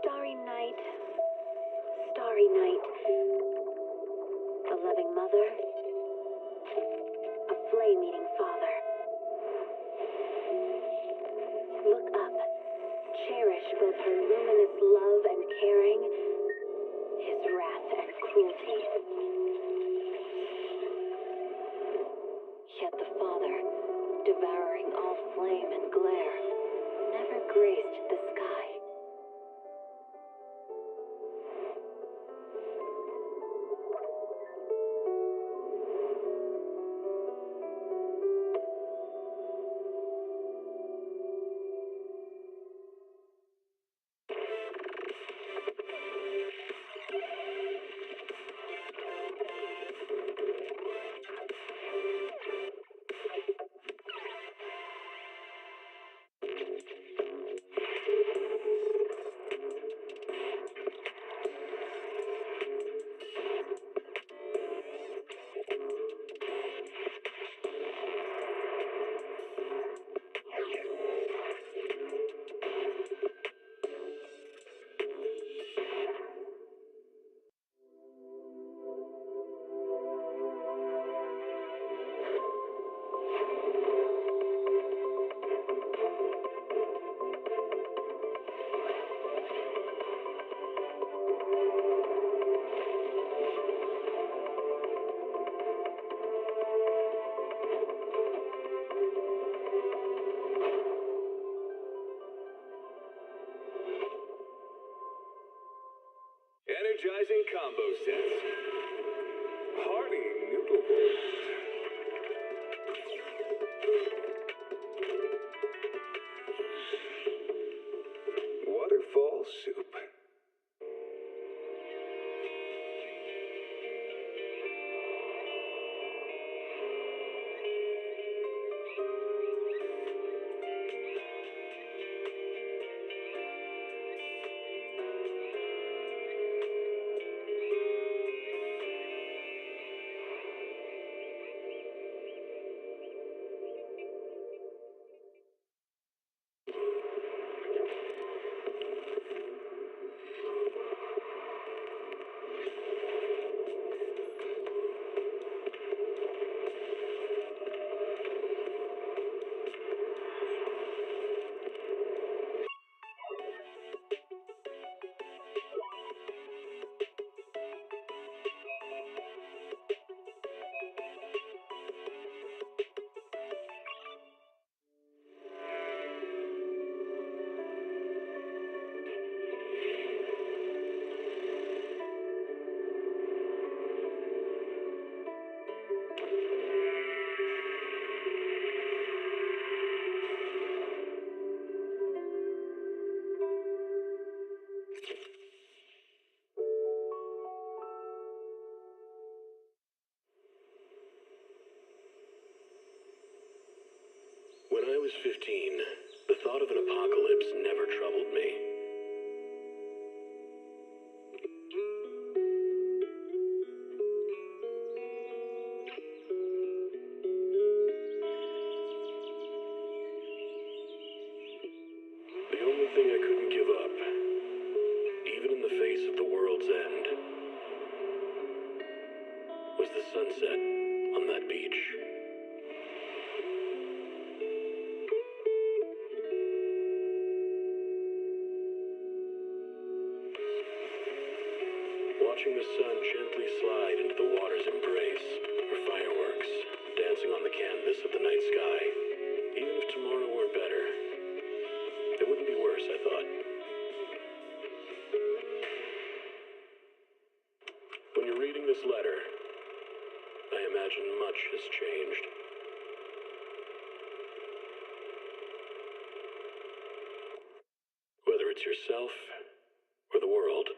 Starry night, starry night. A loving mother, a flame-eating father. Look up, cherish both her luminous love and caring, his wrath and cruelty. Yet the Father, devouring all flame and glare, never graced the sky. Energizing combo sets. Hearty noodle bowls. Waterfall soup. When I was 15, the thought of an apocalypse never troubled me. The only thing I couldn't give up, even in the face of the world's end, was the sunset on that beach. Watching the sun gently slide into the water's embrace, or fireworks dancing on the canvas of the night sky. Even if tomorrow weren't better, it wouldn't be worse, I thought. When you're reading this letter, I imagine much has changed. Whether it's yourself or the world.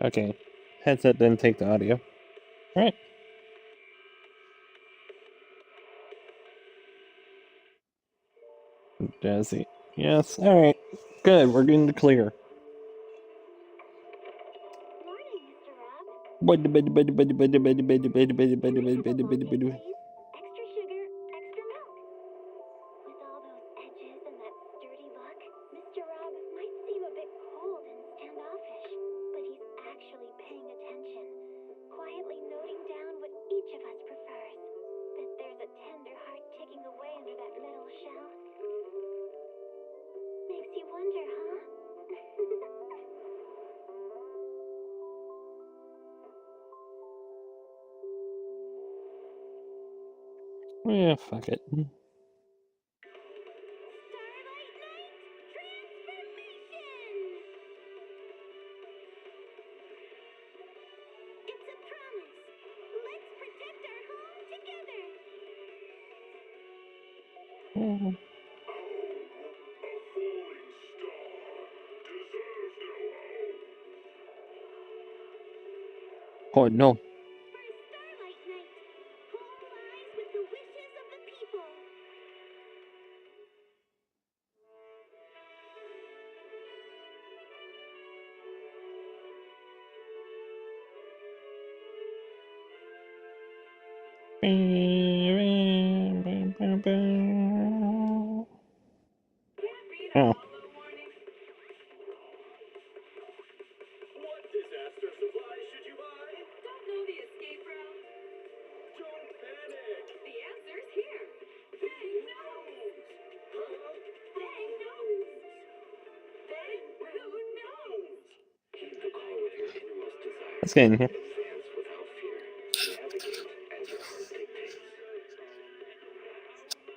Okay. Headset didn't take the audio. Alright. Jazzy. Yes, alright. Good, we're getting the clear. Morning, Mr. Rob. Extra Extra sugar, extra milk. With all those edges and that sturdy look, Mr. Rob might seem a bit cold and standoffish, but he's actually paying attention, quietly noting down what each of us prefers. Bet there's a tender heart ticking away under that metal shell. Makes you wonder, huh? Yeah, fuck it. Starlight Night Transformation! It's a promise. Let's protect our home together. Oh, oh no. For Starlight Night, home lies with the wishes of the people. Oh. What disaster supplies should you buy? Don't know the escape route? Don't panic. The answer's here. Bang knows. Bang knows. Bang who knows. Keep the call with your innermost desire. Let's get in here. Advance without fear. Navigate as your heart dictates.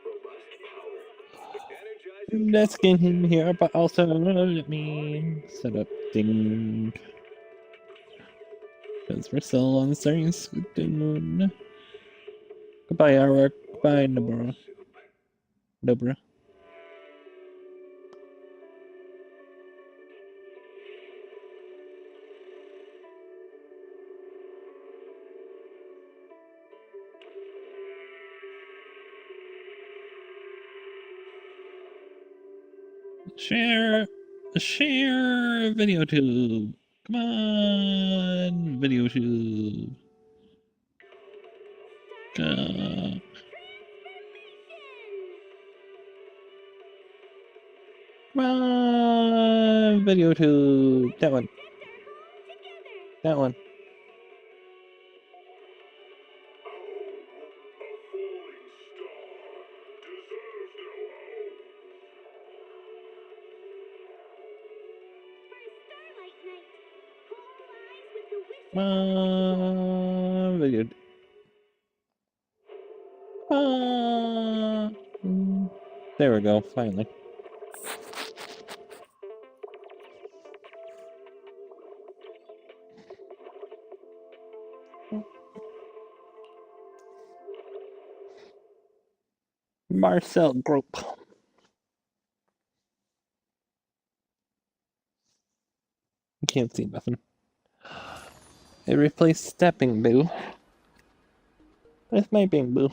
Robust power. Energizing Let's get in here, but also let me set up thing. Because we're still on the starting screen. Goodbye, Arak. Goodbye, Nobra. Nobra. Share video tube. Come on, video tube. Come on, video tube. That one. That one. Come on, video. There we go, finally. Marcel Group. You can't see nothing. It replaced Stepping Boo with my Bing Boo.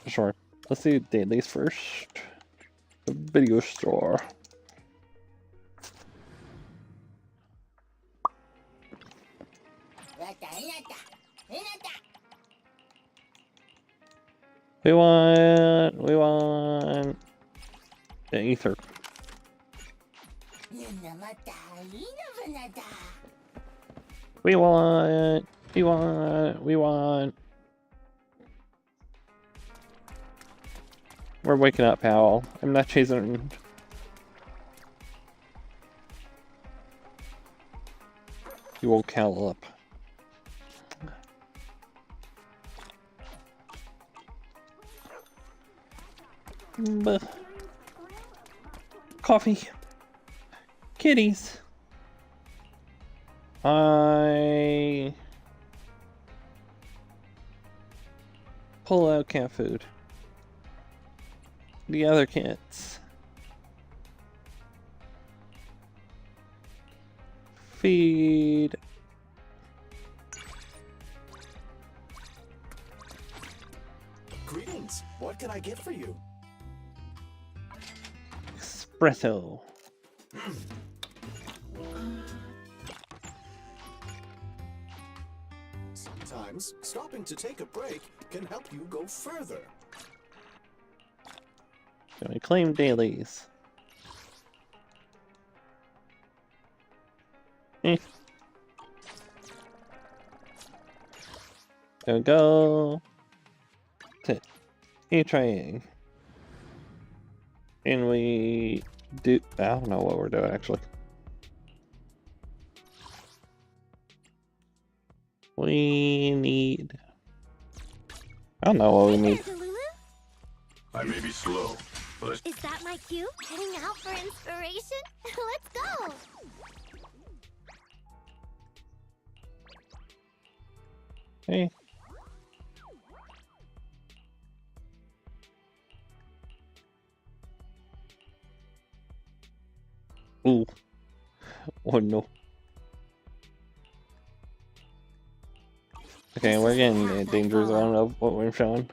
Sure. Let's do dailies first. The video store. We want the ether. We want. We're waking up, pal. I'm not chasing. You will cowl up. Coffee. Kitties. Pull out cat food. The other cats. Feed. Greetings. What can I get for you? Espresso. Sometimes stopping to take a break can help you go further. Gonna claim dailies. Gonna go to A-Train. And we do, I don't know what we're doing actually. We need, I don't know what we need. Delulu? I may be slow, but Is that my cue? Heading out for inspiration? Let's go! Hey. Ooh. Oh no. Okay, we're getting in danger zone of what we're showing.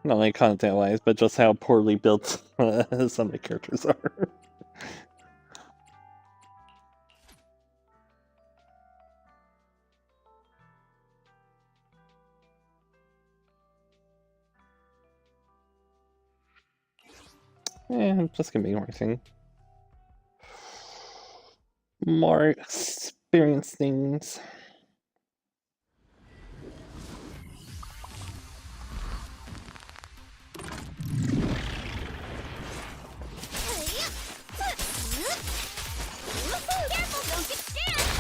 Not like content wise, but just how poorly built some of the characters are. Yeah, just gonna be more thing. More experience things. Careful, don't get jammed!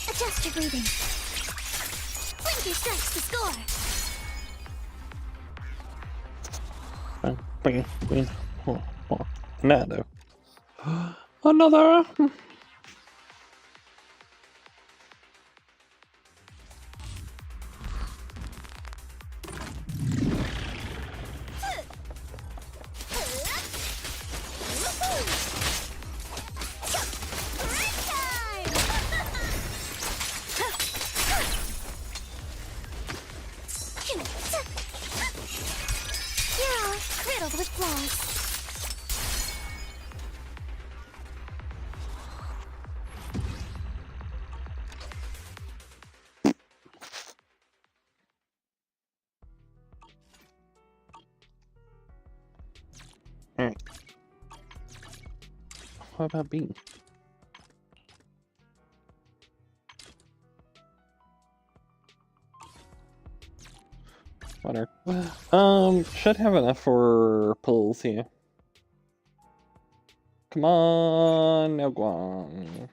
Adjust your breathing. Winter strikes to score. Another. Another. You're all riddled with flaws. Alright. What about B? Water. Should have enough for pulls here. Come on, now Guang.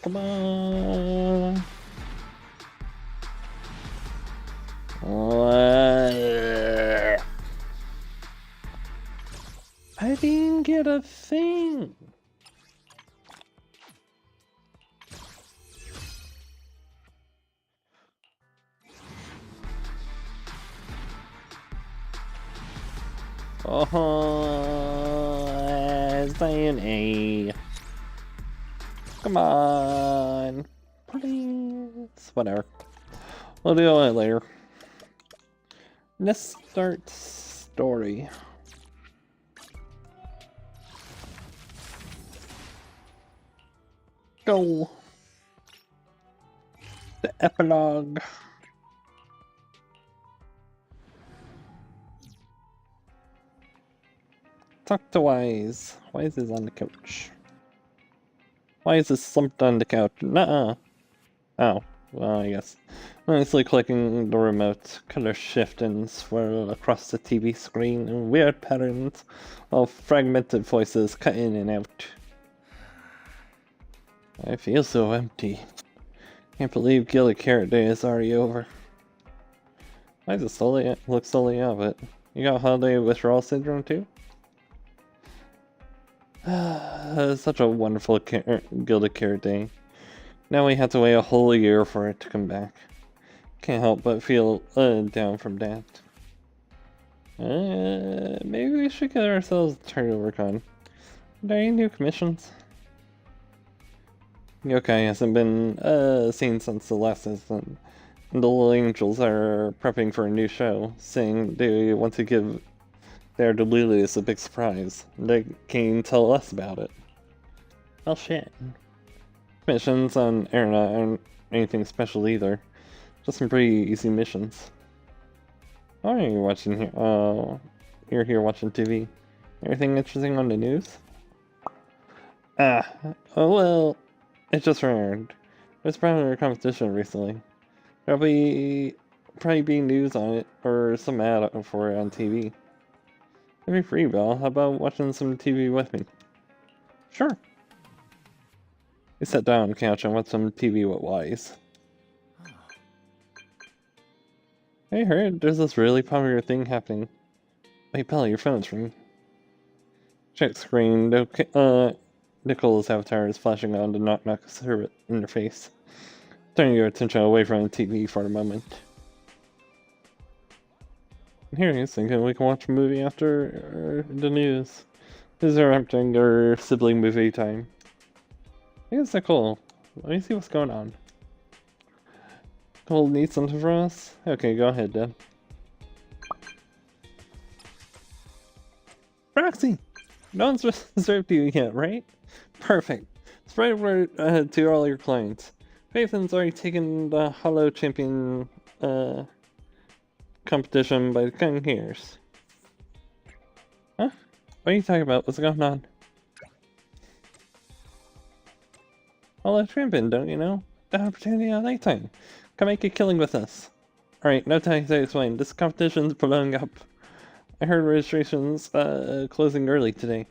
Come on. I didn't get a thing. Oh, saying A. Come on, please. Whatever. We'll do it later. Let's start story. Go. The epilogue. Talk to Wise. Wise is on the couch. Wise is slumped on the couch. Nuh-uh. Oh, well, I guess. Nicely clicking the remote, color shift and swirl across the TV screen in weird patterns, while fragmented voices cut in and out. I feel so empty. Can't believe Gilly Carrot Day is already over. Why does it slowly look slowly out of it? You got holiday withdrawal syndrome too? Such a wonderful Gilded Care day. Now we have to wait a whole year for it to come back. Can't help but feel down from that. Maybe we should get ourselves a turnover con. Are there any new commissions? Yokai hasn't been seen since the last season. And the Little Angels are prepping for a new show, saying they want to give their Delilius a big surprise. They can tell us about it. Well, shit. Missions on Arena aren't anything special either. Just some pretty easy missions. Why are you watching here? Oh, you're here watching TV. Anything interesting on the news? Oh well, it just aired. There's probably a competition recently. Probably be news on it, or some ad for it on TV. It'd be free, Belle. How about watching some TV with me? Sure. We sat down on the couch and watched some TV with Wise. I heard there's this really popular thing happening. Wait, Bella, your phone's ringing. Check screen. Nicole's avatar is flashing on the knock-knock interface. Turning your attention away from the TV for a moment. Here he's thinking we can watch a movie after the news. This is interrupting our sibling movie time. I think it's Nicole. Let me see what's going on. Nicole needs something for us? Okay, go ahead, then. Roxy! No one's reserved you yet, right? Perfect. Spread word to all your clients. Faithen's already taken the Hollow Champion competition by cutting hairs. Huh? What are you talking about? What's going on? Hollow Champion, don't you know? The opportunity at nighttime. Come make a killing with us. Alright, no time to explain. This competition's blowing up. I heard registrations closing early today.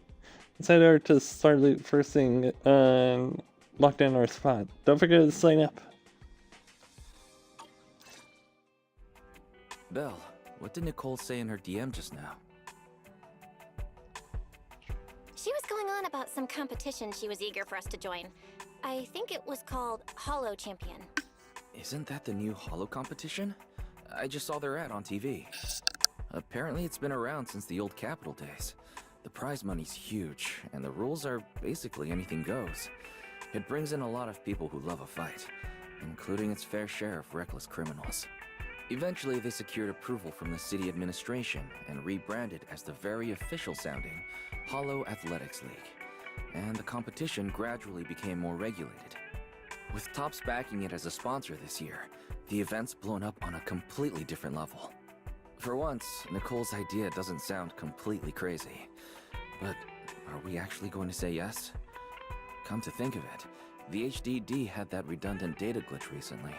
Decided to start loot first thing and lock down our spot. Don't forget to sign up. Belle, what did Nicole say in her DM just now? She was going on about some competition she was eager for us to join. I think it was called Hollow Champion. Isn't that the new Hollow competition? I just saw their ad on TV. Apparently it's been around since the old Capital days. The prize money's huge, and the rules are basically anything goes. It brings in a lot of people who love a fight, including its fair share of reckless criminals. Eventually, they secured approval from the city administration and rebranded as the very official-sounding Hollow Athletics League. And the competition gradually became more regulated. With Topps backing it as a sponsor this year, the event's blown up on a completely different level. For once, Nicole's idea doesn't sound completely crazy. But are we actually going to say yes? Come to think of it, the HDD had that redundant data glitch recently.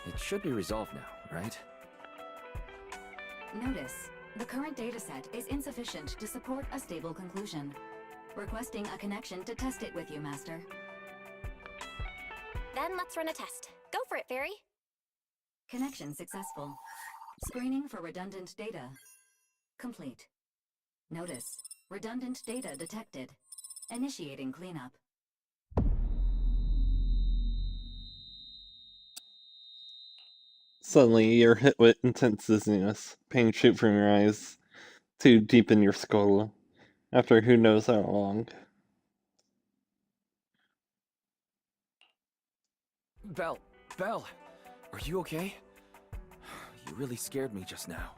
It should be resolved now, right? Notice, the current dataset is insufficient to support a stable conclusion. Requesting a connection to test it with you, Master. Then let's run a test. Go for it, Fairy. Connection successful. Screening for redundant data. Complete. Notice, redundant data detected. Initiating cleanup. Suddenly, you're hit with intense dizziness. Pain shoot from your eyes to deep in your skull. After who knows how long. Belle, are you okay? You really scared me just now.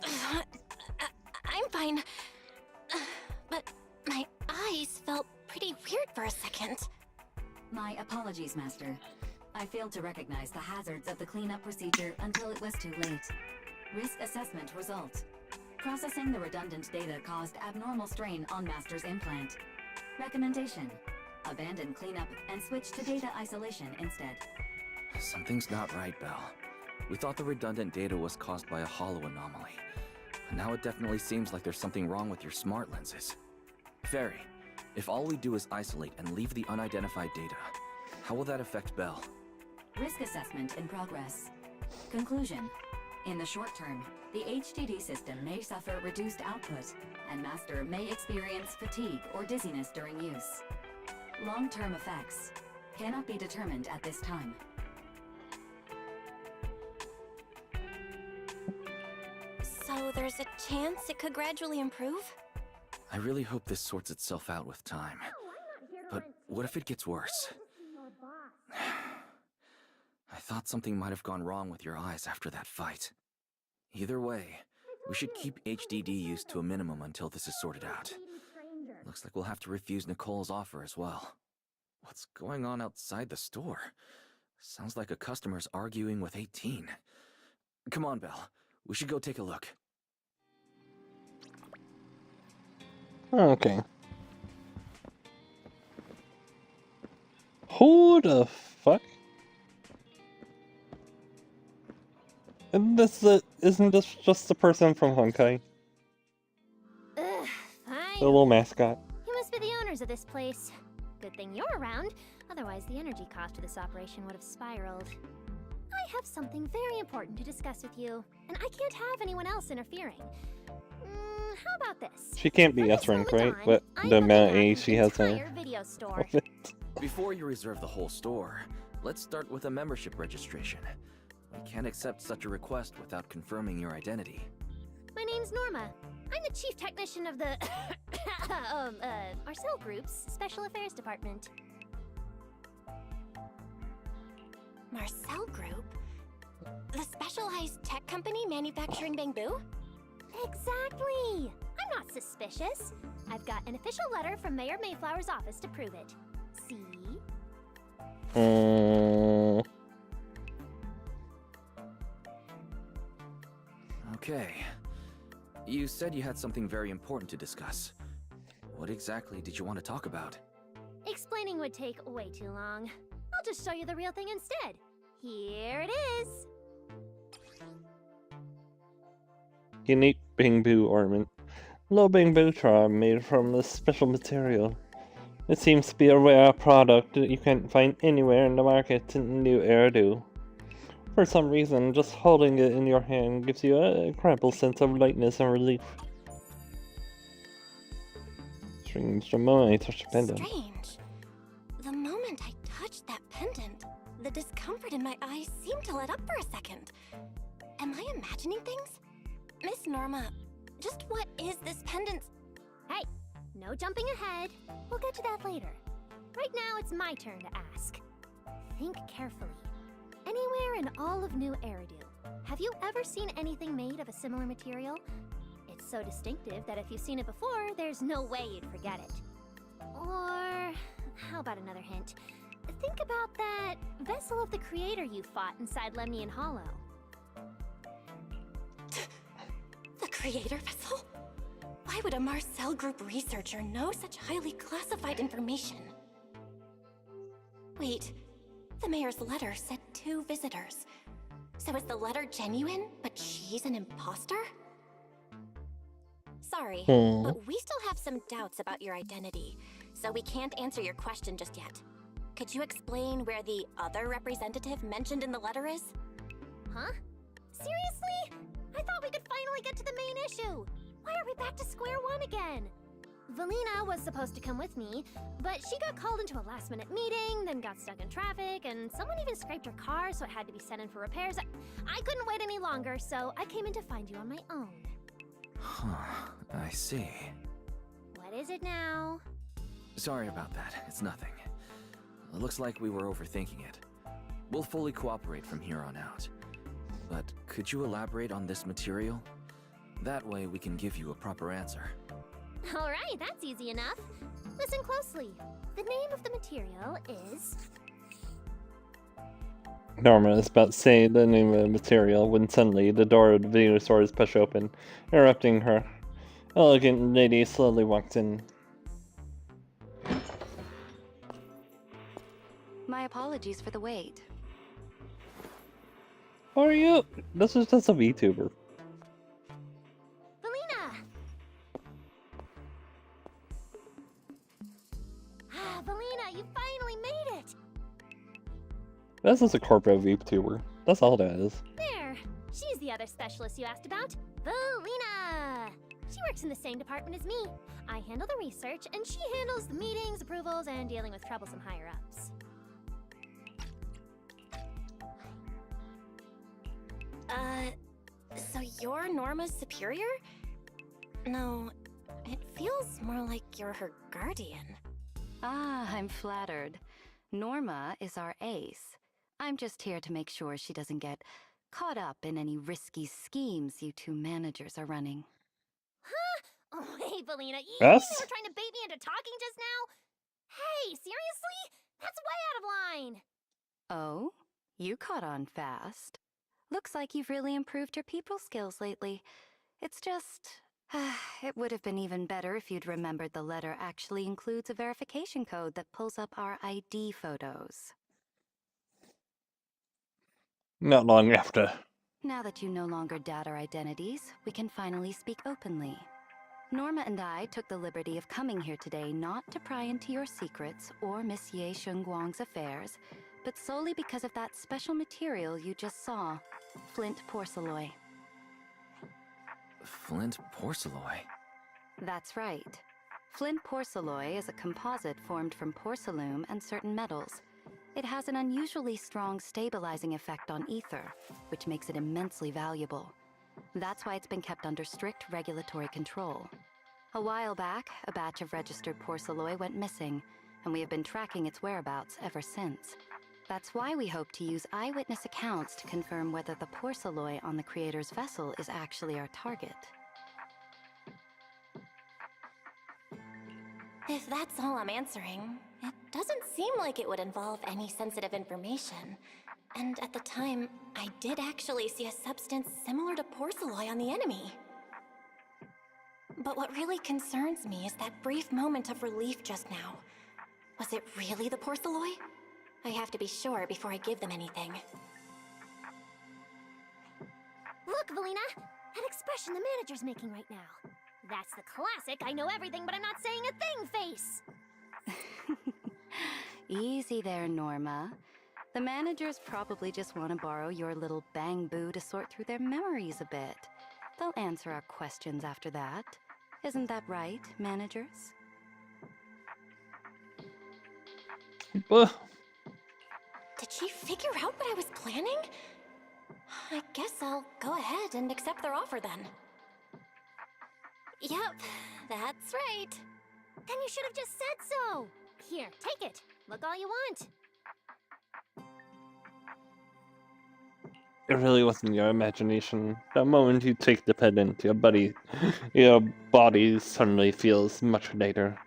I'm fine. But my eyes felt pretty weird for a second. My apologies, Master. I failed to recognize the hazards of the cleanup procedure until it was too late. Risk assessment result. Processing the redundant data caused abnormal strain on Master's implant. Recommendation: abandon cleanup and switch to data isolation instead. Something's not right, Belle. We thought the redundant data was caused by a hollow anomaly. But now it definitely seems like there's something wrong with your smart lenses. Fairy, if all we do is isolate and leave the unidentified data, how will that affect Belle? Risk assessment in progress. Conclusion: in the short term, The HDD system may suffer reduced output, and Master may experience fatigue or dizziness during use. Long-term effects cannot be determined at this time. So there's a chance it could gradually improve? I really hope this sorts itself out with time. But what if it gets worse? I thought something might have gone wrong with your eyes after that fight. Either way, we should keep HDD use to a minimum until this is sorted out. Looks like we'll have to refuse Nicole's offer as well. What's going on outside the store? Sounds like a customer's arguing with 18. Come on, Belle. We should go take a look. Okay. Who the fuck? Isn't this just the person from Honkai? Ugh, The fine. little mascot. You must be the owners of this place. Good thing you're around, otherwise the energy cost of this operation would have spiraled. I have something very important to discuss with you, and I can't have anyone else interfering. How about this? She can't be From this S rank, right? moment But on, I'm the amount of looking age at she the has in entire video store. Before you reserve the whole store, let's start with a membership registration. We can't accept such a request without confirming your identity. My name's Norma. I'm the chief technician of the Marcel Group's Special Affairs Department. Marcel Group? The specialized tech company manufacturing bamboo? Exactly! I'm not suspicious. I've got an official letter from Mayor Mayflower's office to prove it. See? Okay. You said you had something very important to discuss. What exactly did you want to talk about? Explaining would take way too long. I'll just show you the real thing instead. Here it is. Unique bamboo ornament. Low bamboo charm made from a special material. It seems to be a rare product that you can't find anywhere in the market in the new Eridu. For some reason, just holding it in your hand gives you an incredible sense of lightness and relief. Strange, the moment I touch the pendant. Strange. The moment I touched that pendant, the discomfort in my eyes seemed to let up for a second. Am I imagining things? Miss Norma, just what is this pendant? Hey, no jumping ahead. We'll get to that later. Right now, it's my turn to ask. Think carefully. Anywhere in all of New Eridu, have you ever seen anything made of a similar material? It's so distinctive that if you've seen it before, there's no way you'd forget it. Or, how about another hint? Think about that vessel of the creator you fought inside Lemnian Hollow. The creator vessel? Why would a Marcel Group researcher know such highly classified information? Wait, the mayor's letter said 2 visitors. So is the letter genuine, but she's an imposter? Sorry, but we still have some doubts about your identity, so we can't answer your question just yet. Could you explain where the other representative mentioned in the letter is? Huh? Seriously? I thought we could finally get to the main issue. Why are we back to square one again? Valina was supposed to come with me, but she got called into a last-minute meeting, then got stuck in traffic, and someone even scraped her car, so it had to be sent in for repairs. I couldn't wait any longer, so I came in to find you on my own. Huh, I see. What is it now? Sorry about that, it's nothing. It looks like we were overthinking it. We'll fully cooperate from here on out. But could you elaborate on this material? That way we can give you a proper answer. Alright, that's easy enough. Listen closely. The name of the material is... Norma is about to say the name of the material when suddenly the door of the video store is pushed open, interrupting her. Elegant lady slowly walks in. My apologies for the wait. How are you? This is just a VTuber. Valina! Ah, Valina, you finally made it! This is a corporate VTuber. That's all that is. There! She's the other other specialist you asked about, Valina! She works in the same department as me. I handle the research, and she handles the meetings, approvals, and dealing with troublesome higher-ups. So you're Norma's superior? No, it feels more like you're her guardian. Ah, I'm flattered. Norma is our ace. I'm just here to make sure she doesn't get caught up in any risky schemes you two managers are running. Huh? Oh, hey, Valina, you Yes? were trying to bait me into talking just now? Hey, seriously? That's way out of line! Oh? You caught on fast. Looks like you've really improved your people skills lately. It's just... it would have been even better if you'd remembered the letter actually includes a verification code that pulls up our ID photos. Not long after. Now that you no longer doubt our identities, we can finally speak openly. Norma and I took the liberty of coming here today not to pry into your secrets or Miss Ye Shengguang's affairs, but solely because of that special material you just saw, flint porcelain. Flint porcelain? That's right. Flint porcelain is a composite formed from porcelain and certain metals. It has an unusually strong stabilizing effect on ether, which makes it immensely valuable. That's why it's been kept under strict regulatory control. A while back, a batch of registered porcelain went missing, and we have been tracking its whereabouts ever since. That's why we hope to use eyewitness accounts to confirm whether the porcelain on the creator's vessel is actually our target. If that's all I'm answering, it doesn't seem like it would involve any sensitive information. And at the time, I did actually see a substance similar to porcelain on the enemy. But what really concerns me is that brief moment of relief just now. Was it really the porcelain? I have to be sure before I give them anything. Look, Valina! That expression the manager's making right now. That's the classic I know everything but I'm not saying a thing face! Easy there, Norma. The managers probably just want to borrow your little bang-boo to sort through their memories a bit. They'll answer our questions after that. Isn't that right, managers? Well, Did she figure out what I was planning? I guess I'll go ahead and accept their offer then. Yep, that's right. Then you should have just said so! Here, take it. Look all you want. it really wasn't your imagination. The moment you take the pendant, your body suddenly feels much lighter.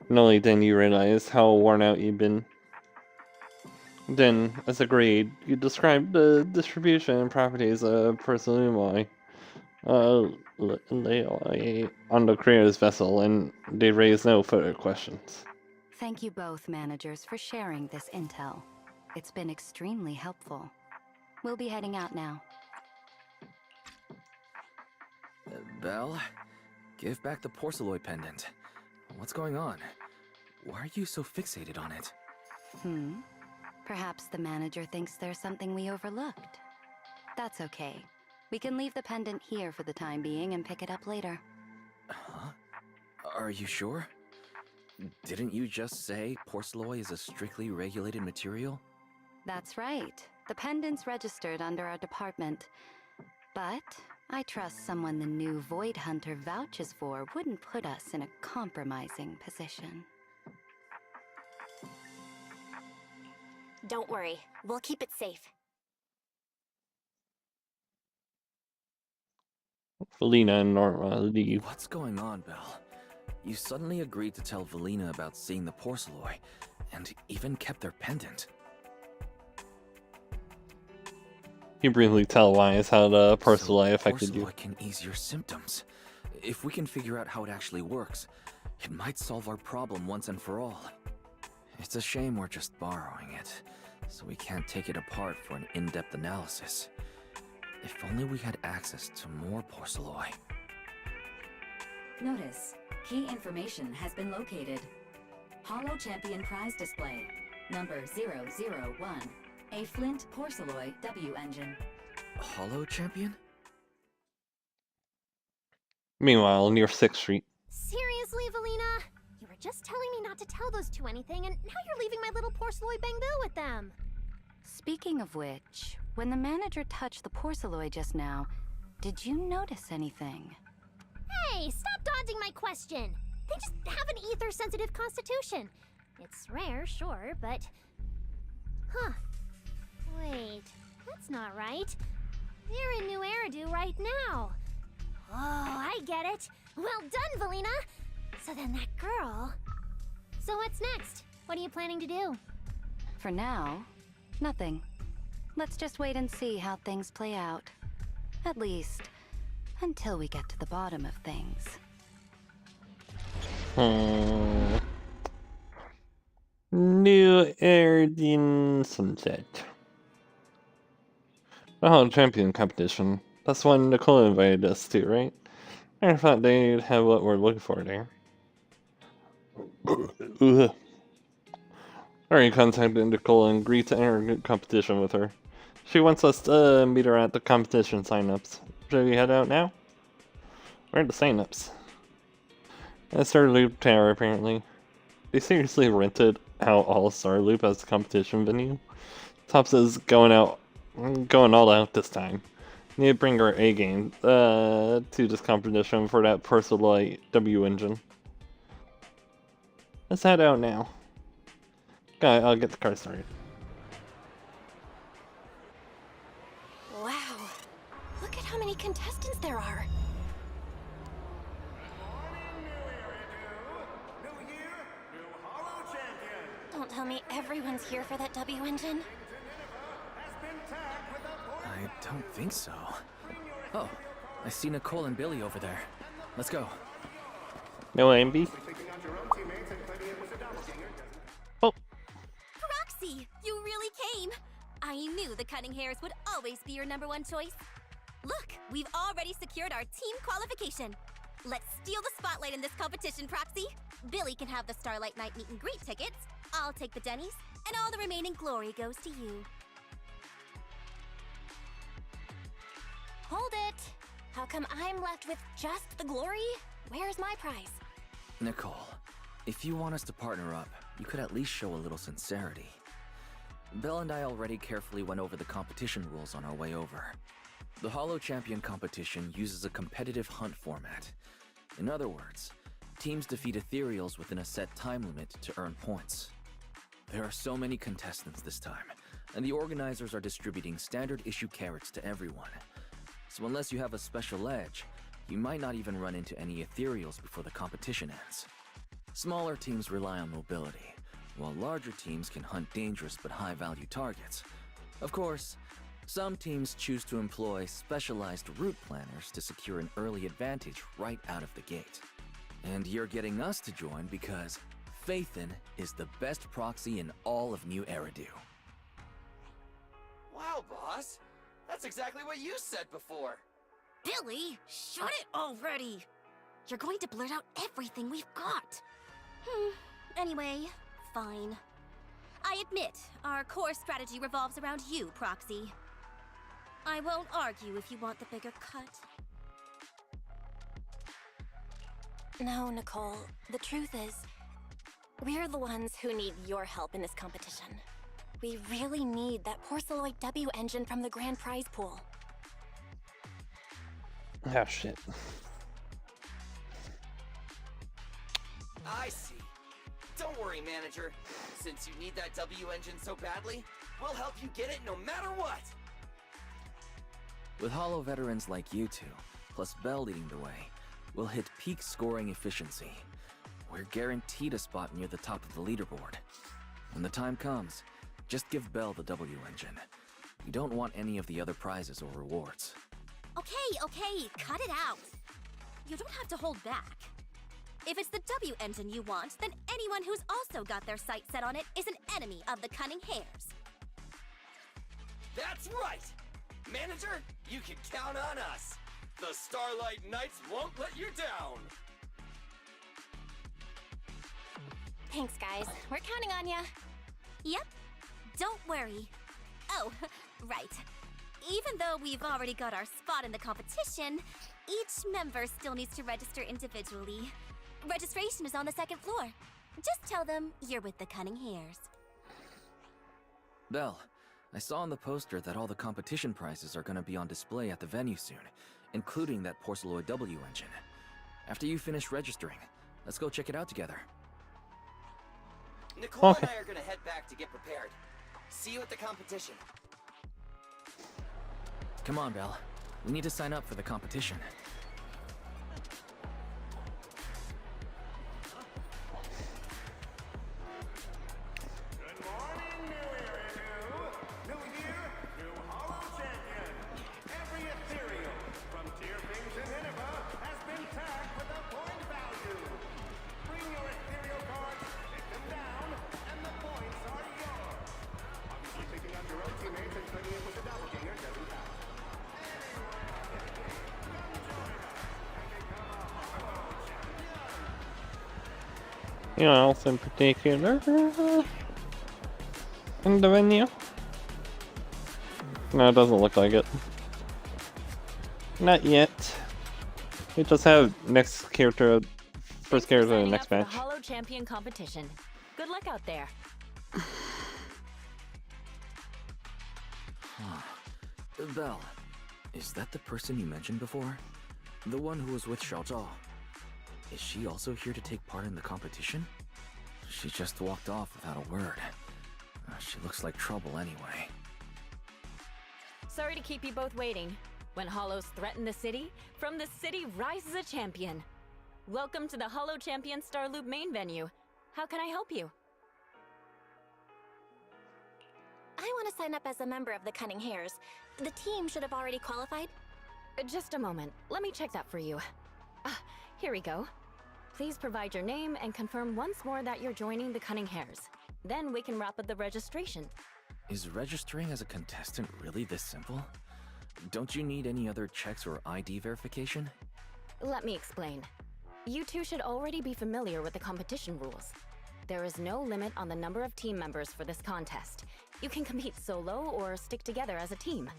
And only then you realize how worn out you've been. Then, as agreed, you described the distribution and properties of Persalumoi on the creator's vessel, and they raised no further questions. Thank you both, managers, for sharing this intel. It's been extremely helpful. We'll be heading out now. Belle, give back the porcelain pendant. What's going on? Why are you so fixated on it? Perhaps the manager thinks there's something we overlooked. That's okay. We can leave the pendant here for the time being and pick it up later. Huh? Are you sure? Didn't you just say porcelain is a strictly regulated material? That's right. The pendant's registered under our department. But I trust someone the new Void Hunter vouches for wouldn't put us in a compromising position. Don't worry, we'll keep it safe. Valina and Norma leave. What's going on, Belle? You suddenly agreed to tell Valina about seeing the porcelain, and even kept their pendant. You briefly tell Wise how the porcelain affected you. Porcelain can ease your symptoms. If we can figure out how it actually works, it might solve our problem once and for all. It's a shame we're just borrowing it, so we can't take it apart for an in-depth analysis. If only we had access to more porcelain. Notice, key information has been located. Holo Champion Prize Display, number 001, a Flint Porcelain W engine. Hollow Champion? Meanwhile, near 6th Street. Seriously, Valina? You were just telling me not to tell those two anything, and now you're leaving my little porceloid bangbill with them. Speaking of which, when the manager touched the porceloid just now, did you notice anything? Hey, stop dodging my question. They just have an ether-sensitive constitution. It's rare, sure, but... Huh. Wait, that's not right. They're in New Eridu right now. Oh, I get it. Well done, Valina. So then that girl... So what's next? What are you planning to do? For now, nothing. Let's just wait and see how things play out. At least, until we get to the bottom of things. New Erdin Sunset. Oh, champion competition. That's one Nicole invited us to, right? I thought they'd have what we're looking for there. Already contacted Nicole and agreed to enter a competition with her. She wants us to meet her at the competition signups. Should we head out now? Where are the signups? It's Star Loop Tower, apparently. They seriously rented out all Star Loop as a competition venue. Tops is going all out this time. Need to bring our A game to this competition for that Persilite W engine. Let's head out now. I'll get the car started. Wow. Look at how many contestants there are. Don't tell me everyone's here for that W engine. I don't think so. Oh, I see Nicole and Billy over there. Let's go. No envy? Oh. Roxy, you really came. I knew the Cunning Hairs would always be your #1 choice. Look, we've already secured our team qualification. Let's steal the spotlight in this competition, Proxy. Billy can have the Starlight Night meet and greet tickets. I'll take the Denny's, and all the remaining glory goes to you. Hold it. How come I'm left with just the glory? Where's my prize? Nicole, if you want us to partner up, you could at least show a little sincerity. Belle and I already carefully went over the competition rules on our way over. The Hollow Champion competition uses a competitive hunt format. In other words, teams defeat ethereals within a set time limit to earn points. There are so many contestants this time, and the organizers are distributing standard issue carrots to everyone. So unless you have a special edge, you might not even run into any ethereals before the competition ends. Smaller teams rely on mobility, while larger teams can hunt dangerous but high-value targets. Of course, some teams choose to employ specialized route planners to secure an early advantage right out of the gate. And you're getting us to join because Phaethon is the best proxy in all of New Eridu. Wow, boss! That's exactly what you said before! Billy, shut it already! You're going to blurt out everything we've got. Anyway, fine. I admit, our core strategy revolves around you, Proxy. I won't argue if you want the bigger cut. No, Nicole. The truth is, we're the ones who need your help in this competition. We really need that Porceloid W engine from the grand prize pool. Ah, shit. I see. Don't worry, manager. Since you need that W engine so badly, we'll help you get it no matter what! With Hollow veterans like you two, plus Belle leading the way, we'll hit peak scoring efficiency. We're guaranteed a spot near the top of the leaderboard. When the time comes, just give Belle the W engine. We don't want any of the other prizes or rewards. Okay, cut it out. You don't have to hold back. If it's the W engine you want, then anyone who's also got their sights set on it is an enemy of the Cunning Hairs. That's right! Manager, you can count on us! The Starlight Knights won't let you down! Thanks, guys. We're counting on ya. Yep. Don't worry. Oh, right. Even though we've already got our spot in the competition, each member still needs to register individually. Registration is on the second floor. Just tell them you're with the Cunning Hares. Belle, I saw on the poster that all the competition prizes are gonna be on display at the venue soon, including that Porceloid W engine. After you finish registering, let's go check it out together. Nicole and I are gonna head back to get prepared. See you at the competition. Come on, Belle. We need to sign up for the competition. Good morning, new era, new year, new Hollow Champion. Every ethereal from Tier Things in Nineveh has been tagged with a point value. Bring your ethereal cards, pick them down, and the points are yours. Obviously, picking up your own teammates and turning it with a doppelganger doesn't count. You know, else in particular in the venue? No, it doesn't look like it. Not yet. We just have next character, first character in the next match. The Hollow Champion competition. Good luck out there. Belle, is that the person you mentioned before? The one who was with Xiaozhao? Is she also here to take part in the competition? She just walked off without a word. She looks like trouble anyway. Sorry to keep you both waiting. When Hollows threaten the city, from the city rises a champion. Welcome to the Hollow Champion Star Loop main venue. How can I help you? I want to sign up as a member of the Cunning Hares. The team should have already qualified. Just a moment. Let me check that for you. Here we go. Please provide your name and confirm once more that you're joining the Cunning Hares. Then we can wrap up the registration. Is registering as a contestant really this simple? Don't you need any other checks or ID verification? Let me explain. You two should already be familiar with the competition rules. There is no limit on the number of team members for this contest. You can compete solo or stick together as a team.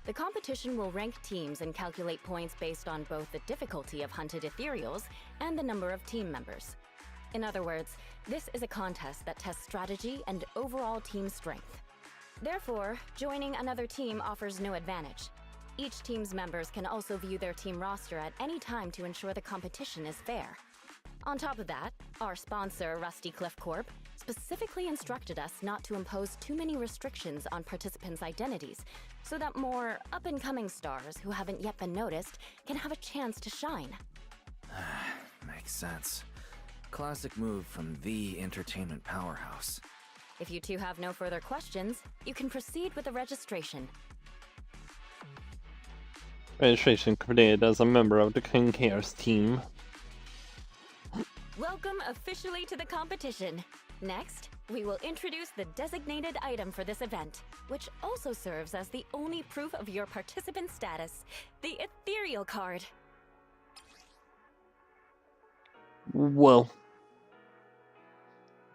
The competition will rank teams and calculate points based on both the difficulty of hunted ethereals and the number of team members. In other words, this is a contest that tests strategy and overall team strength. Therefore, joining another team offers no advantage. Each team's members can also view their team roster at any time to ensure the competition is fair. On top of that, our sponsor, Rusty Cliff Corp, specifically instructed us not to impose too many restrictions on participants' identities, so that more up-and-coming stars who haven't yet been noticed can have a chance to shine. Makes sense. Classic move from the entertainment powerhouse. If you two have no further questions, you can proceed with the registration. Registration completed as a member of the King Hares team. Welcome officially to the competition. Next, we will introduce the designated item for this event, which also serves as the only proof of your participant status, the Ethereal Card. Well,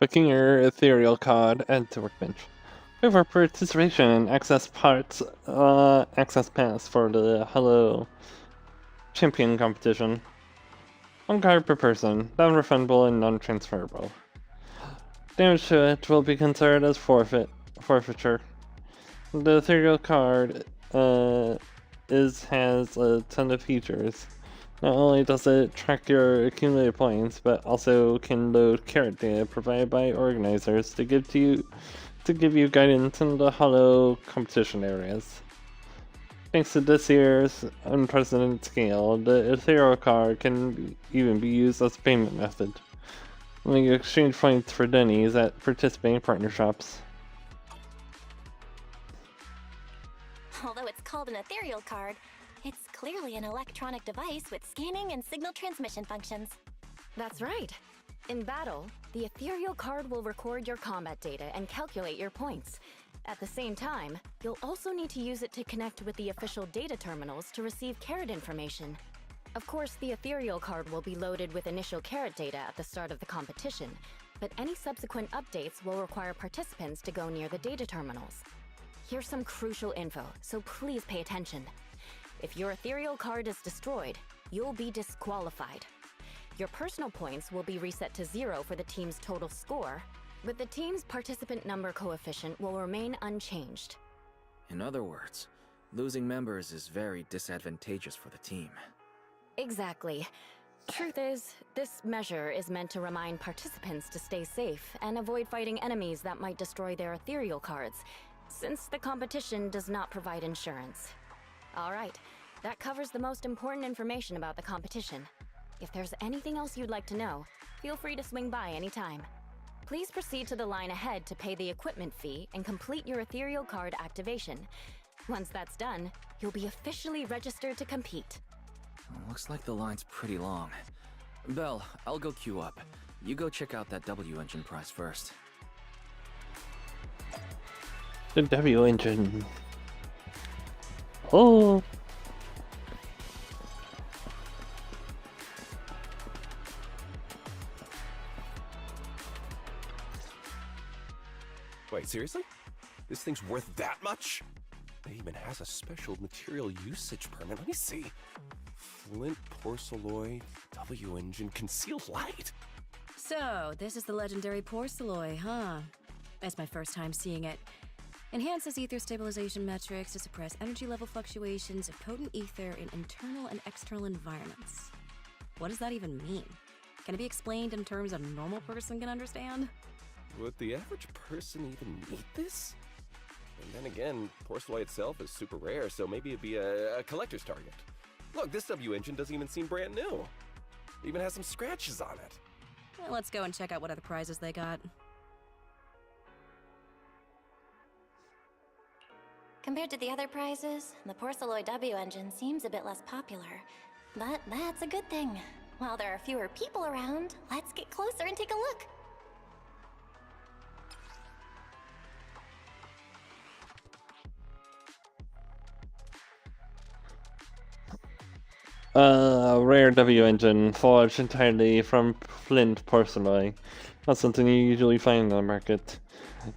picking your Ethereal Card at the workbench. For participation in access pass for the Hollow Champion competition. 1 card per person, non-refundable and non-transferable. Damage to it will be considered as forfeiture. The Ethereal Card has a ton of features. Not only does it track your accumulated points, but also can load carrot data provided by organizers to give you guidance in the Hollow competition areas. Thanks to this year's unprecedented scale, the Ethereal Card can even be used as a payment method. When you exchange points for Denny's at participating partner shops. Although it's called an ethereal card, it's clearly an electronic device with scanning and signal transmission functions. That's right. In battle, the Ethereal Card will record your combat data and calculate your points. At the same time, you'll also need to use it to connect with the official data terminals to receive carrot information. Of course, the Ethereal Card will be loaded with initial carrot data at the start of the competition, but any subsequent updates will require participants to go near the data terminals. Here's some crucial info, so please pay attention. If your ethereal card is destroyed, you'll be disqualified. Your personal points will be reset to 0 for the team's total score, but the team's participant number coefficient will remain unchanged. In other words, losing members is very disadvantageous for the team. Exactly. Truth is, this measure is meant to remind participants to stay safe and avoid fighting enemies that might destroy their ethereal cards, since the competition does not provide insurance. Alright, that covers the most important information about the competition. If there's anything else you'd like to know, feel free to swing by anytime. Please proceed to the line ahead to pay the equipment fee and complete your ethereal card activation. Once that's done, you'll be officially registered to compete. Looks like the line's pretty long. Belle, I'll go queue up. You go check out that W engine prize first. The W engine. Oh. Wait, seriously? This thing's worth that much? It even has a special material usage permit. Let me see. Flint porcelloy, W engine, concealed light. So, this is the legendary porcelloy, huh? It's my first time seeing it. Enhances ether stabilization metrics to suppress energy level fluctuations of potent ether in internal and external environments. What does that even mean? Can it be explained in terms a normal person can understand? Would the average person even need this? And then again, porcelloy itself is super rare, so maybe it'd be a collector's target. Look, this W engine doesn't even seem brand new. It even has some scratches on it. Well, let's go and check out what other prizes they got. Compared to the other prizes, the porcelloy W engine seems a bit less popular. But that's a good thing. While there are fewer people around, let's get closer and take a look. Rare W engine forged entirely from flint porcelloy. Not something you usually find on the market.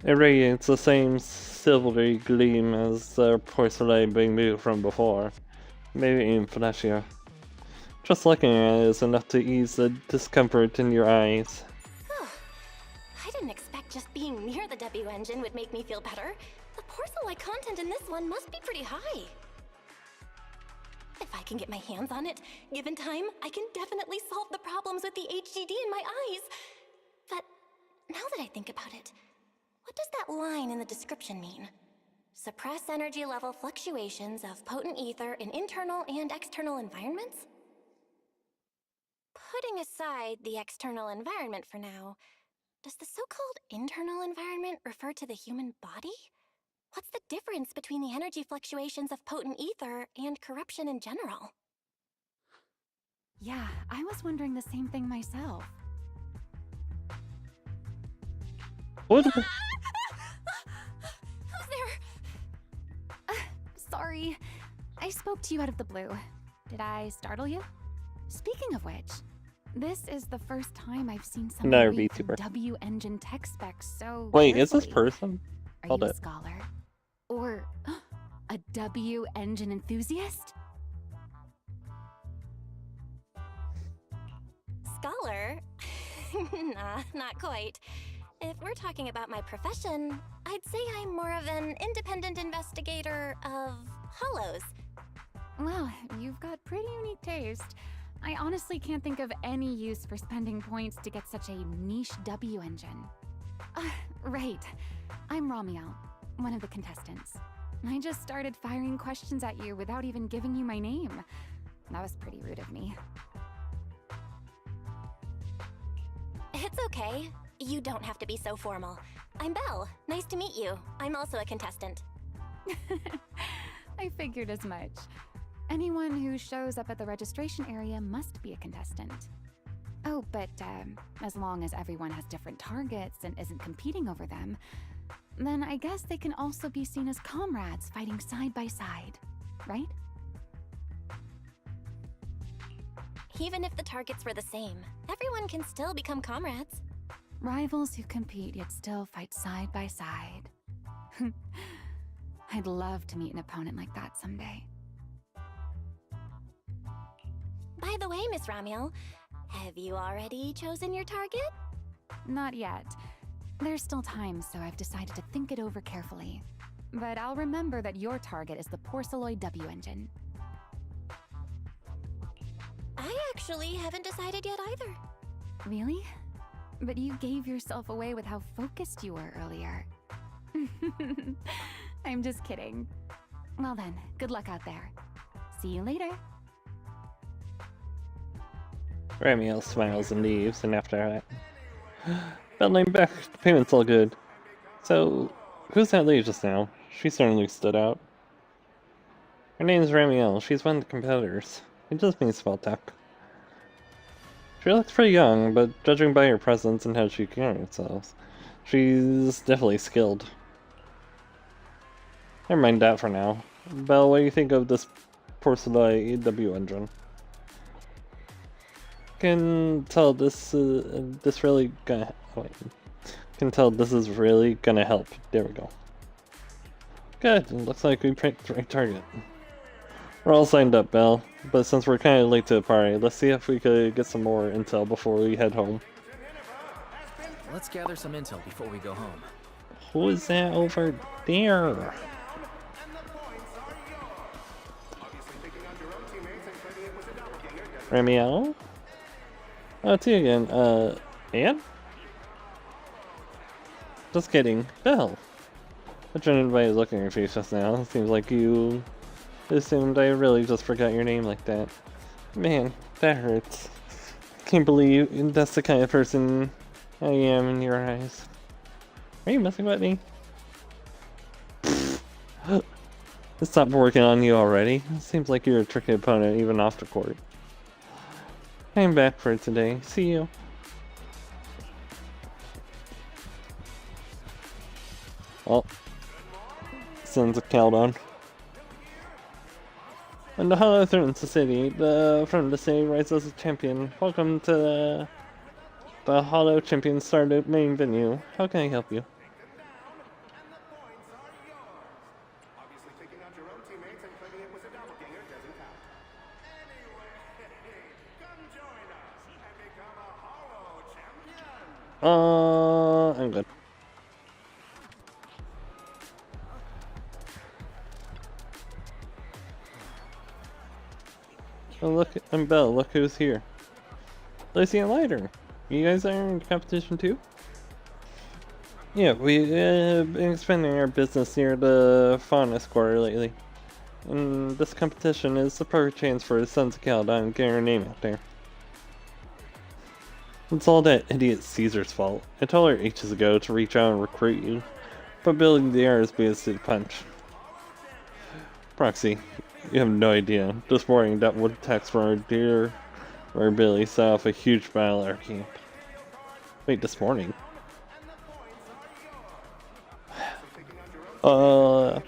It radiates the same silvery gleam as the porcelain being built from before. Maybe even flashier. Just looking at it is enough to ease the discomfort in your eyes. I didn't expect just being near the W engine would make me feel better. The porcelloy content in this one must be pretty high. If I can get my hands on it, given time, I can definitely solve the problems with the HDD in my eyes. But now that I think about it, what does that line in the description mean? Suppress energy level fluctuations of potent ether in internal and external environments? Putting aside the external environment for now, does the so-called internal environment refer to the human body? What's the difference between the energy fluctuations of potent ether and corruption in general? Yeah, I was wondering the same thing myself. What? Who's there? Sorry, I spoke to you out of the blue. Did I startle you? Speaking of which, this is the first time I've seen Another someone read from VTuber. W engine tech specs so Wait, is this carefully. person? Are Hold you a it. scholar? Or a W engine enthusiast? Scholar? Nah, not quite. If we're talking about my profession, I'd say I'm more of an independent investigator of hollows. Well, you've got pretty unique taste. I honestly can't think of any use for spending points to get such a niche W engine. Right. I'm Ramiel, one of the contestants. I just started firing questions at you without even giving you my name. That was pretty rude of me. It's okay. You don't have to be so formal. I'm Belle. Nice to meet you. I'm also a contestant. I figured as much. Anyone who shows up at the registration area must be a contestant. Oh, but as long as everyone has different targets and isn't competing over them, then I guess they can also be seen as comrades fighting side by side, right? Even if the targets were the same, everyone can still become comrades. Rivals who compete yet still fight side by side. I'd love to meet an opponent like that someday. By the way, Miss Ramiel, have you already chosen your target? Not yet. There's still time, so I've decided to think it over carefully. But I'll remember that your target is the Porceloid W engine. I actually haven't decided yet either. Really? But you gave yourself away with how focused you were earlier. I'm just kidding. Well then, good luck out there. See you later. Ramiel smiles and leaves, and after that... Bell, I'm back. The payment's all good. So, who's that lady just now? She certainly stood out. Her name's Ramiel. She's one of the competitors. It just means spell tech. She looks pretty young, but judging by her presence and how she carries herself, she's definitely skilled. Never mind that for now. Belle, what do you think of this Porceloid W engine? Can tell this really gonna wait. Can tell this is really gonna help. There we go. Good. Looks like we picked the right target. We're all signed up, Belle, but since we're kind of late to the party, let's see if we could get some more intel before we head home. Let's gather some intel before we go home. Who is that over there? Ramiel? Oh, it's you again. Anne? Just kidding. Belle. I don't know anybody looking at your face just now. It seems like you assumed I really just forgot your name like that. Man, that hurts. Can't believe that's the kind of person I am in your eyes. Are you messing with me? It stopped working on you already. It seems like you're a tricky opponent even off the court. I'm back for today. See you. Oh. Sends a countdown. When the Hollow threatens the city, from the city rises as a champion. Welcome to the Hollow Champion Startup main venue. How can I help you? I'm good. Oh, look, I'm Belle. Look who's here. Lacey and Lighter. You guys are in competition too? Yeah, we've been expanding our business near the Faunus Quarter lately. And this competition is the perfect chance for the Sons of Caledon getting our name out there. It's all that idiot Caesar's fault. I told her ages ago to reach out and recruit you, but building the airs beat us to the punch. Proxy, you have no idea. This morning, that wood text from our dear Billy set off a huge battle at our camp. Wait, this morning? Belle,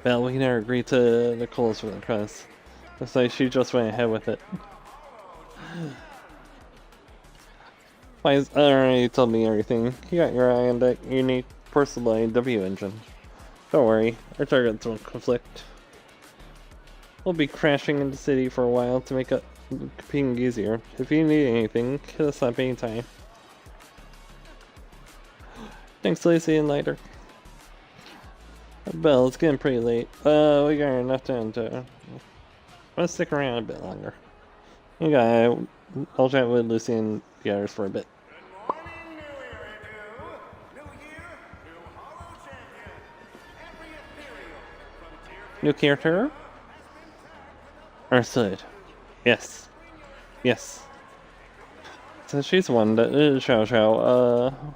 we never agreed to Nicole's request. Looks like she just went ahead with it. Wise already told me everything. You got your eye on that unique Porceloid W engine. Don't worry, our targets won't conflict. We'll be crashing into the city for a while to make it competing easier. If you need anything, hit us up anytime. Thanks, Lacey and Lighter. Belle, it's getting pretty late. We got enough time to... Let's stick around a bit longer. I'll chat with Lucy and the others for a bit. New character? Understood. Yes. Yes. So she's the one that is Xiao Xiao.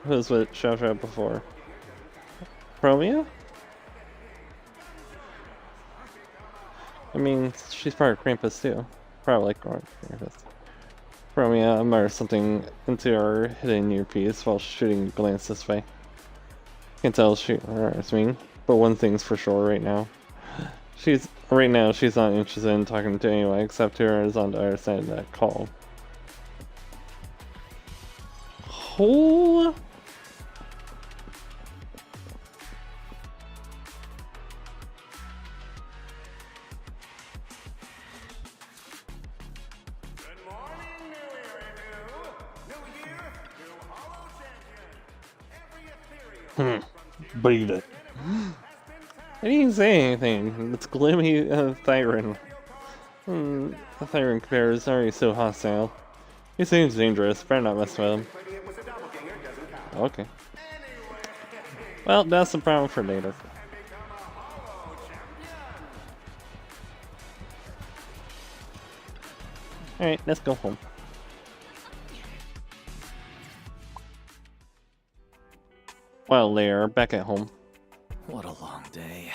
Who was with Xiao Xiao before? Romeo? I mean, she's part of Krampus too. Probably like Krampus. Romeo muttered something into her hidden earpiece while shooting a glance this way. Can't tell her eyes mean, but one thing's for sure right now. She's not interested in talking to anyone except whoever's on the other side of that call. Oh. Beat it. I didn't say anything. It's gloomy Thyron. The Thyron compare is already so hostile. He seems dangerous. Better not mess with him. Okay. Well, that's the problem for later. Alright, let's go home. Well, they're back at home. What a long day.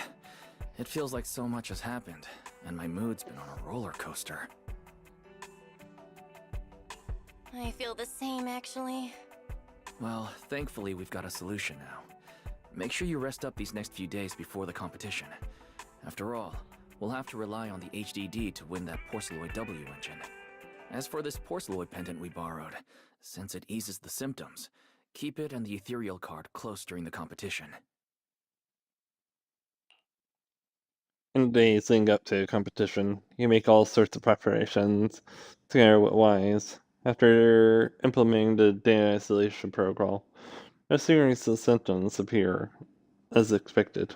It feels like so much has happened, and my mood's been on a roller coaster. I feel the same, actually. Well, thankfully we've got a solution now. Make sure you rest up these next few days before the competition. After all, we'll have to rely on the HDD to win that Porceloid W engine. As for this Porceloid pendant we borrowed, since it eases the symptoms, keep it and the ethereal card close during the competition. In the days leading up to the competition, you make all sorts of preparations together with Wise. After implementing the data isolation protocol, a series of symptoms appear, as expected.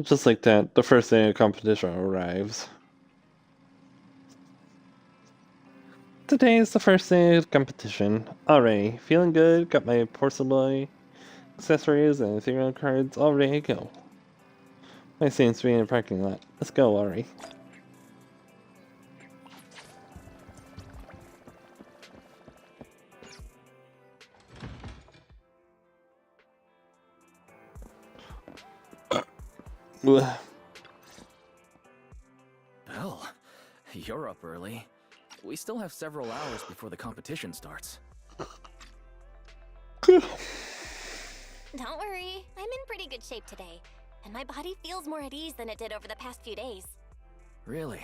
Just like that, the first day of the competition arrives. Today is the first day of the competition. Alright, feeling good, got my porcelain accessories and ethereal cards all ready to go. My seems to be in the parking lot. Let's go, Ari. Belle, you're up early. We still have several hours before the competition starts. Don't worry, I'm in pretty good shape today, and my body feels more at ease than it did over the past few days. Really?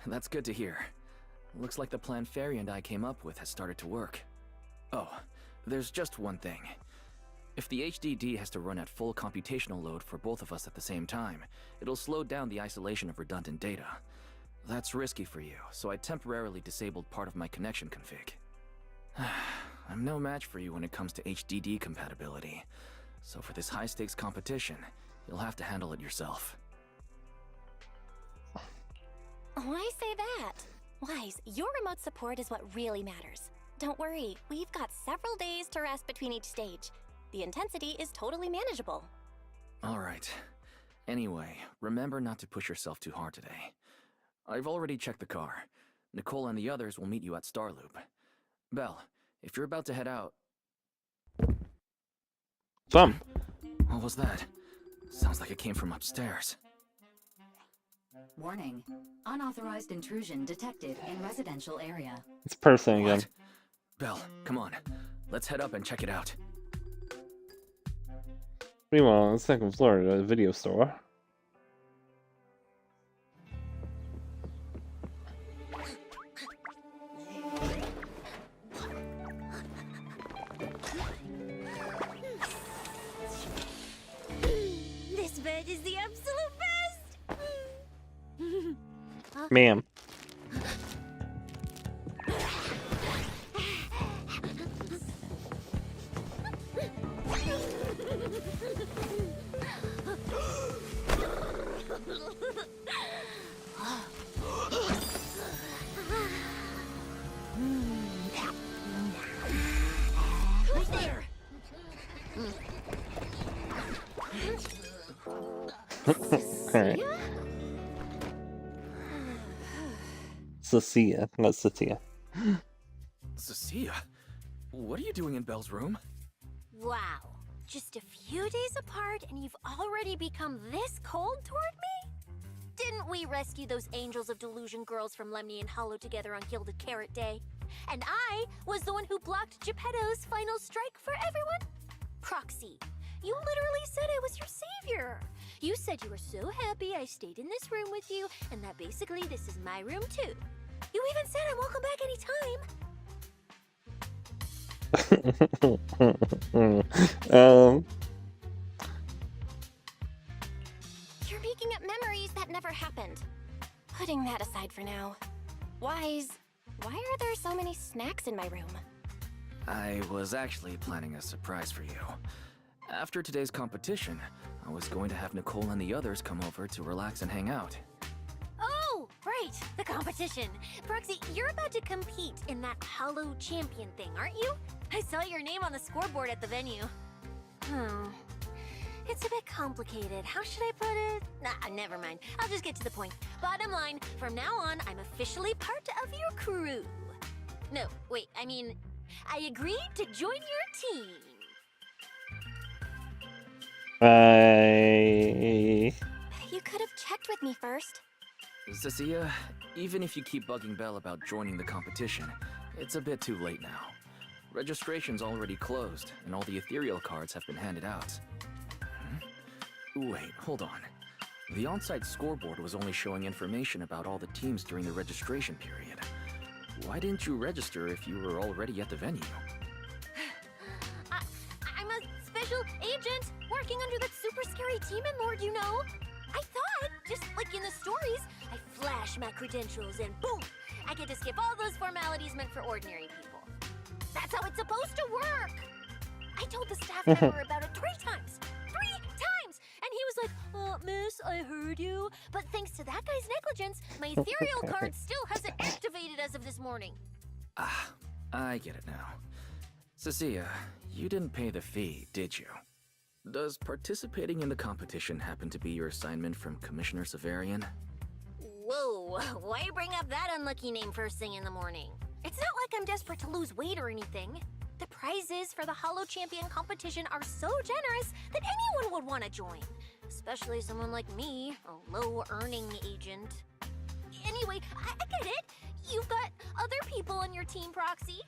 That's good to hear. Looks like the plan Fairy and I came up with has started to work. Oh, there's just one thing. If the HDD has to run at full computational load for both of us at the same time, it'll slow down the isolation of redundant data. That's risky for you, so I temporarily disabled part of my connection config. I'm no match for you when it comes to HDD compatibility, so for this high-stakes competition, you'll have to handle it yourself. Why say that? Wise, your remote support is what really matters. Don't worry, we've got several days to rest between each stage. The intensity is totally manageable. Alright. Anyway, remember not to push yourself too hard today. I've already checked the car. Nicole and the others will meet you at Starloop. Belle, if you're about to head out... Some. What was that? Sounds like it came from upstairs. Warning. Unauthorized intrusion detected in residential area. It's person again. Belle, come on. Let's head up and check it out. Meanwhile, on the second floor of the video store. This bed is the absolute best! Ma'am. Who's there? Alright. Cecilia, not Cecilia. Cecilia? What are you doing in Belle's room? Wow. Just a few days apart and you've already become this cold toward me? Didn't we rescue those Angels of Delusion girls from Lemnian Hollow together on Gilded Carrot Day? And I was the one who blocked Geppetto's final strike for everyone? Proxy, you literally said I was your savior. You said you were so happy I stayed in this room with you, and that basically this is my room too. You even said I'm welcome back anytime. You're making up memories that never happened. Putting that aside for now. Wise, why are there so many snacks in my room? I was actually planning a surprise for you. After today's competition, I was going to have Nicole and the others come over to relax and hang out. Oh, right, the competition. Proxy, you're about to compete in that Hollow Champion thing, aren't you? I saw your name on the scoreboard at the venue. It's a bit complicated. How should I put it? Nah, never mind. I'll just get to the point. Bottom line, from now on, I'm officially part of your crew. No, wait, I mean, I agreed to join your team. You could have checked with me first. Cecilia, even if you keep bugging Belle about joining the competition, it's a bit too late now. Registration's already closed, and all the ethereal cards have been handed out. Wait, hold on. The on-site scoreboard was only showing information about all the teams during the registration period. Why didn't you register if you were already at the venue? I'm a special agent working under that super scary demon lord, you know. I thought, just like in the stories, I flash my credentials and boom, I get to skip all those formalities meant for ordinary people. That's how it's supposed to work. I told the staff member about it 3 times. 3 times! And he was like, miss, I heard you. But thanks to that guy's negligence, my ethereal card still hasn't activated as of this morning. Ah, I get it now. Cecilia, you didn't pay the fee, did you? Does participating in the competition happen to be your assignment from Commissioner Severian? Whoa, why bring up that unlucky name first thing in the morning? It's not like I'm desperate to lose weight or anything. The prizes for the Hollow Champion competition are so generous that anyone would want to join. Especially someone like me, a low-earning agent. Anyway, I get it. You've got other people on your team, Proxy.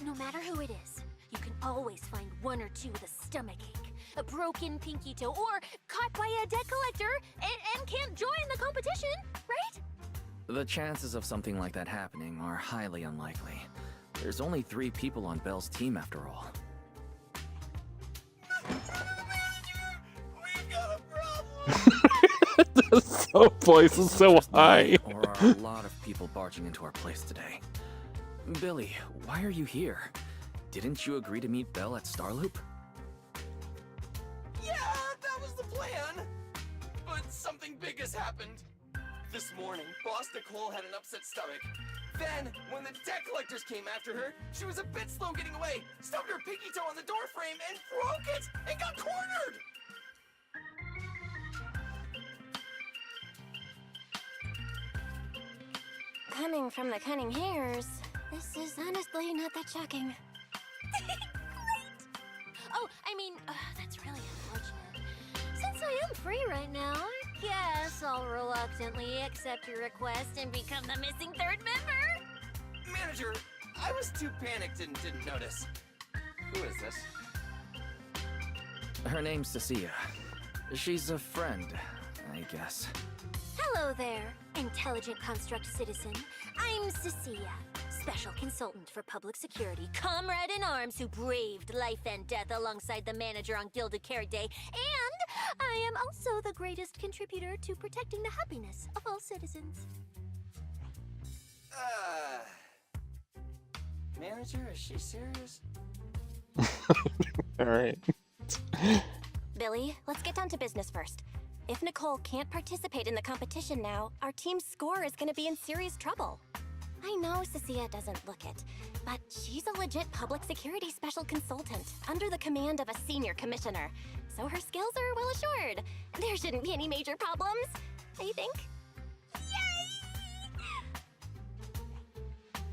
No matter who it is, you can always find 1 or 2 with a stomachache, a broken pinky toe, or caught by a debt collector and can't join the competition, right? The chances of something like that happening are highly unlikely. There's only 3 people on Belle's team after all. The voice is so high. Or are a lot of people barging into our place today? Billy, why are you here? Didn't you agree to meet Belle at Starloop? Yeah, that was the plan. But something big has happened. This morning, Boss Nicole had an upset stomach. Then, when the debt collectors came after her, she was a bit slow getting away, stubbed her pinky toe on the door frame, and broke it, and got cornered! Coming from the cunning hairs, this is honestly not that shocking. Great! Oh, I mean, that's really unfortunate. Since I am free right now, I guess I'll reluctantly accept your request and become the missing 3rd member. Manager, I was too panicked and didn't notice. Who is this? Her name's Cecilia. She's a friend, I guess. Hello there, intelligent construct citizen. I'm Cecilia, special consultant for public security, comrade in arms who braved life and death alongside the manager on Gilded Carrot Day, and I am also the greatest contributor to protecting the happiness of all citizens. Manager, is she serious? Alright. Billy, let's get down to business first. If Nicole can't participate in the competition now, our team's score is gonna be in serious trouble. I know Cecilia doesn't look it, but she's a legit public security special consultant under the command of a senior commissioner, so her skills are well assured. There shouldn't be any major problems, I think.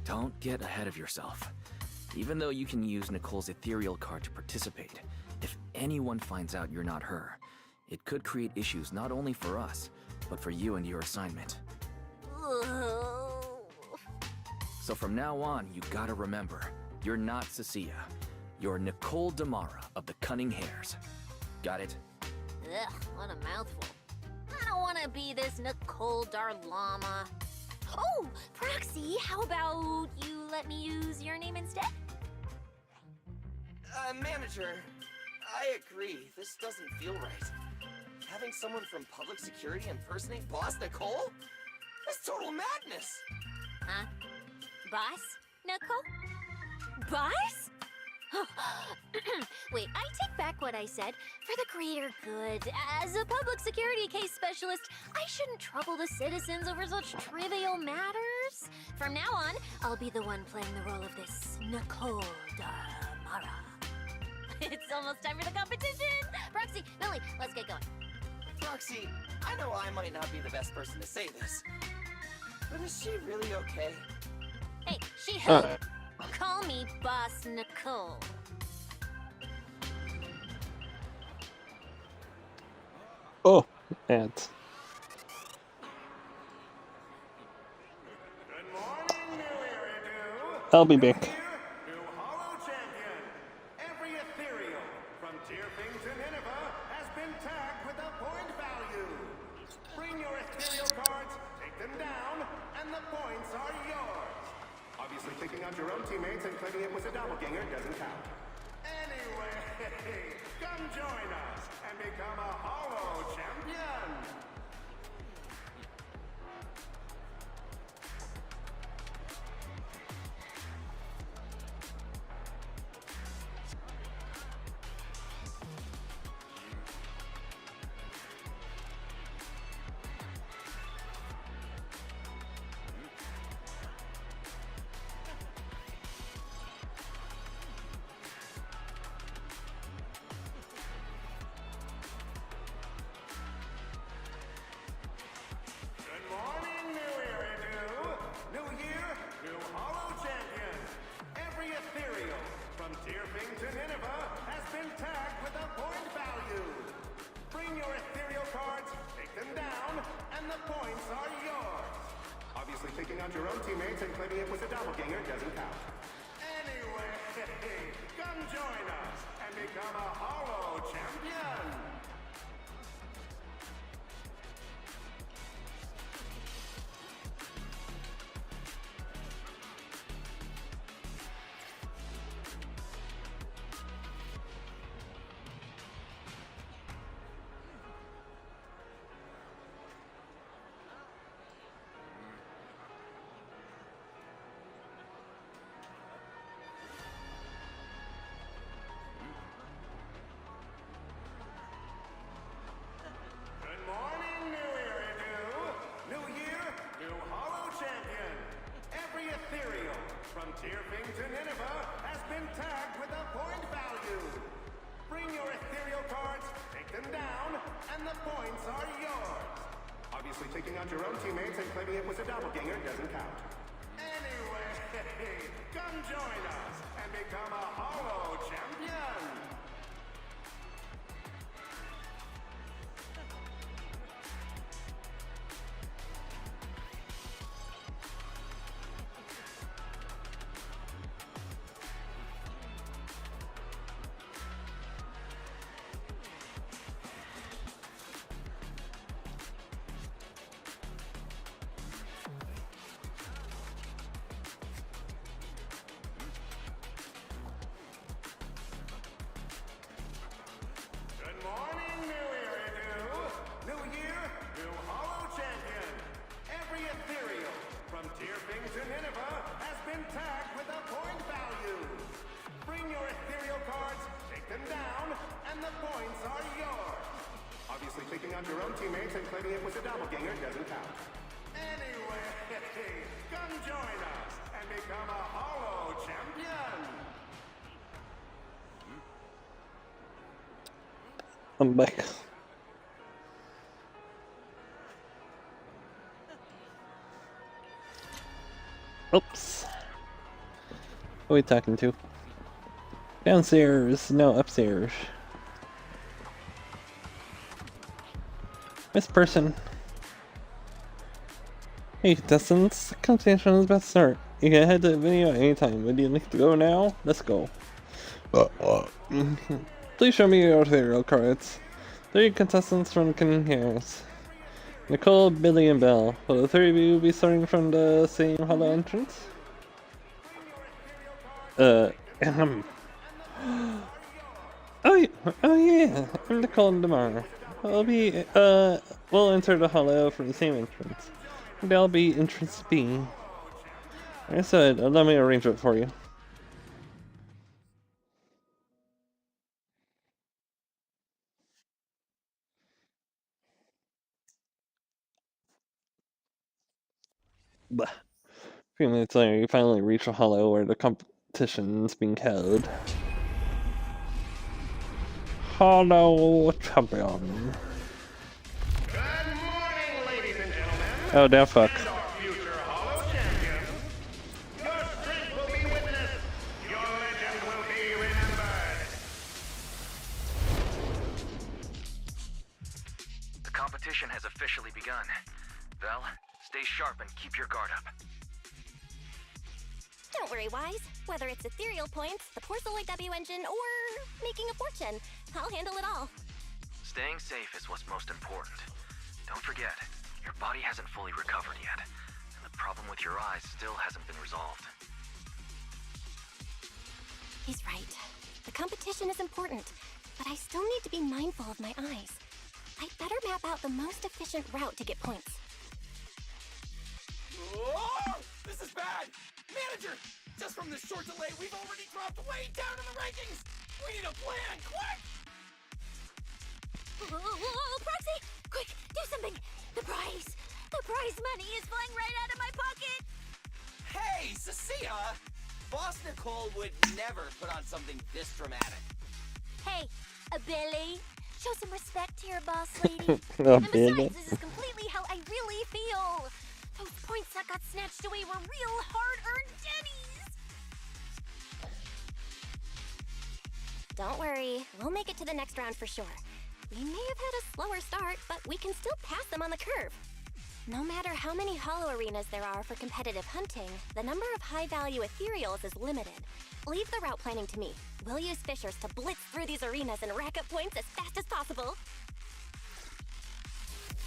Don't get ahead of yourself. Even though you can use Nicole's ethereal card to participate, if anyone finds out you're not her, it could create issues not only for us, but for you and your assignment. So from now on, you gotta remember, you're not Cecilia. You're Nicole Damara of the Cunning Hairs. Got it? Ugh, what a mouthful. I don't want to be this Nicole Darlama. Oh, Proxy, how about you let me use your name instead? Manager, I agree. This doesn't feel right. Having someone from public security impersonate Boss Nicole? That's total madness! Huh? Boss? Nicole? Boss? Wait, I take back what I said. For the greater good, as a public security case specialist, I shouldn't trouble the citizens over such trivial matters. From now on, I'll be the one playing the role of this Nicole Mara. It's almost time for the competition! Proxy, Millie, let's get going. Roxy, I know I might not be the best person to say this, but is she really okay? Hey, she who? Call me Boss Nicole. Oh, ads. I'll be back. New Hollow Champion. Every ethereal from Tierfing to Nineveh has been tagged with a point value. Bring your ethereal cards, take them down, and the points are yours. Obviously, picking out your own teammates and claiming it was a doppelganger doesn't count. Anyway, come join us and become a Hollow Champion. Picking out your own teammates and claiming it was a doppelganger doesn't count. Anyway, come join us and become a Hollow Champion. Tierfing to Nineveh has been tagged with a point value. Bring your ethereal cards, take them down, and the points are yours. Obviously, taking out your own teammates and claiming it was a doppelganger doesn't count. Anyway, come join us and become a Hollow Champion. Picking out your own teammates and claiming it was a doppelganger doesn't count. Anyway, come join us and become a Hollow Champion. I'm back. Oops. Who are we talking to? Downstairs, no, upstairs. Miss Person. Hey contestants, the competition is about to start. You can head to the video anytime. Would you like to go now? Let's go. Please show me your ethereal cards. 3 contestants from King Harris. Nicole, Billy, and Belle. Will the 3 of you be starting from the same hollow entrance? Oh yeah, I'm Nicole and Damar. We'll enter the hollow from the same entrance. That'll be entrance B. I said, let me arrange it for you. A few minutes later, you finally reach a hollow where the competition's being held. Hollow champion. Good morning, ladies and gentlemen. Oh, damn fuck. And our future Hollow champion. Your strength will be witnessed. Your legend will be remembered. The competition has officially begun. Val, stay sharp and keep your guard up. Don't worry, Wise. Whether it's ethereal points, the Porceloid W engine, or making a fortune, I'll handle it all. Staying safe is what's most important. Don't forget, your body hasn't fully recovered yet, and the problem with your eyes still hasn't been resolved. He's right. The competition is important, but I still need to be mindful of my eyes. I'd better map out the most efficient route to get points. Oh, this is bad! Manager! Just from this short delay, we've already dropped way down in the rankings! We need a plan, quick! Whoa, Proxy! Quick, do something! The prize money is flying right out of my pocket! Hey, Cecilia! Boss Nicole would never put on something this dramatic. Hey, a Billy, show some respect to your boss lady. A And Billy? besides, this is completely how I really feel. Those points that got snatched away were real hard-earned Jennies. Don't worry, we'll make it to the next round for sure. We may have had a slower start, but we can still pass them on the curve. No matter how many hollow arenas there are for competitive hunting, the number of high-value ethereals is limited. Leave the route planning to me. We'll use fishers to blitz through these arenas and rack up points as fast as possible.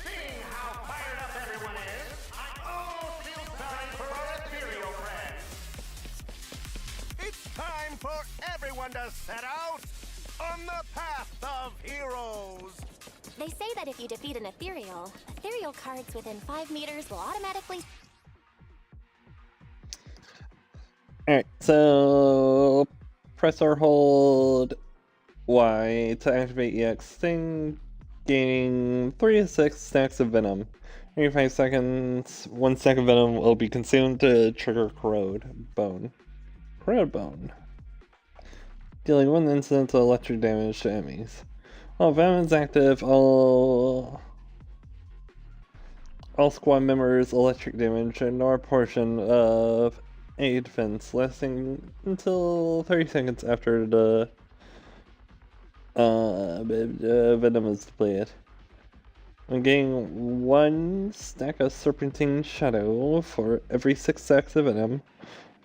Seeing how fired up everyone is, I almost feel sorry for our ethereal friends. It's time for everyone to set out on the path of heroes. They say that if you defeat an ethereal cards within 5 meters will automatically... Alright, so press or hold Y to activate EX thing, gaining 3 to 6 stacks of venom. Every 5 seconds, 1 stack of venom will be consumed to trigger Corrode Bone. Dealing 1 incident of electric damage to enemies. While venom is active, all squad members electric damage ignore a portion of a defense, lasting until 30 seconds after the venom is depleted. When getting 1 stack of Serpentine Shadow for every 6 stacks of venom,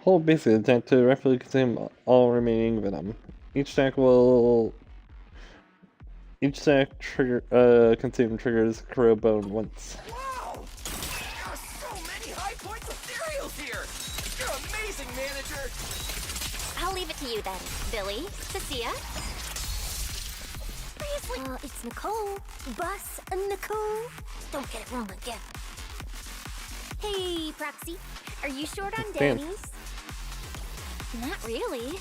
hold basic attack to rapidly consume all remaining venom. Each stack consume triggers Corrode Bone once. Wow! There are so many high points ethereals here! You're amazing, manager! I'll leave it to you then, Billy, Cecilia. Seriously? It's Nicole. Bus Nicole. Don't get it wrong again. Hey, Proxy. Are you short on Damn. Danny's? Not really.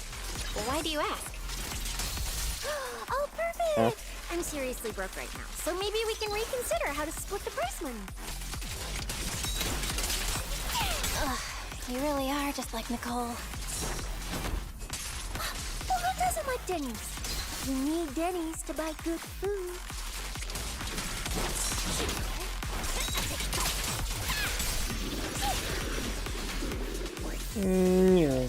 Why do you ask? Oh, perfect! Huh? I'm seriously broke right now, so maybe we can reconsider how to split the prize money. Ugh, you really are just like Nicole. Well, who doesn't like Denny's? You need Denny's to buy good food. Yeah.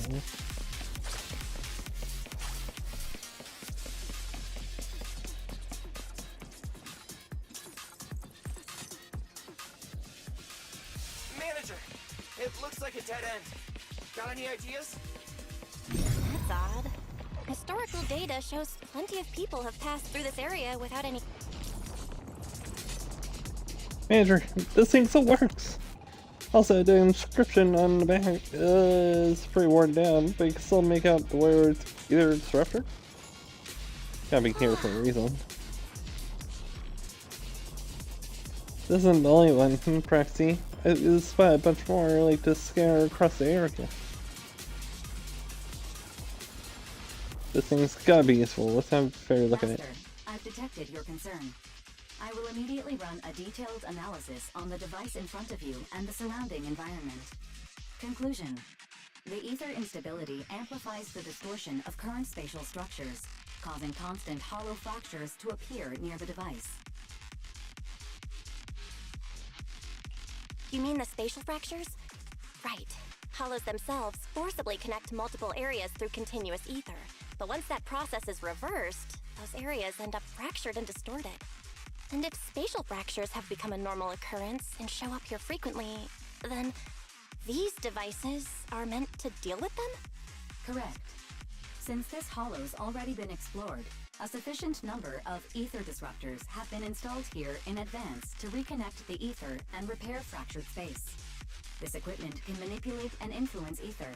Manager, it looks like a dead end. Got any ideas? That's odd. Historical data shows plenty of people have passed through this area without any... Manager, this thing still works! Also, the inscription on the back is pretty worn down, but you can still make out the words either disruptor? Gotta be here for a reason. This isn't the only one, Praxi. It is spot a bunch more like this scanner across the area. This thing's gotta be useful. Let's have a fair look at it. Master, I've detected your concern. I will immediately run a detailed analysis on the device in front of you and the surrounding environment. Conclusion. The ether instability amplifies the distortion of current spatial structures, causing constant hollow fractures to appear near the device. You mean the spatial fractures? Right. Hollows themselves forcibly connect multiple areas through continuous ether. But once that process is reversed, those areas end up fractured and distorted. And if spatial fractures have become a normal occurrence and show up here frequently, then these devices are meant to deal with them? Correct. Since this hollow's already been explored, a sufficient number of ether disruptors have been installed here in advance to reconnect the ether and repair fractured space. This equipment can manipulate and influence ether,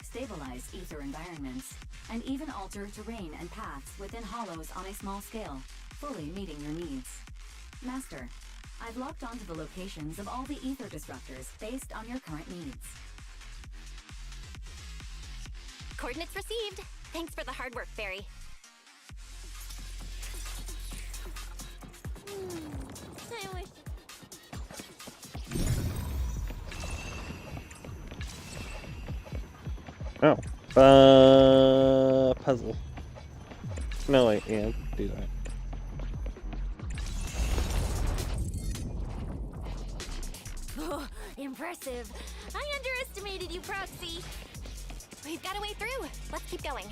stabilize ether environments, and even alter terrain and paths within hollows on a small scale, fully meeting your needs. Master, I've locked onto the locations of all the ether disruptors based on your current needs. Coordinates received. Thanks for the hard work, Fairy. I wish. Oh. Puzzle. No, wait, yeah, do that. Oh, impressive. I underestimated you, Proxy. We've got a way through. Let's keep going.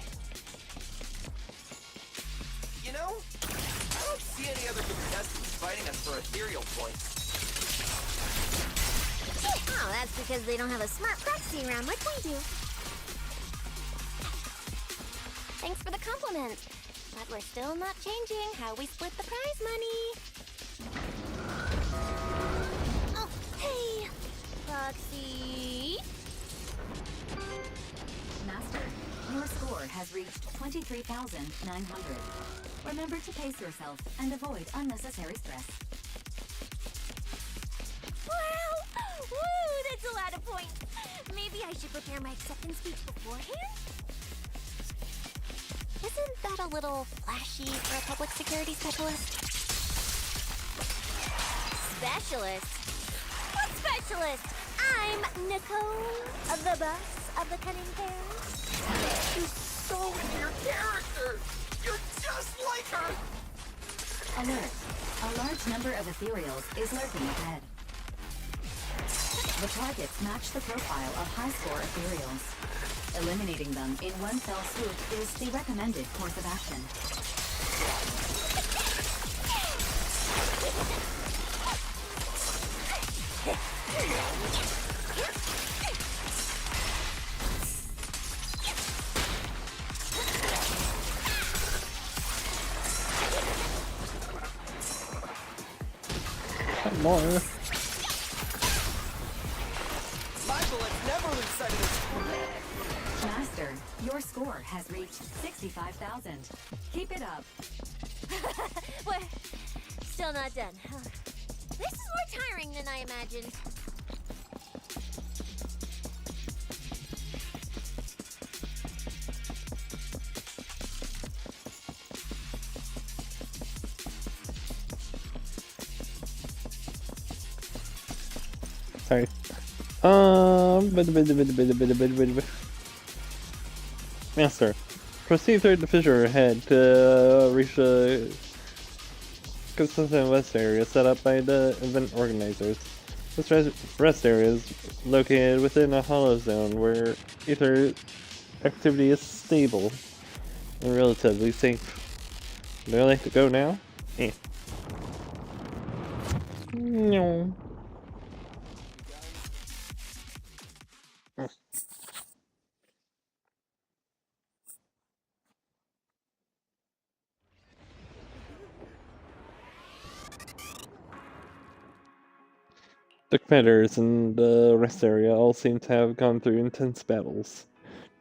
You know, I don't see any other contestants fighting us for ethereal points. Oh, that's because they don't have a smart Proxy around like we do. Thanks for the compliment. But we're still not changing how we split the prize money. Oh, hey, Proxy. Master, your score has reached 23,900. Remember to pace yourself and avoid unnecessary stress. Wow! Woo, that's a lot of points. Maybe I should prepare my acceptance speech beforehand? Isn't that a little flashy for a public security specialist? Specialist? What specialist? I'm Nicole, the boss of the Cunning Pair. You're so into your character! You're just like her! Alert. A large number of ethereals is lurking ahead. The targets match the profile of high-score ethereals. Eliminating them in one fell swoop is the recommended course of action. More. My bullets never lose sight of this. Master, your score has reached 65,000. Keep it up. Well, still not done. This is more tiring than I imagined. Sorry. Master, proceed through the fissure ahead to reach the consistent rest area set up by the event organizers. This rest area is located within a hollow zone where ether activity is stable and relatively safe. Would you like to go now? Eh. No. The critters in the rest area all seem to have gone through intense battles.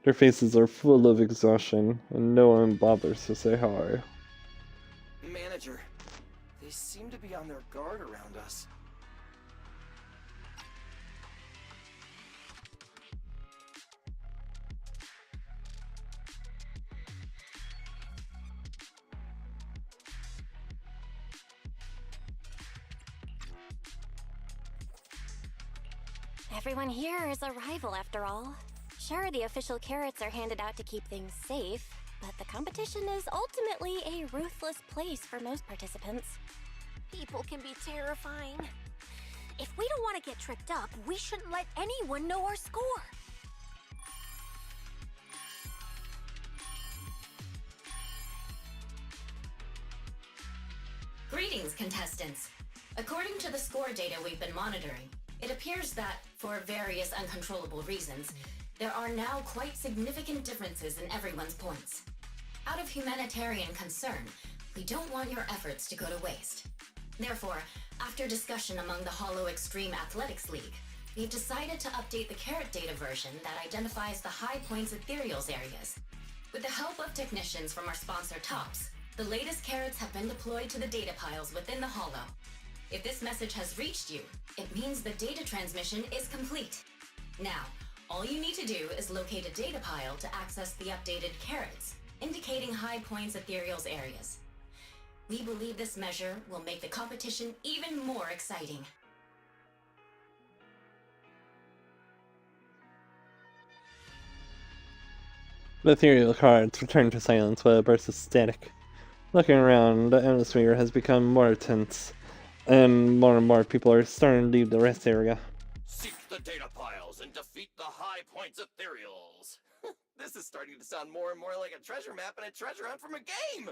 Their faces are full of exhaustion, and no one bothers to say hi. Manager, they seem to be on their guard around us. Everyone here is a rival after all. Sure, the official carrots are handed out to keep things safe, but the competition is ultimately a ruthless place for most participants. People can be terrifying. If we don't want to get tripped up, we shouldn't let anyone know our score. Greetings, contestants. According to the score data we've been monitoring, it appears that, for various uncontrollable reasons, there are now quite significant differences in everyone's points. Out of humanitarian concern, we don't want your efforts to go to waste. Therefore, after discussion among the Hollow Extreme Athletics League, we've decided to update the carrot data version that identifies the high points ethereals areas. With the help of technicians from our sponsor Tops, the latest carrots have been deployed to the data piles within the Hollow. If this message has reached you, it means the data transmission is complete. Now, all you need to do is locate a data pile to access the updated carrots, indicating high points ethereals areas. We believe this measure will make the competition even more exciting. The ethereal cards return to silence while it bursts static. Looking around, the atmosphere has become more tense, and more people are starting to leave the rest area. Seek the data piles and defeat the high points ethereals. This is starting to sound more and more like a treasure map and a treasure hunt from a game.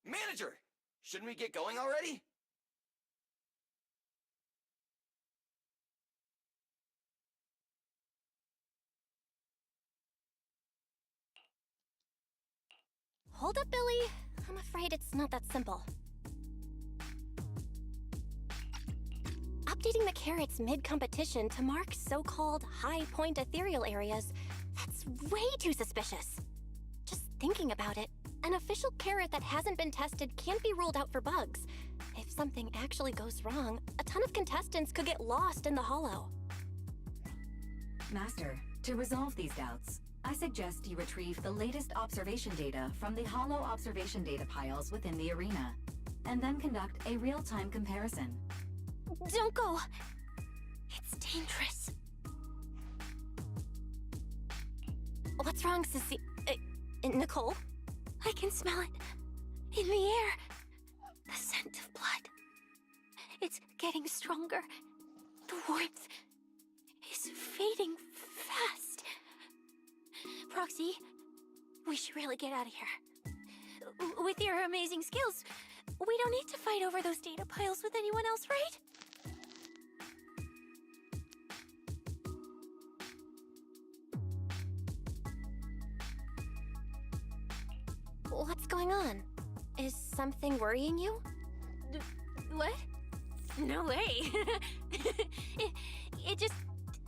Manager, shouldn't we get going already? Hold up, Billy. I'm afraid it's not that simple. Updating the carrots mid-competition to mark so-called high-point ethereal areas, that's way too suspicious. Just thinking about it, an official carrot that hasn't been tested can't be ruled out for bugs. If something actually goes wrong, a ton of contestants could get lost in the Hollow. Master, to resolve these doubts, I suggest you retrieve the latest observation data from the Hollow observation data piles within the arena, and then conduct a real-time comparison. Don't go. It's dangerous. What's wrong, Sissy? Nicole? I can smell it. In the air. The scent of blood. It's getting stronger. The warmth is fading fast. Proxy, we should really get out of here. With your amazing skills, we don't need to fight over those data piles with anyone else, right? What's going on? Is something worrying you? What? No way. it just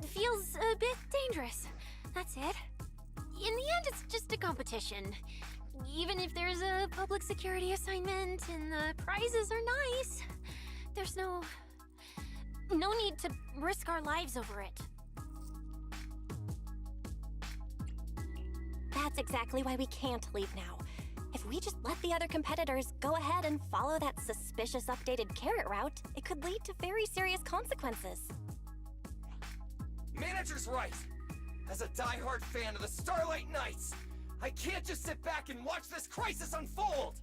feels a bit dangerous. That's it. In the end, it's just a competition. Even if there's a public security assignment and the prizes are nice, there's no need to risk our lives over it. That's exactly why we can't leave now. If we just let the other competitors go ahead and follow that suspicious updated carrot route, it could lead to very serious consequences. Manager's right. As a die-hard fan of the Starlight Knights, I can't just sit back and watch this crisis unfold!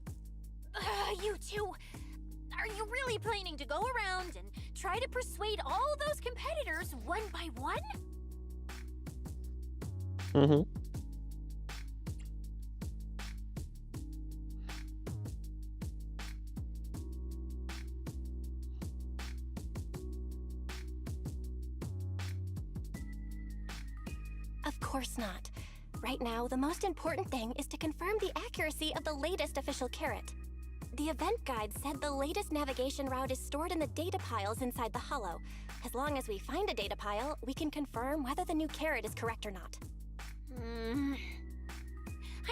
You two, are you really planning to go around and try to persuade all those competitors one by one? Mm-hmm. Of course not. Right now, the most important thing is to confirm the accuracy of the latest official carrot. The event guide said the latest navigation route is stored in the data piles inside the Hollow. As long as we find a data pile, we can confirm whether the new carrot is correct or not.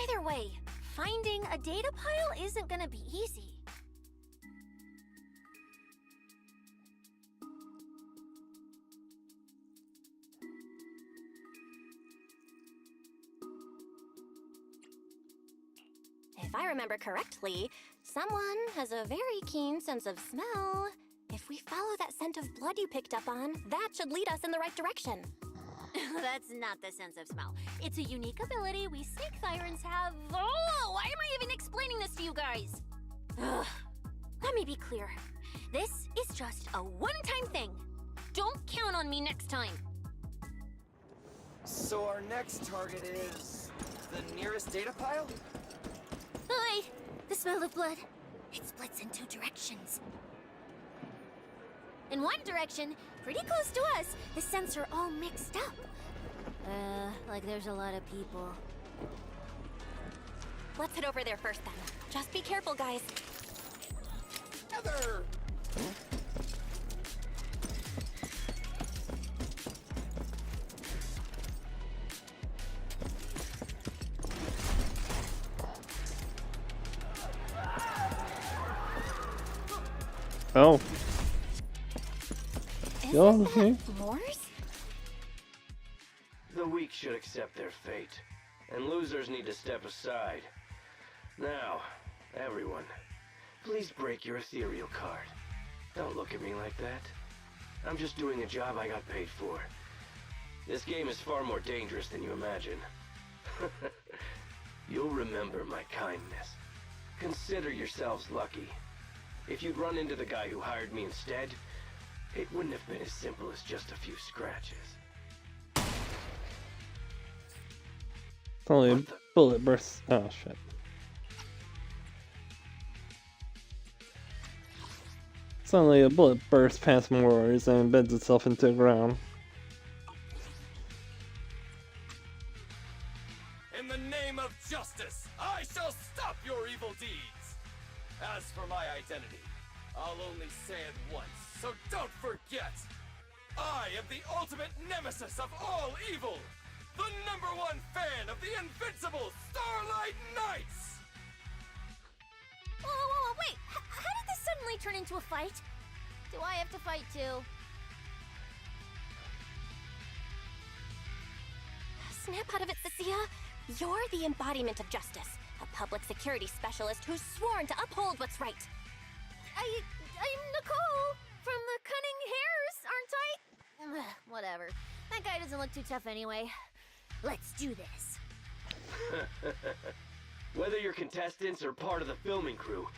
Either way, finding a data pile isn't gonna be easy. If I remember correctly, someone has a very keen sense of smell If we follow that scent of blood you picked up on, that should lead us in the right direction. That's not the sense of smell. It's a unique ability we snake sirens have. Oh, why am I even explaining this to you guys? Ugh. Let me be clear. This is just a one-time thing. Don't count on me next time. So our next target is the nearest data pile? Oh, wait, the smell of blood. It splits in two directions. In one direction, pretty close to us, the scents are all mixed up. Like there's a lot of people. Let's head over there first then. Just be careful, guys. Heather! Oh. Isn't that Morse? The weak should accept their fate, and losers need to step aside. Now, everyone, please break your ethereal card. Don't look at me like that. I'm just doing a job I got paid for. This game is far more dangerous than you imagine. You'll remember my kindness. Consider yourselves lucky. If you'd run into the guy who hired me instead, it wouldn't have been as simple as just a few scratches. It's only a bullet burst. Oh shit. It's only a bullet burst past Moors and embeds itself into the ground. In the name of justice, I shall stop your evil deeds. As for my identity, I'll only say it once, so don't forget. I am the ultimate nemesis of all evil. The #1 fan of the invincible Starlight Knights! Whoa, wait! How did this suddenly turn into a fight? Do I have to fight too? Snap out of it, Cecilia. You're the embodiment of justice. A public security specialist who's sworn to uphold what's right. I'm Nicole from the Cunning Hairs, aren't I? Whatever. That guy doesn't look too tough anyway. Let's do this. Whether you're contestants or part of the filming crew,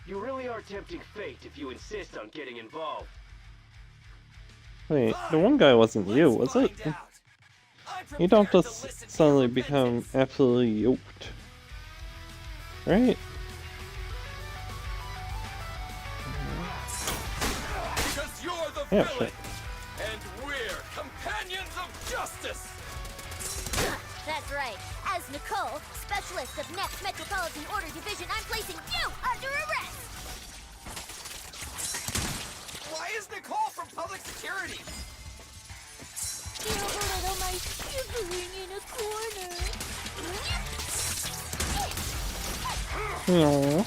you really are tempting fate if you insist on getting involved. Wait, the one guy wasn't you, was it? You don't just suddenly become absolutely yoked. Right? Because you're the Yeah, villain, shit. and we're companions of justice! That's right. As Nicole, specialist of Next Metropolitan Order Division, I'm placing you under arrest! Why is Nicole from public security? Feel a little my shivering in a corner. Aww.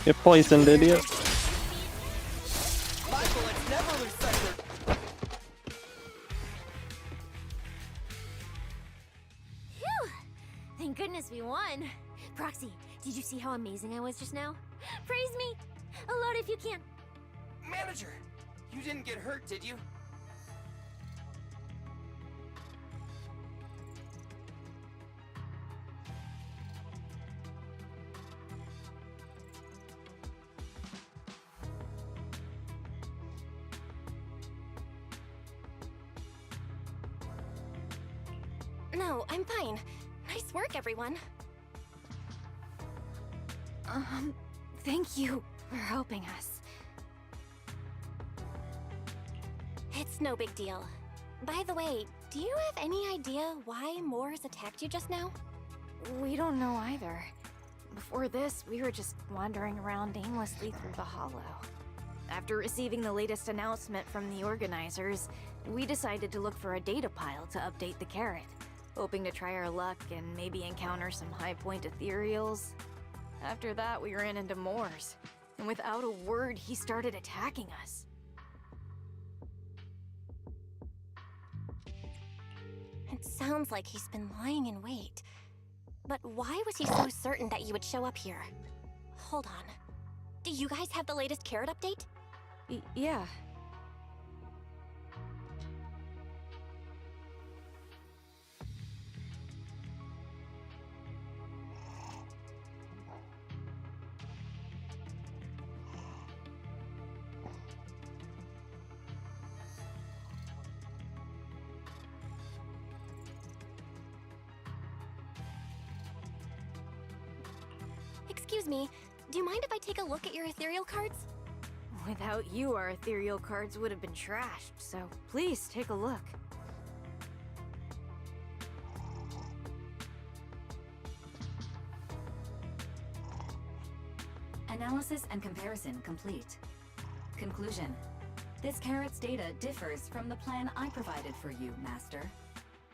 Get poisoned, idiot. My bullets never lose sight of their... Phew! Thank goodness we won. Proxy, did you see how amazing I was just now? Praise me! A lot if you can. Manager, you didn't get hurt, did you? No, I'm fine. Nice work, everyone. Thank you for helping us. It's no big deal. By the way, do you have any idea why Moors attacked you just now? We don't know either. Before this, we were just wandering around aimlessly through the Hollow. After receiving the latest announcement from the organizers, we decided to look for a data pile to update the carrot, hoping to try our luck and maybe encounter some high-point ethereals. After that, we ran into Moors, and without a word, he started attacking us. sounds like he's been lying in wait. But why was he so certain that you would show up here? Hold on. Do you guys have the latest carrot update? Yeah. Excuse me, do you mind if I take a look at your ethereal cards? Without you, our ethereal cards would have been trashed, so please take a look. Analysis and comparison complete. Conclusion. This carrot's data differs from the plan I provided for you, Master.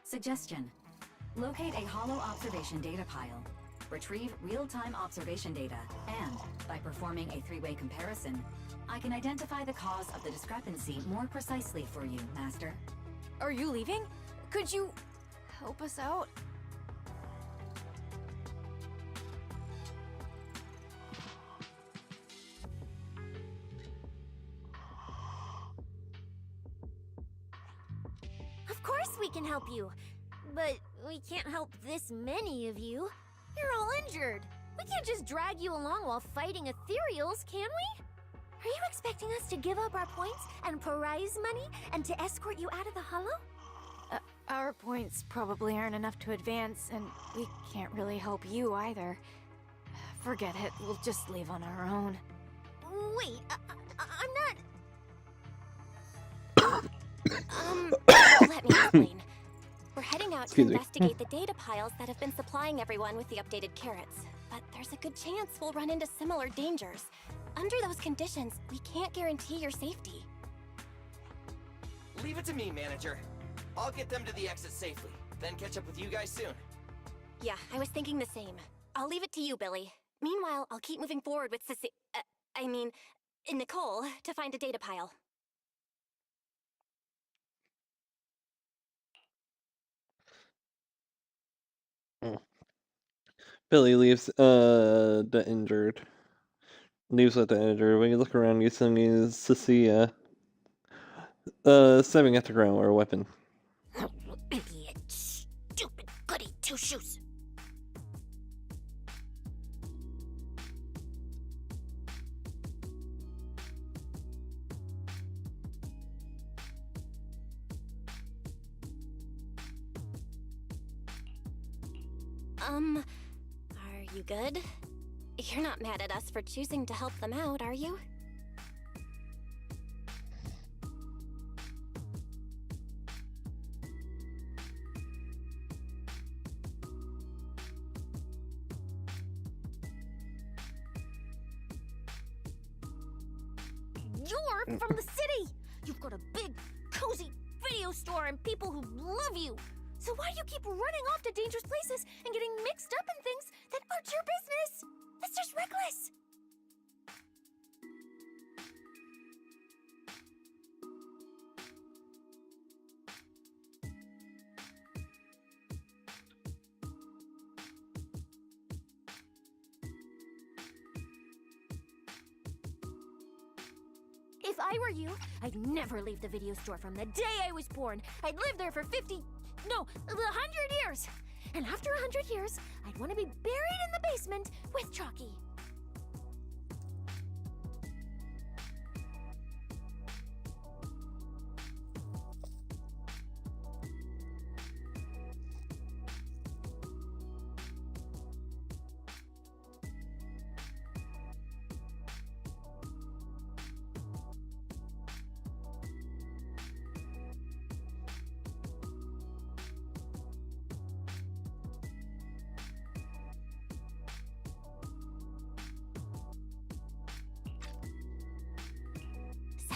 Suggestion. Locate a hollow observation data pile. Retrieve real-time observation data, and, by performing a three-way comparison, I can identify the cause of the discrepancy more precisely for you, Master. Are you leaving? Could you help us out? Of course we can help you, but we can't help this many of you. You're all injured. We can't just drag you along while fighting ethereals, can we? Are you expecting us to give up our points and prize money and to escort you out of the hollow? Our points probably aren't enough to advance, and we can't really help you either. Forget it, we'll just leave on our own. Wait, I'm not... Let me explain. We're heading out to Excuse me. investigate the data piles that have been supplying everyone with the updated carrots. But there's a good chance we'll run into similar dangers. Under those conditions, we can't guarantee your safety. Leave it to me, manager. I'll get them to the exit safely, then catch up with you guys soon. Yeah, I was thinking the same. I'll leave it to you, Billy. Meanwhile, I'll keep moving forward with Nicole, to find a data pile. Billy leaves the injured. Leaves with the injured. When you look around, you suddenly see stabbing at the ground with a weapon. Idiot, stupid goody two-shoes. Are you good? You're not mad at us for choosing to help them out, are you? You're from the city! You've got a big, cozy video store and people who love you! So why do you keep running off to dangerous places and getting mixed up in things that aren't your business? That's just reckless! If I were you, I'd never leave the video store from the day I was born. I'd live there for 100 years. And after 100 years, I'd want to be buried in the basement with Chalky.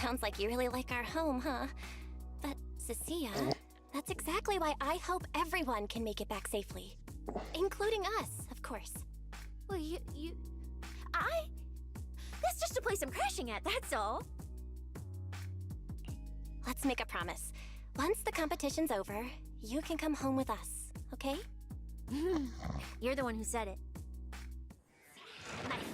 Sounds like you really like our home, huh? But, Cecilia, that's exactly why I hope everyone can make it back safely. Including us, of course. Well, that's just a place I'm crashing at, that's all. Let's make a promise. Once the competition's over, you can come home with us, okay? You're the one who said it.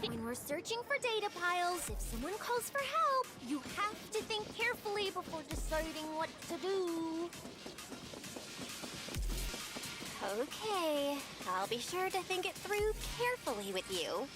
When we're searching for data piles, if someone calls for help, you have to think carefully before deciding what to do. Okay, I'll be sure to think it through carefully with you.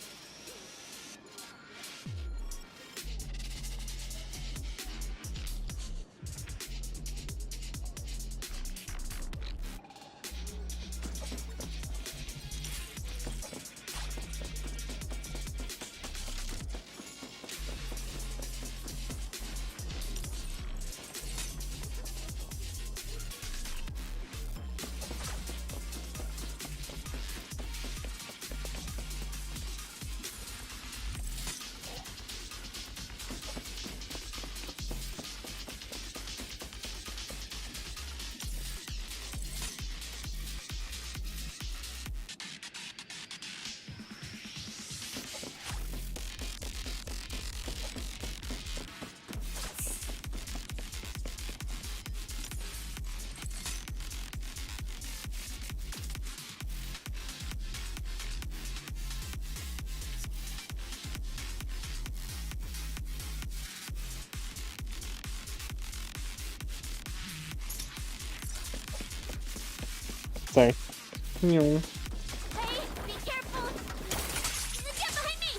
Sorry. Meow. Hey, be careful! Get behind me!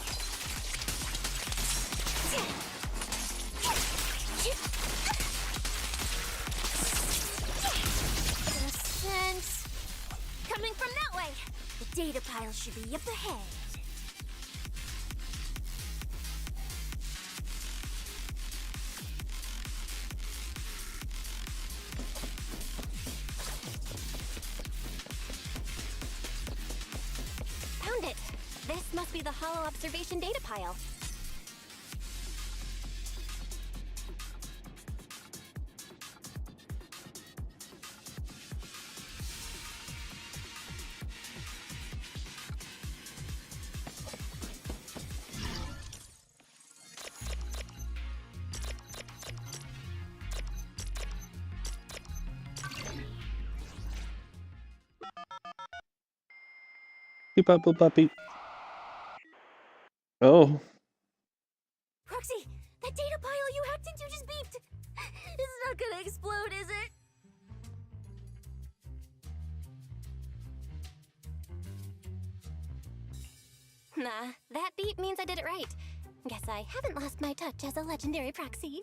Sense. Coming from that way. The data pile should be up ahead. Found it! This must be the Hollow Observation data pile. Beep up, boop, beep. Oh. Roxy, that data pile you hacked into just beeped. It's not gonna explode, is it? Nah, that beep means I did it right. Guess I haven't lost my touch as a legendary proxy.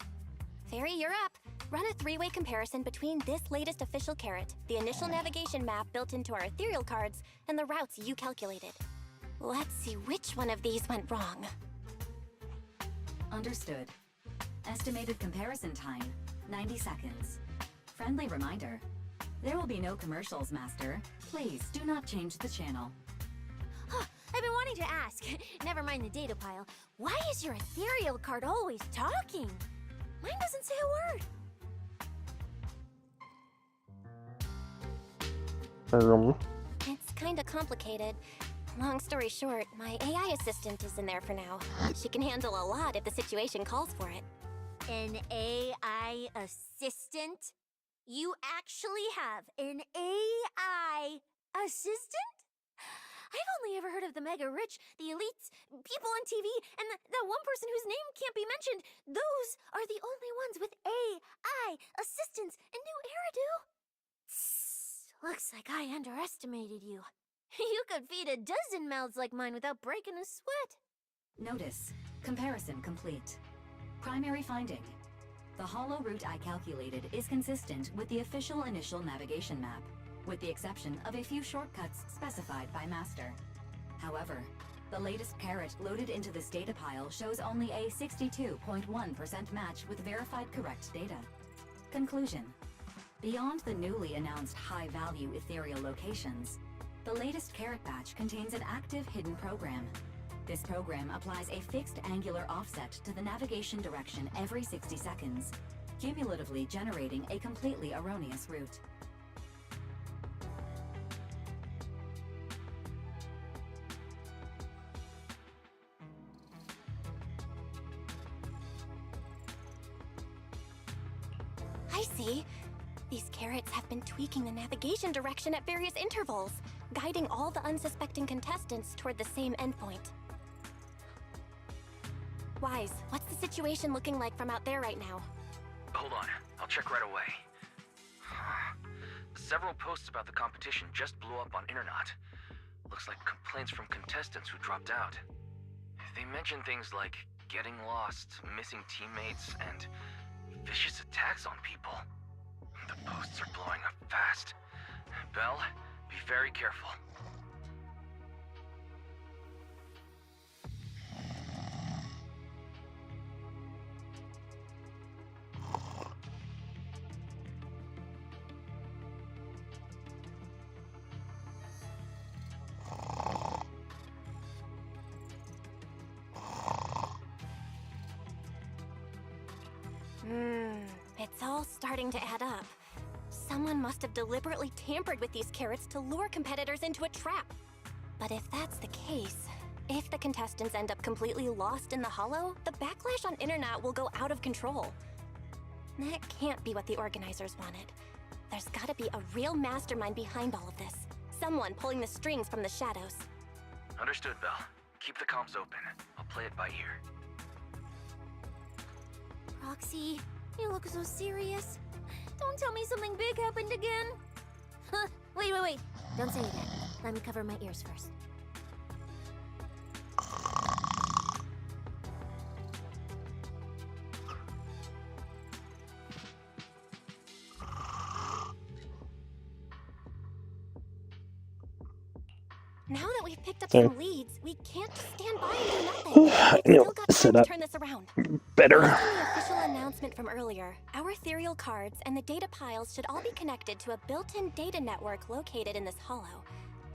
Fairy, you're up. Run a three-way comparison between this latest official carrot, the initial navigation map built into our ethereal cards, and the routes you calculated. Let's see which one of these went wrong. Understood. Estimated comparison time, 90 seconds. Friendly reminder. There will be no commercials, Master. Please do not change the channel. I've been wanting to ask. Never mind the data pile. Why is your ethereal card always talking? Mine doesn't say a word. It's kinda complicated. Long story short, my AI assistant is in there for now. She can handle a lot if the situation calls for it. An AI assistant? You actually have an AI assistant? I've only ever heard of the mega rich, the elites, people on TV, and the one person whose name can't be mentioned. Those are the only ones with AI assistants in New Eridu. Looks like I underestimated you. You could feed a dozen mouths like mine without breaking a sweat. Notice. Comparison complete. Primary finding. The hollow route I calculated is consistent with the official initial navigation map, with the exception of a few shortcuts specified by Master. However, the latest carrot loaded into this data pile shows only a 62.1% match with verified correct data. Conclusion. Beyond the newly announced high-value ethereal locations, the latest carrot batch contains an active hidden program. This program applies a fixed angular offset to the navigation direction every 60 seconds, cumulatively generating a completely erroneous route. I see. These carrots have been tweaking the navigation direction at various intervals, guiding all the unsuspecting contestants toward the same endpoint. Wise, what's the situation looking like from out there right now? Hold on, I'll check right away. Several posts about the competition just blew up on Internet. Looks like complaints from contestants who dropped out. They mention things like getting lost, missing teammates, and vicious attacks on people. The posts are blowing up fast. Belle, be very careful. It's all starting to add up. Someone must have deliberately tampered with these carrots to lure competitors into a trap. But if that's the case, if the contestants end up completely lost in the hollow, the backlash on Internet will go out of control. That can't be what the organizers wanted. There's gotta be a real mastermind behind all of this. Someone pulling the strings from the shadows. Understood, Belle. Keep the comms open. I'll play it by ear. Roxy, you look so serious. Don't tell me something big happened again. Huh, wait. Don't say that. Let me cover my ears first. Now that we've picked up Sorry. some leads, we can't just stand by and do nothing. I We've know, still got set time up to turn this around. better. Based on the official announcement from earlier, our ethereal cards and the data piles should all be connected to a built-in data network located in this hollow.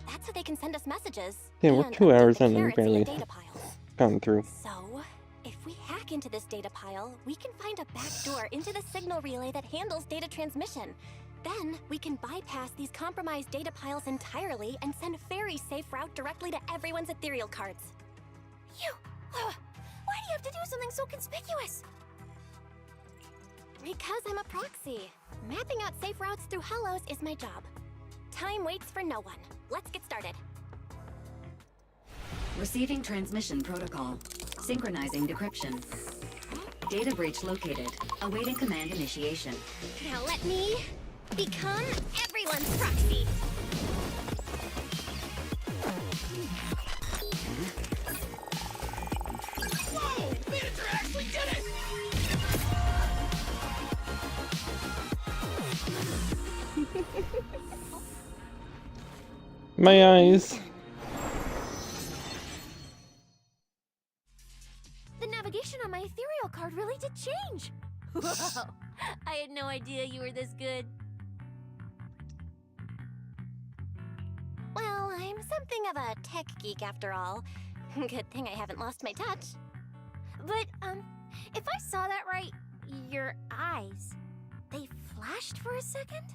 That's how they can send us messages. Yeah, we're and 2 update hours the in and carrots via barely data piles. gone through. So, if we hack into this data pile, we can find a back door into the signal relay that handles data transmission. Then, we can bypass these compromised data piles entirely and send a very safe route directly to everyone's ethereal cards. Why do you have to do something so conspicuous? Because I'm a proxy. Mapping out safe routes through hollows is my job. Time waits for no one. Let's get started. Receiving transmission protocol. Synchronizing decryption. Data breach located. Awaiting command initiation. Now let me become everyone's proxy. Whoa! Manager actually did it! My eyes. The navigation on my ethereal card really did change. Wow, I had no idea you were this good. Well, I'm something of a tech geek after all. Good thing I haven't lost my touch. But, if I saw that right, your eyes, they flashed for a second?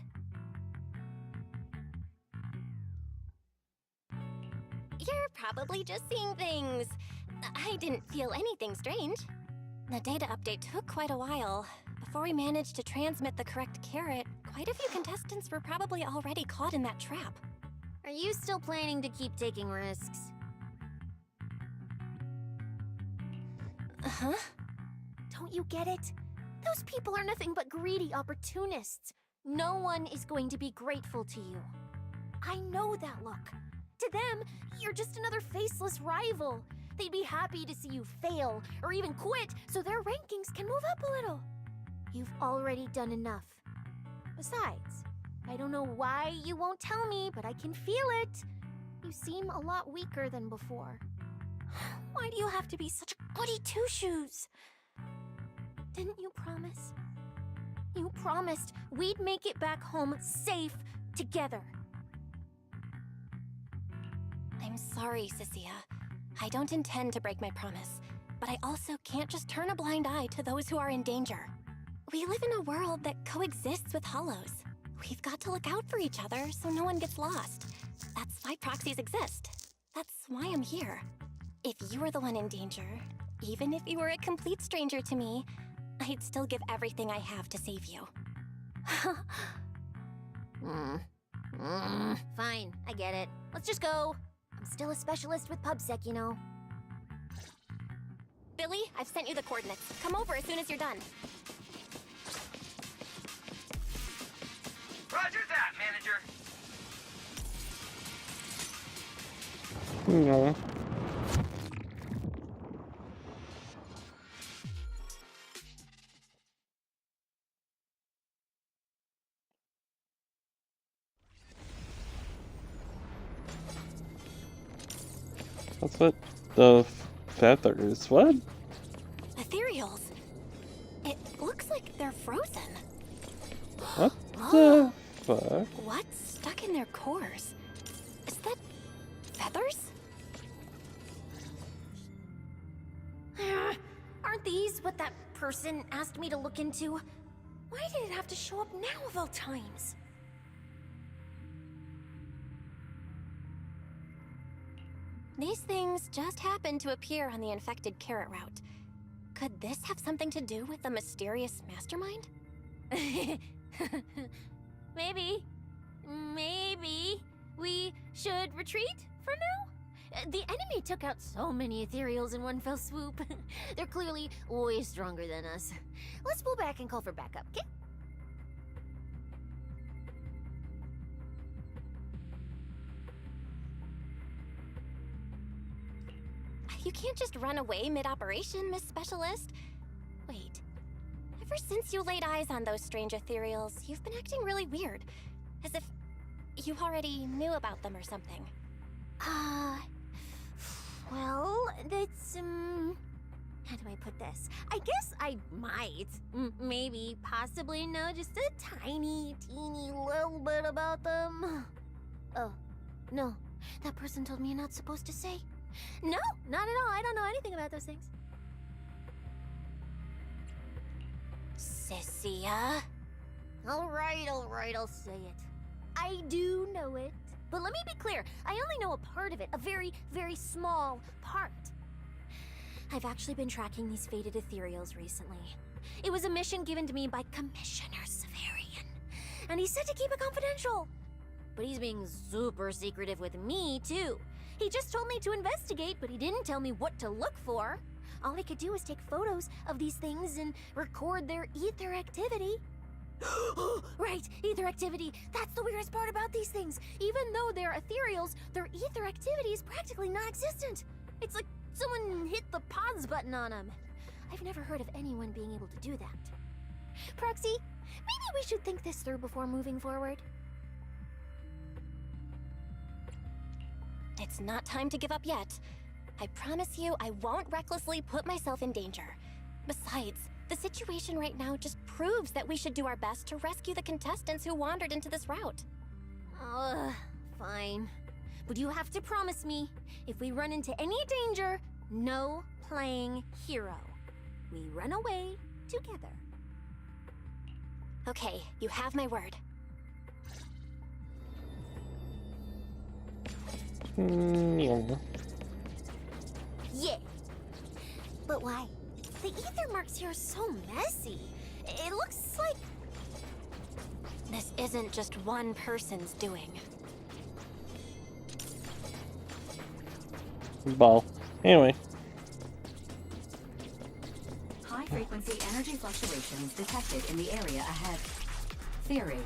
You're probably just seeing things. I didn't feel anything strange. The data update took quite a while. Before we managed to transmit the correct carrot, quite a few contestants were probably already caught in that trap. Are you still planning to keep taking risks? Uh-huh. Don't you get it? Those people are nothing but greedy opportunists. No one is going to be grateful to you. I know that look. To them, you're just another faceless rival. They'd be happy to see you fail or even quit so their rankings can move up a little. You've already done enough. Besides, I don't know why you won't tell me, but I can feel it. You seem a lot weaker than before. Why do you have to be such a goody two-shoes? Didn't you promise? You promised we'd make it back home safe together. I'm sorry, Cecilia. I don't intend to break my promise, but I also can't just turn a blind eye to those who are in danger. We live in a world that coexists with hollows. We've got to look out for each other so no one gets lost. That's why proxies exist. That's why I'm here. If you were the one in danger, even if you were a complete stranger to me, I'd still give everything I have to save you. Fine, I get it. Let's just go. I'm still a specialist with PubSec, you know. Billy, I've sent you the coordinates. Come over as soon as you're done. Roger that, manager. No. What's with the feathers? What? Ethereals. It looks like they're frozen. What the fuck? What's stuck in their cores? Is that feathers? Aren't these what that person asked me to look into? Why did it have to show up now of all times? These things just happened to appear on the infected carrot route. Could this have something to do with the mysterious mastermind? Maybe. Maybe we should retreat for now? The enemy took out so many ethereals in one fell swoop. They're clearly way stronger than us. Let's pull back and call for backup, okay? You can't just run away mid-operation, Miss Specialist. Wait. Ever since you laid eyes on those strange ethereals, you've been acting really weird. As if you already knew about them or something. Well, that's, how do I put this? I guess I might, maybe, possibly know just a tiny, teeny little bit about them. Oh, no. That person told me you're not supposed to say. No, not at all. I don't know anything about those things. Sissia? All right, I'll say it. I do know it. But let me be clear, I only know a part of it, a very, very small part. I've actually been tracking these faded ethereals recently. It was a mission given to me by Commissioner Severian, and he said to keep it confidential. But he's being super secretive with me, too. He just told me to investigate, but he didn't tell me what to look for. All he could do was take photos of these things and record their ether activity. Right, ether activity. That's the weirdest part about these things. Even though they're ethereals, their ether activity is practically non-existent. It's like someone hit the pause button on them. I've never heard of anyone being able to do that. Proxy, maybe we should think this through before moving forward. It's not time to give up yet. I promise you I won't recklessly put myself in danger. Besides, the situation right now just proves that we should do our best to rescue the contestants who wandered into this route. Fine. But you have to promise me, if we run into any danger, no playing hero. We run away together. Okay, you have my word. Yeah. Yeah. But why? The ether marks here are so messy. It looks like... This isn't just one person's doing. Ball. Anyway. High-frequency energy fluctuations detected in the area ahead. Theory.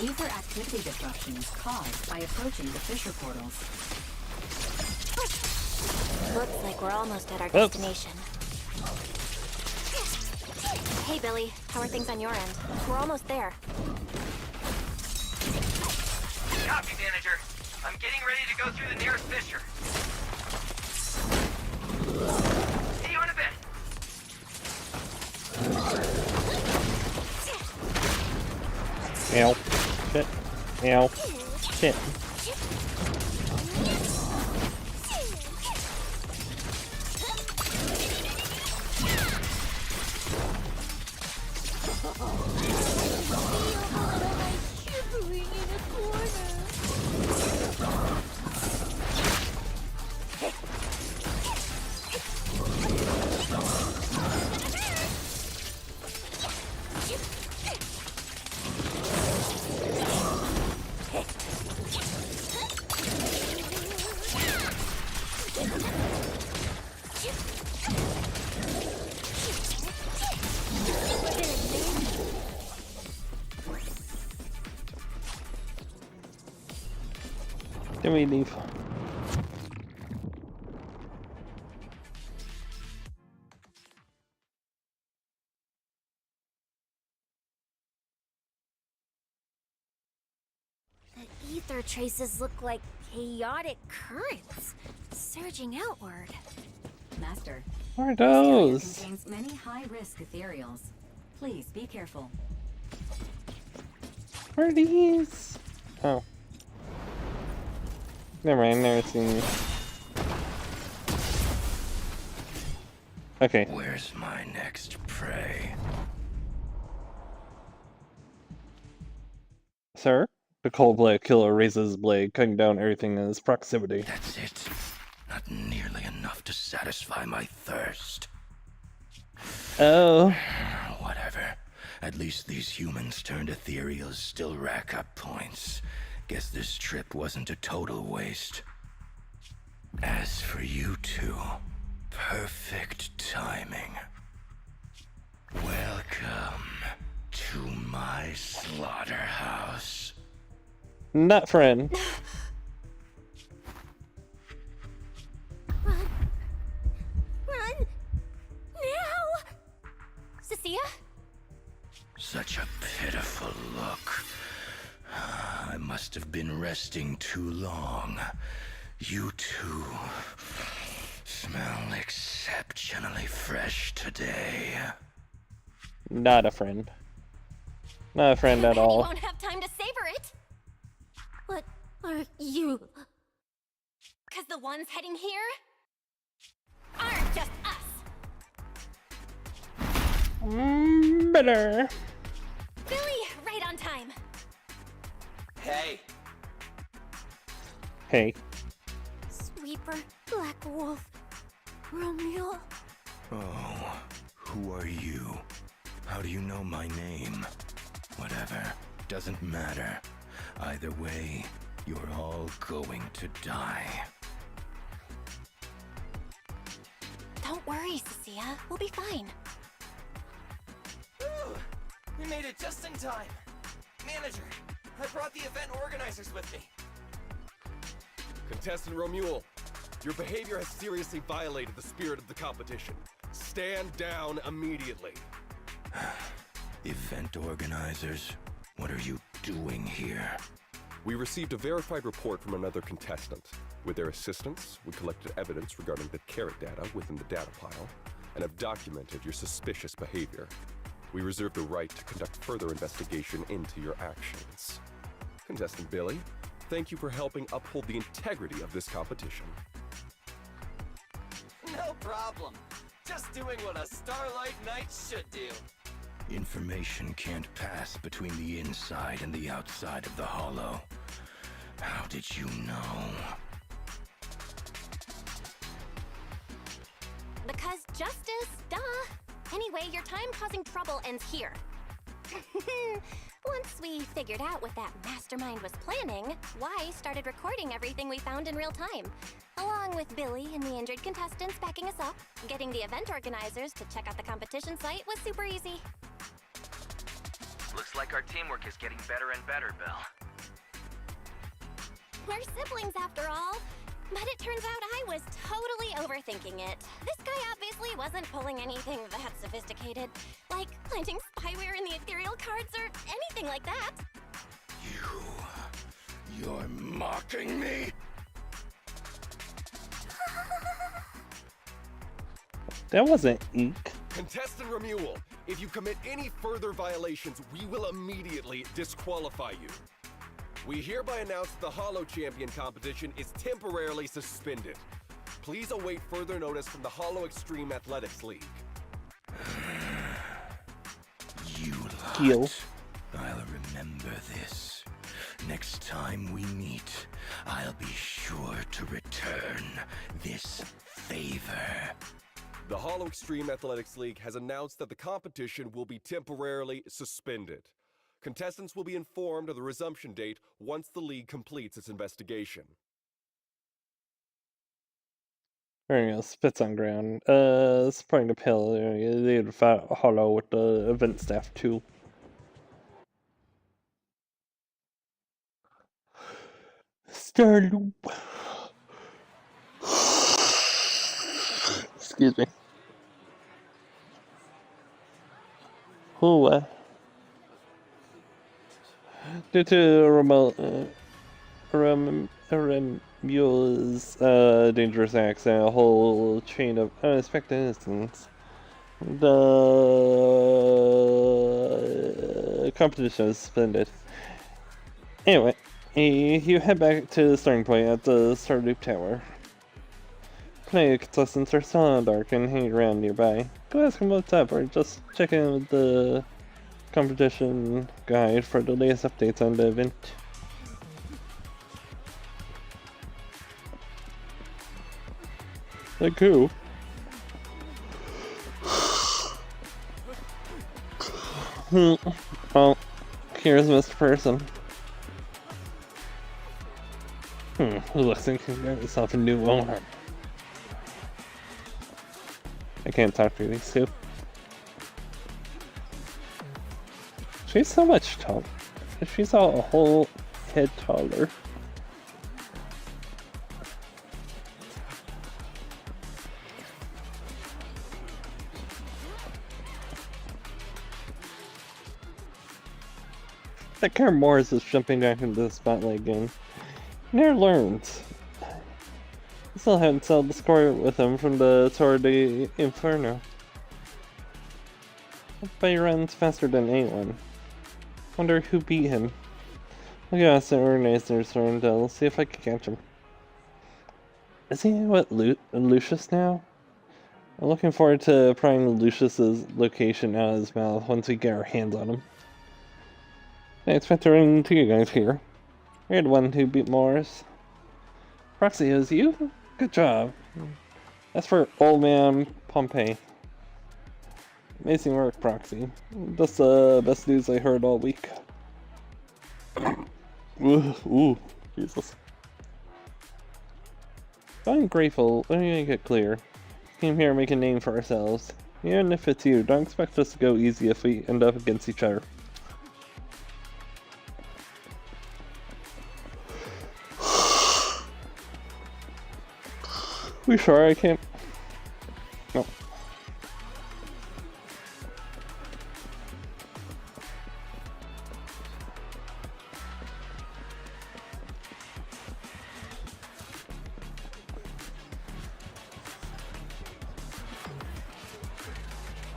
Ether activity disruptions caused by approaching the fissure portals. Looks like we're almost at our destination. Hey, Billy. How are things on your end? We're almost there. Copy, manager. I'm getting ready to go through the nearest fissure. See you in a bit. Ow. Shit. Ow. Shit. Then we leave. The ether traces look like chaotic currents, surging outward. Master, What are this area those? contains many high-risk ethereals. Please be careful. What are these? Oh. Never mind, never seen these. Okay. Where's my next prey? Sir? The cold blade killer raises his blade, cutting down everything in his proximity. That's it. Not nearly enough to satisfy my thirst. Oh. Whatever. At least these humans turned ethereals still rack up points. Guess this trip wasn't a total waste. As for you two, perfect timing. Welcome to my slaughterhouse. Not friend. Run! Now! Cecilia? Such a pitiful look. I must have been resting too long. You two smell exceptionally fresh today. Not a friend. Not a friend at We all. won't have time to savor it. What are you? Because the ones heading here aren't just us. Better. Billy, right on time. Hey, Hey. Sweeper, Black Wolf, Romeo. Oh, who are you? How do you know my name? Whatever, doesn't matter. Either way, you're all going to die. Don't worry, Cecilia. We'll be fine. Whew, we made it just in time. Manager, I brought the event organizers with me. Contestant Romuald, your behavior has seriously violated the spirit of the competition. Stand down immediately. Event organizers, what are you doing here? We received a verified report from another contestant. With their assistance, we collected evidence regarding the carrot data within the data pile and have documented your suspicious behavior. We reserve the right to conduct further investigation into your actions. Contestant Billy, thank you for helping uphold the integrity of this competition. No problem. Just doing what a Starlight Knight should do. Information can't pass between the inside and the outside of the hollow. How did you know? Because justice, duh. Anyway, your time causing trouble ends here. Once we figured out what that mastermind was planning, Weiss started recording everything we found in real time. Along with Billy and the injured contestants backing us up, getting the event organizers to check out the competition site was super easy. Looks like our teamwork is getting better and better, Bill. We're siblings after all. But it turns out I was totally overthinking it. This guy obviously wasn't pulling anything that sophisticated, like planting spyware in the ethereal cards or anything like that. You're mocking me? That wasn't ink. Contestant Romuald, if you commit any further violations, we will immediately disqualify you. We hereby announce that the Hollow Champion competition is temporarily suspended. Please await further notice from the Hollow Extreme Athletics League. You lot. Heal. I'll remember this. Next time we meet, I'll be sure to return this favor. The Hollow Extreme Athletics League has announced that the competition will be temporarily suspended. Contestants will be informed of the resumption date once the league completes its investigation. There he goes, spits on ground. Supporting the pill. They would fight Hollow with the event staff too. Starloop. Excuse me. Oh, due to Remule's dangerous accident, a whole chain of unexpected incidents. The competition is suspended. Anyway, you head back to the starting point at the Starloop Tower. Plenty of contestants are still in the dark and hanging around nearby. Go ask them what's up, or just check in with the competition guide for the latest updates on the event. Like who? Well, here's Mr. Person. Who looks like he got himself a new owner. I can't talk to these two. She's so much taller. She's a whole head taller. That Karen Morris is jumping back into the spotlight again. Never learns. I still haven't settled the score with him from the Torre de Inferno. But he runs faster than anyone. Wonder who beat him. I'll go ask the organizers and I'll see if I can catch him. Is he with Lucius now? I'm looking forward to prying Lucius's location out of his mouth once we get our hands on him. I expect to run into you guys here. You're the one who beat Morris. Proxy, it was you? Good job. As for Old Man Pompey. Amazing work, Proxy. That's the best news I heard all week. Ooh, Jesus. I'm grateful. Let me make it clear. Came here to make a name for ourselves. Even if it's you, don't expect us to go easy if we end up against each other. We sure I can't? No.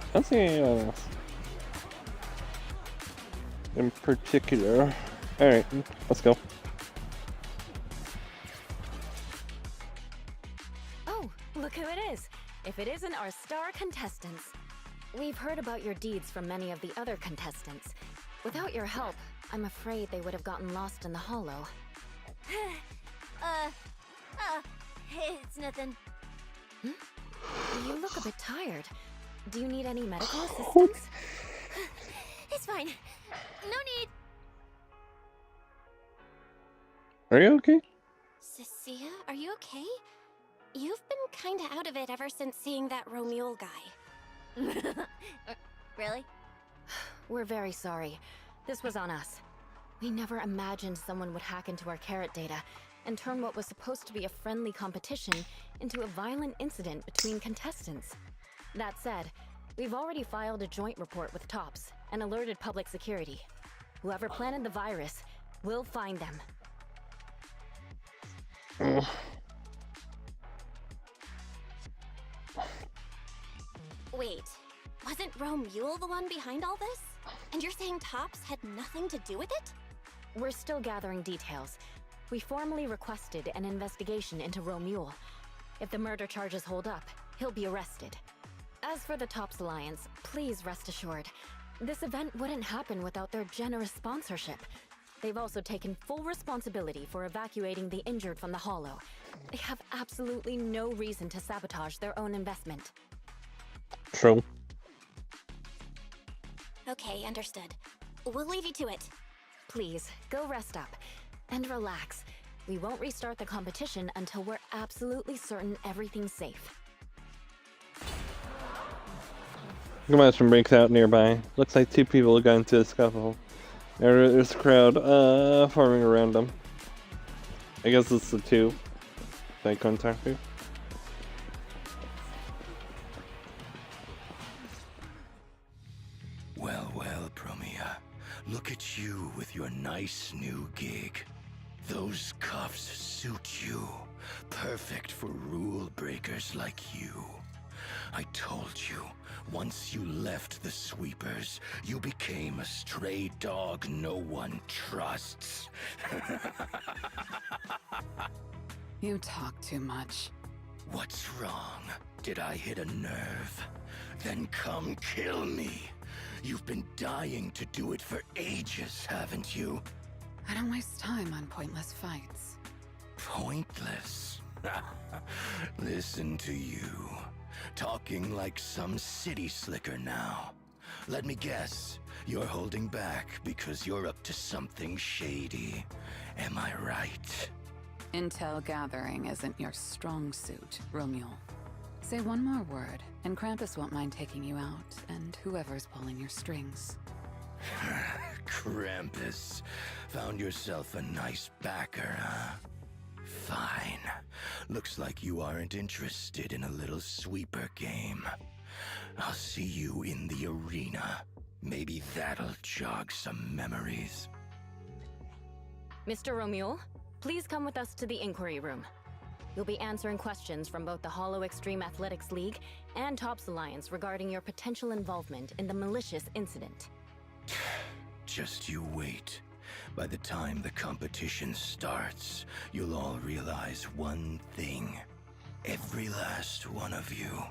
I don't see anyone else in particular. Alright, let's go. Look who it is! If it isn't our star contestants. We've heard about your deeds from many of the other contestants. Without your help, I'm afraid they would have gotten lost in the hollow. It's nothing. You look a bit tired. Do you need any medical assistance? It's fine. No need. Are you okay? Cecilia, are you okay? You've been kinda out of it ever since seeing that Romule guy. Really? We're very sorry. This was on us. We never imagined someone would hack into our carrot data and turn what was supposed to be a friendly competition into a violent incident between contestants. That said, we've already filed a joint report with TOPS and alerted public security. Whoever planted the virus, we'll find them. Wait, wasn't Romule the one behind all this? And you're saying TOPS had nothing to do with it? We're still gathering details. We formally requested an investigation into Romule. If the murder charges hold up, he'll be arrested. As for the TOPS Alliance, please rest assured, this event wouldn't happen without their generous sponsorship. They've also taken full responsibility for evacuating the injured from the hollow. They have absolutely no reason to sabotage their own investment. True. Okay, understood. We'll leave you to it. Please, go rest up. And relax. We won't restart the competition until we're absolutely certain everything's safe. Commotion breaks out nearby. Looks like two people got into a scuffle. There's a crowd forming around them. I guess it's the two they contact you. Well, well, Promia. Look at you with your nice new gig. Those cuffs suit you. Perfect for rule breakers like you. I told you, once you left the sweepers, you became a stray dog no one trusts. You talk too much. What's wrong? Did I hit a nerve? Then come kill me. You've been dying to do it for ages, haven't you? I don't waste time on pointless fights. Pointless? Listen to you. Talking like some city slicker now. Let me guess, you're holding back because you're up to something shady. Am I right? Intel gathering isn't your strong suit, Romule. Say one more word, and Krampus won't mind taking you out, and whoever's pulling your strings. Krampus. Found yourself a nice backer, huh? Fine. Looks like you aren't interested in a little sweeper game. I'll see you in the arena. Maybe that'll jog some memories. Mr. Romule, please come with us to the inquiry room. You'll be answering questions from both the Hollow Extreme Athletics League and Tops Alliance regarding your potential involvement in the malicious incident. Just you wait. By the time the competition starts, you'll all realize one thing. Every last one of you.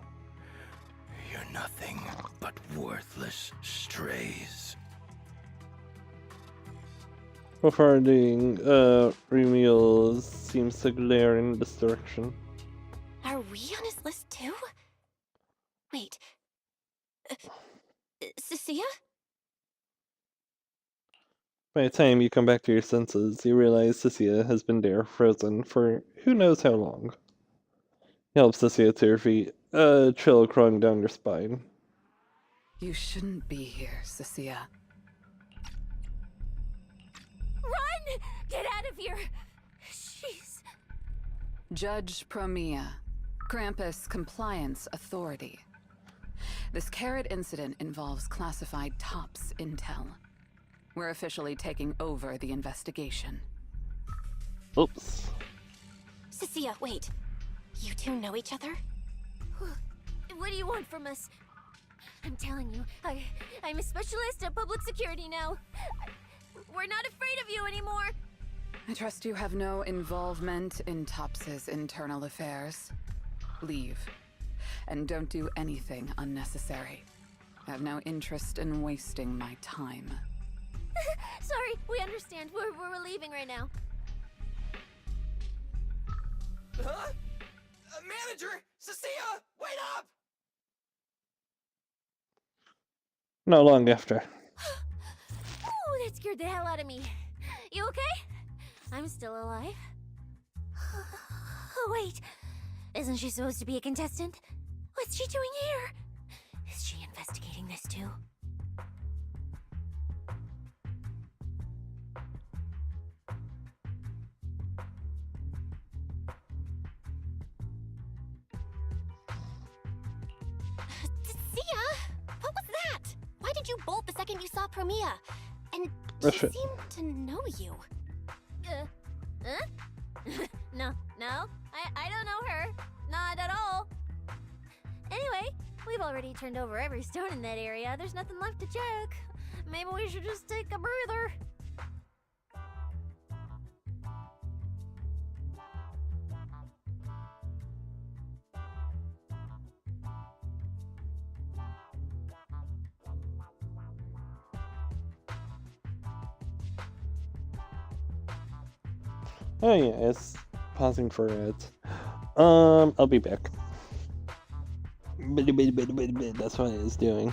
You're nothing but worthless strays. Regarding Remule seems to glare in this direction. Are we on his list too? Wait. Cecilia? By the time you come back to your senses, you realize Cecilia has been there, frozen, for who knows how long. You help Cecilia to her feet, a chill crawling down your spine. You shouldn't be here, Cecilia. Run! Get out of here! Jeez. Judge Promia, Krampus Compliance Authority. This carrot incident involves classified Tops intel. We're officially taking over the investigation. Oops. Cecilia, wait. You two know each other? What do you want from us? I'm telling you, I'm a specialist at public security now. We're not afraid of you anymore. I trust you have no involvement in Tops's internal affairs. Leave. And don't do anything unnecessary. I have no interest in wasting my time. Sorry, we understand. We're leaving right now. Huh? Manager! Cecilia! Wait up! Not long after. Oh, that scared the hell out of me. You okay? I'm still alive. Oh, wait. Isn't she supposed to be a contestant? What's she doing here? Is she investigating this too? What was that? Why did you bolt the second you saw Promia? And she seemed to know you. Huh? No, I don't know her. Not at all. Anyway, we've already turned over every stone in that area. There's nothing left to check. Maybe we should just take a breather. Oh yeah, it's pausing for ads. I'll be back. That's what it's doing.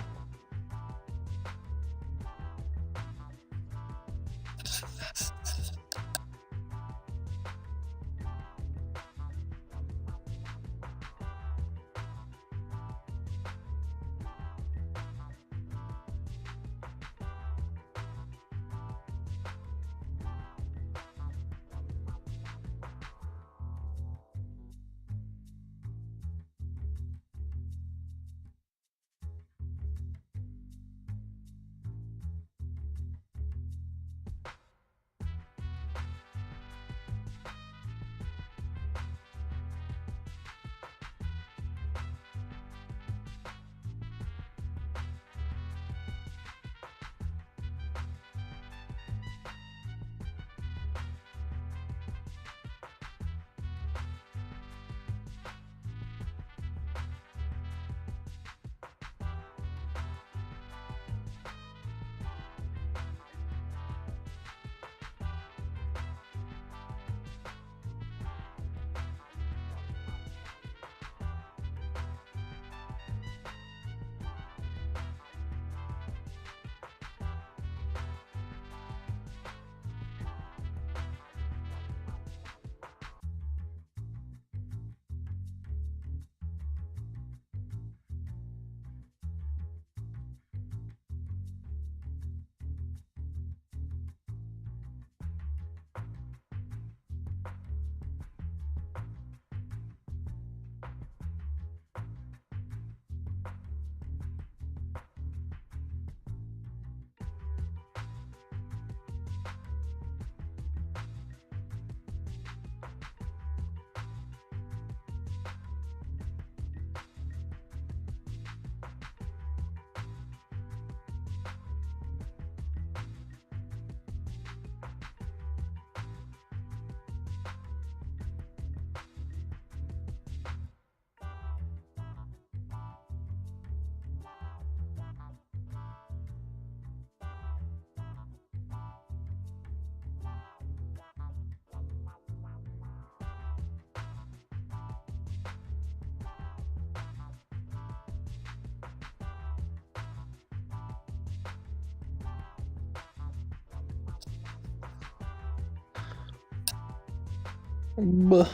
Buh.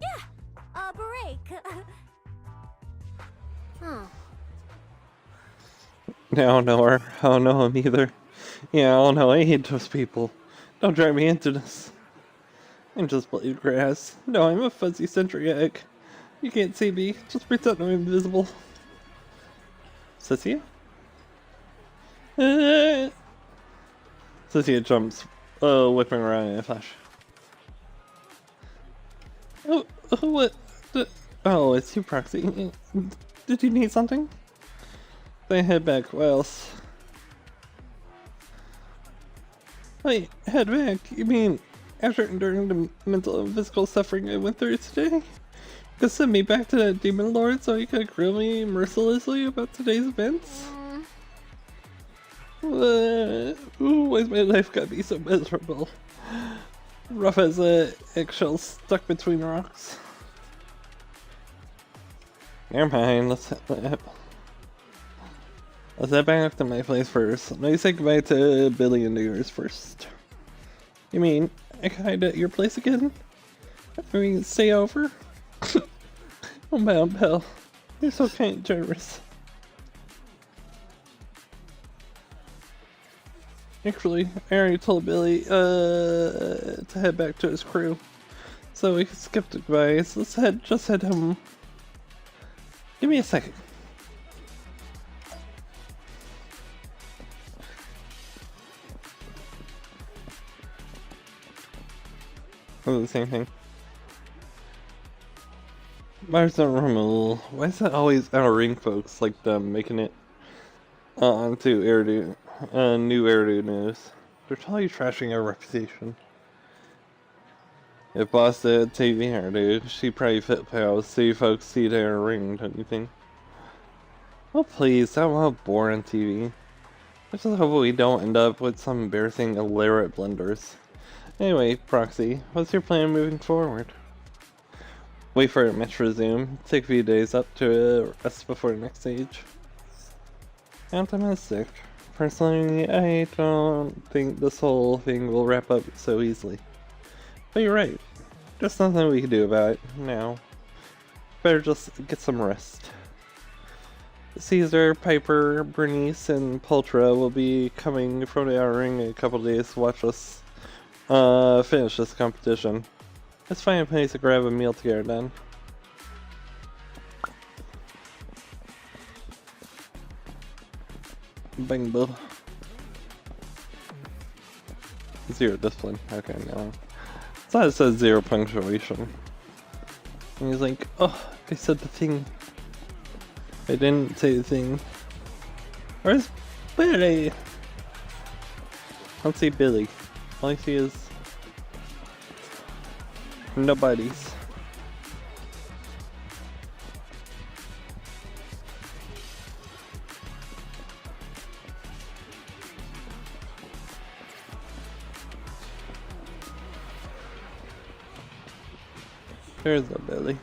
Yeah, a break. Hmm. I don't know her. I don't know him either. Yeah, I don't know. I hate those people. Don't drag me into this. I'm just blade grass. No, I'm a fuzzy sentry egg. You can't see me. Just pretend I'm invisible. Cecilia? Cecilia jumps, whipping around in a flash. Oh, what? Oh, it's you, Proxy. Did you need something? Then head back. What else? Wait, head back? You mean after enduring the mental and physical suffering I went through today? Just send me back to that demon lord so he could grill me mercilessly about today's events? Why's my life gotta be so miserable? Rough as a eggshell stuck between rocks. Never mind, let's head back to my place first. Let me say goodbye to Billy and yours first. You mean, I can hide at your place again? After we stay over? Oh man, pal. You're so kind and generous. Actually, I already told Billy, to head back to his crew. So we can skip the goodbyes. Let's just head home. Give me a second. Oh, the same thing. Mars and Rommel. Why is that always outer ring folks like them making it onto Eridu, new Eridu news? They're totally trashing our reputation. If Boss did TV Eridu, she'd probably fit pals, see folks see their ring, don't you think? Oh please, that won't bore on TV. I just hope we don't end up with some embarrassing elaborate blunders. Anyway, Proxy, what's your plan moving forward? Wait for a match to resume, take a few days up to rest before the next stage. Optimistic. Personally, I don't think this whole thing will wrap up so easily. But you're right. There's nothing we can do about it now. Better just get some rest. Caesar, Piper, Bernice, and Pultra will be coming from the outer ring in a couple days to watch us finish this competition. Let's find a place to grab a meal together then. Bang boo. 0 discipline. Okay, no. I thought it said 0 punctuation. And he's like, oh, I said the thing. I didn't say the thing. Where's Billy? I don't see Billy. All I see is nobody's. There's no Billy.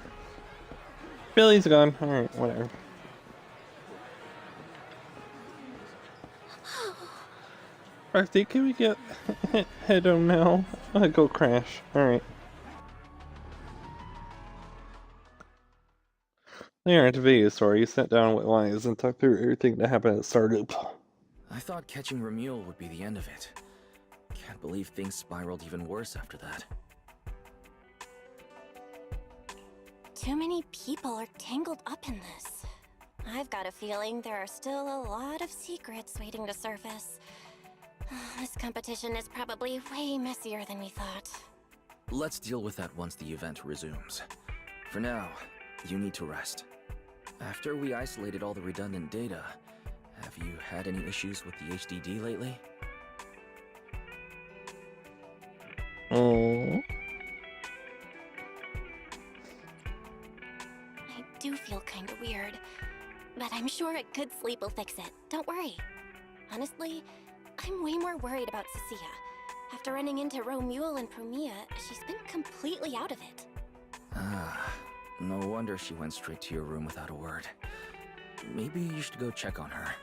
Billy's gone. Alright, whatever. Arthur, can we get head on now? I'll go crash. Alright. There, at the video store, you sat down with Wise and talked through everything that happened at Startup. I thought catching Remuel would be the end of it. Can't believe things spiraled even worse after that. Too many people are tangled up in this. I've got a feeling there are still a lot of secrets waiting to surface. This competition is probably way messier than we thought. Let's deal with that once the event resumes. For now, you need to rest. After we isolated all the redundant data, have you had any issues with the HDD lately? Oh. I do feel kinda weird, but I'm sure a good sleep will fix it. Don't worry. Honestly, I'm way more worried about Cecilia. After running into Romuel and Promia, she's been completely out of it. Ah, no wonder she went straight to your room without a word. Maybe you should go check on her.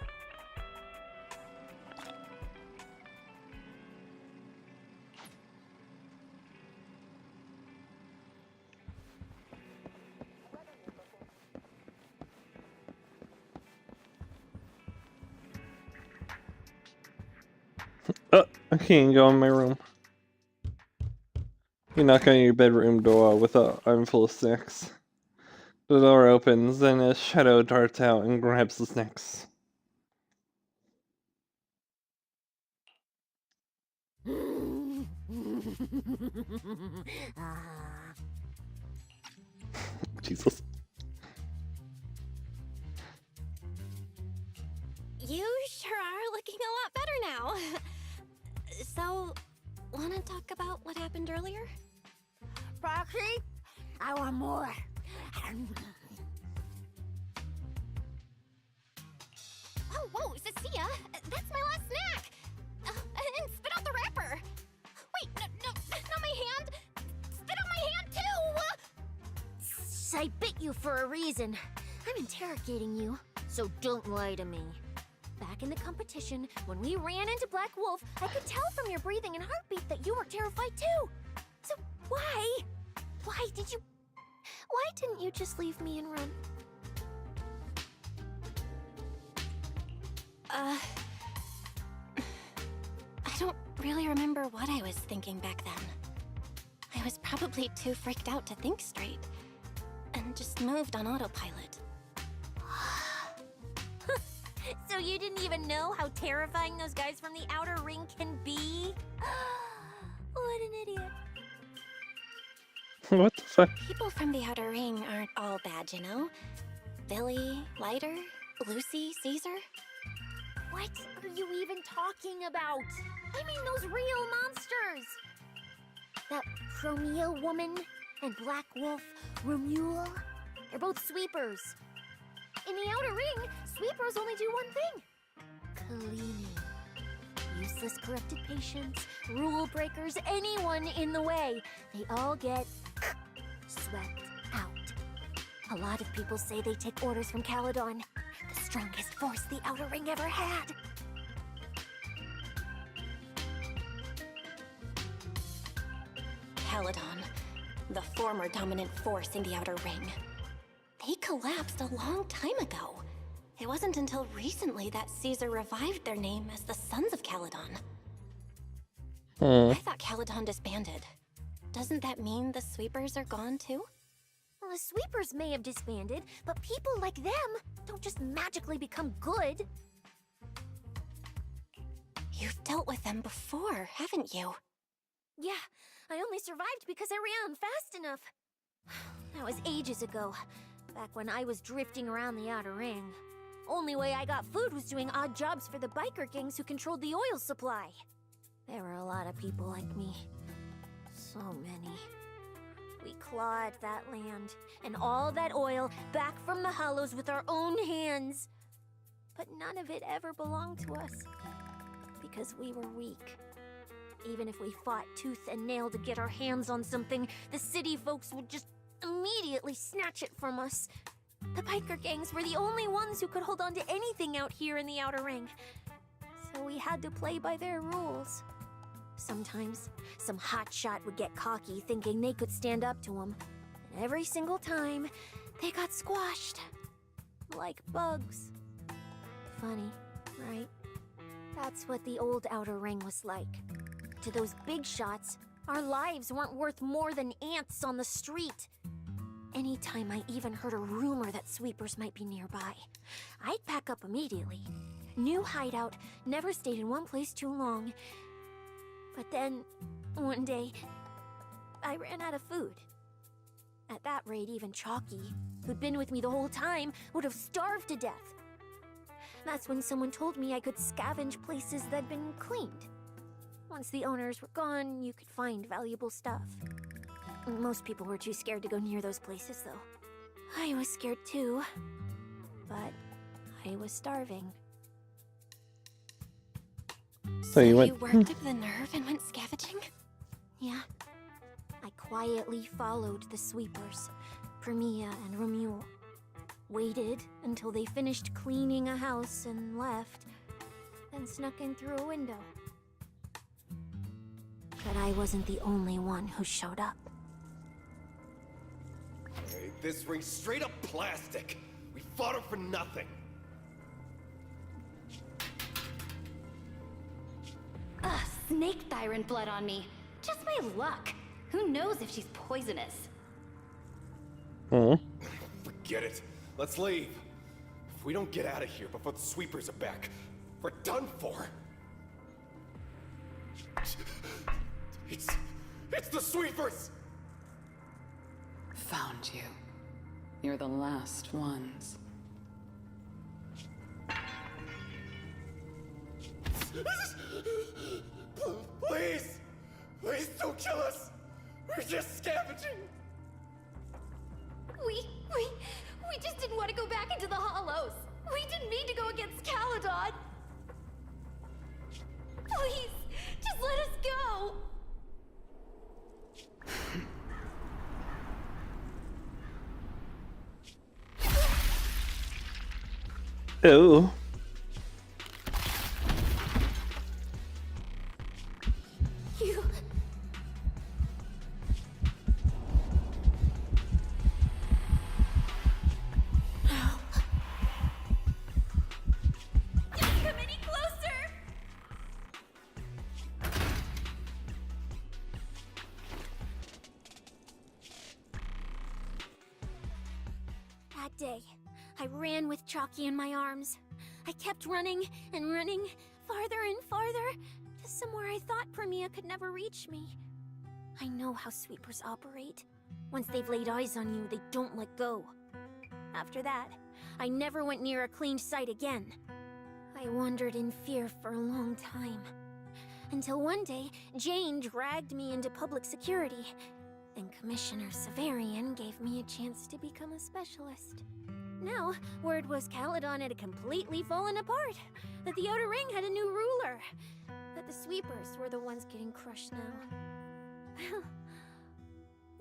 I can't go in my room. You knock on your bedroom door with an armful of snacks. The door opens, and a shadow darts out and grabs the snacks. Jesus. You sure are looking a lot better now. So, wanna talk about what happened earlier? Roxy, I want more. Oh, whoa, Cecilia, that's my last snack. And spit out the wrapper. Wait, no, not my hand. Spit out my hand too. I bit you for a reason. I'm interrogating you, so don't lie to me. Back in the competition, when we ran into Black Wolf, I could tell from your breathing and heartbeat that you were terrified too. So why didn't you just leave me and run? I don't really remember what I was thinking back then. I was probably too freaked out to think straight, and just moved on autopilot. So you didn't even know how terrifying those guys from the outer ring can be? What an idiot. What the fuck? People from the outer ring aren't all bad, you know? Billy, Leiter, Lucy, Caesar. What are you even talking about? I mean those real monsters! That Chromia woman and Black Wolf, Romuald, they're both sweepers. In the outer ring, sweepers only do one thing. Cleaning. Useless corrupted patients, rule breakers, anyone in the way. They all get swept out. A lot of people say they take orders from Caledon, the strongest force the outer ring ever had. Caledon, the former dominant force in the outer ring. They collapsed a long time ago. It wasn't until recently that Caesar revived their name as the Sons of Caledon. I thought Caledon disbanded. Doesn't that mean the Sweepers are gone too? Well, the sweepers may have disbanded, but people like them don't just magically become good. You've dealt with them before, haven't you? Yeah, I only survived because I ran fast enough. That was ages ago, back when I was drifting around the outer ring. Only way I got food was doing odd jobs for the biker gangs who controlled the oil supply. There were a lot of people like me. So many. We clawed that land, and all that oil back from the hollows with our own hands. But none of it ever belonged to us, because we were weak. Even if we fought tooth and nail to get our hands on something, the city folks would just immediately snatch it from us. The biker gangs were the only ones who could hold on to anything out here in the outer ring. So we had to play by their rules. Sometimes, some hotshot would get cocky thinking they could stand up to them. And every single time, they got squashed. Like bugs. Funny, right? That's what the old outer ring was like. To those big shots, our lives weren't worth more than ants on the street. Anytime I even heard a rumor that sweepers might be nearby, I'd pack up immediately. New hideout, never stayed in one place too long. But then, one day, I ran out of food. At that rate, even Chalky, who'd been with me the whole time, would have starved to death. That's when someone told me I could scavenge places that'd been cleaned. Once the owners were gone, you could find valuable stuff. Most people were too scared to go near those places, though. I was scared too, but I was starving. So you went. You worked up the nerve and went scavenging? Yeah. I quietly followed the sweepers, Premia and Romuald. Waited until they finished cleaning a house and left, then snuck in through a window. But I wasn't the only one who showed up. Hey, this ring's straight up plastic. We fought her for nothing. snake thyron blood on me. Just my luck. Who knows if she's poisonous? Hmm. Forget it. Let's leave. If we don't get out of here before the sweepers are back, we're done for. It's the sweepers! Found you. You're the last ones. Please! Please don't kill us! We're just scavenging! We just didn't want to go back into the hollows. We didn't mean to go against Caledon. Please, just let us go. Oh. You... Don't come any closer! That day, I ran with Chalky in my arms. I kept running and running, farther and farther, to somewhere I thought Premia could never reach me. I know how sweepers operate. Once they've laid eyes on you, they don't let go. After that, I never went near a cleaned site again. I wandered in fear for a long time. Until one day, Jane dragged me into public security. Then Commissioner Severian gave me a chance to become a specialist. Now, word was Caledon had completely fallen apart, that the Outer Ring had a new ruler, that the sweepers were the ones getting crushed now.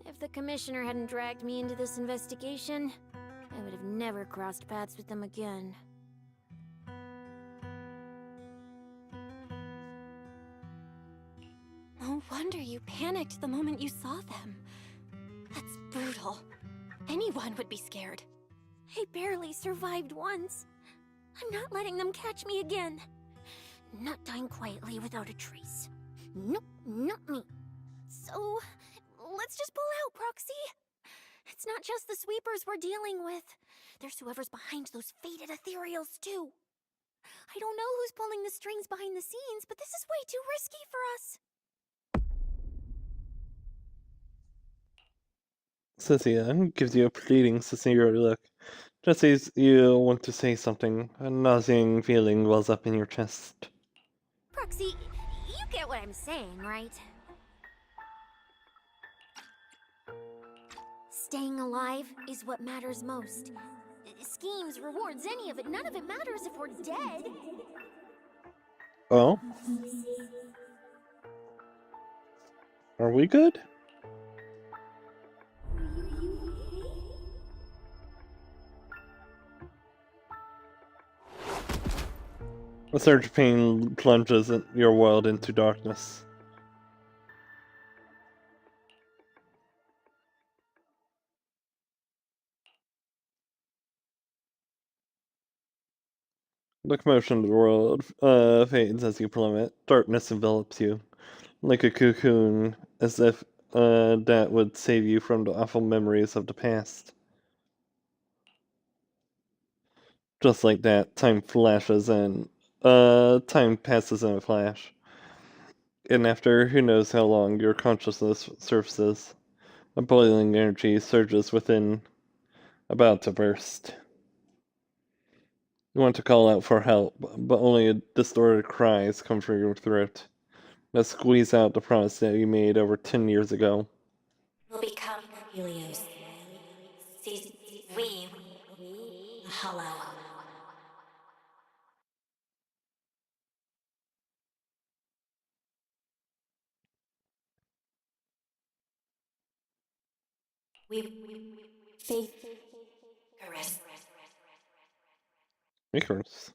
If the Commissioner hadn't dragged me into this investigation, I would have never crossed paths with them again. No wonder you panicked the moment you saw them. That's brutal. Anyone would be scared. I barely survived once. I'm not letting them catch me again. Not dying quietly without a trace. Nope, not me. So, let's just pull out, Proxy. It's not just the sweepers we're dealing with. There's whoever's behind those faded ethereals, too. I don't know who's pulling the strings behind the scenes, but this is way too risky for us. Cynthia gives you a pleading, sincere look. Just as you want to say something, a nauseating feeling wells up in your chest. Proxy, you get what I'm saying, right? Staying alive is what matters most. Schemes, rewards, any of it, none of it matters if we're dead. Oh? Are we good? A surge of pain plunges your world into darkness. The commotion of the world fades as you plummet. Darkness envelops you, like a cocoon, as if that would save you from the awful memories of the past. Just like that, time flashes and time passes in a flash. And after who knows how long, your consciousness surfaces. A boiling energy surges within, about to burst. You want to call out for help, but only distorted cries come from your throat that squeeze out the promise that you made over 10 years ago. Will become Helios. We hollow. We faith. Icarus.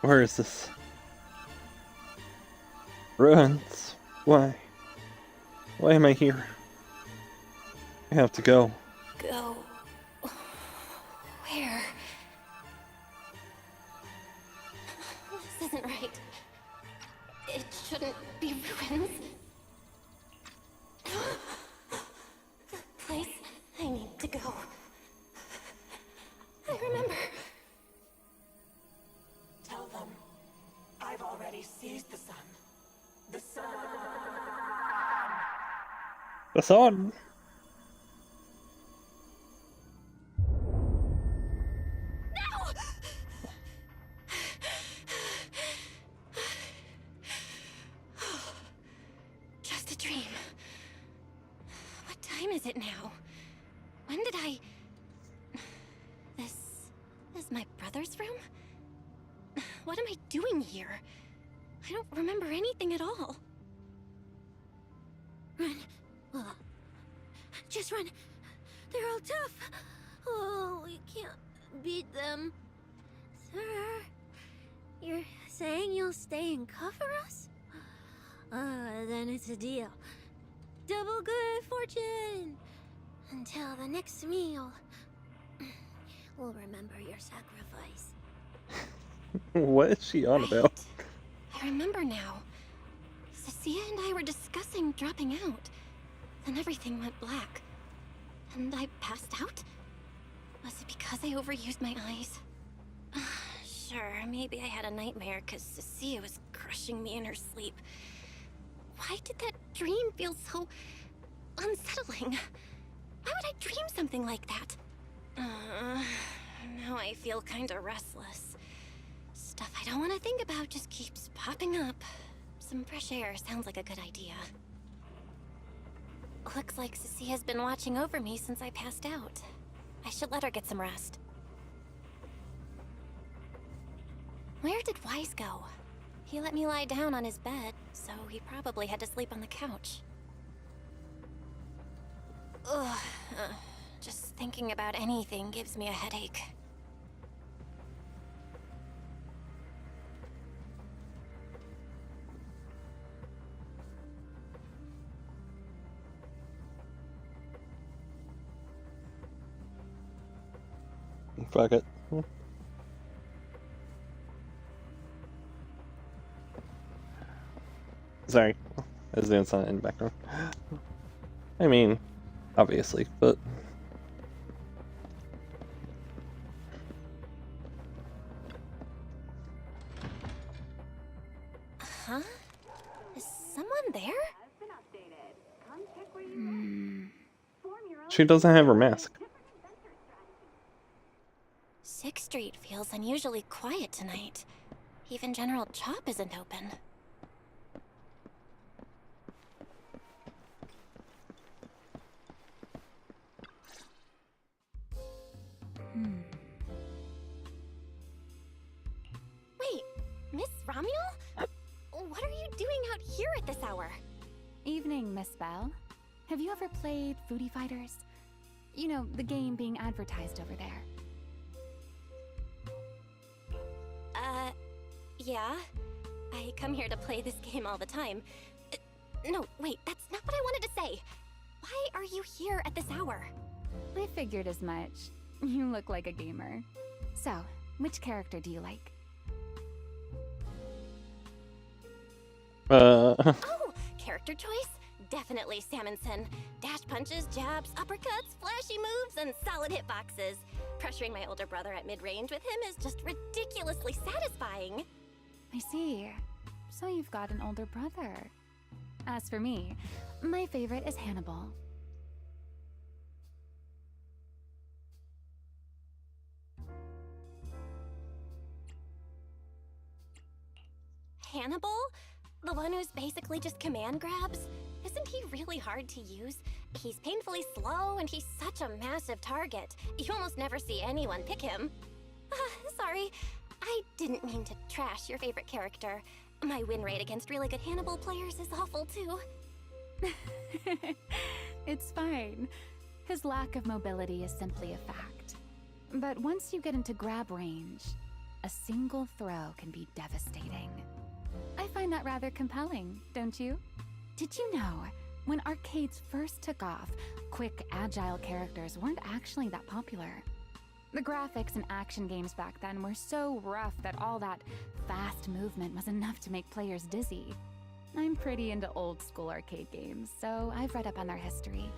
Where is this? Ruins. Why? Why am I here? I have to go. Go. Where? This isn't right. It shouldn't be ruins. The place I need to go. I remember. Tell them I've already seized the sun. The sun. The sun. Just a dream. What time is it now? When did I... This is my brother's room? What am I doing here? I don't remember anything at all. Run. Just run. They're all tough. Oh, we can't beat them. Sir, you're saying you'll stay and cover us? Then it's a deal. Double good fortune. Until the next meal. We'll remember your sacrifice. What is she on about? I remember now. Cecilia and I were discussing dropping out. Then everything went black. And I passed out? Was it because I overused my eyes? Sure, maybe I had a nightmare because Cecilia was crushing me in her sleep. Why did that dream feel so unsettling? Why would I dream something like that? Now I feel kinda restless. Stuff I don't want to think about just keeps popping up. Some fresh air sounds like a good idea. Looks like Cecilia's been watching over me since I passed out. I should let her get some rest. Where did Wise go? He let me lie down on his bed, so he probably had to sleep on the couch. Ugh. Just thinking about anything gives me a headache. Fuck it. Sorry, I was doing something in the background. I mean, obviously, but... Huh? Is someone there? She doesn't have her mask. 6th Street feels unusually quiet tonight. Even General Chop isn't open. Wait, Miss Romuel? What are you doing out here at this hour? Evening, Miss Bell. Have you ever played Foodie Fighters? You know, the game being advertised over there. Yeah. I come here to play this game all the time. No, wait, that's not what I wanted to say. Why are you here at this hour? I figured as much. You look like a gamer. So, which character do you like? Oh, character choice? Definitely Salmonson. Dash punches, jabs, uppercuts, flashy moves, and solid hitboxes. Pressuring my older brother at mid-range with him is just ridiculously satisfying. I see. So you've got an older brother. As for me, my favorite is Hannibal. Hannibal? The one who's basically just command grabs? Isn't he really hard to use? He's painfully slow and he's such a massive target. You almost never see anyone pick him. Sorry, I didn't mean to trash your favorite character. My win rate against really good Hannibal players is awful too. It's fine. His lack of mobility is simply a fact. But once you get into grab range, a single throw can be devastating. I find that rather compelling, don't you? Did you know, when arcades first took off, quick, agile characters weren't actually that popular. The graphics in action games back then were so rough that all that fast movement was enough to make players dizzy. I'm pretty into old school arcade games, so I've read up on their history.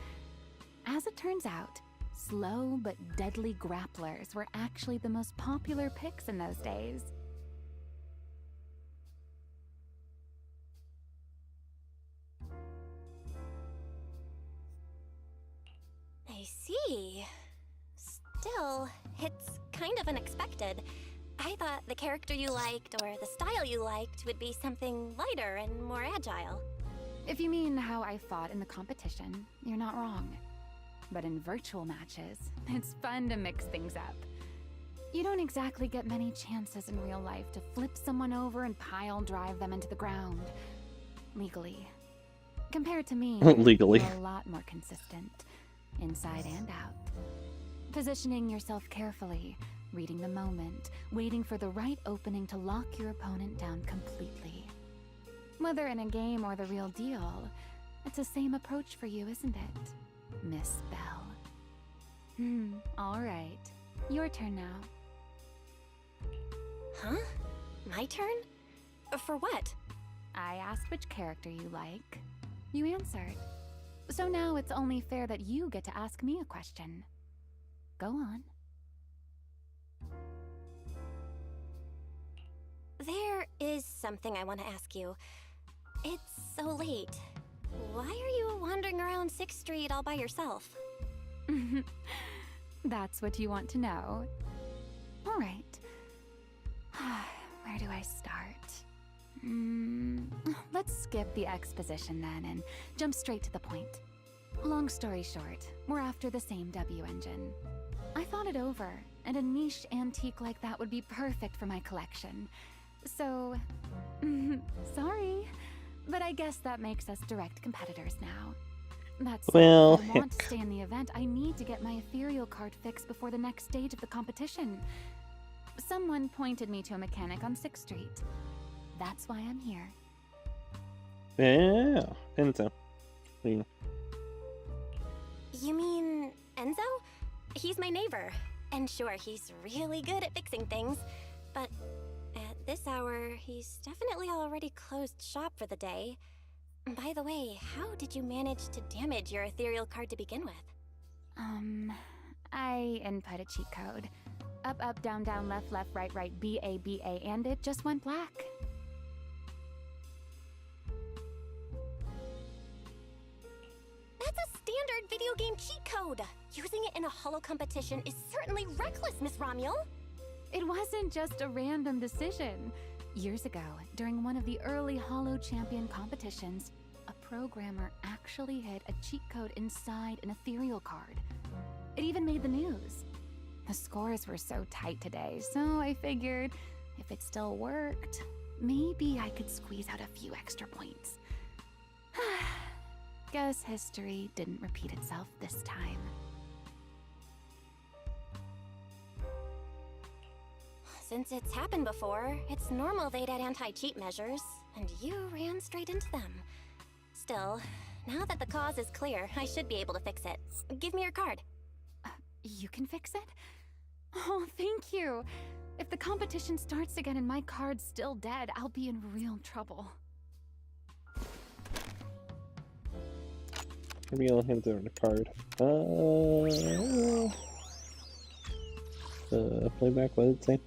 As it turns out, slow but deadly grapplers were actually the most popular picks in those days. I see. Still, it's kind of unexpected. I thought the character you liked or the style you liked would be something lighter and more agile. If you mean how I fought in the competition, you're not wrong. But in virtual matches, it's fun to mix things up. You don't exactly get many chances in real life to flip someone over and pile drive them into the ground. Legally. Compared to me, Legally. you're a lot more consistent, inside and out. Positioning yourself carefully, reading the moment, waiting for the right opening to lock your opponent down completely. Whether in a game or the real deal, it's the same approach for you, isn't it, Miss Bell? All right. Your turn now. Huh? My turn? For what? I asked which character you like. You answered. So now it's only fair that you get to ask me a question. Go on. There is something I want to ask you. It's so late. Why are you wandering around 6th Street all by yourself? That's what you want to know. All right. Where do I start? Let's skip the exposition then and jump straight to the point. Long story short, we're after the same W engine. I thought it over, and a niche antique like that would be perfect for my collection. So, sorry, but I guess that makes us direct competitors now. That's well, if I want to stay in the event, I need to get my ethereal card fixed before the next stage of the competition. Someone pointed me to a mechanic on 6th Street. That's why I'm here. Yeah, Enzo. Yeah. You mean Enzo? He's my neighbor. And sure, he's really good at fixing things. But at this hour, he's definitely already closed shop for the day. By the way, how did you manage to damage your ethereal card to begin with? I input a cheat code. Up, up, down, down, left, left, right, right, B, A, B, A, and it just went black. That's a standard video game cheat code! Using it in a holo competition is certainly reckless, Miss Romuel! It wasn't just a random decision. Years ago, during one of the early Holo Champion competitions, a programmer actually hid a cheat code inside an ethereal card. It even made the news. The scores were so tight today, so I figured if it still worked, maybe I could squeeze out a few extra points. Guess history didn't repeat itself this time. Since it's happened before, it's normal they'd add anti-cheat measures, and you ran straight into them. Still, now that the cause is clear, I should be able to fix it. Give me your card. You can fix it? Oh, thank you. If the competition starts again and my card's still dead, I'll be in real trouble. Maybe I'll hand her the card. Playback, what did it say?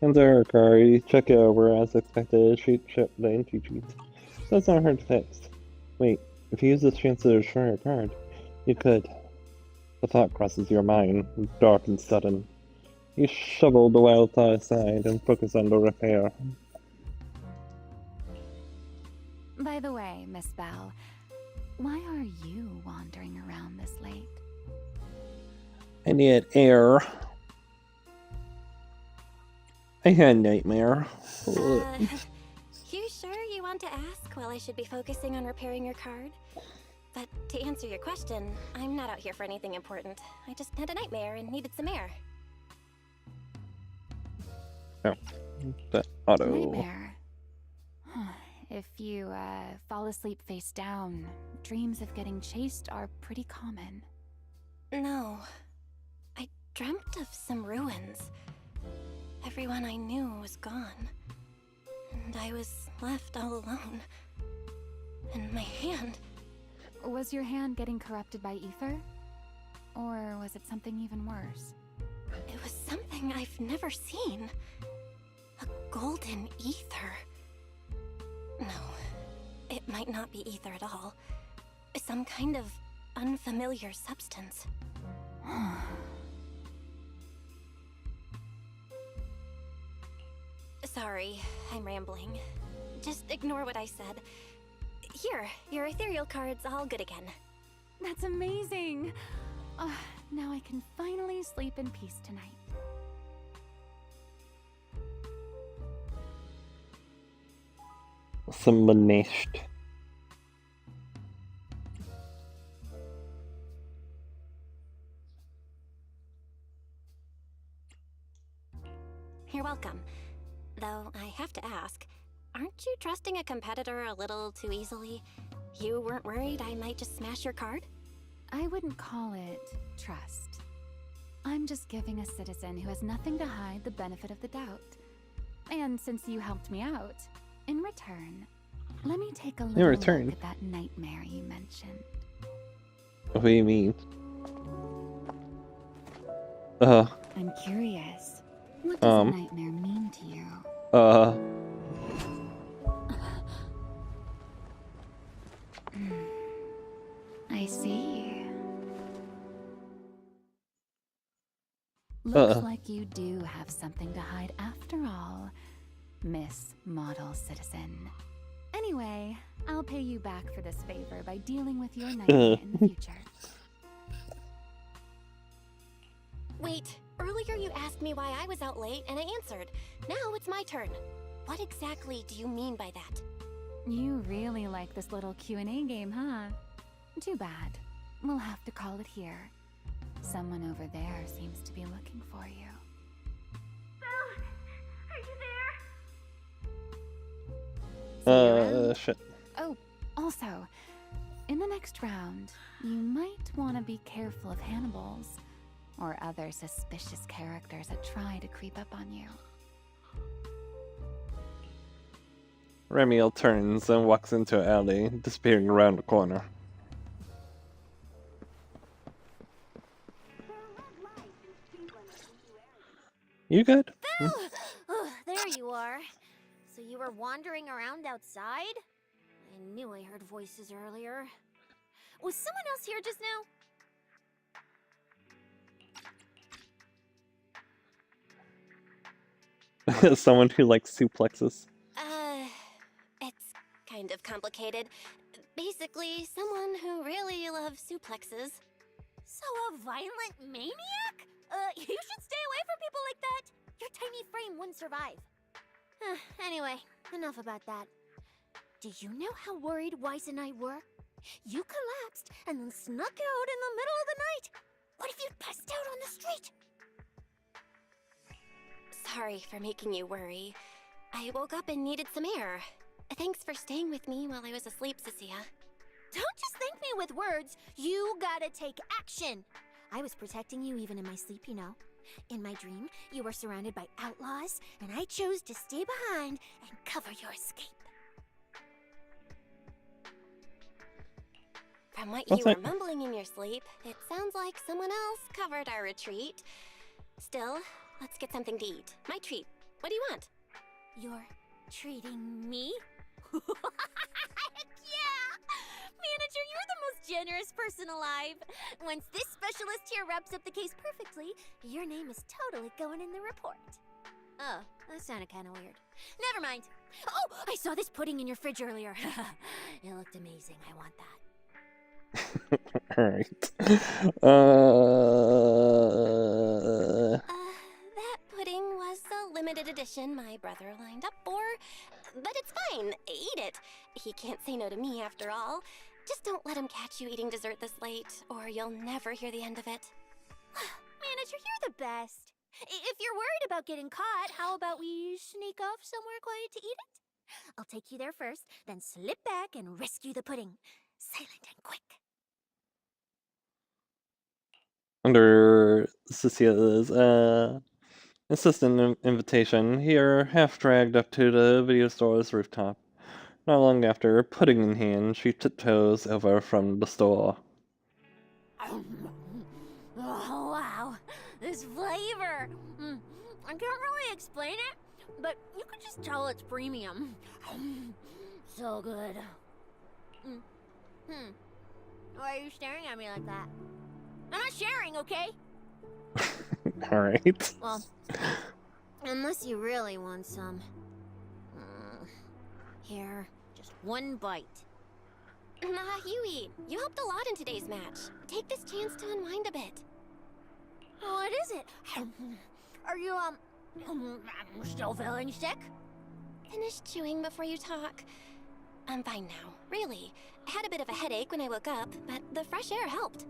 Hand her card, you check it over as expected, sheet ship the anti-cheats. That's not hard to fix. Wait, if you use this chance to destroy your card, you could. The thought crosses your mind, dark and sudden. You shovel the wild thought aside and focus on the repair. By the way, Miss Bell, why are you wandering around this late? I need air. I had a nightmare. You sure you want to ask while I should be focusing on repairing your card? But to answer your question, I'm not out here for anything important. I just had a nightmare and needed some air. Oh, that auto. Nightmare. if you fall asleep face down, dreams of getting chased are pretty common. No. I dreamt of some ruins. Everyone I knew was gone. And I was left all alone. And my hand... Was your hand getting corrupted by ether? Or was it something even worse? It was something I've never seen. A golden ether. No, it might not be ether at all. Some kind of unfamiliar substance. Sorry, I'm rambling. Just ignore what I said. Here, your ethereal card's all good again. That's amazing! Now I can finally sleep in peace tonight. Summonished. You're welcome. Though I have to ask, aren't you trusting a competitor a little too easily? You weren't worried I might just smash your card? I wouldn't call it trust. I'm just giving a citizen who has nothing to hide the benefit of the doubt. And since you helped me out, in return, let me take a little look at that nightmare you mentioned. What do you mean? I'm curious. What does a nightmare mean to you? I see. Looks like you do have something to hide after all, Miss Model Citizen. Anyway, I'll pay you back for this favor by dealing with your nightmare in the future. Wait, earlier you asked me why I was out late and I answered. Now it's my turn. What exactly do you mean by that? You really like this little Q&A game, huh? Too bad. We'll have to call it here. Someone over there seems to be looking for you. Belle, are you there? Shit. Oh, also, in the next round, you might want to be careful of Hannibals or other suspicious characters that try to creep up on you. Remiel turns and walks into an alley, disappearing around the corner. You good? Belle! Oh, there you are. So you were wandering around outside? I knew I heard voices earlier. Was someone else here just now? Someone who likes suplexes. It's kind of complicated. Basically, someone who really loves suplexes. So a violent maniac? You should stay away from people like that. Your tiny frame wouldn't survive. Anyway, enough about that. Do you know how worried Weiss and I were? You collapsed and then snuck out in the middle of the night. What if you'd passed out on the street? Sorry for making you worry. I woke up and needed some air. Thanks for staying with me while I was asleep, Cecilia. Don't just thank me with words. You gotta take action. I was protecting you even in my sleep, you know. In my dream, you were surrounded by outlaws, and I chose to stay behind and cover your escape. From what you were mumbling in your sleep, it sounds like someone else covered our retreat. Still, let's get something to eat. My treat. What do you want? You're treating me? Heck yeah! Manager, you're the most generous person alive. Once this specialist here wraps up the case perfectly, your name is totally going in the report. Oh, that sounded kind of weird. Never mind. Oh, I saw this pudding in your fridge earlier. It looked amazing. I want that. Alright. That pudding was a limited edition my brother lined up for. But it's fine. Eat it. He can't say no to me after all. Just don't let him catch you eating dessert this late, or you'll never hear the end of it. Manager, you're the best. If you're worried about getting caught, how about we sneak off somewhere quiet to eat it? I'll take you there first, then slip back and rescue the pudding. Silent and quick. Under Cecilia's insistent invitation, Here half dragged up to the video store's rooftop. Not long after, pudding in hand, she tiptoes over from the store. Oh, wow. This flavor. I can't really explain it, but you could just tell it's premium. So good. Why are you staring at me like that? I'm not sharing, okay? Alright. Well, unless you really want some. Here, just one bite. Nah, Huey, you helped a lot in today's match. Take this chance to unwind a bit. What is it? Are you, still feeling sick? Finish chewing before you talk. I'm fine now, really. I had a bit of a headache when I woke up, but the fresh air helped.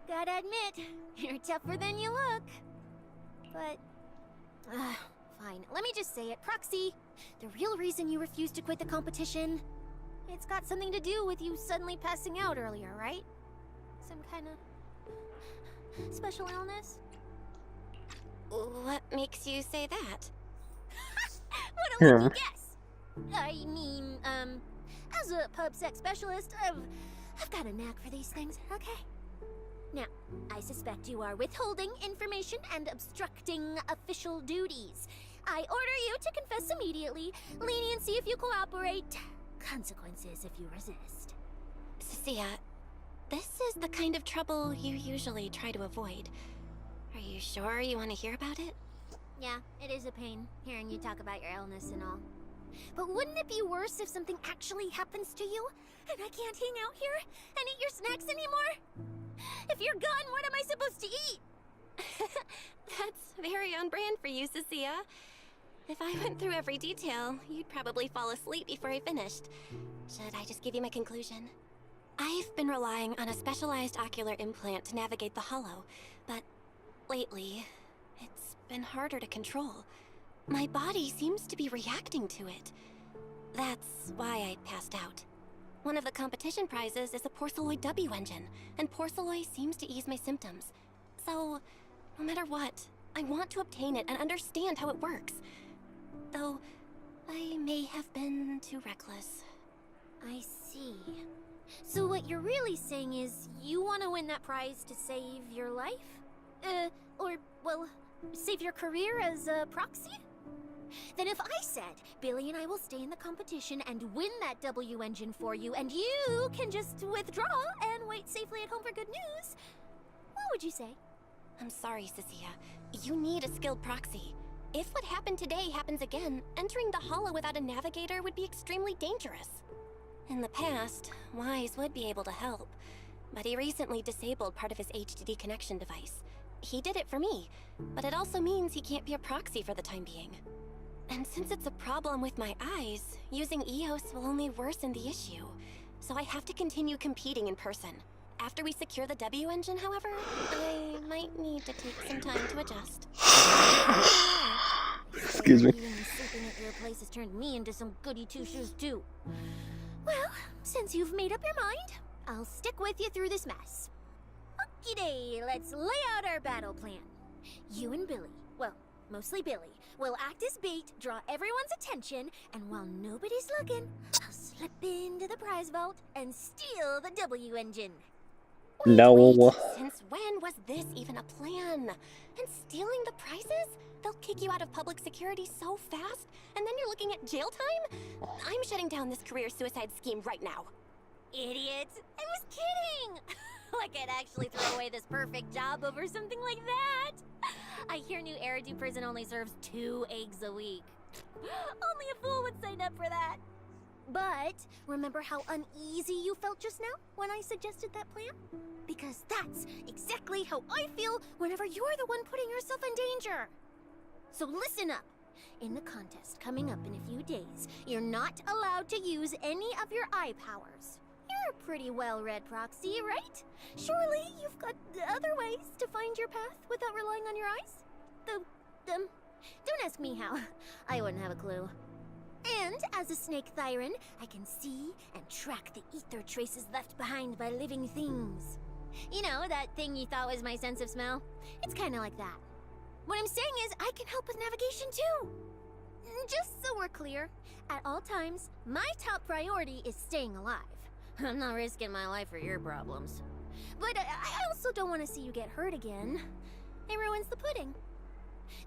Gotta admit, you're tougher than you look. But, fine. Let me just say it. Proxy, the real reason you refused to quit the competition, it's got something to do with you suddenly passing out earlier, right? Some kind of special illness? What makes you say that? What a lucky guess! I mean, as a pub sex specialist, I've got a knack for these things, okay? Now, I suspect you are withholding information and obstructing official duties. I order you to confess immediately, leniency if you cooperate, consequences if you resist. Cecilia, this is the kind of trouble you usually try to avoid. Are you sure you want to hear about it? Yeah, it is a pain, hearing you talk about your illness and all. But wouldn't it be worse if something actually happens to you, and I can't hang out here and eat your snacks anymore? If you're gone, what am I supposed to eat? That's very on brand for you, Cecilia. If I went through every detail, you'd probably fall asleep before I finished. Should I just give you my conclusion? I've been relying on a specialized ocular implant to navigate the hollow, but lately, it's been harder to control. My body seems to be reacting to it. That's why I passed out. One of the competition prizes is a Porceloid W engine, and Porceloid seems to ease my symptoms. So, no matter what, I want to obtain it and understand how it works. Though, I may have been too reckless. I see. So what you're really saying is you want to win that prize to save your life? Save your career as a proxy? Then if I said, Billy and I will stay in the competition and win that W engine for you, and you can just withdraw and wait safely at home for good news, what would you say? I'm sorry, Cecilia. You need a skilled proxy. If what happened today happens again, entering the hollow without a navigator would be extremely dangerous. In the past, Wise would be able to help, but he recently disabled part of his HDD connection device. He did it for me, but it also means he can't be a proxy for the time being. And since it's a problem with my eyes, using EOS will only worsen the issue. So I have to continue competing in person. After we secure the W engine, however, I might need to take some time to adjust. Excuse me. Sleeping at your place has turned me into some goody two-shoes too. Well, since you've made up your mind, I'll stick with you through this mess. Okie-day, let's lay out our battle plan. You and Billy, well, mostly Billy, will act as bait, draw everyone's attention, and while nobody's looking, I'll slip into the prize vault and steal the W engine. No. Since when was this even a plan? And stealing the prizes? They'll kick you out of public security so fast, and then you're looking at jail time? I'm shutting down this career suicide scheme right now. Idiot! I was kidding! Like I'd actually throw away this perfect job over something like that. I hear New Eridu Prison only serves 2 eggs a week. Only a fool would sign up for that. But remember how uneasy you felt just now when I suggested that plan? Because that's exactly how I feel whenever you're the one putting yourself in danger. So listen up. In the contest coming up in a few days, you're not allowed to use any of your eye powers. You're a pretty well-read proxy, right? Surely you've got other ways to find your path without relying on your eyes? Don't ask me how. I wouldn't have a clue. And as a snake Thyran, I can see and track the ether traces left behind by living things. You know, that thing you thought was my sense of smell? It's kind of like that. What I'm saying is, I can help with navigation too. Just so we're clear, at all times, my top priority is staying alive. I'm not risking my life for your problems. But I also don't want to see you get hurt again. It ruins the pudding.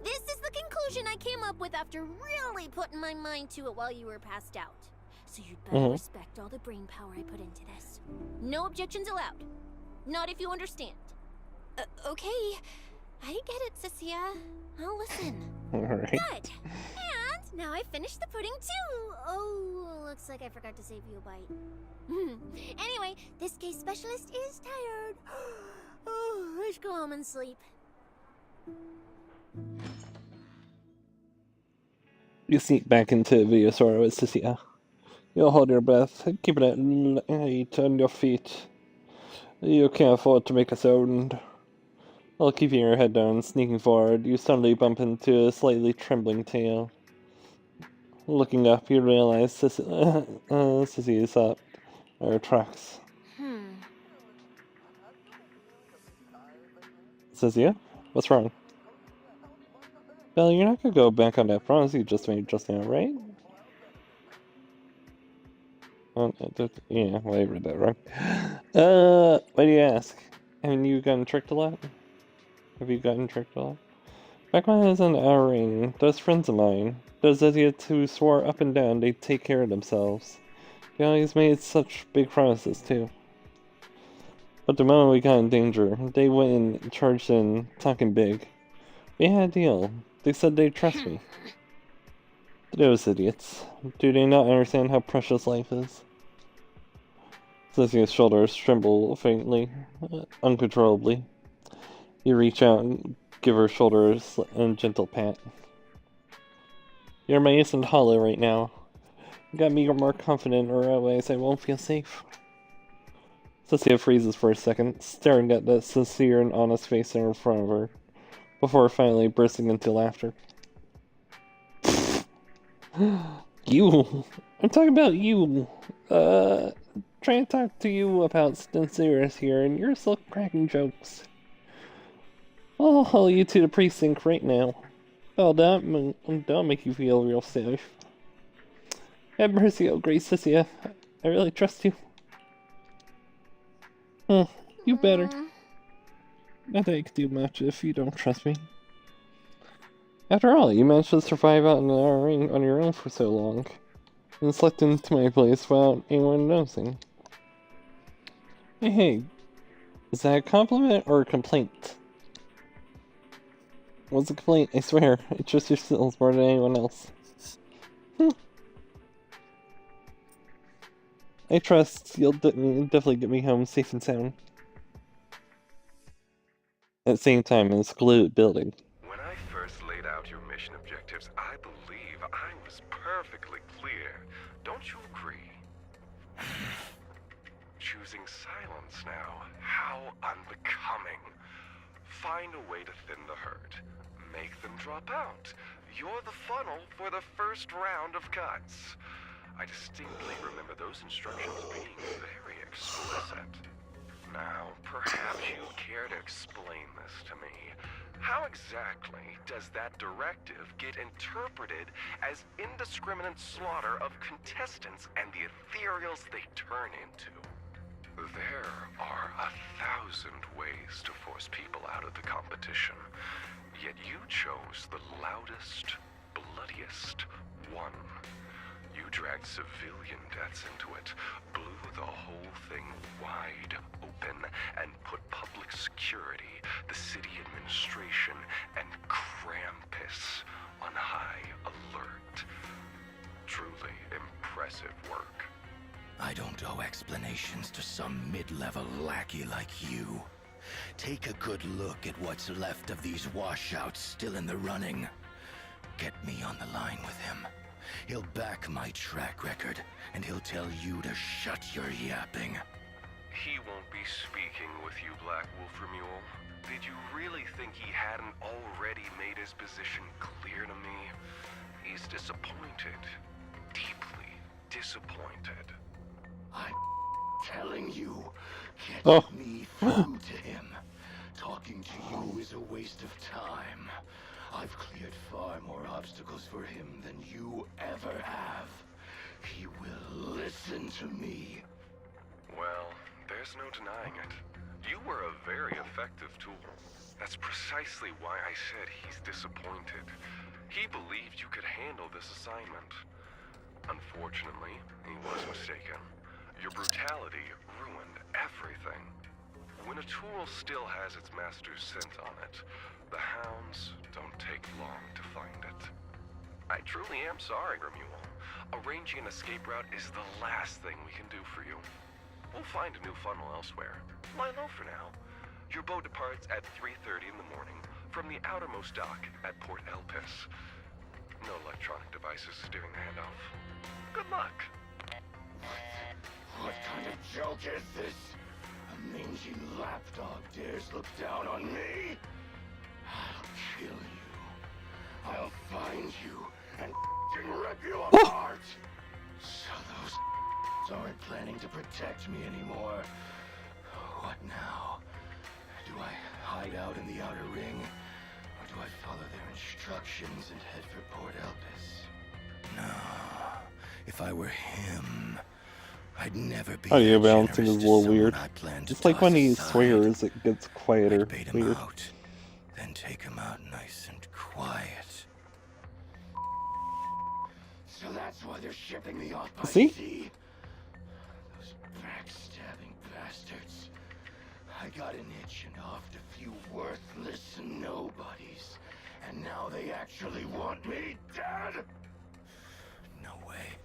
This is the conclusion I came up with after really putting my mind to it while you were passed out. So you'd better respect all the brain power I put into this. No objections allowed. Not if you understand. Okay. I get it, Cecilia. I'll listen. Alright. Good. And now I've finished the pudding too. Oh, looks like I forgot to save you a bite. Anyway, this case specialist is tired. Oh, let's go home and sleep. You sneak back into Villasaur with Cecilia. You'll hold your breath, keeping it light on your feet. You can't afford to make a sound. While keeping your head down, sneaking forward, you suddenly bump into a slightly trembling tail. Looking up, you realize Sissy is up her tracks. Cecilia? What's wrong? Belle, you're not gonna go back on that promise you just made just now, right? Yeah, well, I read that wrong. Why do you ask? Haven't you gotten tricked a lot? Have you gotten tricked a lot? Back when I was in our ring, those friends of mine, those idiots who swore up and down they'd take care of themselves, they always made such big promises, too. But the moment we got in danger, they went and charged in, talking big. We had a deal. They said they'd trust me. Those idiots. Do they not understand how precious life is? Cecia's shoulders tremble faintly, uncontrollably. You reach out and give her shoulders a gentle pat. You're my instant hollow right now. You got me more confident, or otherwise I won't feel safe. Cecilia freezes for a second, staring at the sincere and honest face in front of her, before finally bursting into laughter. You! I'm talking about you! Trying to talk to you about Sincerius here, and you're still cracking jokes. I'll haul you to the precinct right now. Oh, that'll make you feel real safe. Have mercy, oh great Cecilia. I really trust you. You better. Not that I can do much if you don't trust me. After all, you managed to survive out in our ring on your own for so long, and slept into my place without anyone noticing. Hey, is that a compliment or a complaint? What's a complaint? I swear, I trust your skills more than anyone else. I trust you'll definitely get me home safe and sound. At the same time, in a secluded building. When I first laid out your mission objectives, I believe I was perfectly clear. Don't you agree? Choosing silence now. How unbecoming. Find a way to thin the herd. Make them drop out. You're the funnel for the first round of cuts. I distinctly remember those instructions being very explicit. Now, perhaps you care to explain this to me. How exactly does that directive get interpreted as indiscriminate slaughter of contestants and the ethereals they turn into? There are 1,000 ways to force people out of the competition, yet you chose the loudest, bloodiest one. You dragged civilian deaths into it, blew the whole thing wide open, and put public security, the city administration, and Krampus on high alert. Truly impressive work. I don't owe explanations to some mid-level lackey like you. Take a good look at what's left of these washouts still in the running. Get me on the line with him. He'll back my track record, and he'll tell you to shut your yapping. He won't be speaking with you, Black Wolf Mule. Did you really think he hadn't already made his position clear to me? He's disappointed. Deeply disappointed. I'm telling you, get Oh. me through to him. Talking to you is a waste of time. I've cleared far more obstacles for him than you ever have. He will listen to me. Well, there's no denying it. You were a very effective tool. That's precisely why I said he's disappointed. He believed you could handle this assignment. Unfortunately, he was mistaken. Your brutality ruined everything. When a tool still has its master's scent on it, the hounds don't take long to find it. I truly am sorry, Remuel. Arranging an escape route is the last thing we can do for you. We'll find a new funnel elsewhere. Lie low for now. Your boat departs at 3:30 in the morning from the outermost dock at Port Elpis. No electronic devices during the handoff. Good luck. What kind of joke is this? A mangy lapdog dares look down on me? I'll kill you. I'll find you and rip you apart. So those aren't planning to protect me anymore. What now? Do I hide out in the outer ring? Or do I follow their instructions and head for Port Elpis? No. If I were him, I'd never be. Audio balancing is a little weird. It's like when he swears, it gets quieter. Bait him Weird. out, then take him out nice and quiet. So that's why they're shipping me off by See? sea. Those backstabbing bastards. I got an itch and offed a few worthless nobodies, and now they actually want me dead. No way.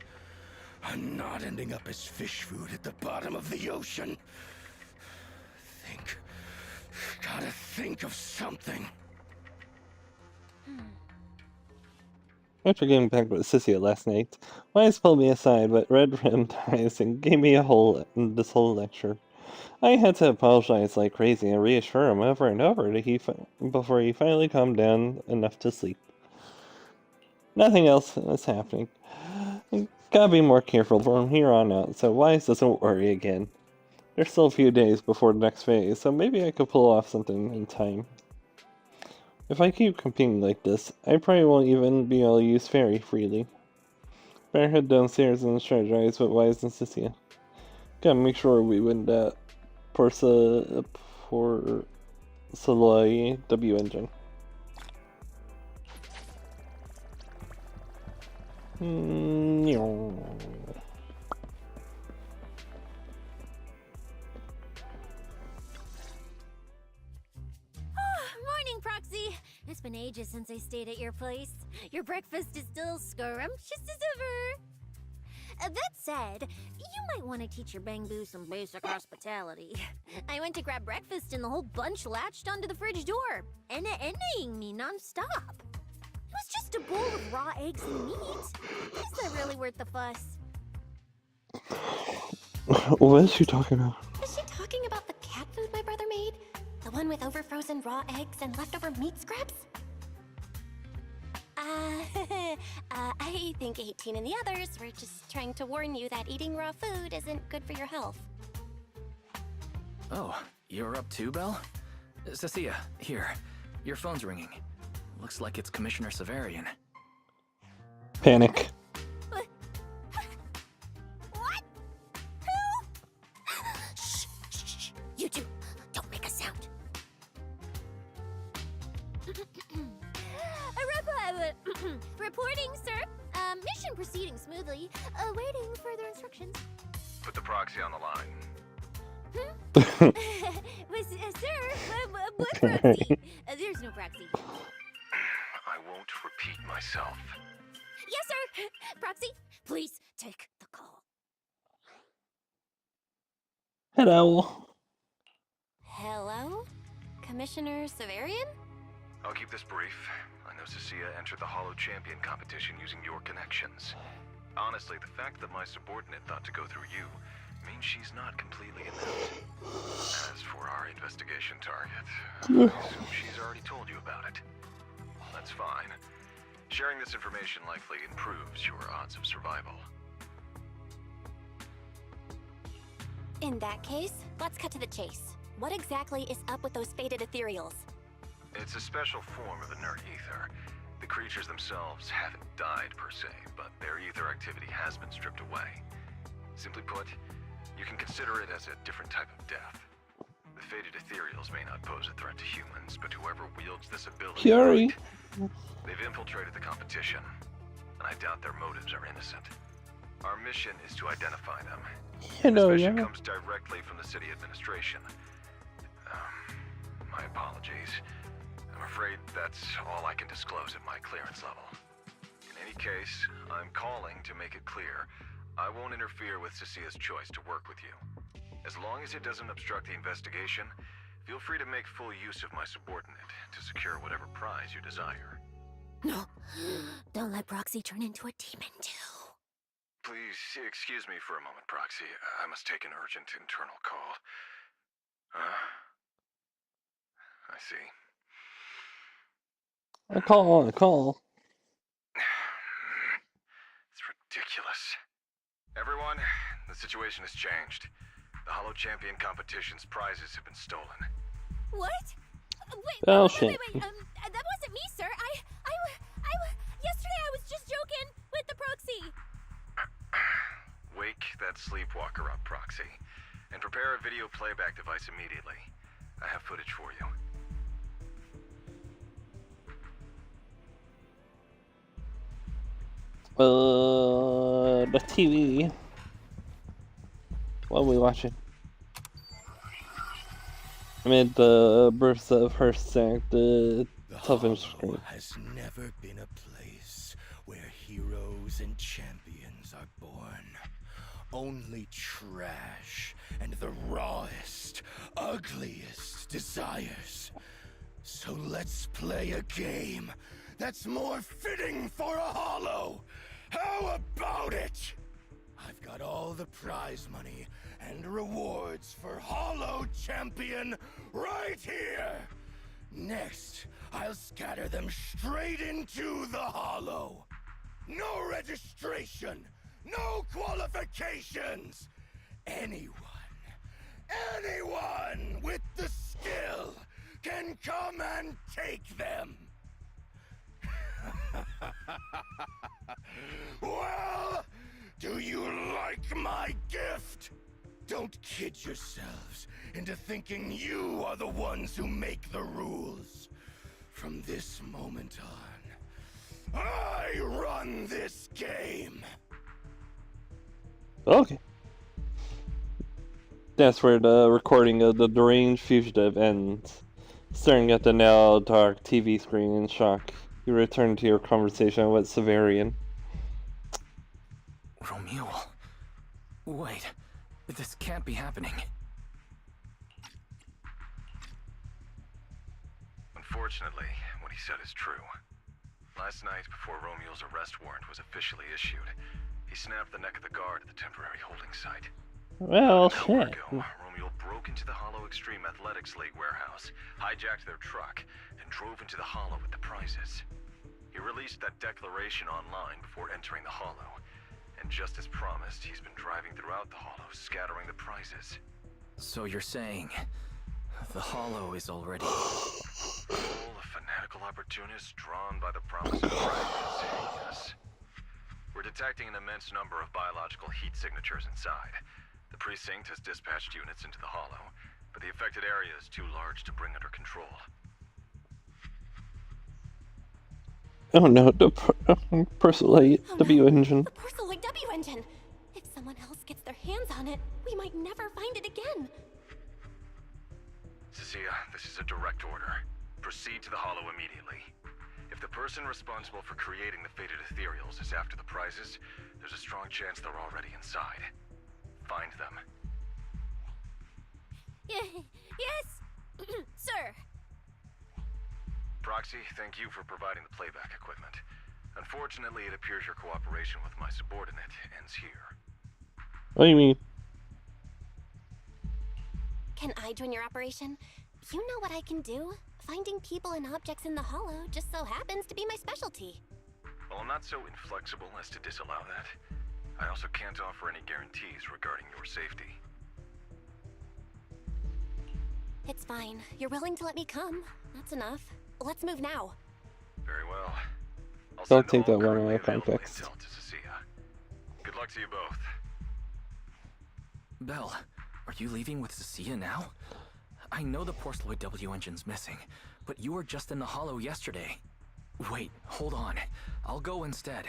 I'm not ending up as fish food at the bottom of the ocean. Gotta think of something. After getting back with Cynthia last night, Wise pulled me aside but red-rimmed eyes and gave me this whole lecture. I had to apologize like crazy and reassure him over and over before he finally calmed down enough to sleep. Nothing else is happening. Gotta be more careful from here on out so Wise doesn't worry again. There's still a few days before the next phase, so maybe I could pull off something in time. If I keep competing like this, I probably won't even be able to use Fairy freely. Better head downstairs and strategize with Wise and Cynthia. Gotta make sure we win that Porcelain W engine. Morning, Proxy. It's been ages since I stayed at your place. Your breakfast is still scrumptious as ever. That said, you might want to teach your Bangbu some basic hospitality. I went to grab breakfast and the whole bunch latched onto the fridge door, enna-ennaing me non-stop. It was just a bowl of raw eggs and meat. Is that really worth the fuss? What is she talking about? Is she talking about the cat food my brother made? The one with overfrozen raw eggs and leftover meat scraps? I think 18 and the others were just trying to warn you that eating raw food isn't good for your health. Oh, you're up too, Belle? Cynthia, here. Your phone's ringing. Looks like it's Commissioner Severian. Panic. What? Who? Shh. You two, don't make a sound. Reporting, sir. Mission proceeding smoothly. Awaiting further instructions. Put the proxy on the line. Sir, what proxy? There's no proxy. I won't repeat myself. Yes, sir. Proxy, please take the call. Hello. Hello? Commissioner Severian? I'll keep this brief. I know Cecilia entered the Hollow Champion competition using your connections. Honestly, the fact that my subordinate thought to go through you means she's not completely inept. As for our investigation target, I assume she's already told you about it. That's fine. Sharing this information likely improves your odds of survival. In that case, let's cut to the chase. What exactly is up with those faded ethereals? It's a special form of inert ether. The creatures themselves haven't died per se, but their ether activity has been stripped away. Simply put, you can consider it as a different type of death. The faded ethereals may not pose a threat to humans, but whoever wields this ability... Fury! They've infiltrated the competition, and I doubt their motives are innocent. Our mission is to identify them. This mission comes directly from the city administration. My apologies. I'm afraid that's all I can disclose at my clearance level. In any case, I'm calling to make it clear I won't interfere with Cecia's choice to work with you. As long as it doesn't obstruct the investigation, feel free to make full use of my subordinate to secure whatever prize you desire. No, don't let Proxy turn into a demon too. Please excuse me for a moment, Proxy. I must take an urgent internal call. I see. A call. It's ridiculous. Everyone, the situation has changed. The Hollow Champion competition's prizes have been stolen. What? Wait, Oh, wait, shit. wait. That wasn't me, sir. Yesterday I was just joking with the Proxy. Wake that sleepwalker up, Proxy, and prepare a video playback device immediately. I have footage for you. The TV. What are we watching? Amid the bursts of her stack, the television screen. Has never been a place where heroes and champions are born. Only trash and the rawest, ugliest desires. So let's play a game that's more fitting for a Hollow. How about it? I've got all the prize money and rewards for Hollow Champion right here. Next, I'll scatter them straight into the Hollow. No registration, no qualifications. Anyone with the skill can come and take them. Well, do you like my gift? Don't kid yourselves into thinking you are the ones who make the rules. From this moment on, I run this game. Okay. That's where the recording of the deranged fugitive ends. Staring at the now dark TV screen in shock, you return to your conversation with Severian. Romeo. Wait. This can't be happening. Unfortunately, what he said is true. Last night, before Romeo's arrest warrant was officially issued, he snapped the neck of the guard at the temporary holding site. Well, An hour shit. ago, Romeo broke into the Hollow Extreme Athletics League warehouse, hijacked their truck, and drove into the Hollow with the prizes. He released that declaration online before entering the Hollow, and just as promised, he's been driving throughout the Hollow, scattering the prizes. So you're saying the Hollow is already... Full of fanatical opportunists drawn by the promise of prizes. Yes. We're detecting an immense number of biological heat signatures inside. The precinct has dispatched units into the Hollow, but the affected area is too large to bring under control. Oh no, the Persillate W engine. The Porceloid W engine! If someone else gets their hands on it, we might never find it again. Cecilia, this is a direct order. Proceed to the Hollow immediately. If the person responsible for creating the faded ethereals is after the prizes, there's a strong chance they're already inside. Find them. Yes, sir. Proxy, thank you for providing the playback equipment. Unfortunately, it appears your cooperation with my subordinate ends here. What do you mean? Can I join your operation? You know what I can do. Finding people and objects in the hollow just so happens to be my specialty. Well, I'm not so inflexible as to disallow that. I also can't offer any guarantees regarding your safety. It's fine. You're willing to let me come. That's enough. Let's move now. Very well. I'll Don't send take all that one currently out of available context. intel to Cecilia. Good luck to you both. Belle, are you leaving with Cecilia now? I know the Porceloid W engine's missing, but you were just in the hollow yesterday. Wait, hold on. I'll go instead.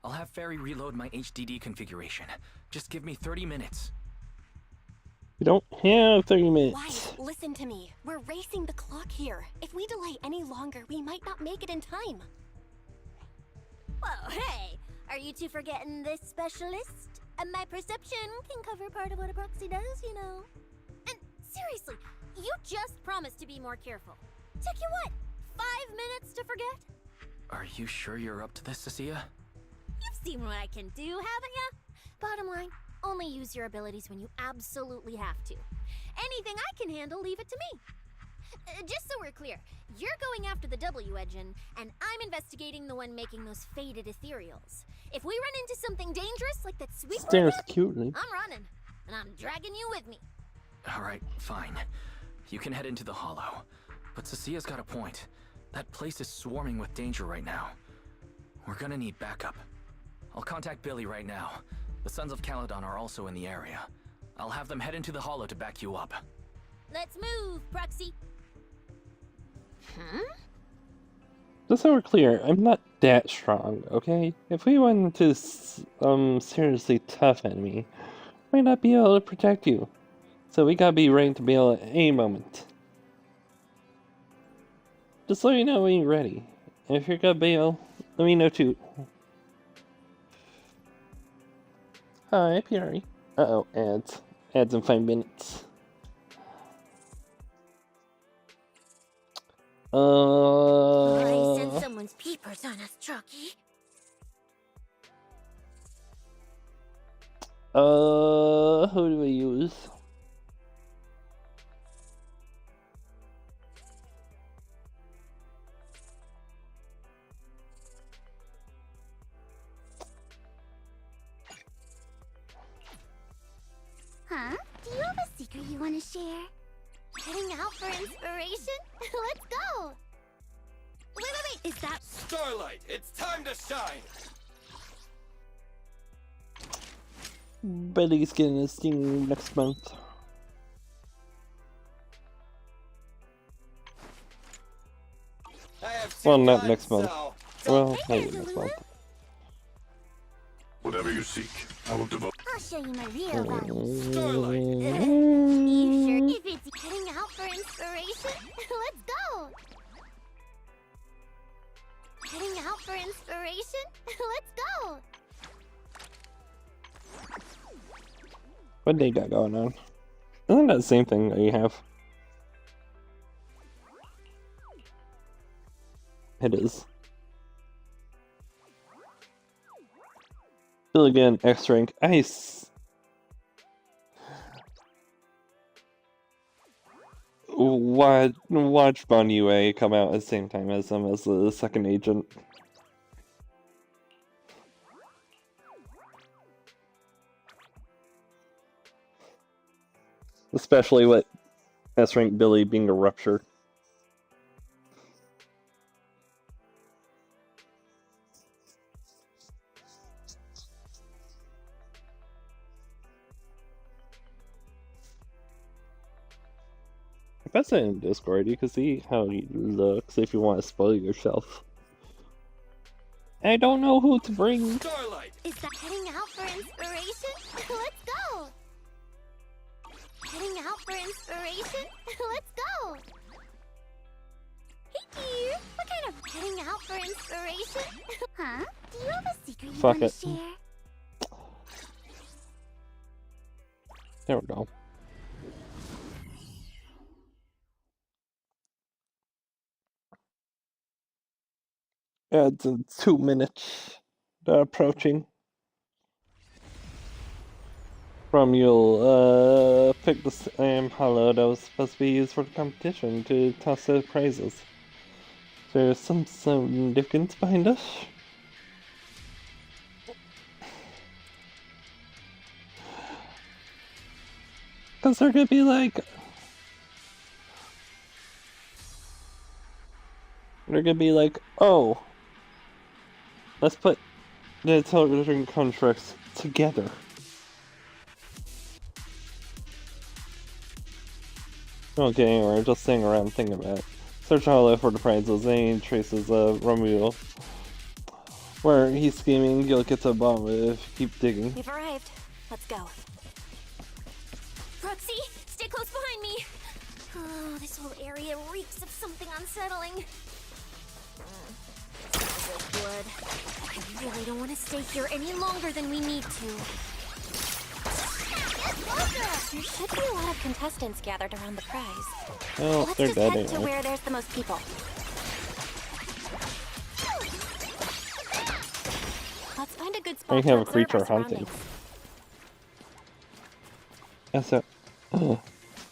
I'll have Fairy reload my HDD configuration. Just give me 30 minutes. You don't have 30 minutes. Why? Listen to me. We're racing the clock here. If we delay any longer, we might not make it in time. Well, hey, are you two forgetting this specialist? My perception can cover part of what a proxy does, you know. And seriously, you just promised to be more careful. Took you what, 5 minutes to forget? Are you sure you're up to this, Cecilia? You've seen what I can do, haven't ya? Bottom line, only use your abilities when you absolutely have to. Anything I can handle, leave it to me. Just so we're clear, you're going after the W engine, and I'm investigating the one making those faded ethereals. If we run into something dangerous like that sweet Stares boy, cutely. I'm running, and I'm dragging you with me. Alright, fine. You can head into the hollow. But Cecilia's got a point. That place is swarming with danger right now. We're gonna need backup. I'll contact Billy right now. The Sons of Caledon are also in the area. I'll have them head into the hollow to back you up. Let's move, Proxy. Just so we're clear, I'm not that strong, okay? If we run into seriously tough enemy, I might not be able to protect you. So we gotta be ready to bail at any moment. Just let me know when you're ready. And if you're gonna bail, let me know too. Hi, Pierre. Uh-oh, ads. Ads in 5 minutes. I sent someone's peepers on us, Trucky. Who do we use? Huh? Do you have a secret you want to share? Heading out for inspiration? Let's go! Wait, is that... Starlight, it's time to shine! Billy's getting his thing next month. Well, not next month. Well, maybe next month. Whatever you seek, I will devote. I'll show you my real value. Starlight! You sure? If it's heading out for inspiration? Let's go! Heading out for inspiration? Let's go! What they got going on? Isn't that the same thing that you have? It is. Still again, X rank ice. Watch Bon UA come out at the same time as him as the second agent. Especially with S rank Billy being a rupture. If that's in Discord, you can see how he looks if you want to spoil yourself. I don't know who to bring. Starlight! Is that heading out for inspiration? Let's go! Heading out for inspiration? Let's go! Hey dear, what kind of heading out for inspiration? Huh? Do you have a secret you Fuck want it. to share? There we go. Ads in 2 minutes. They're approaching. Romuald picked the same hollow that was supposed to be used for the competition to toss the prizes. There's some significance behind this. Because they're gonna be like... They're gonna be like, oh, let's put the television contracts together. Don't get anywhere, just sitting around thinking about it. Search hollow for the prizes, any traces of Romuald. Where he's scheming, you'll get to the bottom of it if you keep digging. We've arrived. Let's go. Roxy, stay close behind me. Oh, this whole area reeks of something unsettling. Smells like blood. I really don't want to stay here any longer than we need to. There should be a lot of contestants gathered around the prize. Well, Let's they're just dead head to anyway. where there's the most people. Let's find a good I spot to have a observe creature our hunting. surroundings. That's a... Oh,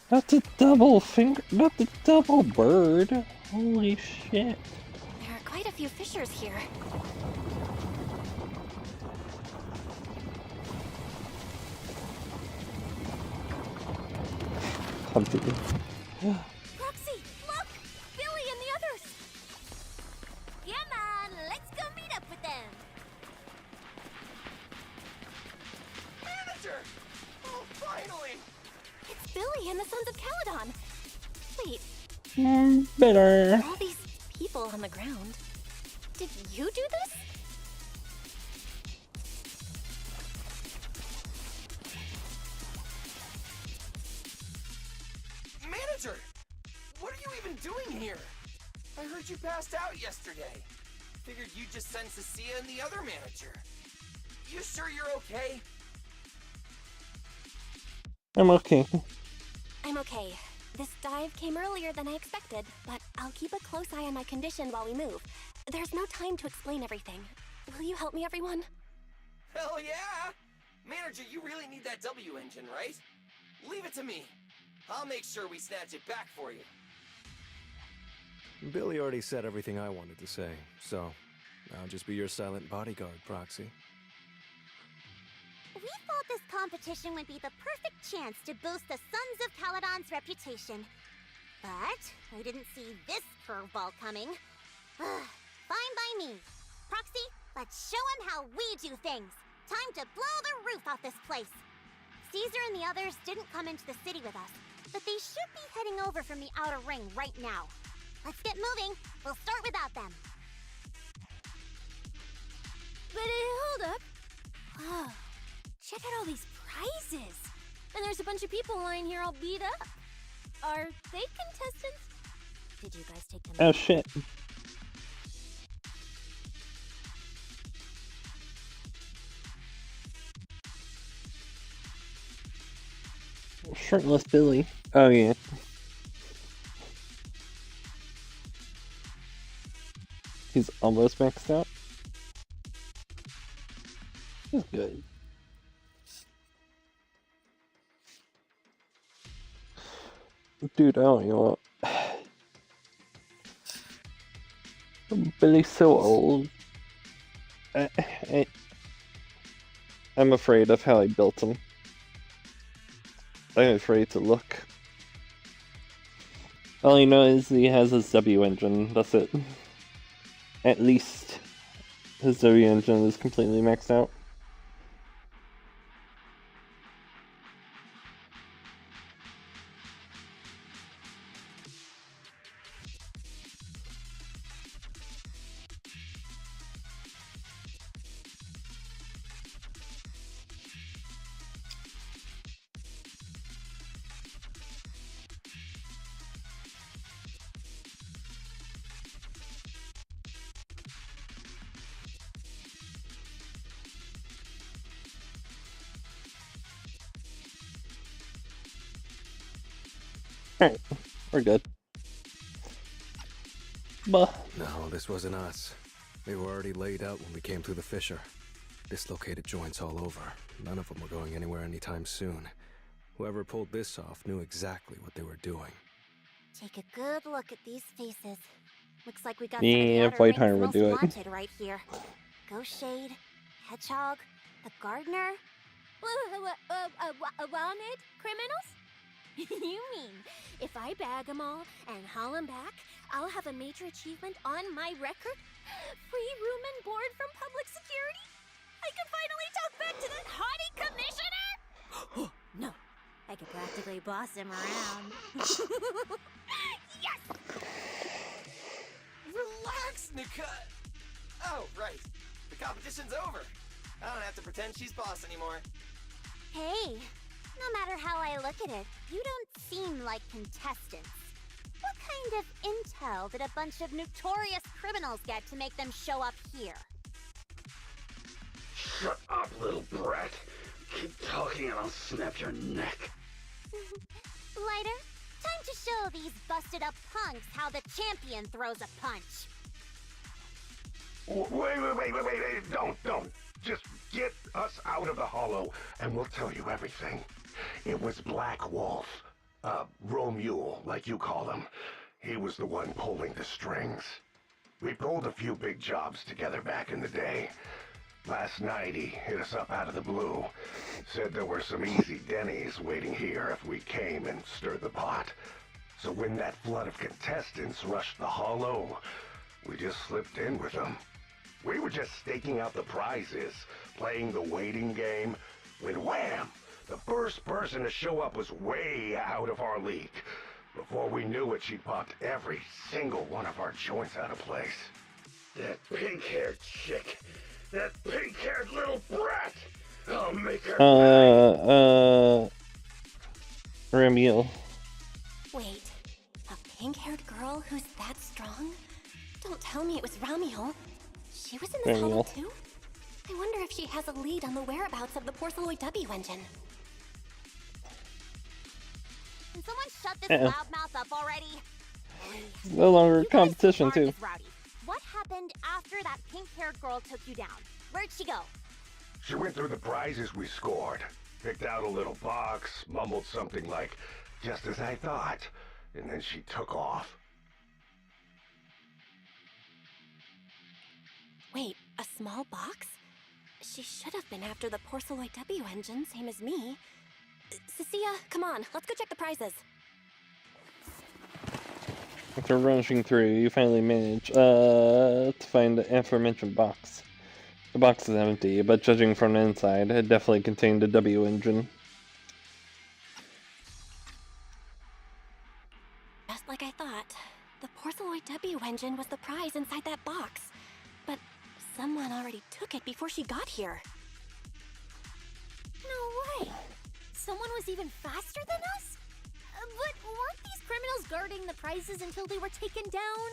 that's a double finger... Not the double bird. Holy shit. There are quite a few fissures here. Hunting. Roxy, look! Billy and the others! Come on, let's go meet up with them. Manager! Oh, finally! It's Billy and the Sons of Caledon. Wait, Better. all these people on the ground. Did you do this? Manager! What are you even doing here? I heard you passed out yesterday. Figured you'd just send Cecilia and the other manager. You sure you're okay? I'm okay. I'm okay. This dive came earlier than I expected, but I'll keep a close eye on my condition while we move. There's no time to explain everything. Will you help me, everyone? Hell yeah! Manager, you really need that W engine, right? Leave it to me. I'll make sure we snatch it back for you. Billy already said everything I wanted to say, so I'll just be your silent bodyguard, Proxy. We thought this competition would be the perfect chance to boost the Sons of Caledon's reputation. But I didn't see this curveball coming. Fine by me. Proxy, let's show him how we do things. Time to blow the roof off this place. Caesar and the others didn't come into the city with us, but they should be heading over from the outer ring right now. Let's get moving. We'll start without them. But hold up. Whoa. Check out all these prizes. And there's a bunch of people lying here all beat up. Are they contestants? Did you guys take them? Oh shit. Shirtless Billy. Oh yeah. He's almost maxed out. He's good. Dude, I don't know what. Billy's so old. I'm afraid of how I built him. I'm afraid to look. All you know is he has his W engine, that's it. At least his W engine is completely maxed out. Alright, we're good. Bah. No, this wasn't us. They were already laid out when we came through the fissure. Dislocated joints all over. None of them were going anywhere anytime soon. Whoever pulled this off knew exactly what they were doing. Take a good look at these faces. Looks like we got some of the Yeah, outer White rings would most do it. wanted right here. Ghost Shade, Hedgehog, the Gardener. Wanted criminals? You mean, if I bag them all and haul them back, I'll have a major achievement on my record? Free room and board from public security? I can finally talk back to that haughty commissioner? No, I could practically boss him around. Yes! Relax, Nika. Oh, right. The competition's over. I don't have to pretend she's boss anymore. Hey, no matter how I look at it, you don't seem like contestants. What kind of intel did a bunch of notorious criminals get to make them show up here? Shut up, little brat. Keep talking and I'll snap your neck. Lighter, time to show these busted up punks how the champion throws a punch. Wait, don't. Just get us out of the hollow and we'll tell you everything. It was Black Wolf. Romule, like you call him. He was the one pulling the strings. We pulled a few big jobs together back in the day. Last night he hit us up out of the blue. Said there were some easy Denny's waiting here if we came and stirred the pot. So when that flood of contestants rushed the hollow, we just slipped in with them. We were just staking out the prizes, playing the waiting game, when wham! The first person to show up was way out of our league. Before we knew it, she popped every single one of our joints out of place. That pink-haired chick. That pink-haired little brat. I'll make her Ramil. Wait, a pink-haired girl who's that strong? Don't tell me it was Ramiel. She was in this hollow too? I wonder if she has a lead on the whereabouts of the Porceloid W engine. Can someone shut this loudmouth up already? No longer competition too. Rowdy. What happened after that pink-haired girl took you down? Where'd she go? She went through the prizes we scored, picked out a little box, mumbled something like, "just as I thought," and then she took off. Wait, a small box? She should have been after the Porceloid W engine, same as me. Cecilia, come on, let's go check the prizes. After rushing through, you finally manage to find the aforementioned box. The box is empty, but judging from the inside, it definitely contained a W engine. Just like I thought, the Porceloid W engine was the prize inside that box. But someone already took it before she got here. No way! Someone was even faster than us? But weren't these criminals guarding the prizes until they were taken down?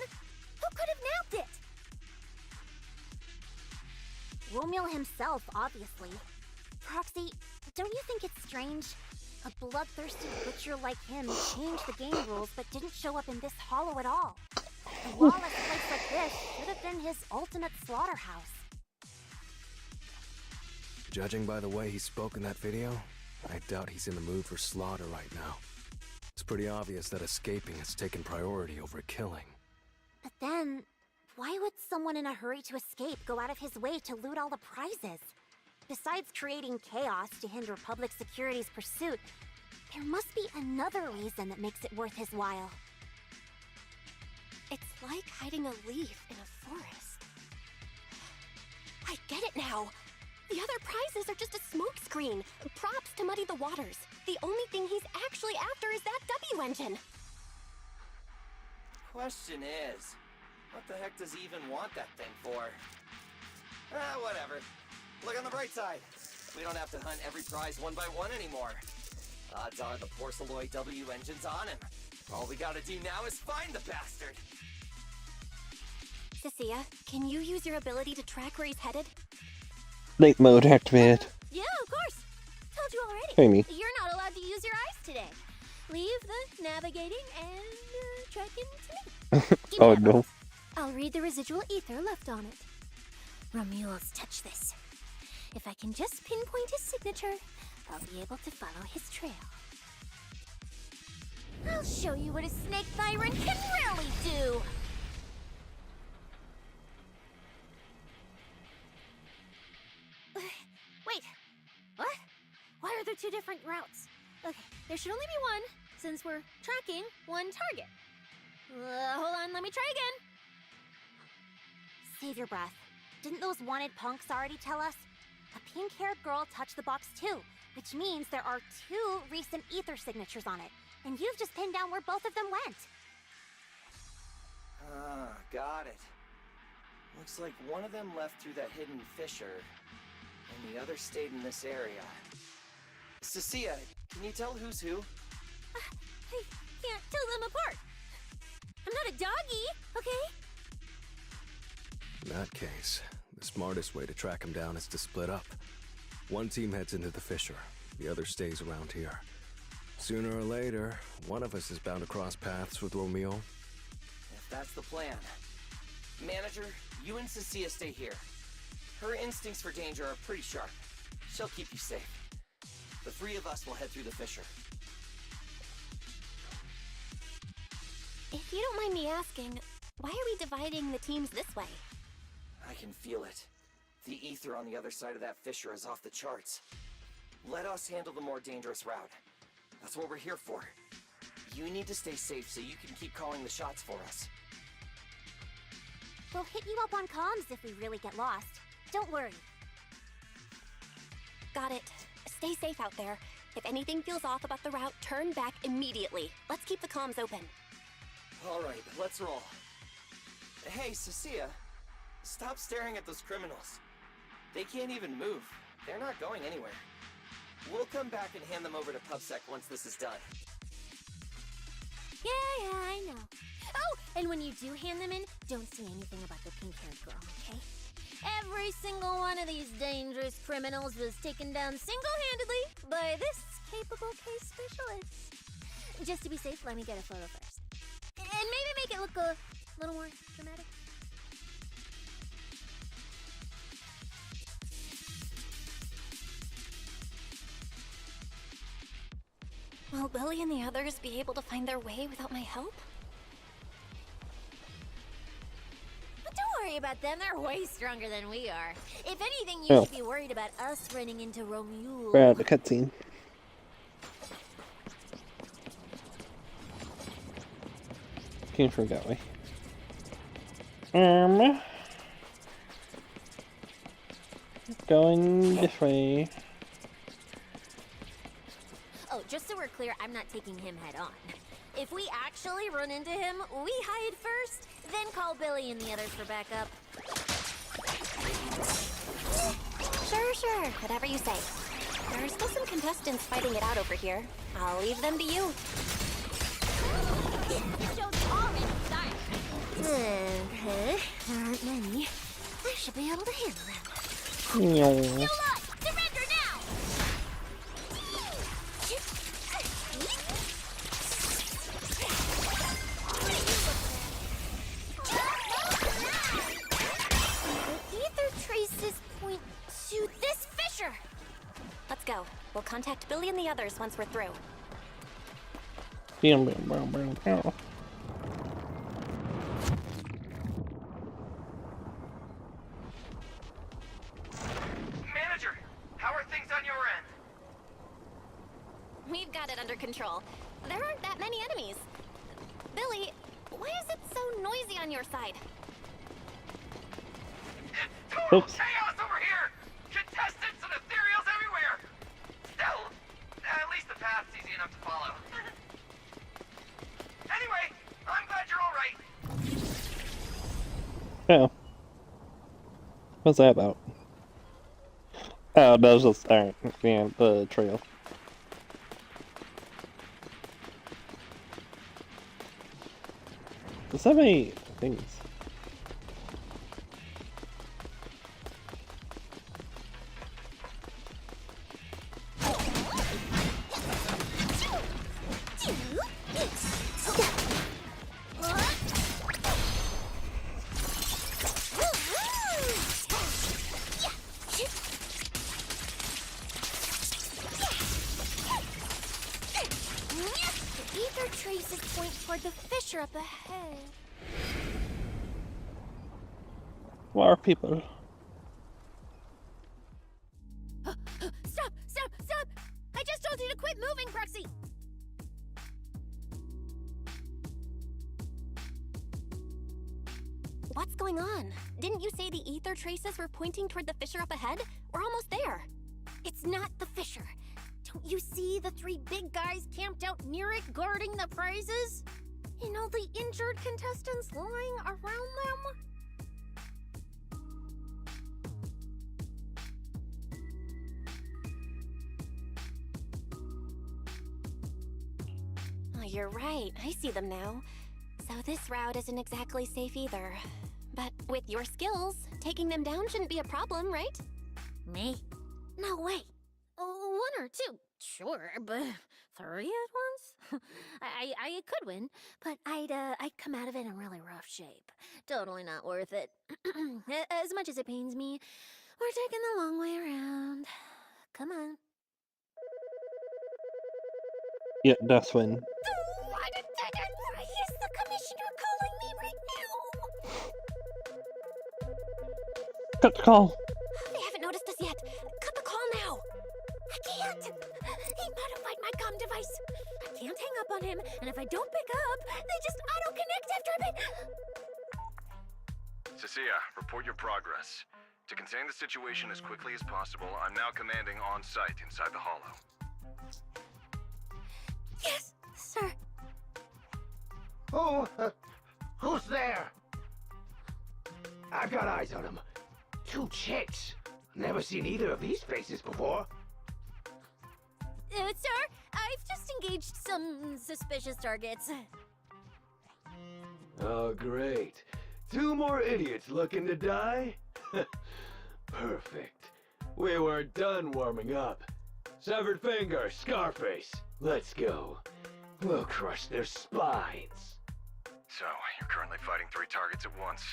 Who could have nabbed it? Romule himself, obviously. Proxy, don't you think it's strange? A bloodthirsty butcher like him changed the game rules but didn't show up in this hollow at all. A lawless place like this should have been his ultimate slaughterhouse. Judging by the way he spoke in that video, I doubt he's in the mood for slaughter right now. It's pretty obvious that escaping has taken priority over killing. But then, why would someone in a hurry to escape go out of his way to loot all the prizes? Besides creating chaos to hinder public security's pursuit, there must be another reason that makes it worth his while. It's like hiding a leaf in a forest. I get it now! The other prizes are just a smokescreen, props to muddy the waters. The only thing he's actually after is that W engine. Question is, what the heck does he even want that thing for? Whatever. Look on the bright side. We don't have to hunt every prize one by one anymore. Odds are the Porceloid W engine's on him. All we gotta do now is find the bastard. Cecilia, can you use your ability to track where he's headed? Night mode activated. Yeah, of course. Told you already. Hey, me. You're not allowed to use your eyes today. Leave the navigating and tracking to me. Oh no. I'll read the residual ether left on it. Romule's touch this. If I can just pinpoint his signature, I'll be able to follow his trail. I'll show you what a snake tyrant can really do! Wait, what? Why are there two different routes? Okay, there should only be one, since we're tracking one target. Hold on, let me try again. Save your breath. Didn't those wanted punks already tell us? A pink-haired girl touched the box too, which means there are 2 recent ether signatures on it. And you've just pinned down where both of them went. Ah, got it. Looks like one of them left through that hidden fissure, and the other stayed in this area. Cecilia, can you tell who's who? I can't tell them apart. I'm not a doggy, okay? In that case, the smartest way to track him down is to split up. One team heads into the fissure, the other stays around here. Sooner or later, one of us is bound to cross paths with Romeo. If that's the plan. Manager, you and Cecilia stay here. Her instincts for danger are pretty sharp. She'll keep you safe. The 3 of us will head through the fissure. If you don't mind me asking, why are we dividing the teams this way? I can feel it. The ether on the other side of that fissure is off the charts. Let us handle the more dangerous route. That's what we're here for. You need to stay safe so you can keep calling the shots for us. We'll hit you up on comms if we really get lost. Don't worry. Got it. Stay safe out there. If anything feels off about the route, turn back immediately. Let's keep the comms open. All right, let's roll. Hey, Cecilia. Stop staring at those criminals. They can't even move. They're not going anywhere. We'll come back and hand them over to PubSec once this is done. Yeah, I know. Oh, and when you do hand them in, don't say anything about the pink-haired girl, okay? Every single one of these dangerous criminals was taken down single-handedly by this capable case specialist. Just to be safe, let me get a photo first. And maybe make it look a little more dramatic. Will Billy and the others be able to find their way without my help? But don't worry about them, they're way stronger than we are. If anything, you should be worried about us running into Romeo. We're at the cutscene. Came from that way. Going this way. Oh, just so we're clear, I'm not taking him head on. If we actually run into him, we hide first, then call Billy and the others for backup. Sure. Whatever you say. There are still some contestants fighting it out over here. I'll leave them to you. Show's already started. Okay, there aren't many. I should be able to handle them. No. Surrender now! The ether traces point to this fissure. Let's go. We'll contact Billy and the others once we're through. Manager, how are things on your end? We've got it under control. There aren't that many enemies. Billy, why is it so noisy on your side? Total chaos over here! Contestants and ethereals everywhere! Still, at least the path's easy enough to follow. Anyway, I'm glad you're all right. Oh. What's that about? Oh, that was just, alright, yeah, the trail. There's so many things. fissure up ahead. War people. Stop! Stop! Stop! I just told you to quit moving, Proxy! What's going on? Didn't you say the ether traces were pointing toward the fissure up ahead? We're almost there. It's not the fissure. Don't you see the three big guys camped out near it guarding the prizes? And all the injured contestants lying around them? Oh, you're right. I see them now. So this route isn't exactly safe either. But with your skills, taking them down shouldn't be a problem, right? Me? No way. One or two, sure, but three at once? I could win, but I'd come out of it in really rough shape. Totally not worth it. As much as it pains me, we're taking the long way around. Come on. Yeah, that's when. Is the commissioner calling me right now? Cut the call. They haven't noticed us yet. Cut the call now. I can't. He modified my comm device. I can't hang up on him, and if I don't pick up, they just auto-connect after a bit. Cecilia, report your progress. To contain the situation as quickly as possible, I'm now commanding on-site inside the hollow. Yes, sir. Who's there? I've got eyes on them. Two chicks. Never seen either of these faces before. Sir, I've just engaged some suspicious targets. Oh, great. Two more idiots looking to die? Perfect. We weren't done warming up. Severed finger, Scarface. Let's go. We'll crush their spines. So, you're currently fighting three targets at once.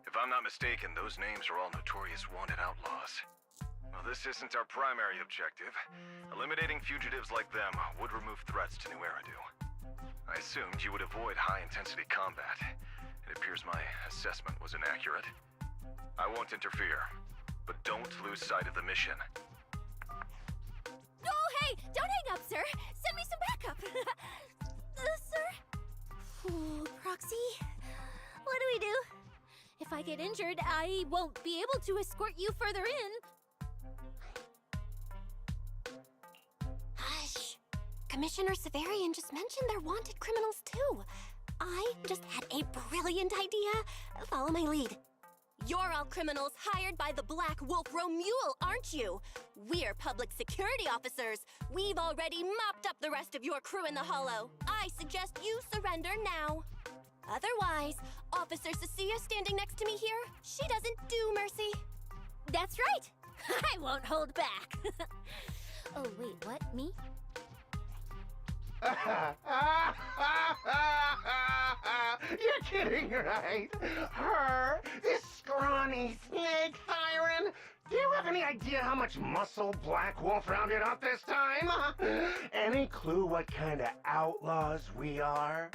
If I'm not mistaken, those names are all notorious wanted outlaws. Well, this isn't our primary objective. Eliminating fugitives like them would remove threats to New Eridu. I assumed you would avoid high-intensity combat. It appears my assessment was inaccurate. I won't interfere, but don't lose sight of the mission. Oh, hey! Don't hang up, sir! Send me some backup! Sir? Ooh, Proxy? What do we do? If I get injured, I won't be able to escort you further in. Hush. Commissioner Severian just mentioned they're wanted criminals too. I just had a brilliant idea. Follow my lead. You're all criminals hired by the Black Wolf Romule, aren't you? We're public security officers. We've already mopped up the rest of your crew in the hollow. I suggest you surrender now. Otherwise, Officer Cecilia standing next to me here, she doesn't do mercy. That's right. I won't hold back. Oh, wait, what? Me? You're kidding, right? Her? This scrawny snake siren? Do you have any idea how much muscle Black Wolf rounded up this time? Any clue what kind of outlaws we are?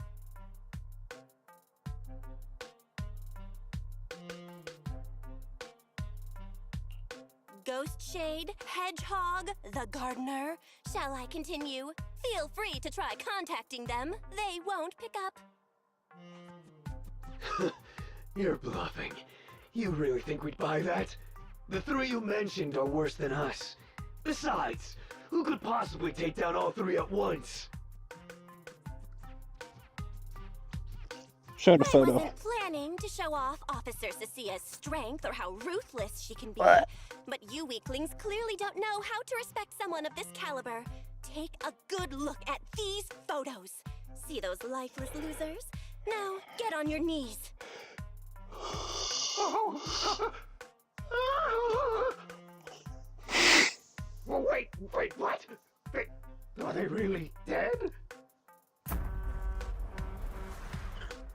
Ghost Shade, Hedgehog, the Gardener. Shall I continue? Feel free to try contacting them. They won't pick up. You're bluffing. You really think we'd buy that? The three you mentioned are worse than us. Besides, who could possibly take down all three at once? Show the photo. I wasn't planning to show off Officer Cecia's strength or how ruthless she can be. What? But you weaklings clearly don't know how to respect someone of this caliber. Take a good look at these photos. See those lifeless losers? Now, get on your knees. Wait, what? Are they really dead?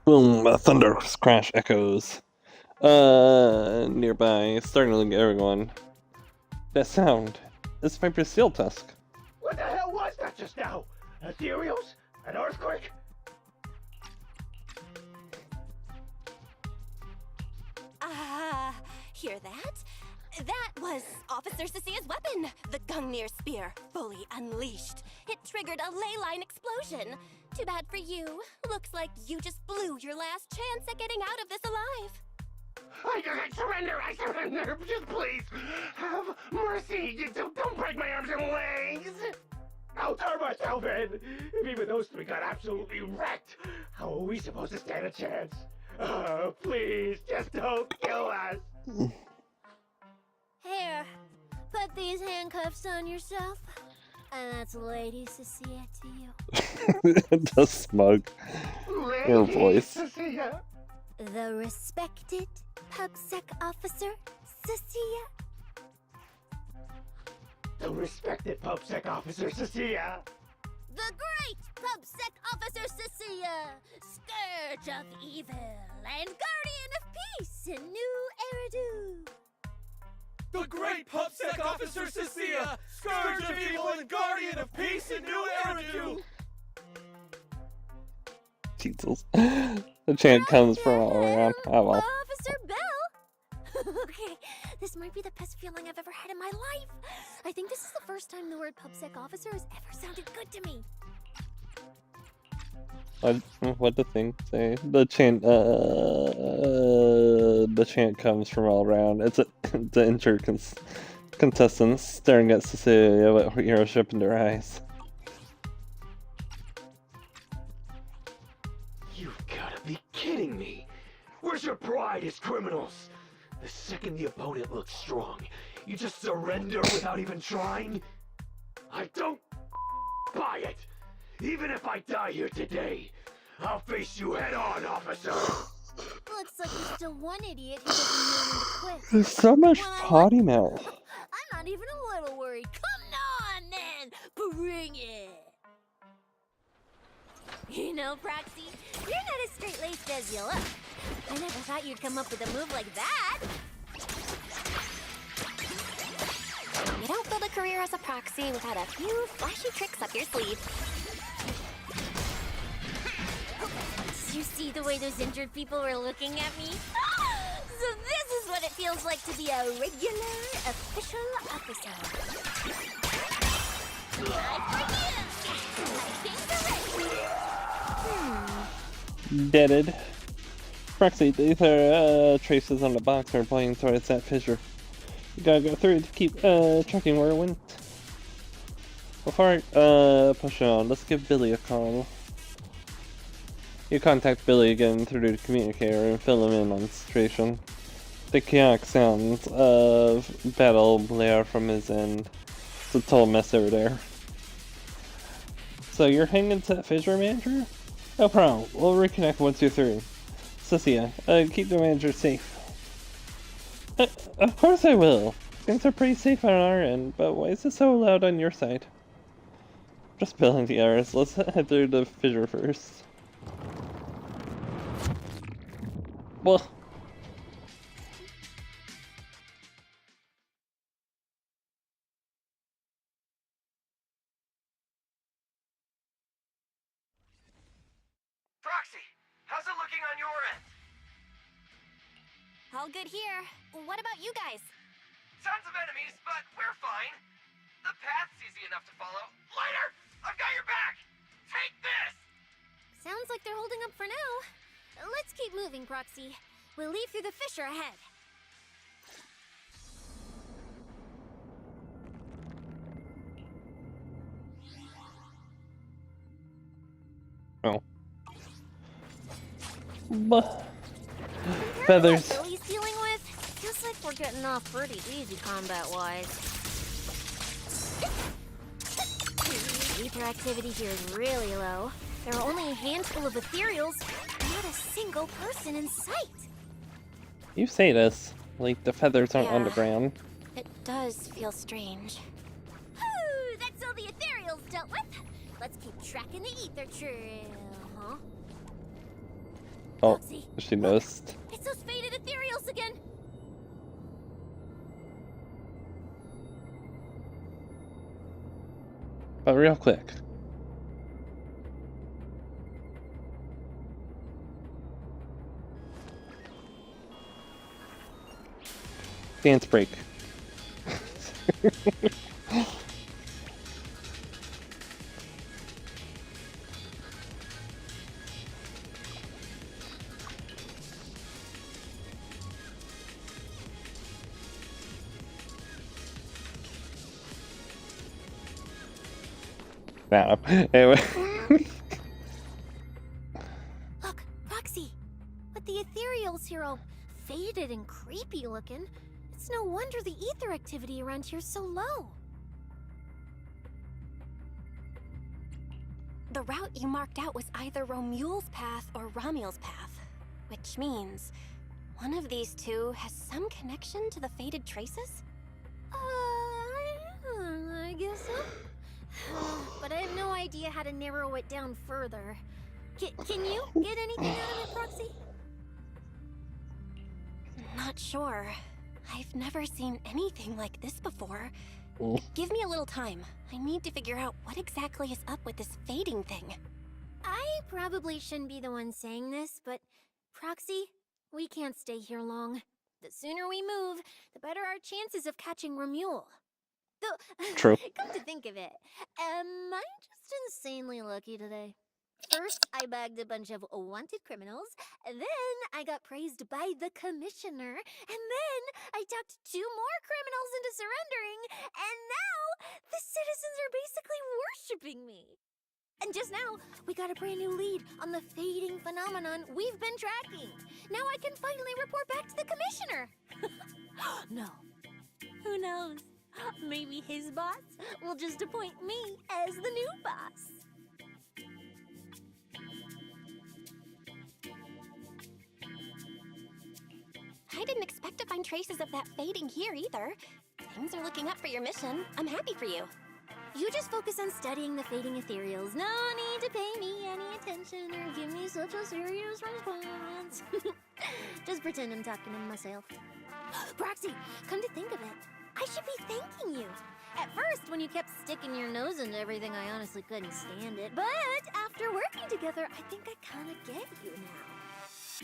Boom, a thunder crash echoes. Nearby, startling everyone. That sound is Viper's seal tusk. What the hell was that just now? Ethereals? An earthquake? Hear that? That was Officer Cecia's weapon, the Gungnir Spear, fully unleashed. It triggered a ley line explosion. Too bad for you. Looks like you just blew your last chance at getting out of this alive. I surrender, just please, have mercy, don't break my arms and legs! I'll turn myself in! If even those three got absolutely wrecked, how are we supposed to stand a chance? Please, just don't kill us! Here, put these handcuffs on yourself. And that's Lady Cecilia to you. The smug her voice. Cecilia. The respected PubSec officer, Cecilia. The respected PubSec officer, Cecilia. The great PubSec officer, Cecilia. Scourge of evil and guardian of peace in New Eridu. The great PubSec officer Cecilia, scourge of evil and guardian of peace in New Eridu. Jesus. The chant comes from all around. Oh well. Officer Bell. Okay, this might be the best feeling I've ever had in my life. I think this is the first time the word PubSec officer has ever sounded good to me. What the thing say? The chant comes from all around. It's the injured contestants staring at Cecilia with heroship in their eyes. You've gotta be kidding me! Where's your pride as criminals? The second the opponent looks strong, you just surrender without even trying? I don't buy it! Even if I die here today, I'll face you head on, officer! Looks like there's still one idiot who doesn't know when to quit. There's so much potty mouth. I'm not even a little worried. Come on, then! Bring it! You know, Proxy, you're not as straight-laced as you look. I never thought you'd come up with a move like that. You don't build a career as a proxy without a few flashy tricks up your sleeve. Did you see the way those injured people were looking at me? So this is what it feels like to be a regular official officer. Deaded. Proxy, these are traces on the box are pointing towards that fissure. You gotta go through to keep tracking where it went. Before I push on, let's give Billy a call. You contact Billy again through the communicator and fill him in on the situation. The chaotic sounds of battle blare from his end. It's a total mess over there. So you're hanging to that fissure, manager? No problem. We'll reconnect once you're through. Cecilia, keep the manager safe. Of course I will. Things are pretty safe on our end, but why is it so loud on your side? Just billing the hours. Let's head through the fissure first. Well. Proxy, how's it looking on your end? All good here. What about you guys? Tons of enemies, but we're fine. The path's easy enough to follow. Lighter, I've got your back. Take this. Sounds like they're holding up for now. Let's keep moving, Proxy. We'll leave through the fissure ahead. Oh. Feathers. What Billy's dealing with? Feels like we're getting off pretty easy combat-wise. Hyperactivity here is really low. There are only a handful of ethereals, not a single person in sight. You say this, like the feathers aren't Yeah. underground. It does feel strange. Whew, that's all the ethereals dealt with. Let's keep tracking the ether trail, huh? Oh, Foxy, she noticed. It's those faded ethereals again. But real quick. Dance break. Nah. Anyway. Look, Roxy! But the ethereals here all faded and creepy looking. It's no wonder the ether activity around here's so low. The route you marked out was either Romule's path or Ramiel's path, which means one of these two has some connection to the faded traces? I guess so. But I have no idea how to narrow it down further. Can you get anything out of it, Proxy? Not sure. I've never seen anything like this before. Give me a little time. I need to figure out what exactly is up with this fading thing. I probably shouldn't be the one saying this, but Proxy, we can't stay here long. The sooner we move, the better our chances of catching Romule. Though, True. Come to think of it, am I just insanely lucky today? First, I bagged a bunch of wanted criminals, then I got praised by the commissioner, and then I talked 2 more criminals into surrendering, and now the citizens are basically worshipping me. And just now, we got a brand new lead on the fading phenomenon we've been tracking. Now I can finally report back to the commissioner. No. Who knows? Maybe his boss will just appoint me as the new boss. I didn't expect to find traces of that fading here either. Things are looking up for your mission. I'm happy for you. You just focus on studying the fading ethereals. No need to pay me any attention or give me such a serious response. Just pretend I'm talking to myself. Proxy, come to think of it, I should be thanking you. At first, when you kept sticking your nose into everything, I honestly couldn't stand it. But after working together, I think I kind of get you now.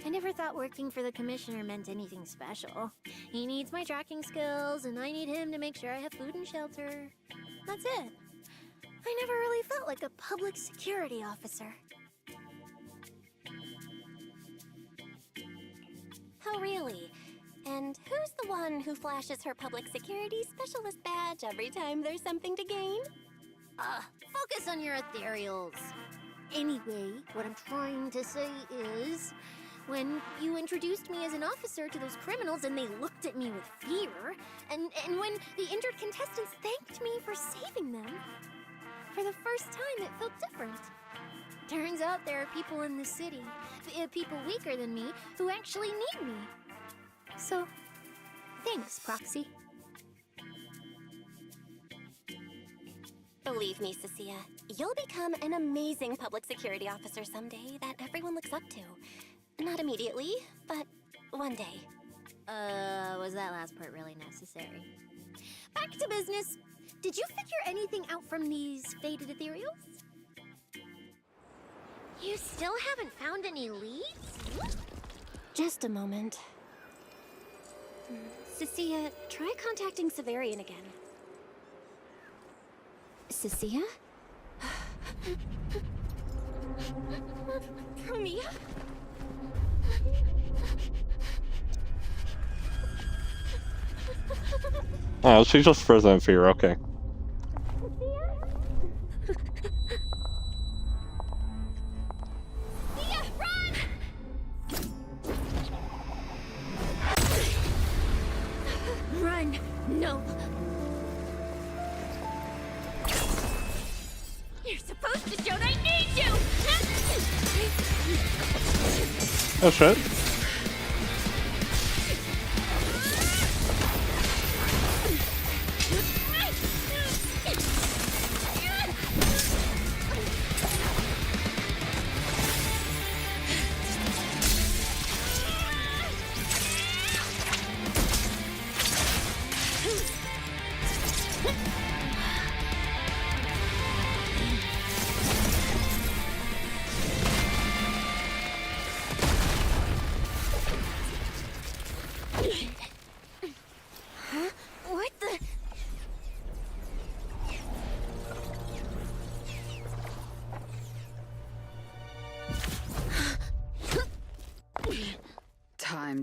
I never thought working for the commissioner meant anything special. He needs my tracking skills, and I need him to make sure I have food and shelter. That's it. I never really felt like a public security officer. Oh, really? And who's the one who flashes her public security specialist badge every time there's something to gain? Focus on your ethereals. Anyway, what I'm trying to say is, when you introduced me as an officer to those criminals and they looked at me with fear, and when the injured contestants thanked me for saving them, for the first time it felt different. Turns out there are people in the city, people weaker than me, who actually need me. So, thanks, Proxy. Believe me, Cecilia, you'll become an amazing public security officer someday that everyone looks up to. Not immediately, but one day. Was that last part really necessary? Back to business. Did you figure anything out from these faded ethereals? You still haven't found any leads? Just a moment. Cecilia, try contacting Severian again. Cecilia? Romeo? Oh, she's just frozen in fear, okay. Run! No! You're supposed to show that I need you! Oh shit.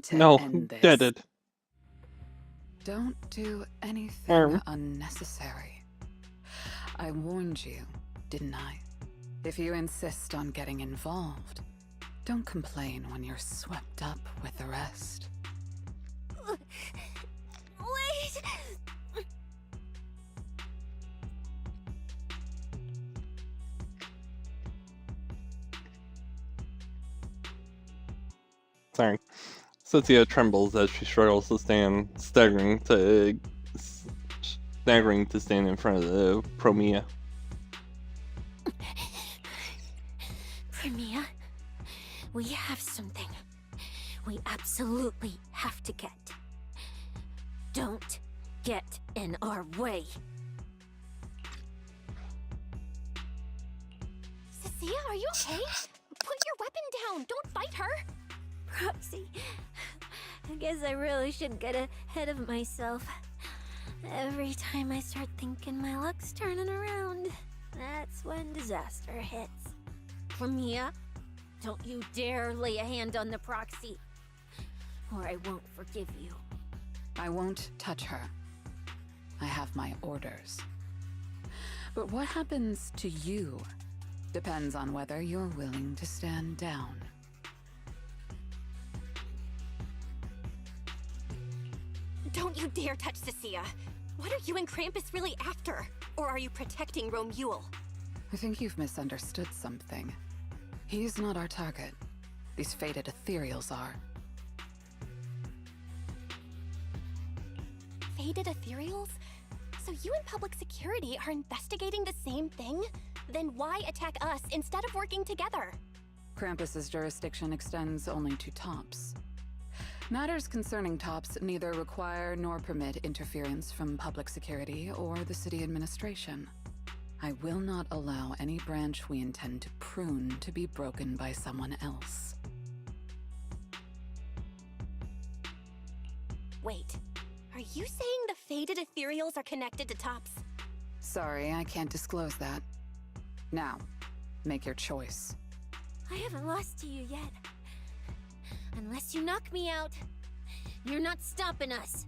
to No, end this. did it. Don't do anything unnecessary. I warned you, didn't I? If you insist on getting involved, don't complain when you're swept up with the rest. Wait! Sorry. Cynthia trembles as she struggles to stand, staggering to stand in front of Promia. Premia, we have something we absolutely have to get. Don't get in our way. Cecilia, are you okay? Put your weapon down. Don't fight her. Proxy, I guess I really should get ahead of myself. Every time I start thinking my luck's turning around, that's when disaster hits. Premia, don't you dare lay a hand on the Proxy, or I won't forgive you. I won't touch her. I have my orders. But what happens to you depends on whether you're willing to stand down. Don't you dare touch Cecilia. What are you and Krampus really after? Or are you protecting Romuald? I think you've misunderstood something. He's not our target. These fated ethereals are. Fated ethereals? So you and public security are investigating the same thing? Then why attack us instead of working together? Krampus's jurisdiction extends only to tops. Matters concerning tops neither require nor permit interference from public security or the city administration. I will not allow any branch we intend to prune to be broken by someone else. Wait, are you saying the fated ethereals are connected to tops? Sorry, I can't disclose that. Now, make your choice. I haven't lost to you yet. Unless you knock me out, you're not stopping us.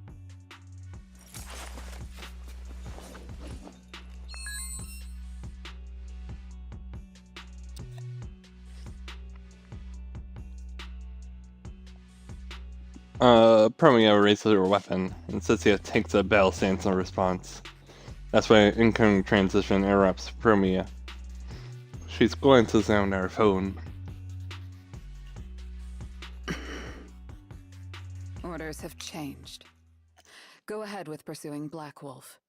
Promia raises her weapon, and Cynthia takes a battle stance in response. That's why incoming transition interrupts Promia. She glances down at her phone. Orders have changed. Go ahead with pursuing Black Wolf.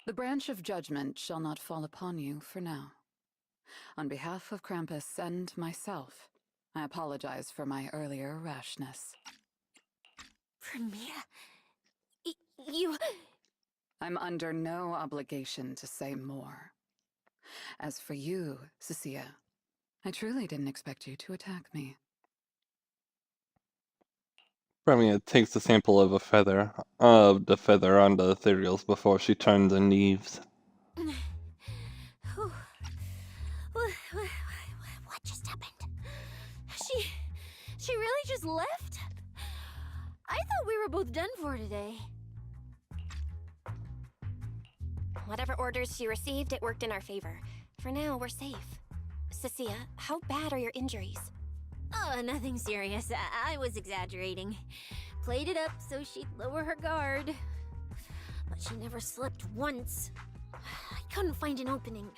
The branch of judgment shall not fall upon you for now. On behalf of Krampus and myself, I apologize for my earlier rashness. Premia, you... I'm under no obligation to say more. As for you, Cecilia, I truly didn't expect you to attack me. Promia takes a sample of the feather on the ethereals before she turns and leaves. What just happened? She really just left? I thought we were both done for today. Whatever orders she received, it worked in our favor. For now, we're safe. Cecilia, how bad are your injuries? Oh, nothing serious. I was exaggerating. Played it up so she'd lower her guard. But she never slipped once. I couldn't find an opening.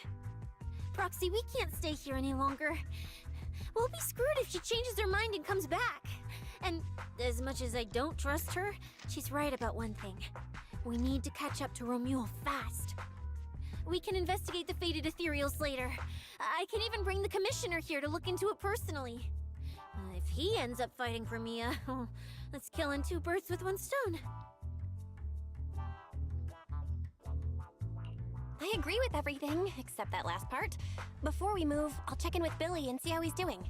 Proxy, we can't stay here any longer. We'll be screwed if she changes her mind and comes back. And as much as I don't trust her, she's right about one thing. We need to catch up to Romuald fast. We can investigate the fated ethereals later. I can even bring the commissioner here to look into it personally. If he ends up fighting for Mia, that's killing two birds with one stone. I agree with everything, except that last part. Before we move, I'll check in with Billy and see how he's doing.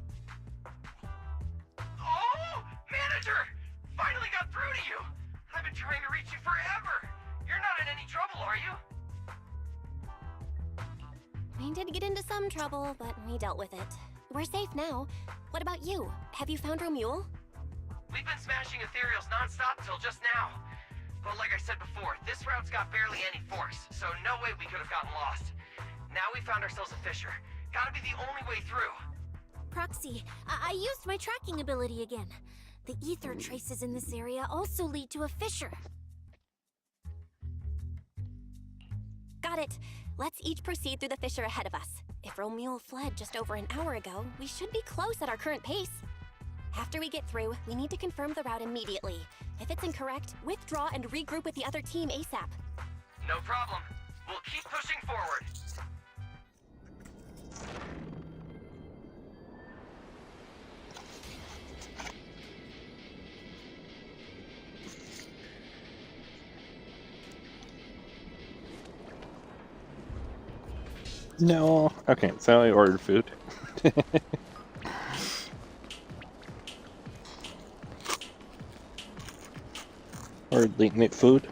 Oh! Manager! Finally got through to you! I've been trying to reach you forever! You're not in any trouble, are you? We did get into some trouble, but we dealt with it. We're safe now. What about you? Have you found Romuald? We've been smashing ethereals non-stop till just now. But like I said before, this route's got barely any force, so no way we could have gotten lost. Now we found ourselves a fissure. Gotta be the only way through. Proxy, I used my tracking ability again. The ether traces in this area also lead to a fissure. Got it. Let's each proceed through the fissure ahead of us. If Romeo fled just over an hour ago, we should be close at our current pace. After we get through, we need to confirm the route immediately. If it's incorrect, withdraw and regroup with the other team ASAP. No problem. We'll keep pushing forward. No. Okay, so I ordered food. Ordered late night food.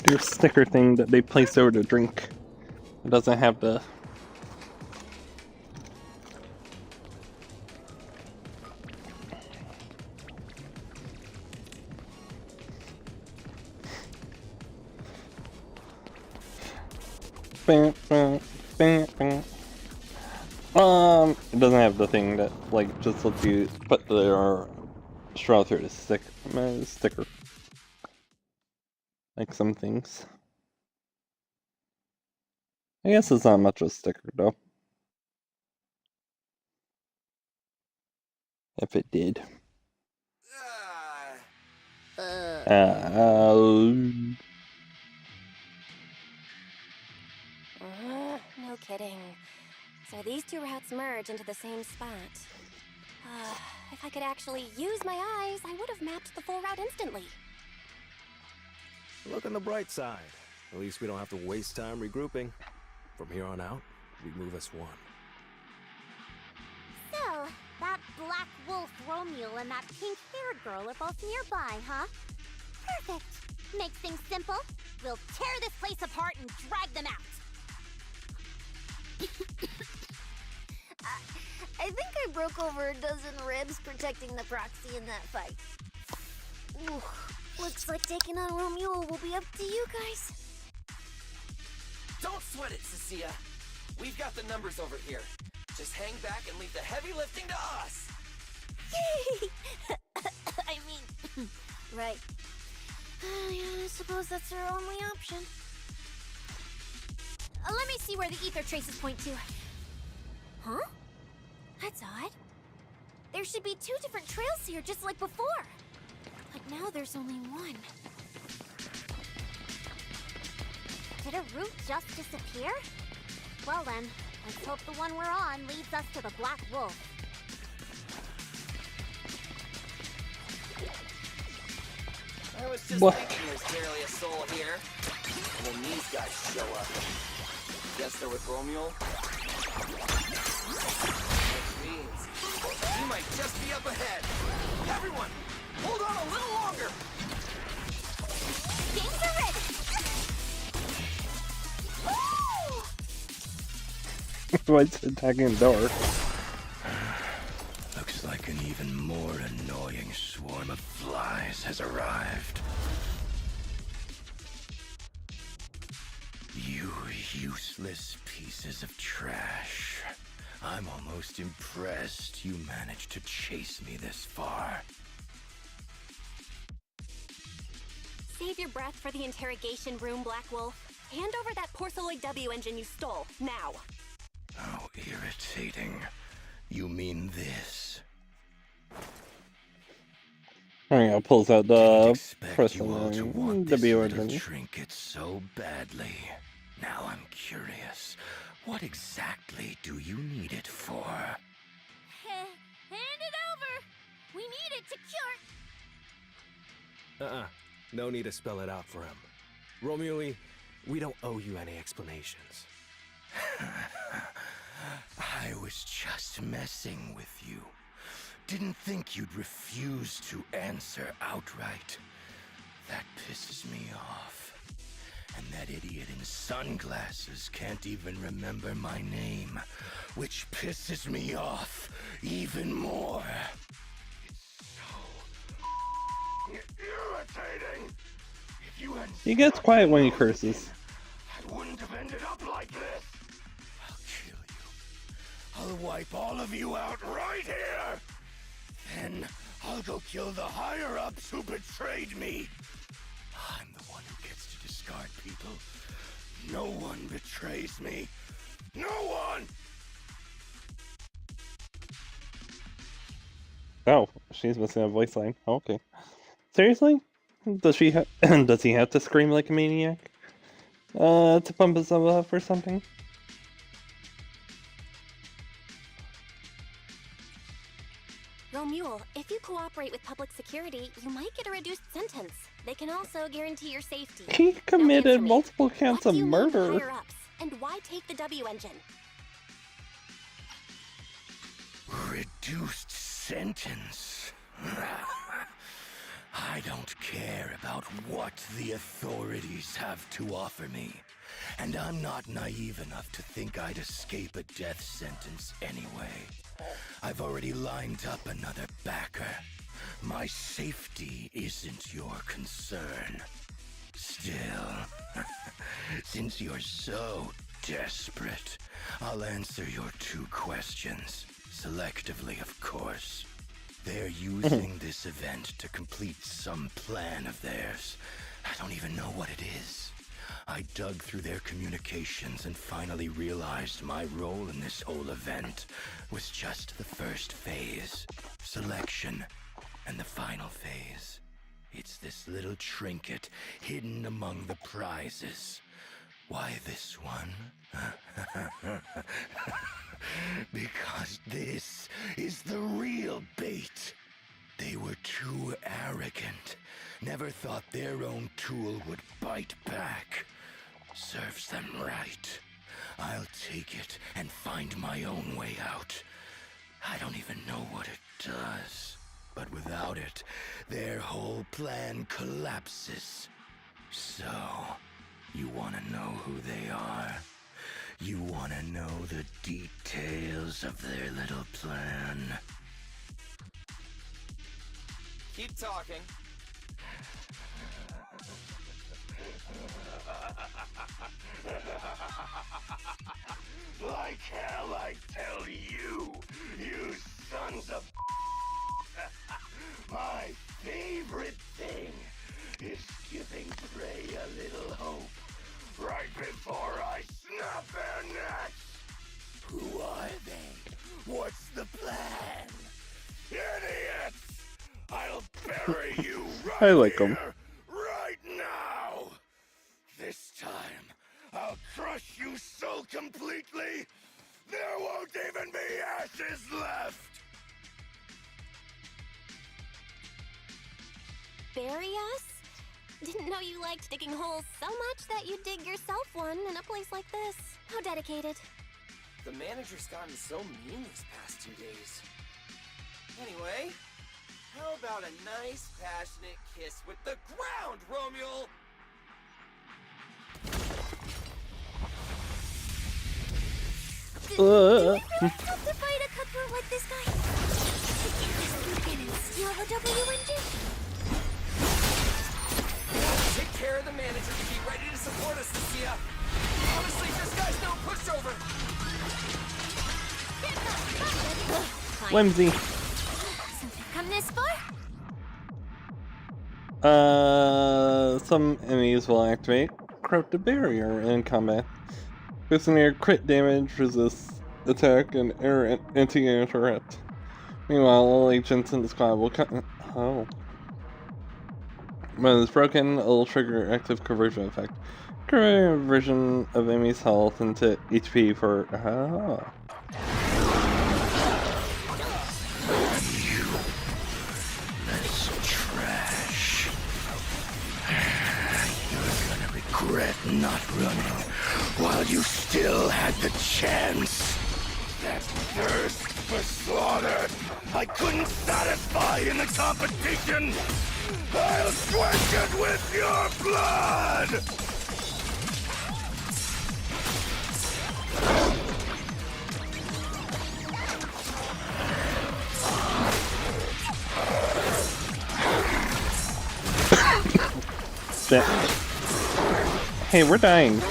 Your sticker thing that they placed over the drink. It doesn't have the... It doesn't have the thing that, like, just lets you put the straw through the sticker. Like some things. I guess it's not much of a sticker, though. If it did. No kidding. So these two routes merge into the same spot. If I could actually use my eyes, I would have mapped the full route instantly. Look on the bright side. At least we don't have to waste time regrouping. From here on out, we move as one. So, that black wolf Romeo and that pink-haired girl are both nearby, huh? Perfect. Makes things simple. We'll tear this place apart and drag them out. I think I broke over a dozen ribs protecting the proxy in that fight. Ooh, looks like taking on Romeo will be up to you guys. Don't sweat it, Cecilia. We've got the numbers over here. Just hang back and leave the heavy lifting to us. I mean, right. Yeah, I suppose that's our only option. Let me see where the ether traces point to. Huh? That's odd. There should be two different trails here, just like before. But now there's only one. Did a route just disappear? Well then, let's hope the one we're on leads us to the Black Wolf. I was just thinking there's barely a soul here. And then these guys show up. Guess they're with Romeo? Which means he might just be up ahead. Everyone, hold on a little longer. Games are ready. What's attacking the door? Looks like an even more annoying swarm of flies has arrived. You useless pieces of trash. I'm almost impressed you managed to chase me this far. Save your breath for the interrogation room, Black Wolf. Hand over that Porceloid W engine you stole, now. How irritating. You mean this? Alright, pulls out the Want this little trinket so badly. Now I'm curious. What exactly do you need it for? Hand it over. We need it to cure. No need to spell it out for him. Romeo, we don't owe you any explanations. I was just messing with you. Didn't think you'd refuse to answer outright. That pisses me off. And that idiot in sunglasses can't even remember my name, which pisses me off even more. Irritating. If you hadn't He gets quiet when he curses. I wouldn't have ended up like this. I'll wipe all of you out right here! Then I'll go kill the higher-ups who betrayed me. I'm the one who gets to discard people. No one betrays me. No one! Oh, she's missing a voice line. Okay. Seriously? Does she does he have to scream like a maniac? To pump himself up or something? Romule, if you cooperate with public security, you might get a reduced sentence. They can also guarantee your safety. He committed multiple counts of murder. Higher-ups, and why take the W engine? Reduced sentence? I don't care about what the authorities have to offer me. And I'm not naive enough to think I'd escape a death sentence anyway. I've already lined up another backer. My safety isn't your concern. Still, since you're so desperate, I'll answer your 2 questions. Selectively, of course. They're using this event to complete some plan of theirs. I don't even know what it is. I dug through their communications and finally realized my role in this whole event was just the first phase, selection, and the final phase. It's this little trinket hidden among the prizes. Why this one? Because this is the real bait. They were too arrogant. Never thought their own tool would bite back. Serves them right. I'll take it and find my own way out. I don't even know what it does. But without it, their whole plan collapses. So, you want to know who they are? You want to know the details of their little plan? Keep talking. Like hell, I tell you, you sons of my favorite thing is giving prey a little hope right before I snap their necks. Who are they? What's the plan? Idiots! I'll bury you right I like him. here, right now. This time, I'll crush you so completely, there won't even be ashes left. Bury us? Didn't know you liked digging holes so much that you'd dig yourself one in a place like this. How dedicated. The manager's gotten so mean these past 2 days. Anyway, how about a nice, passionate kiss with the ground, Romule? Did we really have to fight a cutthroat like this guy? To get this weekend and steal the W engine? Take care of the manager to be ready to support us this year. Honestly, this guy's no pushover. Whimsy. Something come this far? Some enemies will activate Corrupted Barrier in combat. Boosting your crit damage, resist attack, and air anti-air threat. Meanwhile, all agents in the squad will oh. When it's broken, it'll trigger active conversion effect. Conversion of enemy's health into HP for That's trash. You're gonna regret not running while you still had the chance. That thirst for slaughter I couldn't satisfy in the competition. I'll quench it with your blood! that. Hey, we're dying.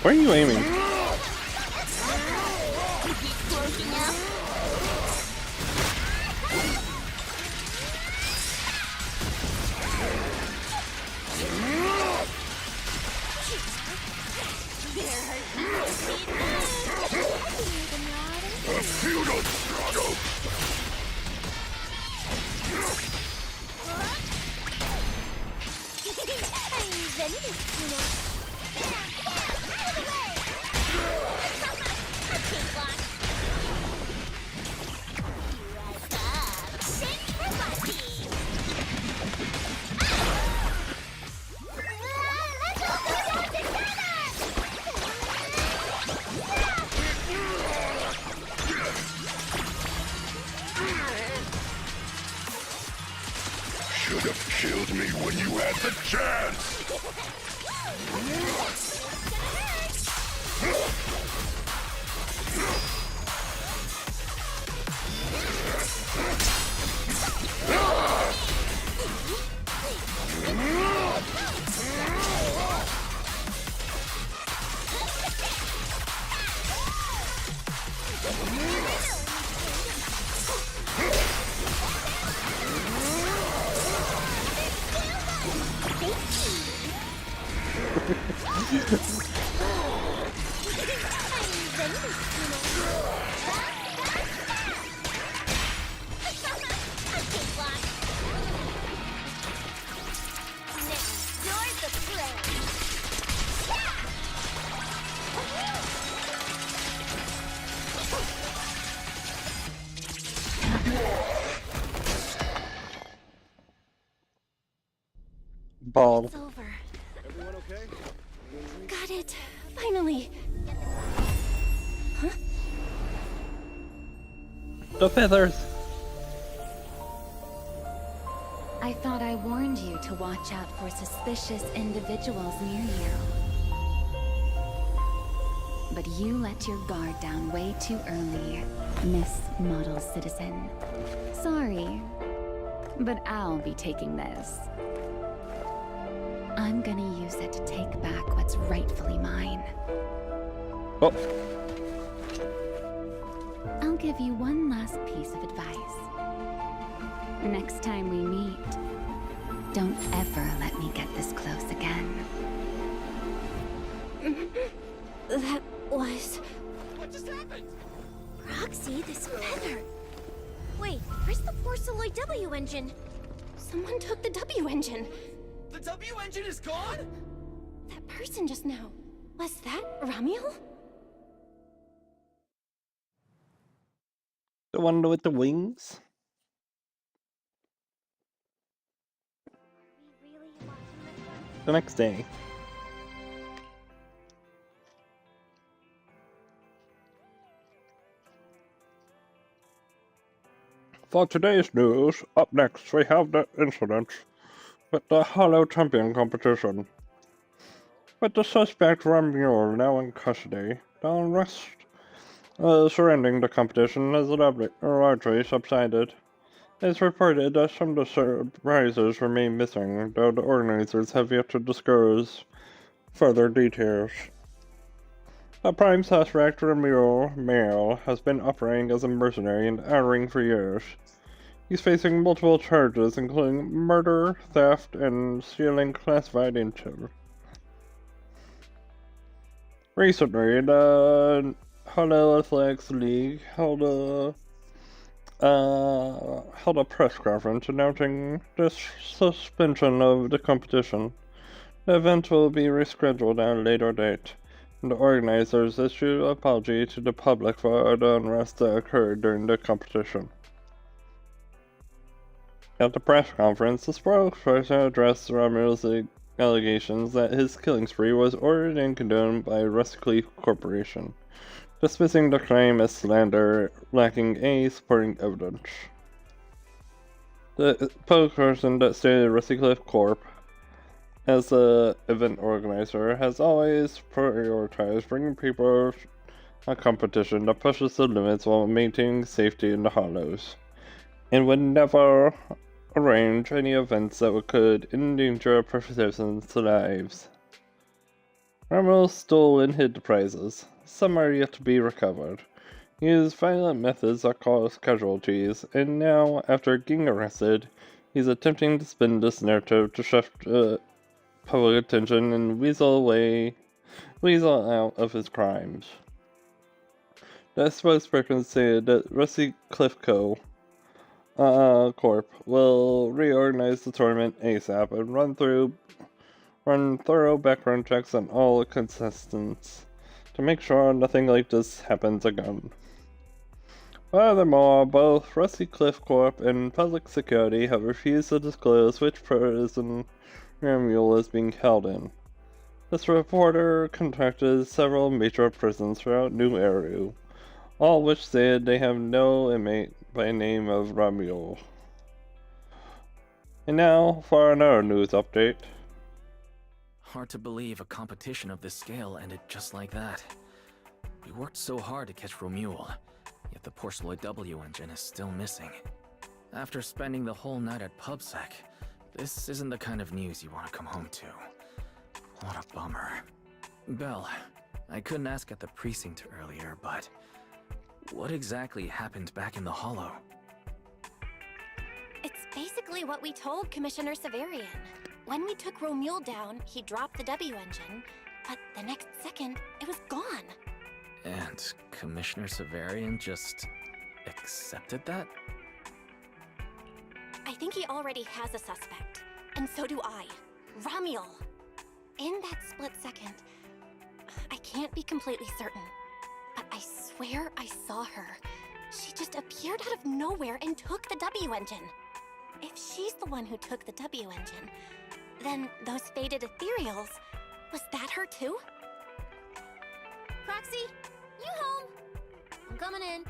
Where are you aiming? A feudal struggle. Should have killed me when you had the chance. Ball. It's over. Got it. Finally. Huh? The feathers. I thought I warned you to watch out for suspicious individuals near you. But you let your guard down way too early, Miss Model Citizen. Sorry, but I'll be taking this. I'm gonna use it to take back what's rightfully mine. Oh. I'll give you one last piece of advice. Next time we meet, don't ever let me get this close again. That was... What just happened? Roxy, this feather. Wait, where's the Porceloid W engine? Someone took the W engine. The W engine is gone? That person just now. Was that Ramiel? The one with the wings? The next day. For today's news, up next we have the incident with the Hollow Champion competition. With the suspect Ramiel now in custody, the unrest surrounding the competition has largely subsided. It's reported that some of the prizes remain missing, though the organizers have yet to disclose further details. The prime suspect, Ramiel Male, has been operating as a mercenary in Outer for years. He's facing multiple charges, including murder, theft, and stealing classified intel. Recently, the Hollow Athletics League held a press conference announcing the suspension of the competition. The event will be rescheduled at a later date. The organizers issued an apology to the public for the unrest that occurred during the competition. At the press conference, the spokesperson addressed Romulo's allegations that his killing spree was ordered and condoned by Rusty Cleef Corporation, dismissing the claim as slander, lacking any supporting evidence. The spokesperson that stated Rusty Cleef Corp, as the event organizer, has always prioritized bringing people a competition that pushes the limits while maintaining safety in the hollows, and would never arrange any events that could endanger participants' lives. Romulo stole and hid the prizes. Some are yet to be recovered. He used violent methods that caused casualties, and now, after getting arrested, he's attempting to spin this narrative to shift public attention and weasel out of his crimes. The spokesperson said that Rusty Cleef Corp will reorganize the tournament ASAP and run thorough background checks on all contestants to make sure nothing like this happens again. Furthermore, both Rusty Cleef Corp and Public Security have refused to disclose which prison Romulo is being held in. This reporter contacted several major prisons throughout New Eru, all which said they have no inmate by the name of Romulo. And now for another news update. Hard to believe a competition of this scale ended just like that. We worked so hard to catch Romulo, yet the Porceloid W engine is still missing. After spending the whole night at PubSec, this isn't the kind of news you want to come home to. What a bummer. Belle, I couldn't ask at the precinct earlier, but what exactly happened back in the Hollow? It's basically what we told Commissioner Severian. When we took Romulo down, he dropped the W engine, but the next second, it was gone. And Commissioner Severian just accepted that? I think he already has a suspect, and so do I. Romulo. In that split second, I can't be completely certain, but I swear I saw her. She just appeared out of nowhere and took the W engine. If she's the one who took the W engine, then those faded ethereals, was that her too? Proxy, you home? I'm coming in.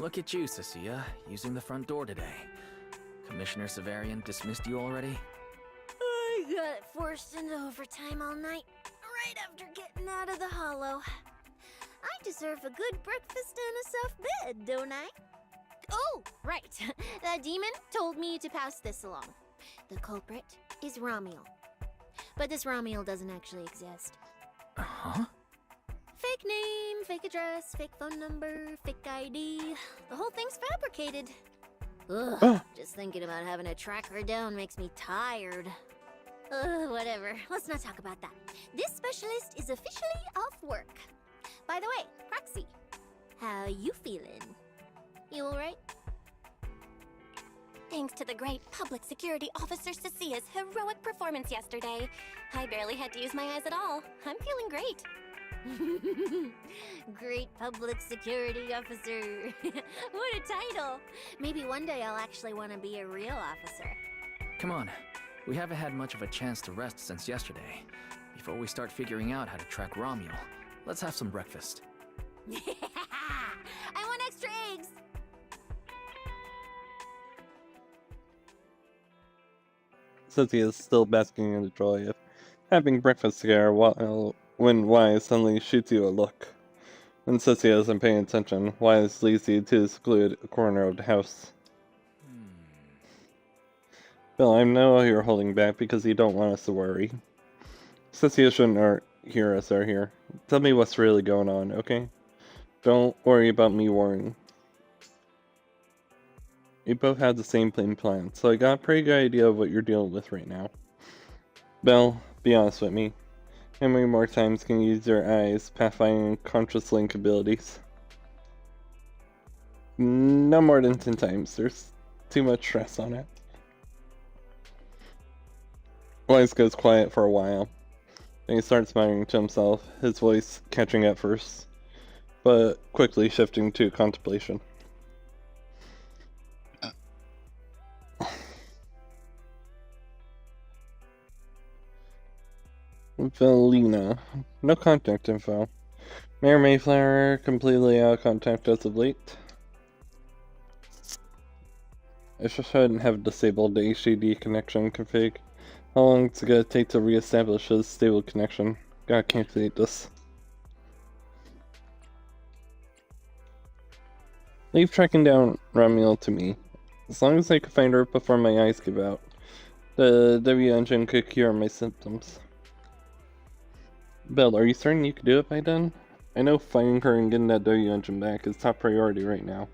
Look at you, Cecilia, using the front door today. Commissioner Severian dismissed you already? I got forced into overtime all night, right after getting out of the Hollow. I deserve a good breakfast and a soft bed, don't I? Oh, right. That demon told me to pass this along. The culprit is Romulo. But this Romulo doesn't actually exist. Huh? Fake name, fake address, fake phone number, fake ID. The whole thing's fabricated. Ugh, just thinking about having to track her down makes me tired. Whatever. Let's not talk about that. This specialist is officially off work. By the way, Proxy, how you feeling? You alright? Thanks to the great public security officer Cecia's heroic performance yesterday, I barely had to use my eyes at all. I'm feeling great. Great public security officer. What a title. Maybe one day I'll actually want to be a real officer. Come on. We haven't had much of a chance to rest since yesterday. Before we start figuring out how to track Romulo, let's have some breakfast. I want extra eggs. Cynthia is still basking in the joy of having breakfast together when Wise suddenly shoots you a look. When Cynthia isn't paying attention, Wise leads you to the secluded corner of the house. Bill, I know you're holding back because you don't want us to worry. Cynthia shouldn't hear us are here. Tell me what's really going on, okay? Don't worry about me worrying. We both had the same plan, so I got a pretty good idea of what you're dealing with right now. Belle, be honest with me. How many more times can you use your eyes, pathfinding conscious link abilities? No more than 10 times. There's too much stress on it. Wise goes quiet for a while. Then he starts muttering to himself, his voice catching at first, but quickly shifting to contemplation. Valina. No contact info. Mayor Mayflower completely out of contact as of late. I shouldn't have disabled the HDD connection config. How long is it gonna take to reestablish a stable connection? Gotta calculate this. Leave tracking down Ramiel to me. As long as I can find her before my eyes give out, the W engine could cure my symptoms. Belle, are you certain you could do it by then? I know finding her and getting that W engine back is top priority right now,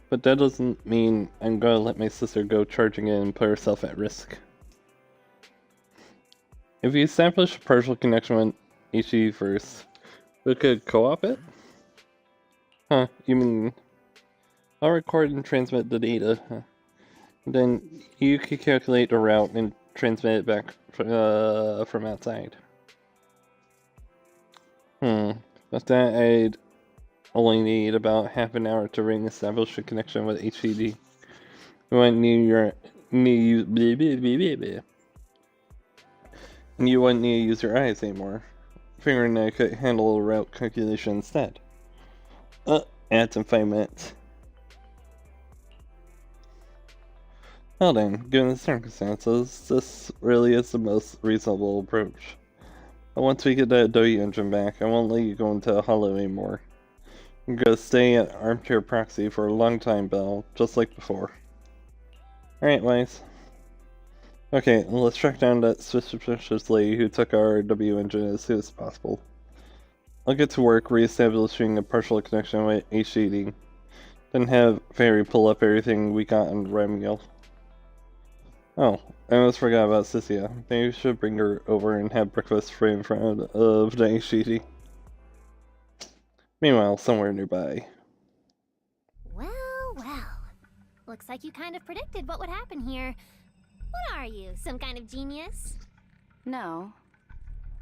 but that doesn't mean I'm gonna let my sister go charging in and put herself at risk. If you establish a partial connection with HE first, we could co-op it? Huh, you mean... I'll record and transmit the data. Then you could calculate the route and transmit it back from outside. But that I'd only need about half an hour to re-establish a connection with HDD. You wouldn't need to use your eyes anymore. Figuring I could handle a route calculation instead. Ads in 5 minutes. Well then, given the circumstances, this really is the most reasonable approach. But once we get that W engine back, I won't let you go into Hollow anymore. I'm gonna stay at Armchair Proxy for a long time, Belle, just like before. Alright, Wise. Okay, let's track down that suspicious lady who took our W engine as soon as possible. I'll get to work re-establishing a partial connection with HDD. Then have Fairy pull up everything we got on Ramiel. Oh, I almost forgot about Cynthia. Maybe we should bring her over and have breakfast right in front of the HDD. Meanwhile, somewhere nearby. Well, well. Looks like you kind of predicted what would happen here. What are you, some kind of genius? No.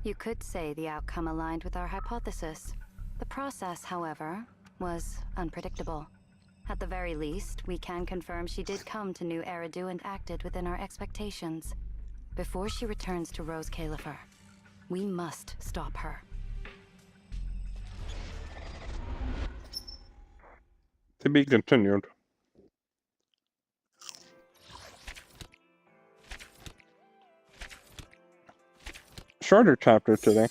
You could say the outcome aligned with our hypothesis. The process, however, was unpredictable. At the very least, we can confirm she did come to New Eridu and acted within our expectations. Before she returns to Rose Califer, we must stop her. To be continued. Shorter chapter today.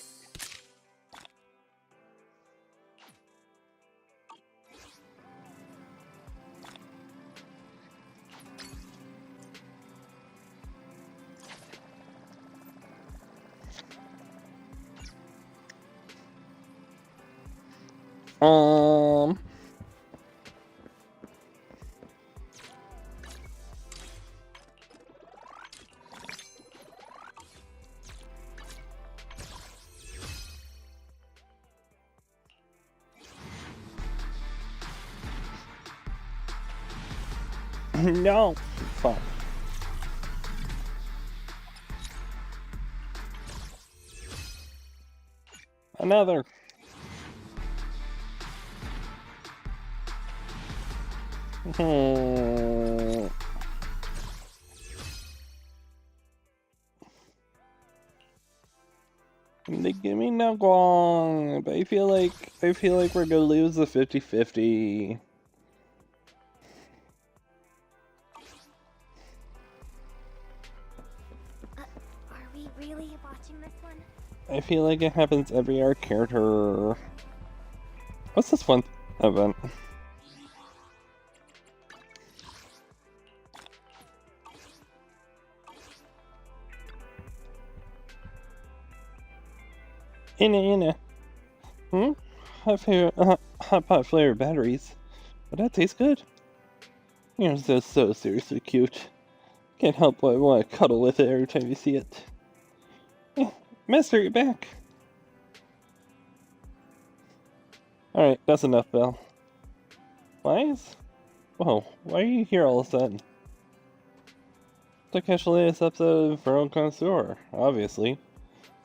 No. Fuck. Another. They give me no gong, but I feel like we're gonna lose the 50-50. Are we really watching this one? I feel like it happens every arc character. What's this one event? Inna. Hot pot flavored batteries. But that tastes good. You're just so seriously cute. Can't help but want to cuddle with it every time you see it. Master, you're back. Alright, that's enough, Belle. Wise? Whoa, why are you here all of a sudden? To catch the latest episode of Feral Connoisseur, obviously.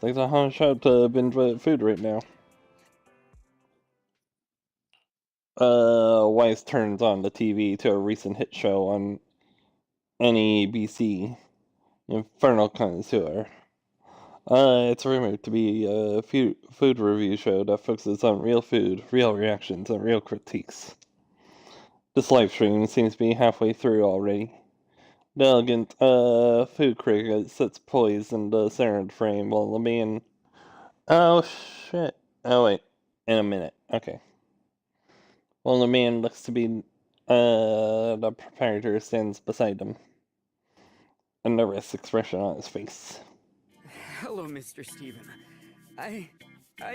It's a hot show to binge food right now. Wise turns on the TV to a recent hit show on NEBC, Infernal Connoisseur. It's rumored to be a food review show that focuses on real food, real reactions, and real critiques. This live stream seems to be halfway through already. The elegant, food critic sits poised in the center of the frame while the man... Oh, shit. Oh, wait. In a minute. Okay. While the man looks to be, the proprietor stands beside him. A nervous expression on his face. Hello, Mr. Steven. I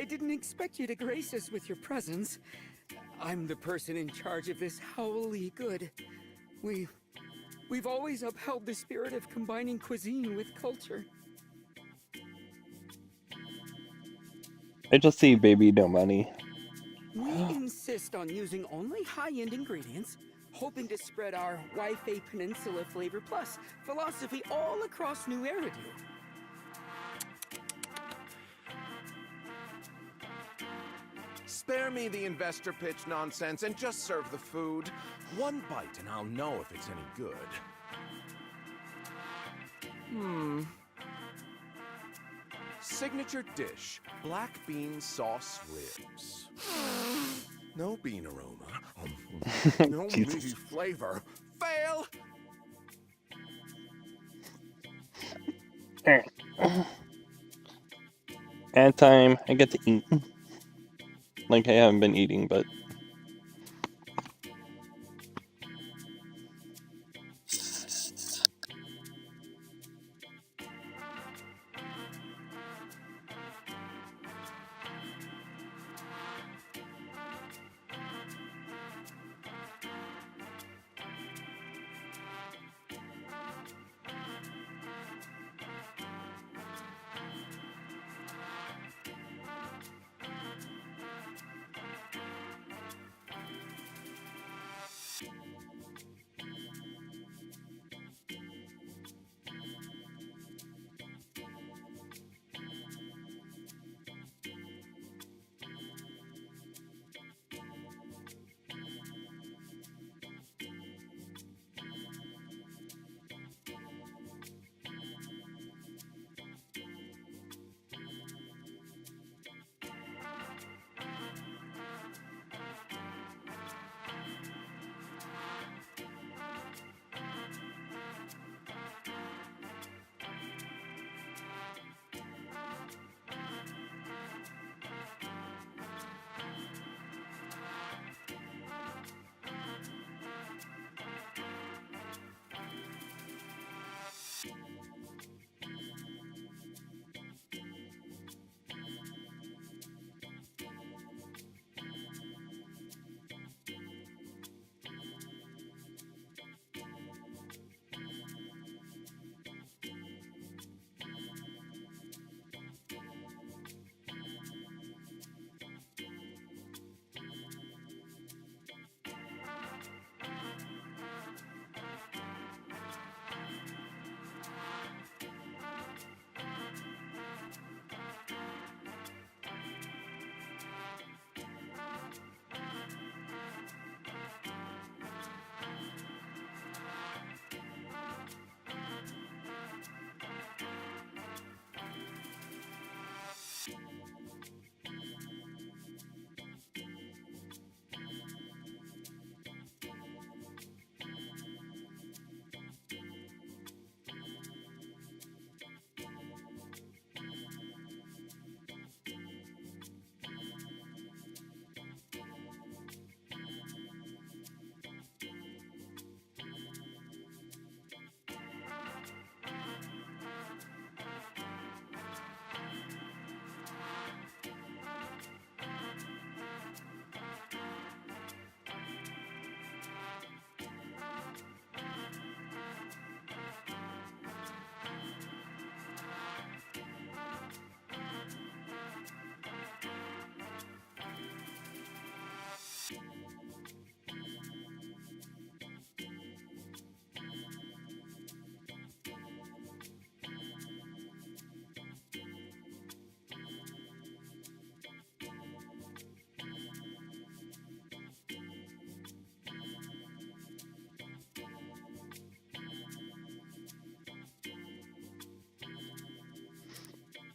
didn't expect you to grace us with your presence. I'm the person in charge of this Howly Good. We've always upheld the spirit of combining cuisine with culture. I just see baby no money. We insist on using only high-end ingredients, hoping to spread our Wi-Fi Peninsula Flavor Plus philosophy all across New Eridu. Spare me the investor pitch nonsense and just serve the food. One bite and I'll know if it's any good. Signature dish, black bean sauce ribs. No bean aroma. No meaty flavor. Fail! At time, I get to eat. Like I haven't been eating, but...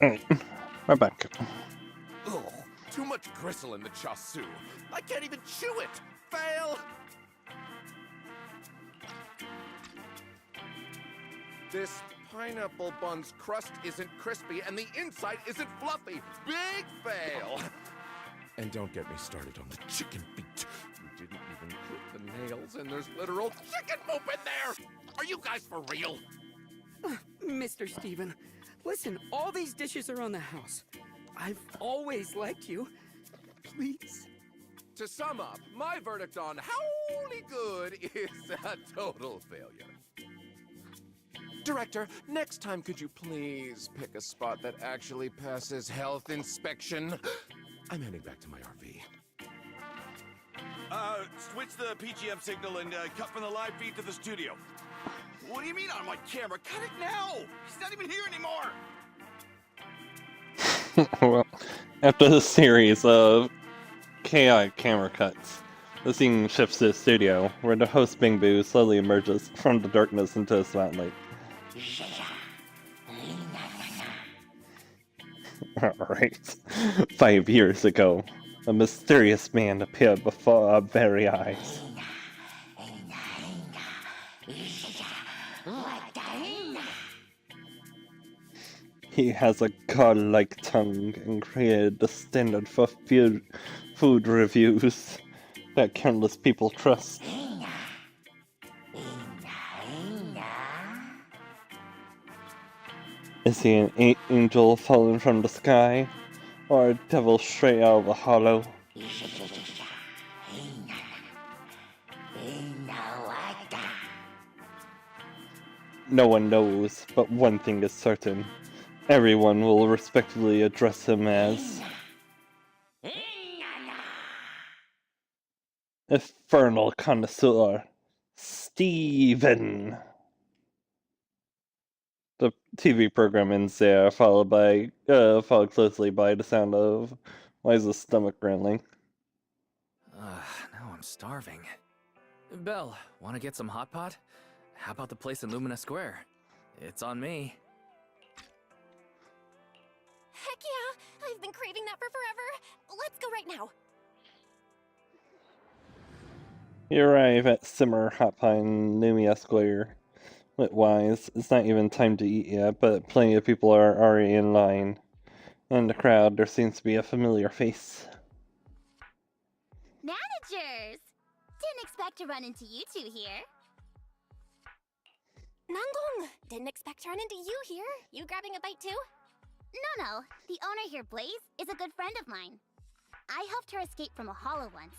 Alright, we're back. Ugh, too much gristle in the chasu. I can't even chew it. Fail. This pineapple bun's crust isn't crispy and the inside isn't fluffy. Big fail. And don't get me started on the chicken feet. You didn't even clip the nails and there's literal chicken poop in there. Are you guys for real? Mr. Steven, listen, all these dishes are on the house. I've always liked you. Please. To sum up, my verdict on howly good is a total failure. Director, next time could you please pick a spot that actually passes health inspection? I'm heading back to my RV. Switch the PGM signal and cut from the live feed to the studio. What do you mean on my camera? Cut it now! He's not even here anymore! Well, after the series of chaotic camera cuts, the scene shifts to the studio, where the host Bing Boo slowly emerges from the darkness into the spotlight. Alright. 5 years ago, a mysterious man appeared before our very eyes. He has a god-like tongue and created the standard for food reviews that countless people trust. Is he an angel fallen from the sky, or a devil straight out of a hollow? No one knows, but one thing is certain. Everyone will respectfully address him as Infernal Connoisseur Steven. The TV program ends there, followed closely by the sound of Liza's stomach growling. Now I'm starving. Belle, wanna get some hot pot? How about the place in Lumina Square? It's on me. Heck yeah! I've been craving that for forever. Let's go right now. You arrive at Simmer Hot Pie in Lumia Square. Wise, it's not even time to eat yet, but plenty of people are already in line. In the crowd, there seems to be a familiar face. Managers! Didn't expect to run into you two here. Nangong! Didn't expect to run into you here. You grabbing a bite too? No. The owner here, Blaze, is a good friend of mine. I helped her escape from a hollow once.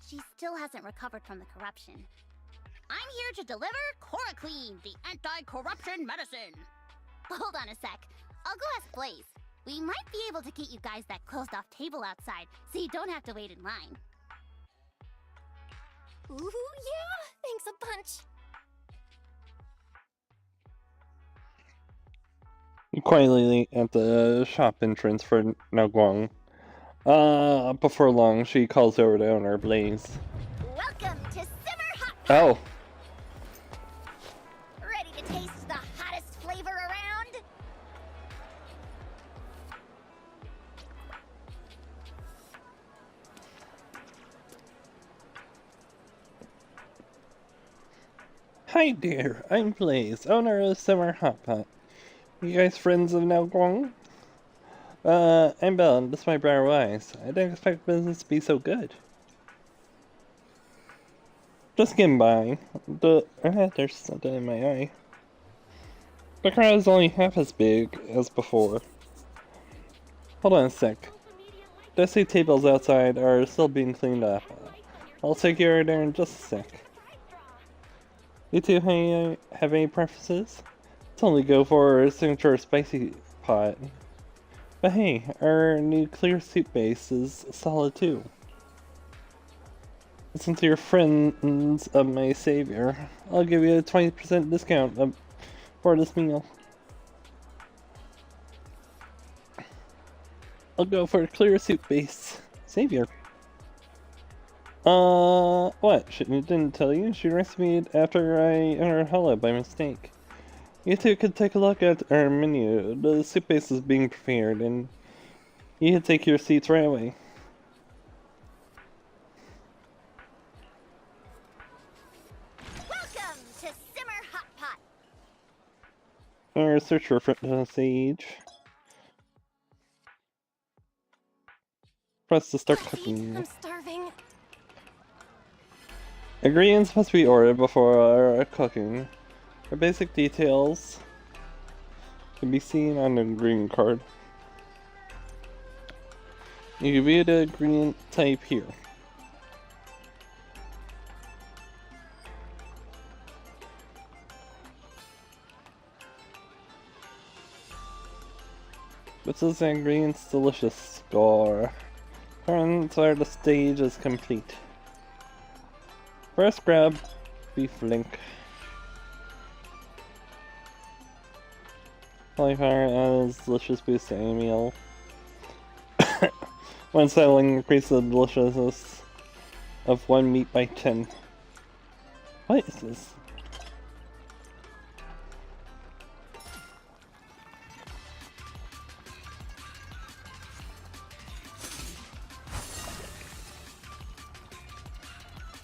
She still hasn't recovered from the corruption. I'm here to deliver Chloroquine, the anti-corruption medicine. Hold on a sec. I'll go ask Blaze. We might be able to get you guys that closed-off table outside, so you don't have to wait in line. Ooh, yeah! Thanks a bunch. Quietly at the shop entrance for Naguang. Before long, she calls over the owner, Blaze. Welcome to Simmer Hot Pot! Oh! Ready to taste the hottest flavor around? Hi there, I'm Blaze, owner of Simmer Hot Pot. You guys friends of Naguang? I'm Belle, and this is my brother Wise. I didn't expect business to be so good. Just getting by. There's something in my eye. The crowd is only half as big as before. Hold on a sec. The see tables outside are still being cleaned up. I'll take you over there in just a sec. You two have any preferences? Let's only go for a signature spicy pot. But hey, our new clear soup base is solid too. Since you're friends of my savior, I'll give you a 20% discount for this meal. I'll go for a clear soup base. Savior. What? Didn't tell you? She rescued me after I entered Hollow by mistake. You two could take a look at our menu. The soup base is being prepared, and you can take your seats right away. Welcome to Simmer Hot Pot. Or search for sage. Press to start cooking. I'm starving. Ingredients must be ordered before cooking. The basic details can be seen on the ingredient card. You can view the ingredient type here. This is the ingredients delicious score. Turns are the stage is complete. First grab beef link. Cauliflower as delicious boost to any meal. When settling, increase the deliciousness of one meat by 10. What is this?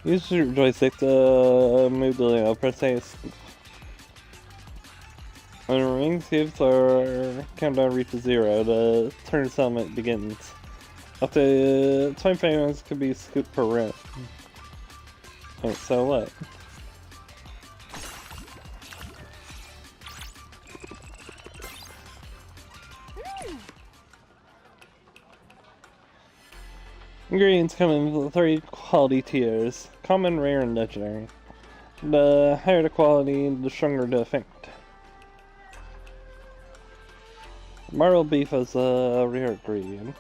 Use your joystick to move the layout, press A. When the remaining saves are countdown reaches 0, the turn settlement begins. Up to 25 rounds could be scooped per round. Wait, so what? Ingredients come in 3 quality tiers: common, rare, and legendary. The higher the quality, the stronger the effect. Marbled beef is a rare ingredient.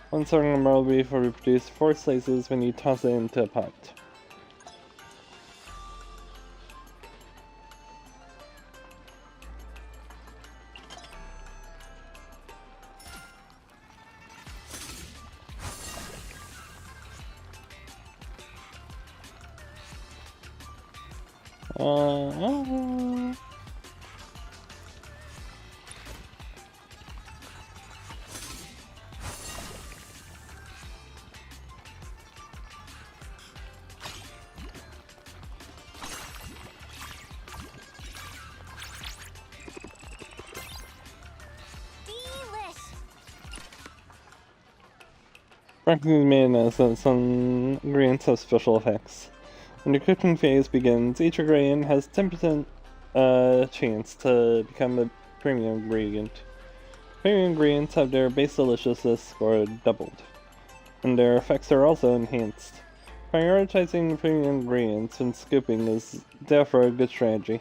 One serving of marbled beef will reproduce 4 slices when you toss it into a pot. Practically made that some ingredients have special effects. When the cooking phase begins, each ingredient has 10% chance to become a premium ingredient. Premium ingredients have their base deliciousness score doubled, and their effects are also enhanced. Prioritizing premium ingredients when scooping is therefore a good strategy.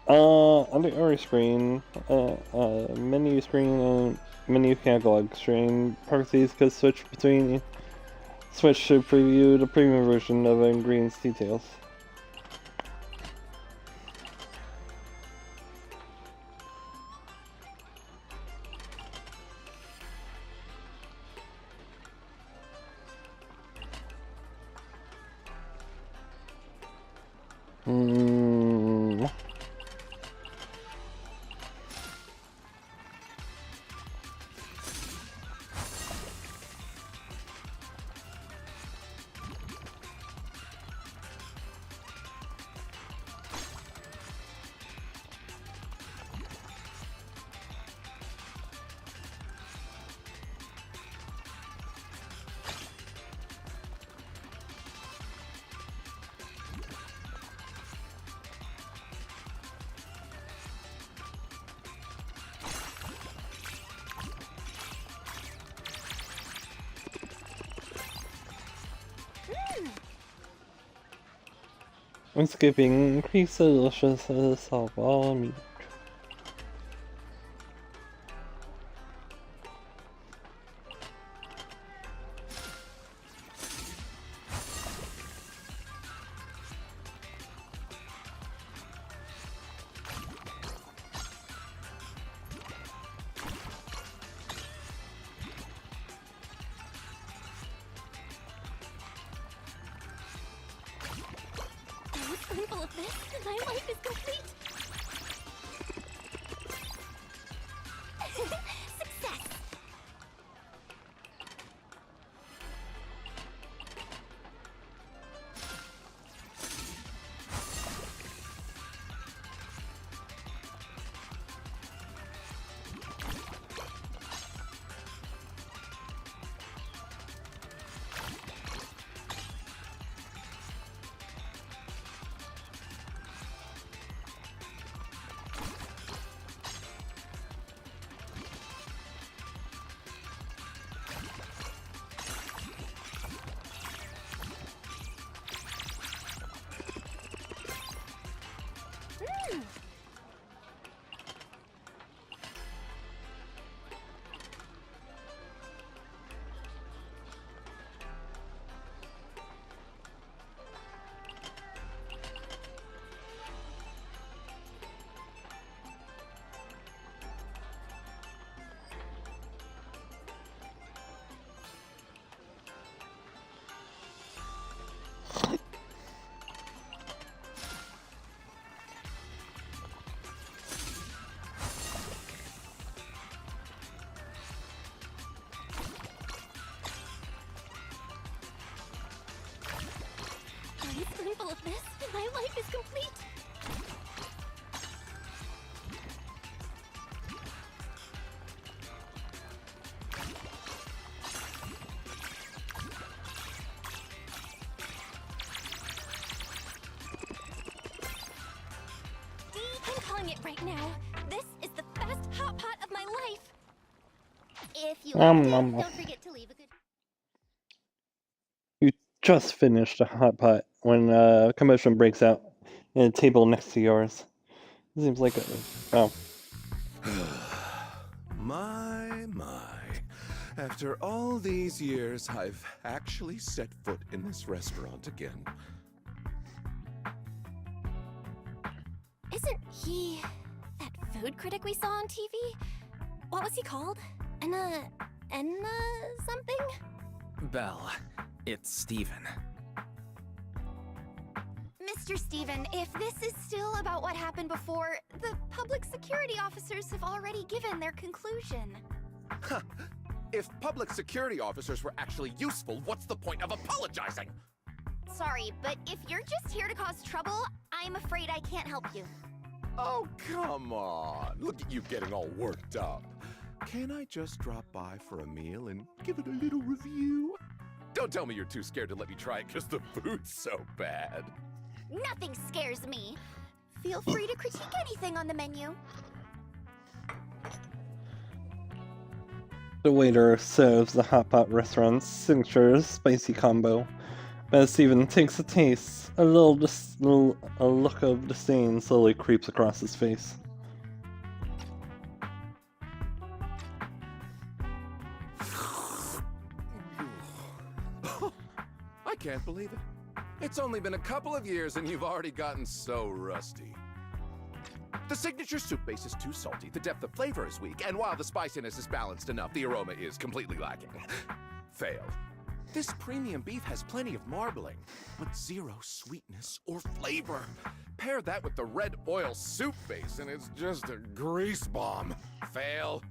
On the order screen, menu screen and menu catalog screen, proxies could switch to preview the premium version of ingredients details. When skipping, increase the deliciousness of all meat. spoonful of this, and my life is complete. Success! One spoonful of this, and my life is complete. I'm calling it right now. This is the best hot pot of my life. If you liked it, don't forget to leave a good. You just finished a hot pot when commotion breaks out in a table next to yours. It seems like oh. My. After all these years, I've actually set foot in this restaurant again. Isn't he that food critic we saw on TV? What was he called? Enna something? Belle, it's Steven. Mr. Steven, if this is still about what happened before, the public security officers have already given their conclusion. Huh. If public security officers were actually useful, what's the point of apologizing? Sorry, but if you're just here to cause trouble, I'm afraid I can't help you. Oh, come on. Look at you getting all worked up. Can I just drop by for a meal and give it a little review? Don't tell me you're too scared to let me try it because the food's so bad. Nothing scares me. Feel free to critique anything on the menu. The waiter serves the hot pot restaurant's signature spicy combo. As Steven takes a taste, a look of disdain slowly creeps across his face. I can't believe it. It's only been a couple of years and you've already gotten so rusty. The signature soup base is too salty, the depth of flavor is weak, and while the spiciness is balanced enough, the aroma is completely lacking. Fail. This premium beef has plenty of marbling, but zero sweetness or flavor. Pair that with the red oil soup base and it's just a grease bomb. Fail.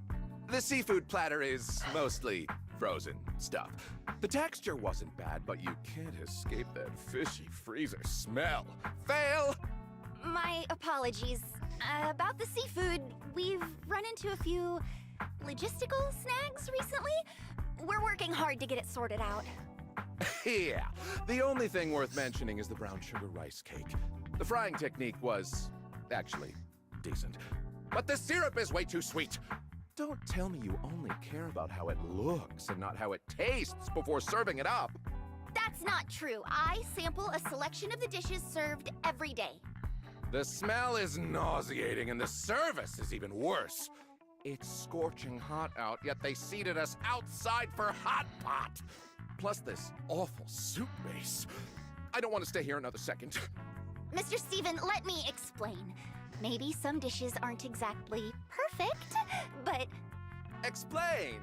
The seafood platter is mostly frozen stuff. The texture wasn't bad, but you can't escape that fishy freezer smell. Fail! My apologies. About the seafood, we've run into a few logistical snags recently. We're working hard to get it sorted out. Yeah, the only thing worth mentioning is the brown sugar rice cake. The frying technique was actually decent, but the syrup is way too sweet. Don't tell me you only care about how it looks and not how it tastes before serving it up. That's not true. I sample a selection of the dishes served every day. The smell is nauseating and the service is even worse. It's scorching hot out, yet they seated us outside for hot pot. Plus this awful soup base. I don't want to stay here another second. Mr. Steven, let me explain. Maybe some dishes aren't exactly perfect, but... Explain!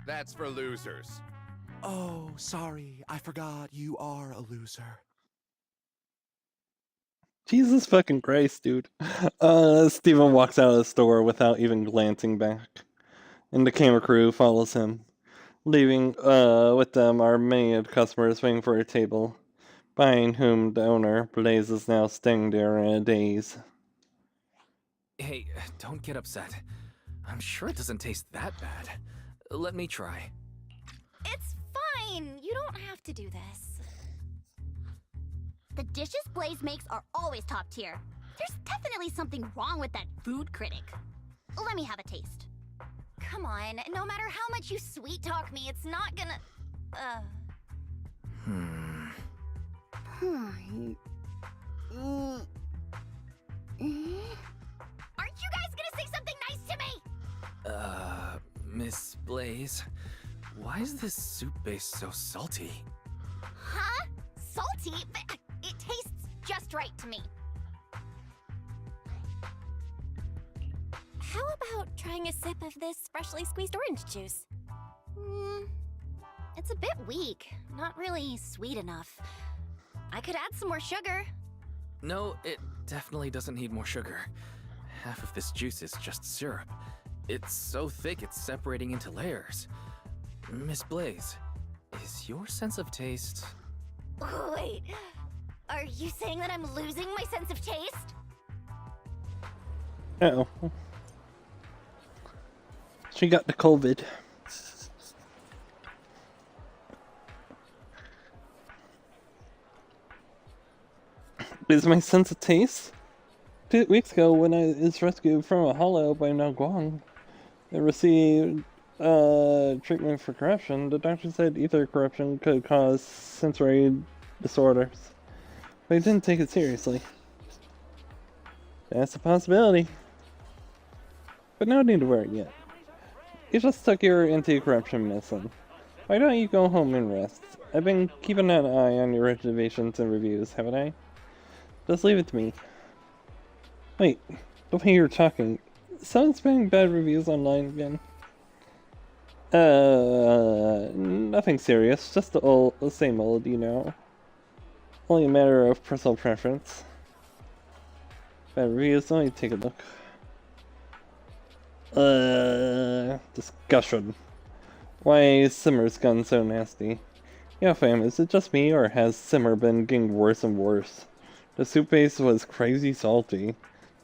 That's for losers. Oh, sorry, I forgot you are a loser. Jesus fucking Christ, dude. Steven walks out of the store without even glancing back, and the camera crew follows him. Leaving with them are many customers waiting for a table, behind whom the owner, Blaze, is now standing there in a daze. Hey, don't get upset. I'm sure it doesn't taste that bad. Let me try. It's fine. You don't have to do this. The dishes Blaze makes are always top tier. There's definitely something wrong with that food critic. Let me have a taste. Come on, no matter how much you sweet talk me, it's not gonna... Aren't you guys gonna say something nice to me? Miss Blaze, why is this soup base so salty? Huh? Salty? It tastes just right to me. How about trying a sip of this freshly squeezed orange juice? It's a bit weak. Not really sweet enough. I could add some more sugar. No, it definitely doesn't need more sugar. Half of this juice is just syrup. It's so thick it's separating into layers. Miss Blaze, is your sense of taste... Wait, are you saying that I'm losing my sense of taste? Uh-oh. She got the COVID. Is my sense of taste? 2 weeks ago, when I was rescued from a hollow by Naguang and received treatment for corruption, the doctor said ether corruption could cause sensory disorders, but he didn't take it seriously. That's a possibility, but no need to worry yet. You just took your anti-corruption medicine. Why don't you go home and rest? I've been keeping an eye on your reservations and reviews, haven't I? Just leave it to me. Wait, the way you're talking, someone's putting bad reviews online again. Nothing serious, just the same old, you know. Only a matter of personal preference. Bad reviews, let me take a look. Discussion. Why is Simmer's gun so nasty? Yeah, fam, is it just me, or has Simmer been getting worse and worse? The soup base was crazy salty,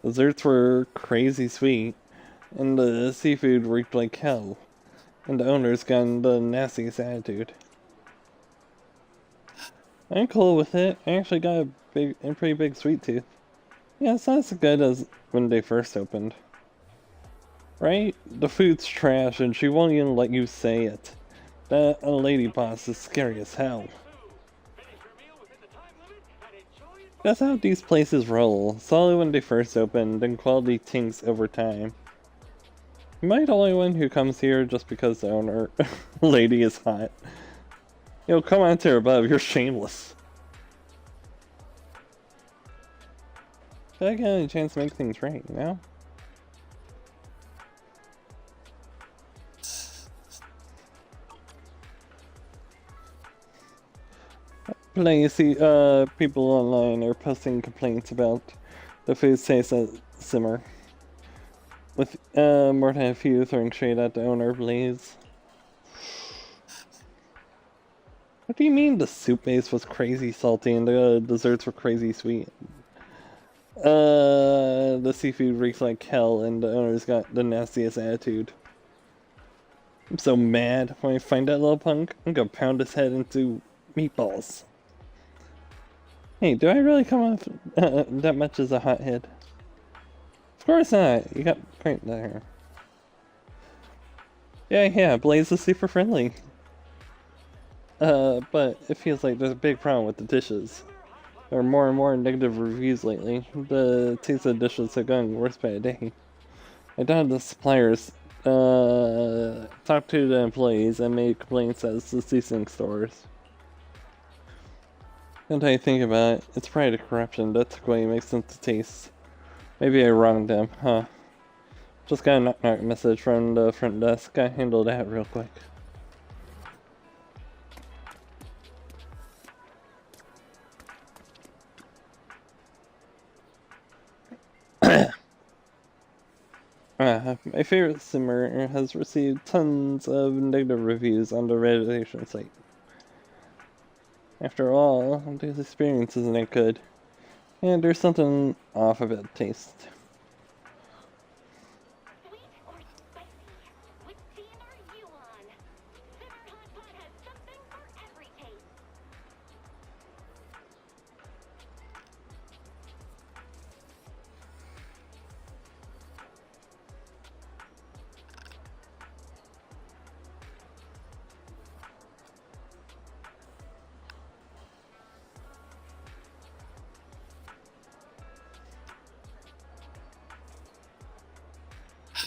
desserts were crazy sweet, and the seafood reeked like hell. And the owner's got the nastiest attitude. I'm cool with it. I actually got a pretty big sweet tooth. Yeah, it's not as good as when they first opened. Right? The food's trash and she won't even let you say it. That lady boss is scary as hell. That's how these places roll. Solid when they first open, then quality tanks over time. Am I the only one who comes here just because the owner lady is hot? Yo, come on to her above, you're shameless. I got a chance to make things right, you know? You see, people online are posting complaints about the food taste at Simmer. With more than a few throwing shade at the owner, Blaze. What do you mean the soup base was crazy salty and the desserts were crazy sweet? The seafood reeks like hell and the owner's got the nastiest attitude. I'm so mad when I find that little punk. I'm gonna pound his head into meatballs. Hey, do I really come off that much as a hothead? Of course not. You got great there. Yeah, Blaze is super friendly. But it feels like there's a big problem with the dishes. There are more and more negative reviews lately. The taste of the dishes are going worse by the day. I doubt the suppliers talk to the employees and make complaints as the seasoning stores. And I think about it, it's probably the corruption that took away makes sense to taste. Maybe I wronged them, huh? Just got a knock-knock message from the front desk. I handled that real quick. My favorite simmer has received tons of negative reviews on the Reddit site. After all, this experience isn't that good, and there's something off of it taste.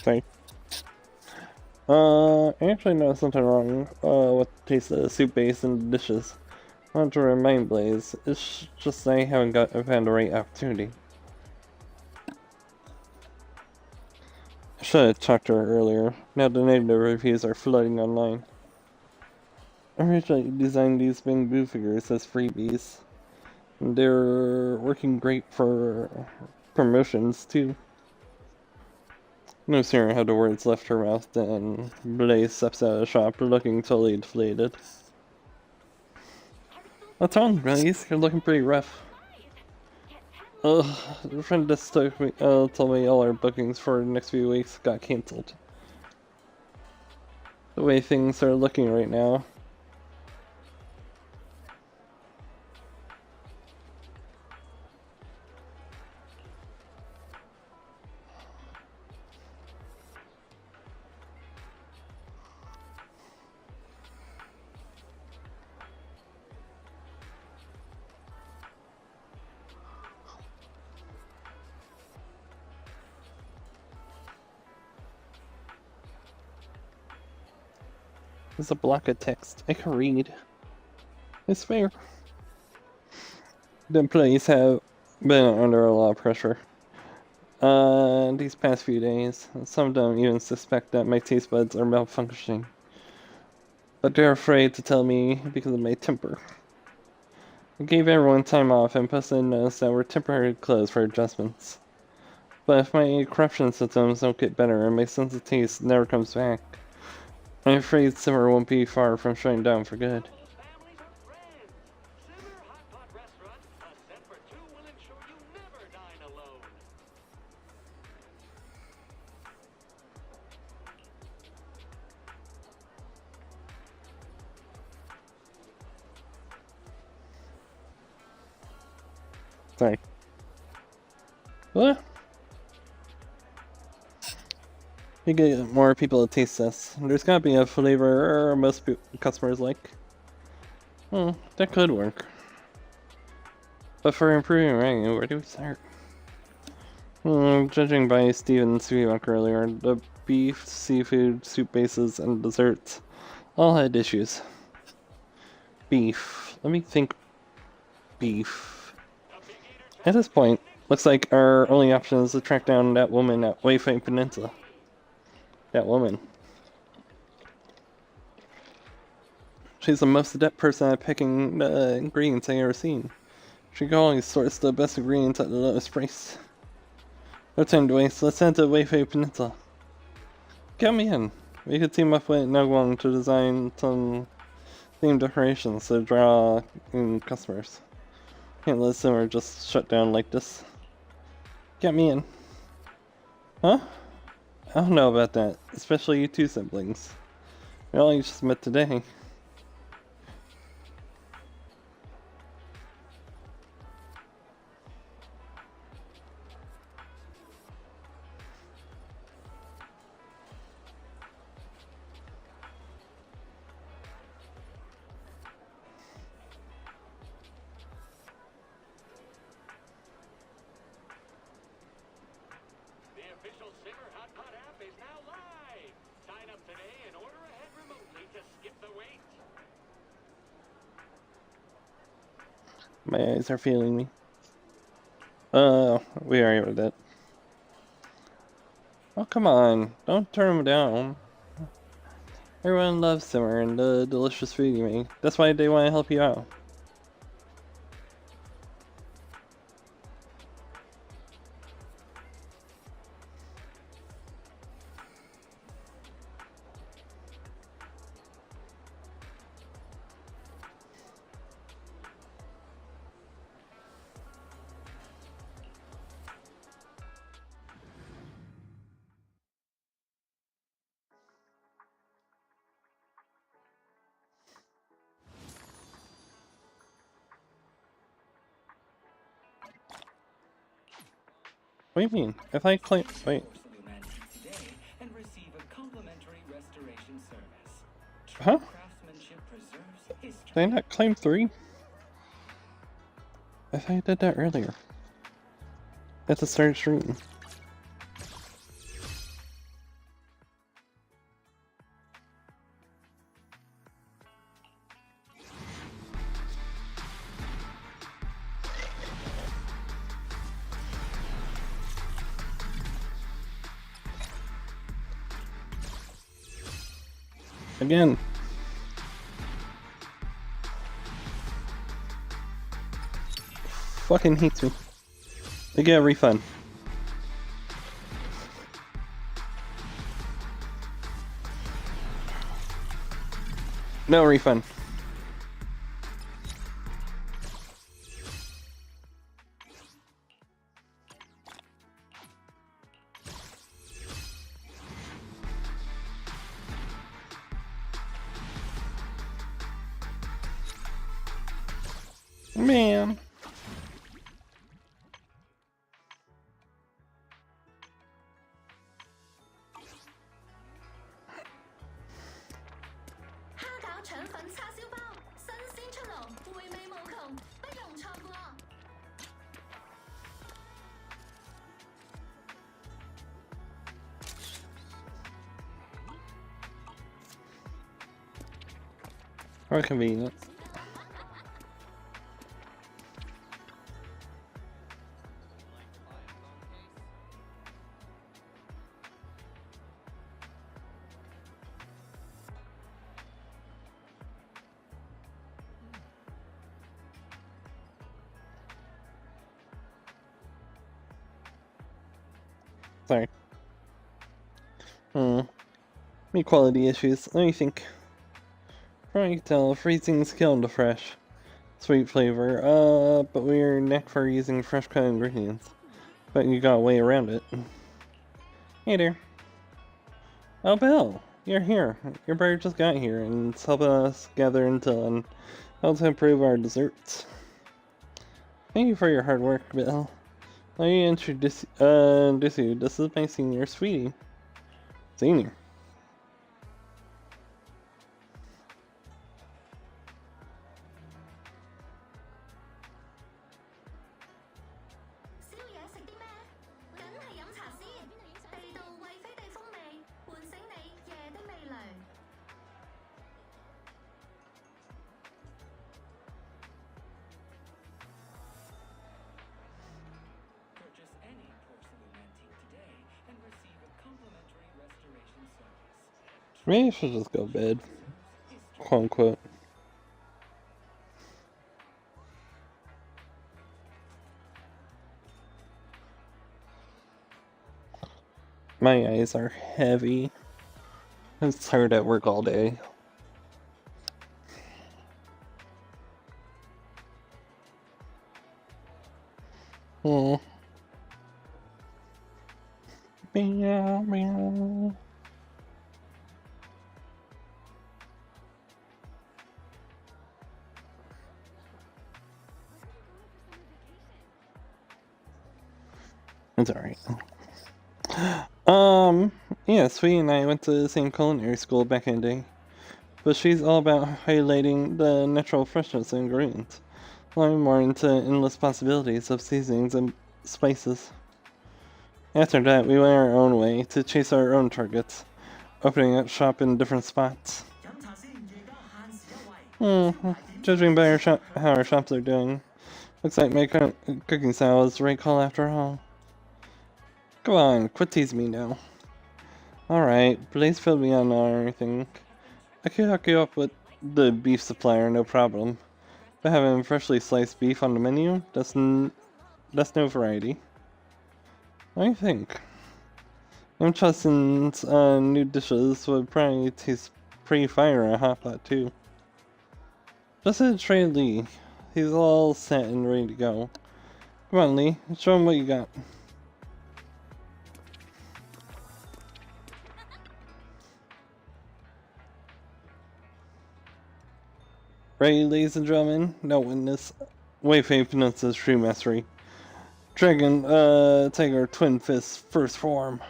Sorry. I actually noticed something wrong with the taste of the soup base and the dishes. I want to remind Blaze, it's just I haven't found the right opportunity. I should have talked to her earlier. Now the negative reviews are flooding online. I originally designed these bamboo figures as freebies. And they're working great for promotions too. No sooner had the words left her mouth than Blaze steps out of the shop looking totally deflated. What's wrong, Blaze? You're looking pretty rough. Ugh, a friend just told me all our bookings for the next few weeks got cancelled. The way things are looking right now. There's a block of text I can read. I swear. The employees have been under a lot of pressure. These past few days, some don't even suspect that my taste buds are malfunctioning. But they're afraid to tell me because of my temper. I gave everyone time off and posted notice that we're temporarily closed for adjustments. But if my corruption symptoms don't get better and my sense of taste never comes back, I'm afraid Simmer won't be far from shutting down for good. Sorry. What? You get more people to taste this. There's gotta be a flavor most customers like. That could work. But for improving ranking, where do we start? Judging by Steven's feedback earlier, the beef, seafood, soup bases, and desserts all had issues. Beef. Let me think. Beef. At this point, looks like our only option is to track down that woman at Wayfight Peninsula. That woman. She's the most adept person at picking the ingredients I've ever seen. She can always source the best ingredients at the lowest price. No time to waste, let's head to Wayfight Peninsula. Get me in. We could team up with Nugwong to design some themed decorations to draw in customers. Can't let Simmer just shut down like this. Get me in. Huh? I don't know about that, especially you two siblings. We only just met today. My eyes are failing me. We already with that. Oh, come on. Don't turn them down. Everyone loves Simmer and the delicious food you make. That's why they want to help you out. What do you mean? If I claim... Wait. And receive a complimentary restoration service. Huh? Craftsmanship preserves history. Did I not claim 3? I thought I did that earlier. At the start stream. Again. Fucking hates me. They get a refund. No refund. Man. How convenient. Sorry. Equality issues. Let me think. Probably can tell freezing's killing the fresh. Sweet flavor. But we're neck for using fresh cut ingredients. But you got a way around it. Hey there. Oh, Bill, you're here. Your brother just got here and it's helping us gather intel and how to improve our desserts. Thank you for your hard work, Bill. Let me introduce you. This is my senior, Sweetie. Senior. Maybe I should just go to bed. Quote unquote. My eyes are heavy. I was tired at work all day. Meow, meow. It's alright. Yeah, Sweetie and I went to the same culinary school back in the day. But she's all about highlighting the natural freshness of ingredients, learning more into endless possibilities of seasonings and spices. After that, we went our own way to chase our own targets, opening up shop in different spots. Judging by how our shops are doing, looks like my cooking style is the right call after all. Come on, quit teasing me now. Alright, please fill me on everything. I could hook you up with the beef supplier, no problem. But having freshly sliced beef on the menu, that's no variety. What do you think? I'm trusting new dishes would probably taste pretty fire in a hot pot too. Just had to trade Lee. He's all set and ready to go. Come on, Lee, show him what you got. Ready, ladies and gentlemen? No witness. Wayfair pronounces true mastery. Dragon, Tiger, Twin Fist, first form.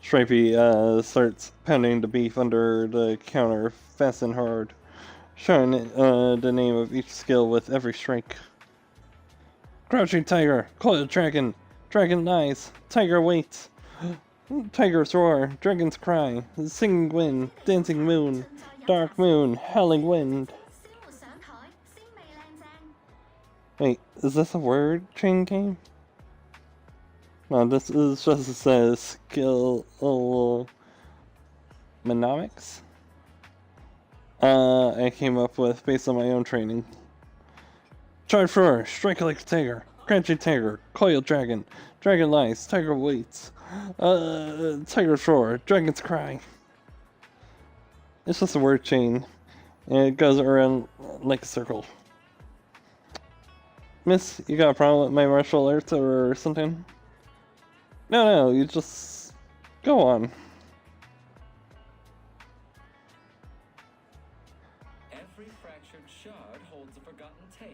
Stripey, starts pounding the beef under the counter fast and hard, showing the name of each skill with every strike. Crouching Tiger, Coiled Dragon, Dragon Lies, Tiger Waits, Tiger's Roar, Dragon's Cry, Singing Wind, Dancing Moon, Dark Moon, Howling Wind. Wait, is this a word chain game? No, this is just says skill mnemonics. I came up with based on my own training. Charge Roar, Strike Like a Tiger, Crouching Tiger, Coiled Dragon, Dragon Lies, Tiger Waits, Tiger's Roar, Dragon's Cry. It's just a word chain, and it goes around like a circle. Miss, you got a problem with my martial arts or something? No, you just go on. Every fractured shard holds a forgotten tale,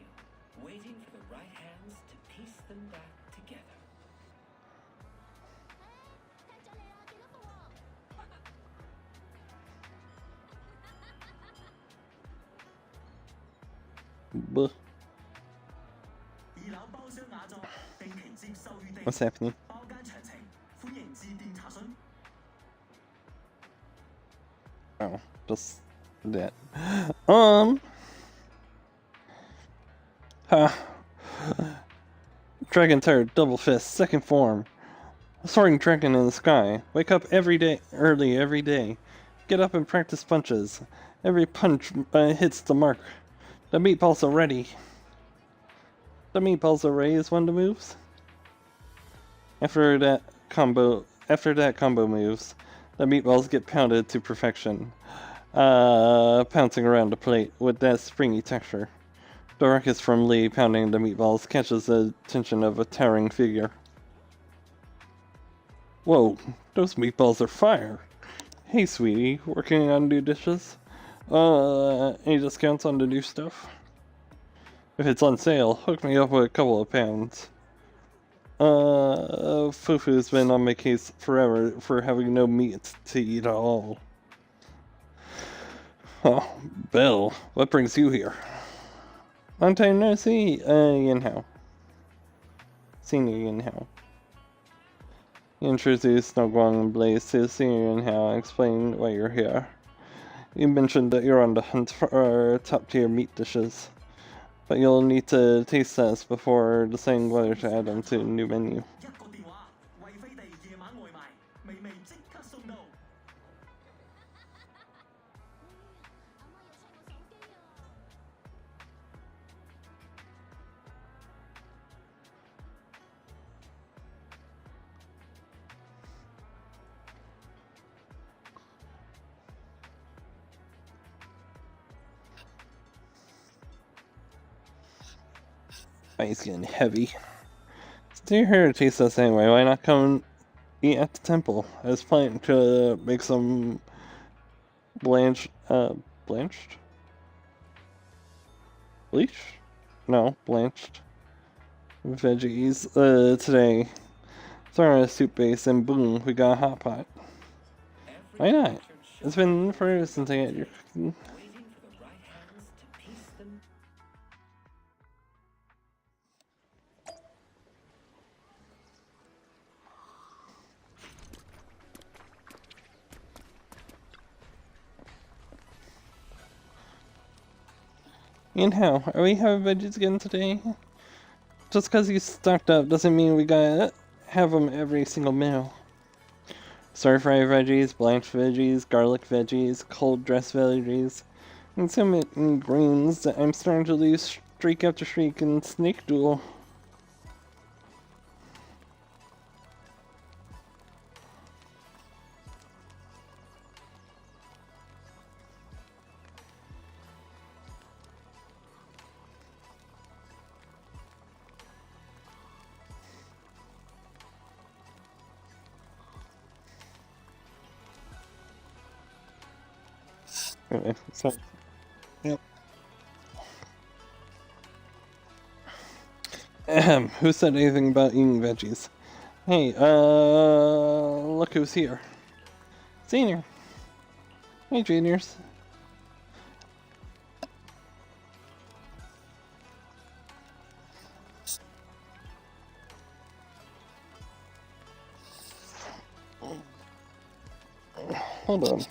waiting for the right hands to piece them back together. Buh. What's happening? Oh, just that. Dragon Tired, Double Fist, second form. Soaring dragon in the sky. Wake up early every day. Get up and practice punches. Every punch hits the mark. The meatballs are ready. The meatballs are ready is one of the moves. After that combo moves, the meatballs get pounded to perfection, pouncing around the plate with that springy texture. The ruckus from Lee pounding the meatballs catches the attention of a towering figure. Whoa, those meatballs are fire! Hey sweetie, working on new dishes? Any discounts on the new stuff? If it's on sale, hook me up with a couple of pounds. Fufu's been on my case forever for having no meat to eat at all. Oh, Bill, what brings you here? Long time no see, Yin Hao. Senior Yin Hao. He introduced Snowguang and Blaze to Senior Yin Hao and explained why you're here. You mentioned that you're on the hunt for top-tier meat dishes, but you'll need to taste test before deciding whether to add them to the new menu. He's getting heavy. Stay here to taste us anyway. Why not come eat at the temple? I was planning to make some blanched? Bleach? No, blanched veggies today. Throw in a soup base and boom, we got a hot pot. Why not? It's been forever since I got your cooking. And how? Are we having veggies again today? Just because you stocked up doesn't mean we gotta have them every single meal. Stir-fried veggies, blanched veggies, garlic veggies, cold-dressed veggies, and so many greens that I'm starting to lose streak after streak in Snake Duel. Okay, so, yep. Who said anything about eating veggies? Hey, look who's here. Senior. Hey, juniors. Hold on.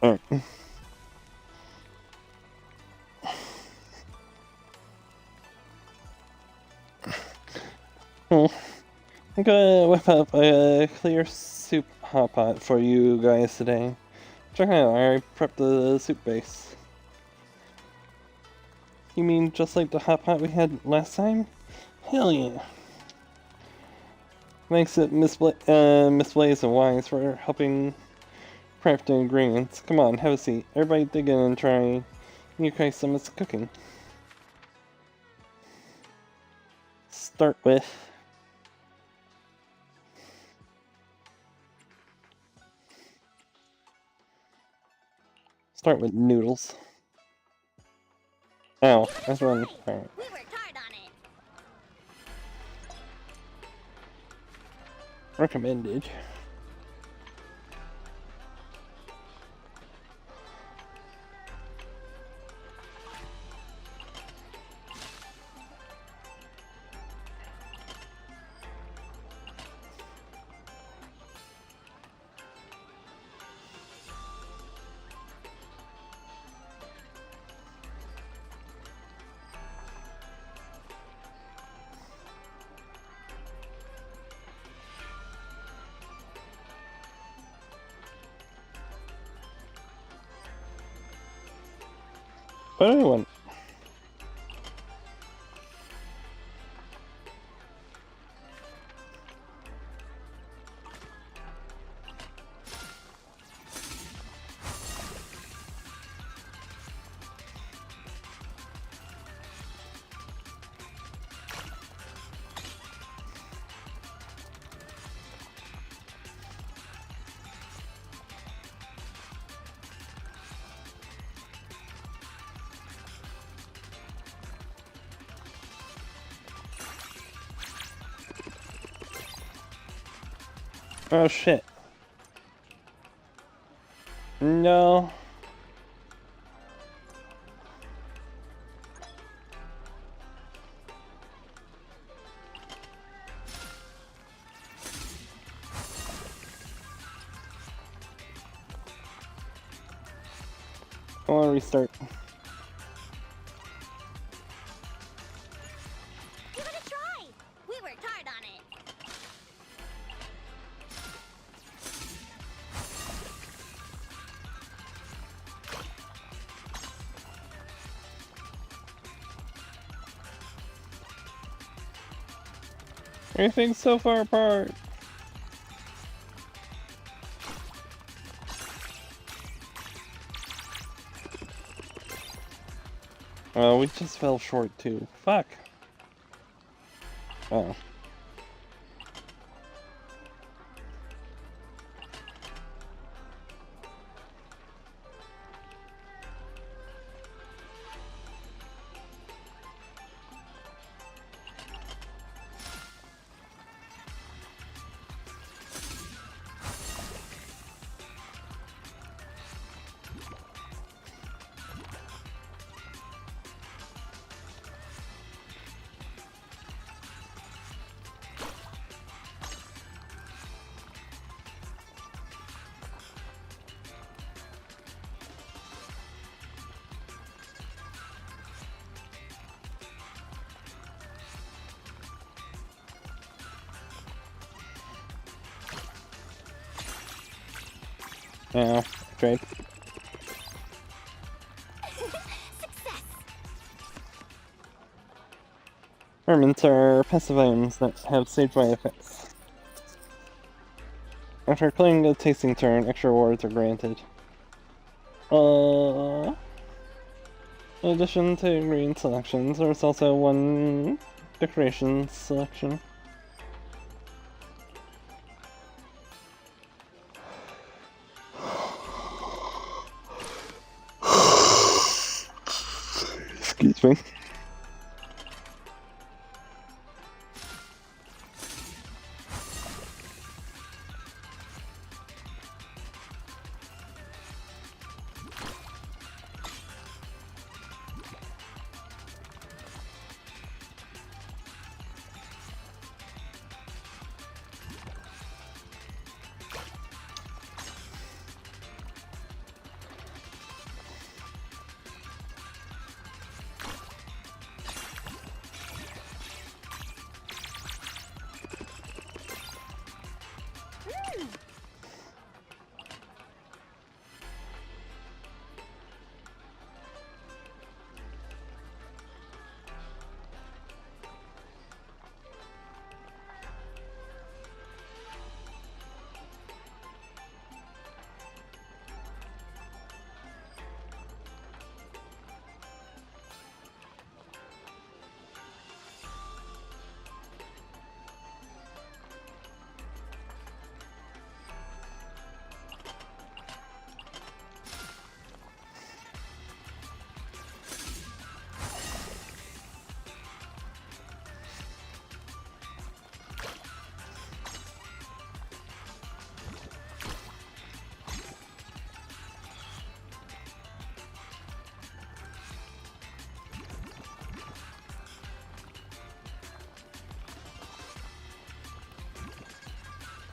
Alright. I'm gonna whip up a clear soup hot pot for you guys today. Check it out, I prepped the soup base. You mean just like the hot pot we had last time? Hell yeah! Thanks to Miss Blaze and Wise for helping prep the ingredients. Come on, have a seat. Everybody dig in and try you guys some of this cooking. Start with noodles. Oh, that's one. Alright. We worked hard on it. Recommended. But anyone. Oh shit. No. I want to restart. Give it a try. We worked hard on it. Everything's so far apart. Oh, we just fell short too. Fuck. Oh. Yeah, great. Hermits are passive items that have statewide effects. After playing a tasting turn, extra rewards are granted. In addition to ingredient selections, there's also one decoration selection. Excuse me.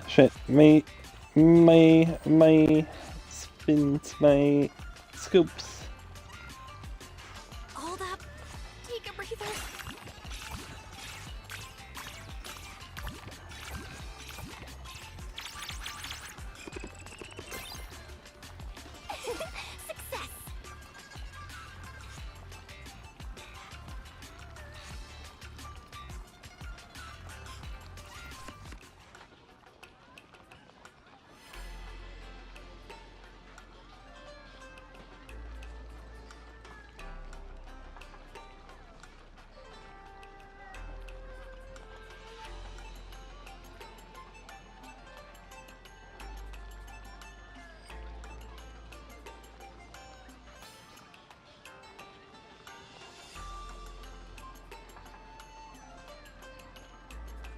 Shit, my spins, my scoops. Hold up. Take a breather. Success.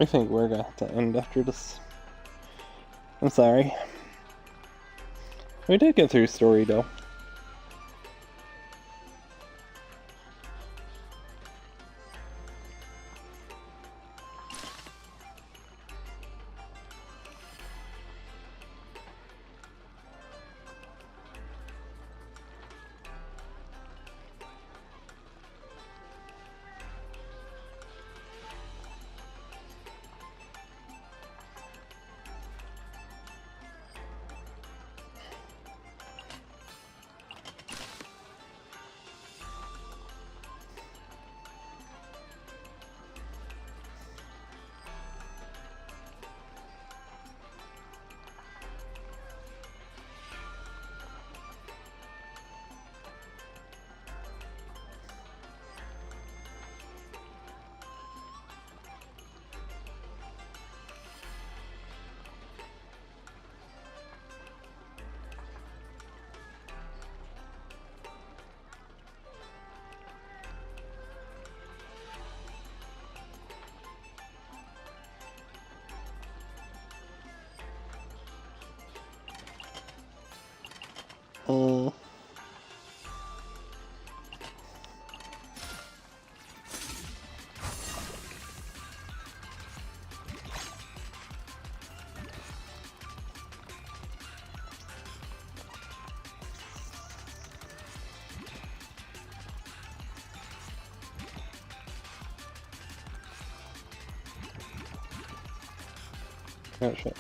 I think we're gonna have to end after this. I'm sorry. We did get through story though. Oh shit.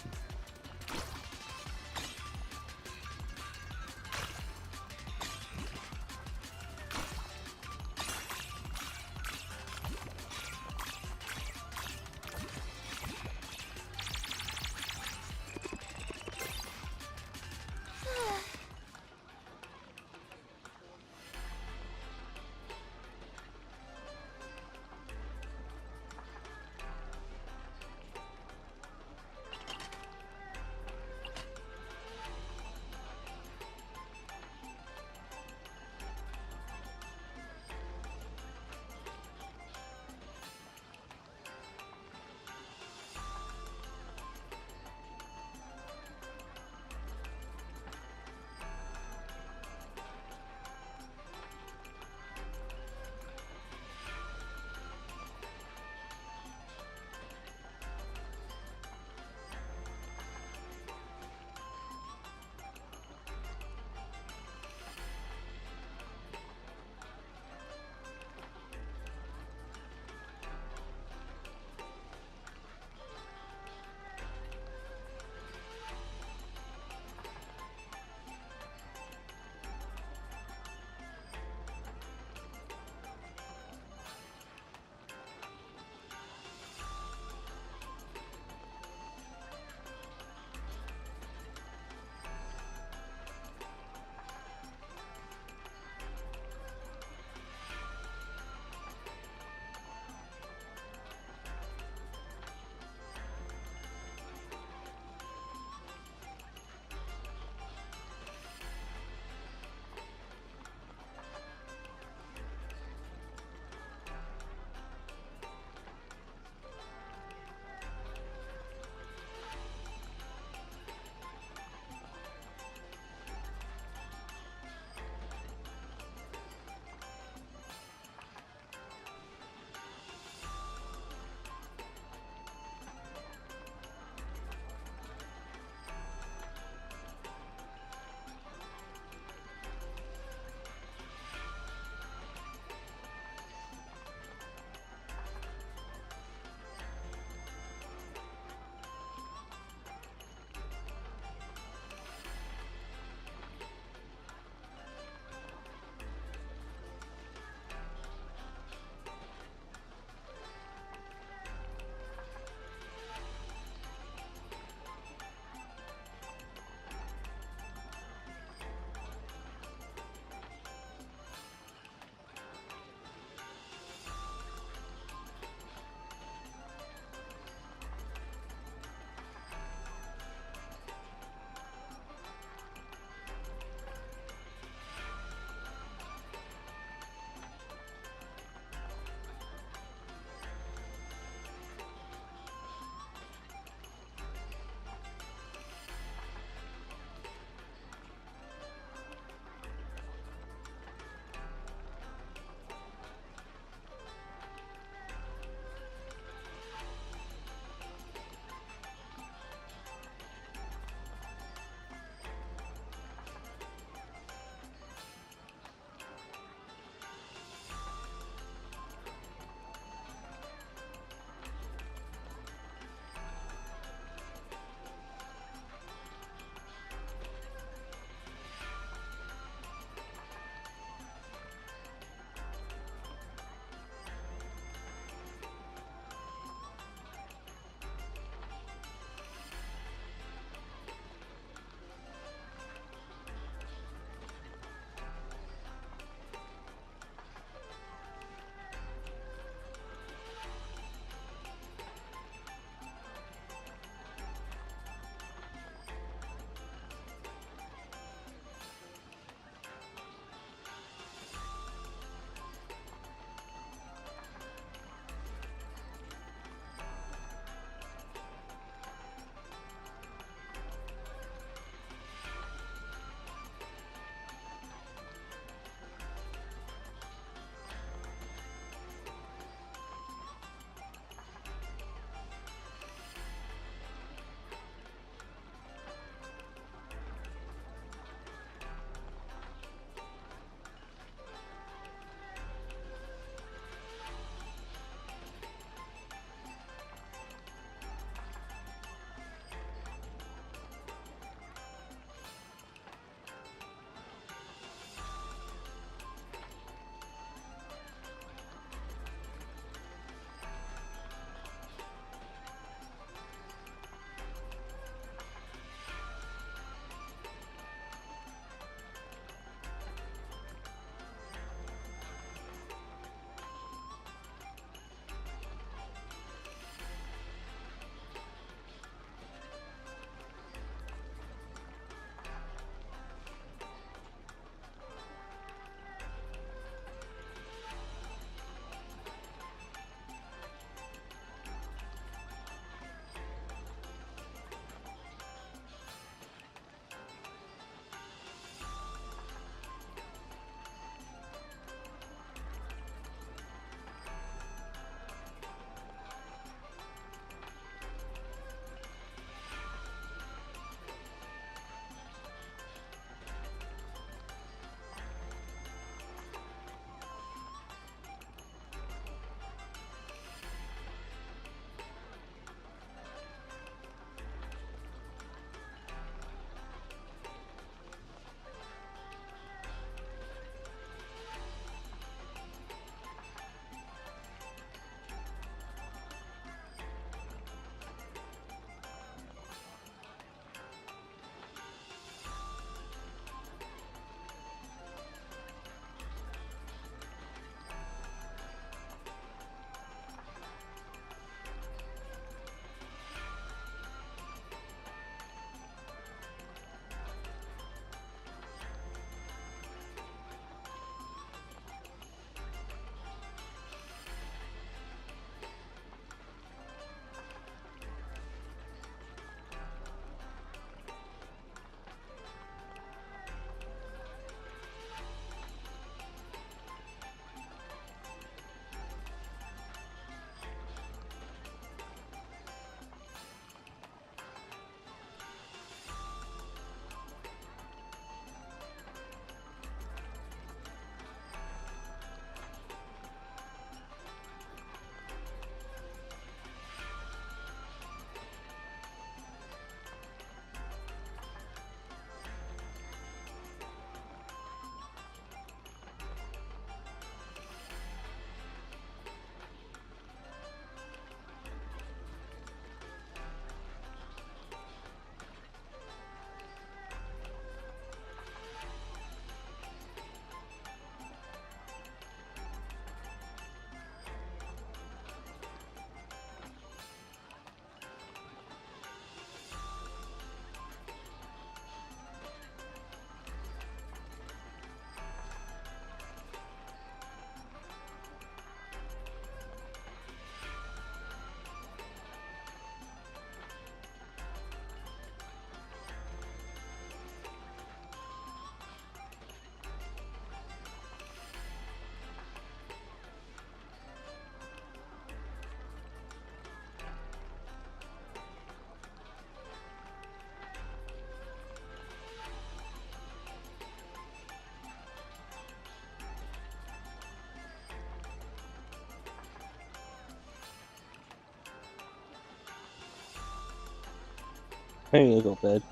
I need to go to bed.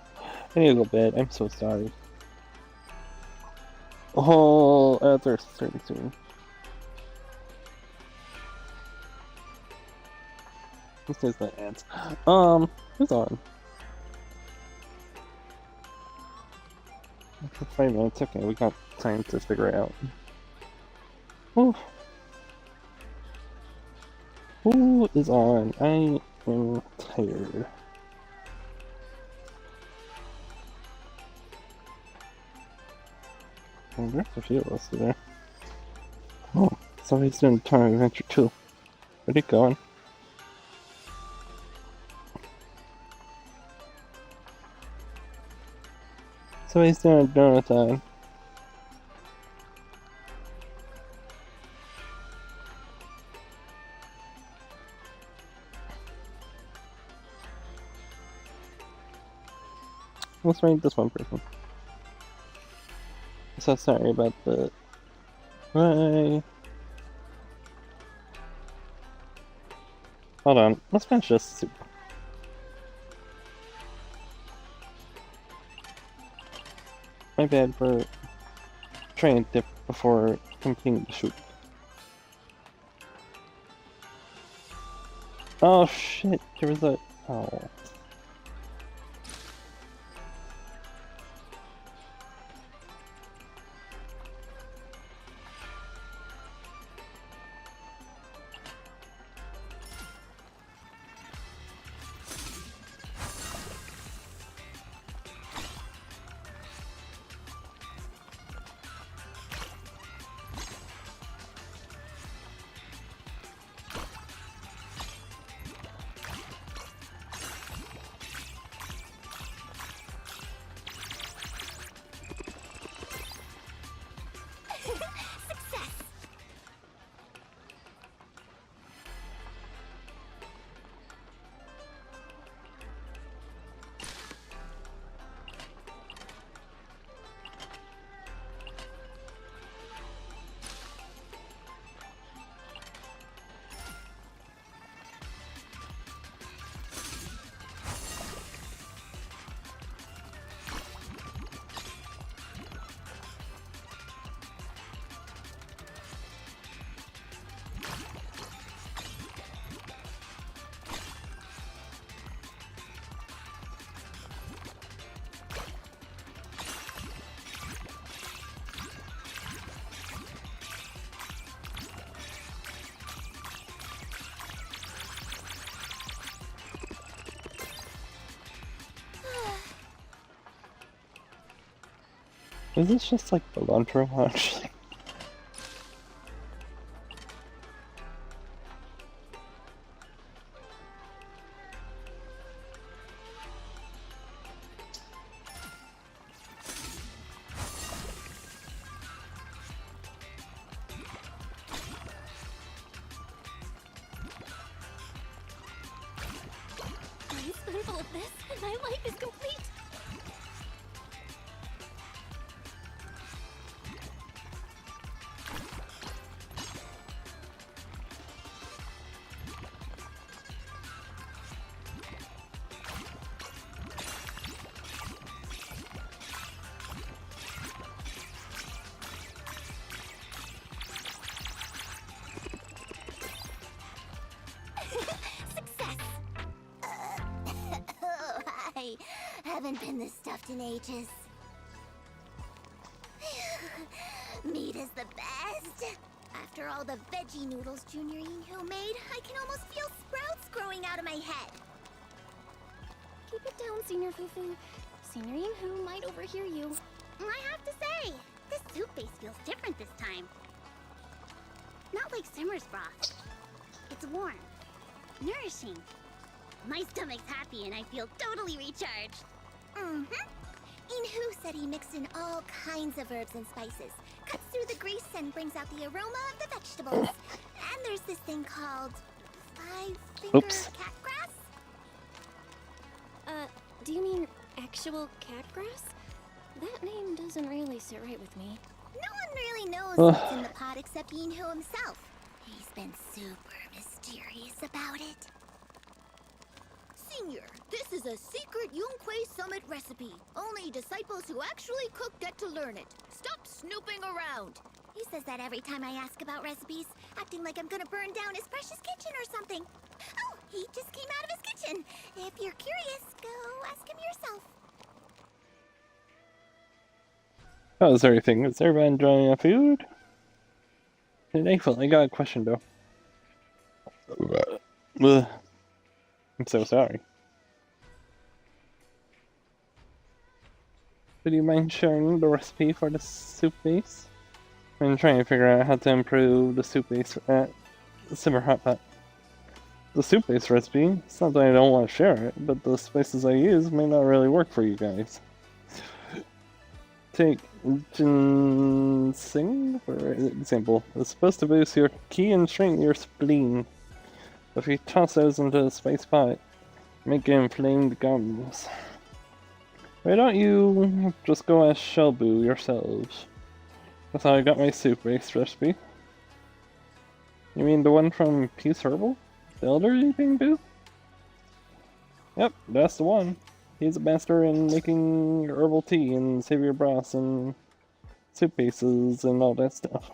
I need to go to bed. I'm so sorry. Oh, they're starting soon. This is the ads. Who's on? For 5 minutes, okay, we got time to figure it out. Oh. Who is on? I am tired. Oh, there's a few of us there. Oh, somebody's doing Time Adventure 2. Where'd it go? Somebody's doing a donut time. Let's rank this one person. So sorry about the... Bye. Hold on, let's finish this soup. My bad for trying to dip before completing the shoot. Oh shit, there was a... Oh. Is this just like the lunchroom, actually? I spent all of this, and my life is complete. I haven't been this stuffed in ages. Meat is the best. After all the veggie noodles Junior Yinhu made, I can almost feel sprouts growing out of my head. Keep it down, Senior Fufu. Senior Yinhu might overhear you. I have to say, this soup base feels different this time. Not like Simmer's broth. It's warm, nourishing. My stomach's happy and I feel totally recharged. Yinhu said he mixed in all kinds of herbs and spices, cuts through the grease and brings out the aroma of the vegetables. And there's this thing called five-finger catgrass. Do you mean actual catgrass? That name doesn't really sit right with me. No one really knows what's in the pot except Yinhu himself. He's been super mysterious about it. Senior, this is a secret Yunquei Summit recipe. Only disciples who actually cook get to learn it. Stop snooping around. He says that every time I ask about recipes, acting like I'm gonna burn down his precious kitchen or something. Oh, he just came out of his kitchen. If you're curious, go ask him yourself. How's everything? Is everyone enjoying their food? Nathan, I got a question though. Ugh. I'm so sorry. Would you mind sharing the recipe for the soup base? I'm trying to figure out how to improve the soup base at Simmer Hot Pot. The soup base recipe, it's not that I don't want to share it, but the spices I use may not really work for you guys. Take ginseng, for example. It's supposed to boost your ki and strengthen your spleen. If you toss those into a spice pot, make inflamed gums. Why don't you just go ask Shelbu yourselves? That's how I got my soup base recipe. You mean the one from Peace Herbal? The elderly thing, boo? Yep, that's the one. He's a master in making herbal tea and savory broths and soup bases and all that stuff.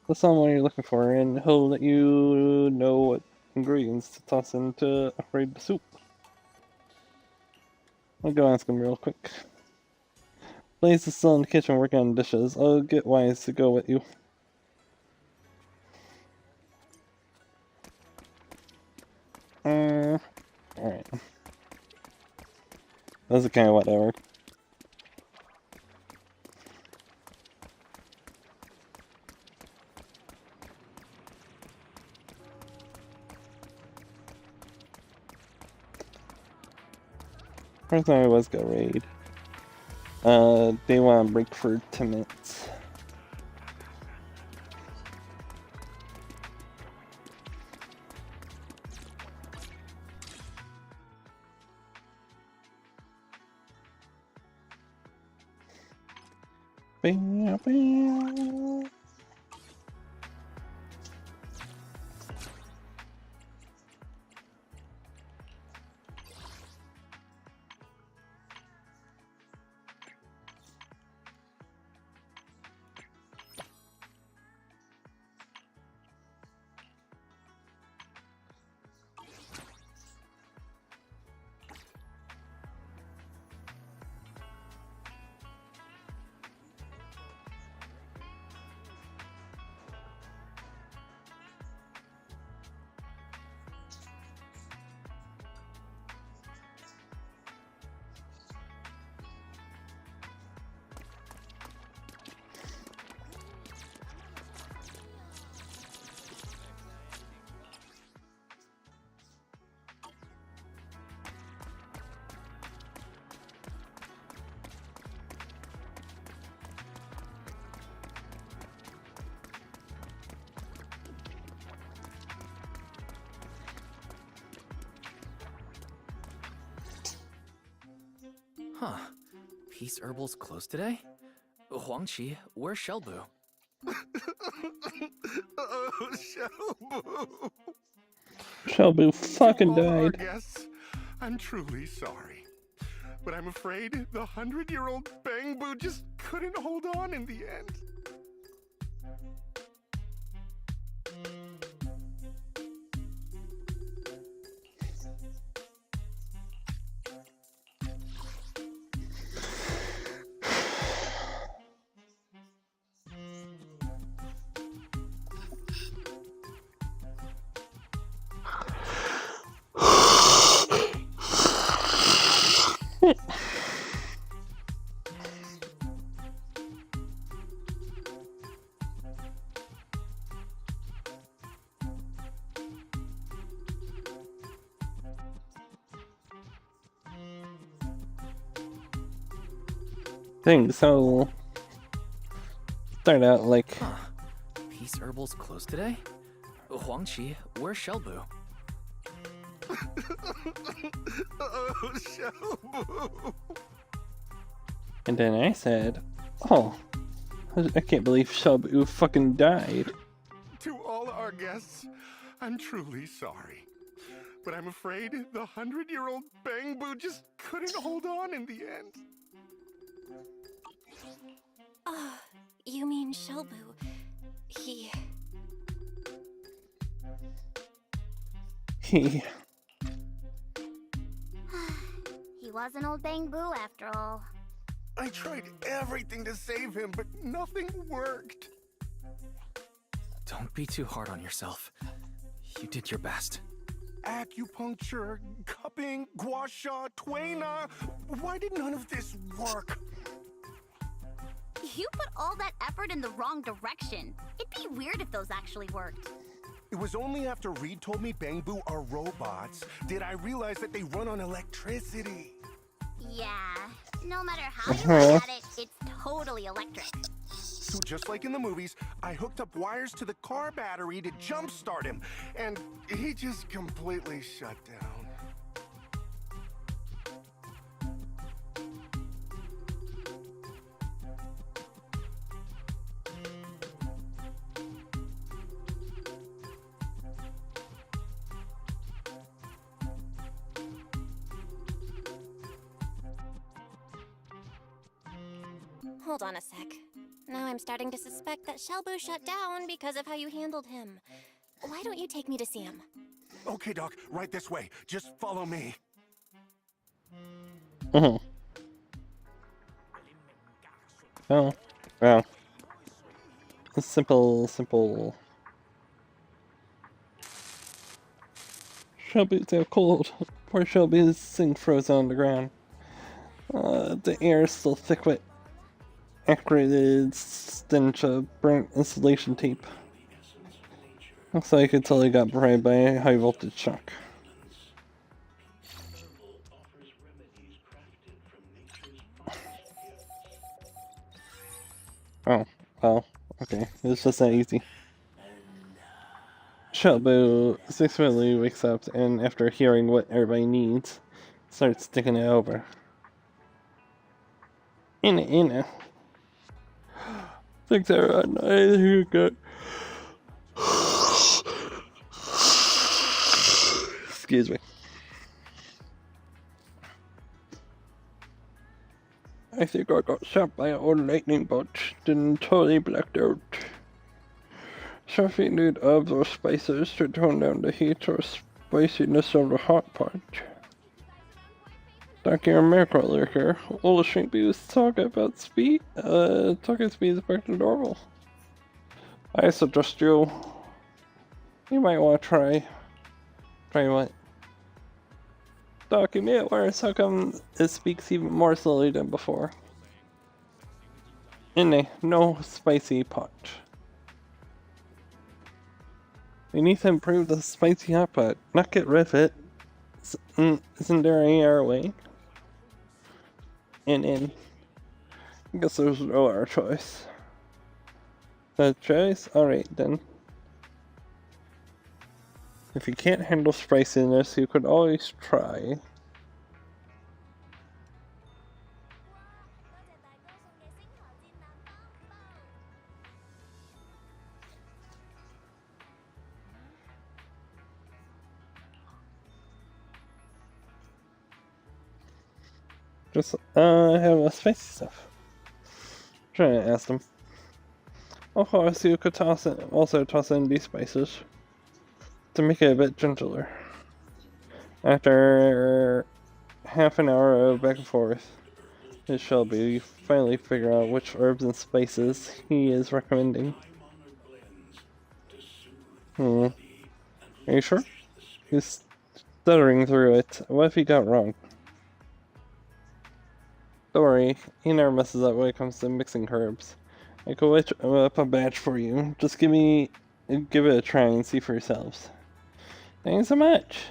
That's someone you're looking for, and he'll let you know what ingredients to toss into upgrade the soup. I'll go ask him real quick. Blaze is still in the kitchen working on dishes. I'll get Wise to go with you. Alright. That's kind of whatever. First time I was gonna raid. They want to break for 10 minutes. Bing, bing. Huh. Peace Herbal's closed today? Huangqi, where's Shelbu? Oh, Shelbu. Shelbu fucking To all our died. guests, I'm truly sorry. But I'm afraid the 100-year-old Bang Boo just couldn't hold on in the end. Thing, so start out like Peace Herbal's closed today? Huangqi, where's Shelbu? Oh, Shelbu. and then I said, oh, I can't believe Shelbu fucking died. To all our our guests. I'm truly sorry. But I'm afraid the 100-year-old Bang Boo just couldn't hold on in the end. Oh, you mean Shelbu. He... He was an old Bang Boo after all. I tried everything to save him, but nothing worked. Don't be too hard on yourself. You did your best. Acupuncture, cupping, gua sha, tuina. Why did none of this work? You put all that effort in the wrong direction. It'd be weird if those actually worked. It was only after Reed told me Bang Boo are robots did I realize that they run on electricity. Yeah, no matter how you look at it, it's totally electric. So just like in the movies, I hooked up wires to the car battery to jumpstart him, and he just completely shut down. Hold on a sec. Now I'm starting to suspect that Shelbu shut down because of how you handled him. Why don't you take me to see him? Okay, Doc, right this way. Just follow me. Oh, wow. A simple. Shelby's out cold. Poor Shelby's thing frozen on the ground. The air is still thick with acrid stench of burnt insulation tape. Looks like I could tell he got bribed by a high voltage shock. Oh, well, okay. It's just that easy. Shelby successfully wakes up and, after hearing what everybody needs, starts sticking it over. Inna. Thanks, everyone. I think you're good. Excuse me. I think I got shot by an old lightning bolt, then totally blacked out. Something need of those spices to tone down the heat or spiciness of the hot pot. Dr. America liquor. All the shrink was talking about speed. Talking speed is back to normal. I suggest you might want to try. Try what? Doc, you may awareness how come it speaks even more slowly than before. No spicy pot. We need to improve the spicy hot pot, not get rid of it. Isn't there any other way? I guess there's no other choice. The choice? Alright then. If you can't handle spiciness, you could always try. Just, have a spicy stuff. Try to ask them. Of course, you could also toss in these spices to make it a bit gentler. After half an hour of back and forth, it shall be finally figure out which herbs and spices he is recommending. Are you sure? He's stuttering through it. What if he got wrong? Don't worry, he never messes up when it comes to mixing herbs. I could whip up a batch for you. Just give it a try and see for yourselves. Thanks so much!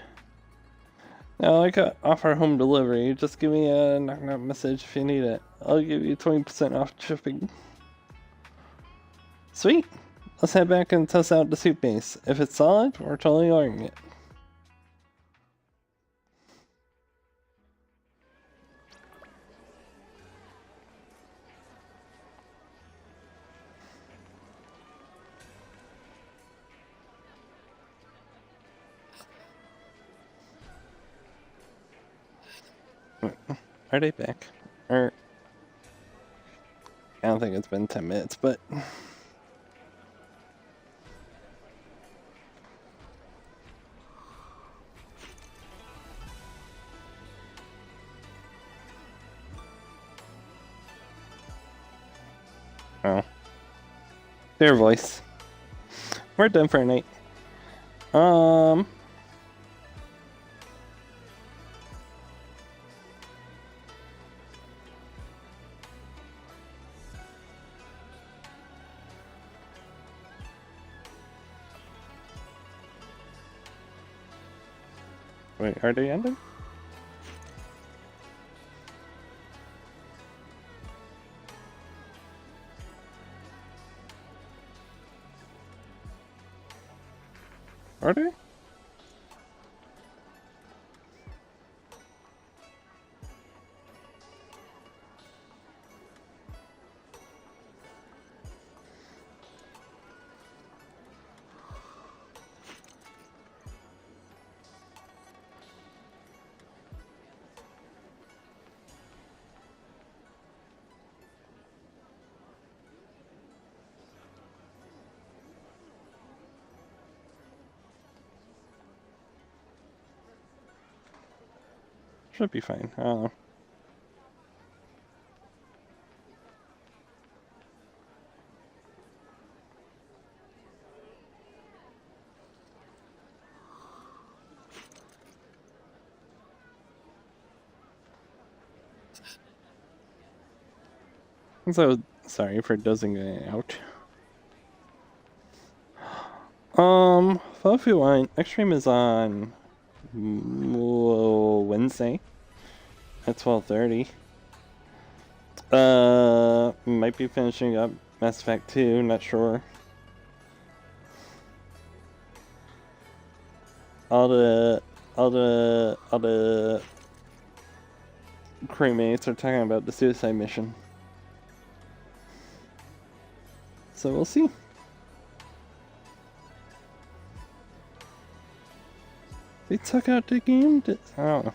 Now I could offer home delivery. Just give me a knock-knock message if you need it. I'll give you 20% off shipping. Sweet! Let's head back and test out the soup base. If it's solid, we're totally ordering it. Are they back? Or I don't think it's been 10 minutes, but oh. Their voice. We're done for a night. Wait, are they ending? Are they? Should be fine. I don't know. I'm so sorry for dozing out. So if you want, next stream is on Wednesday at 12:30. Might be finishing up Mass Effect 2, not sure. All the crewmates are talking about the suicide mission. So we'll see. They took out the game. I don't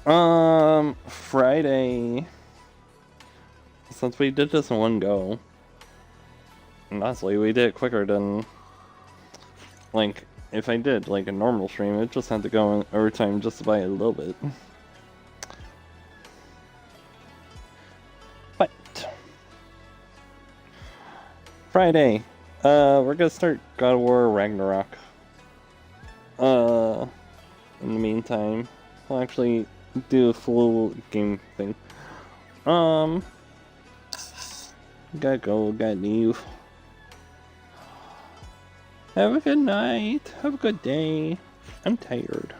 know. Friday. Since we did this in one go, and honestly, we did it quicker than, like, if I did like a normal stream, it just had to go in overtime just by a little bit. But Friday, we're gonna start God of War Ragnarok. In the meantime, we'll actually do a full game thing. Gotta go, gotta leave. Have a good night. Have a good day. I'm tired.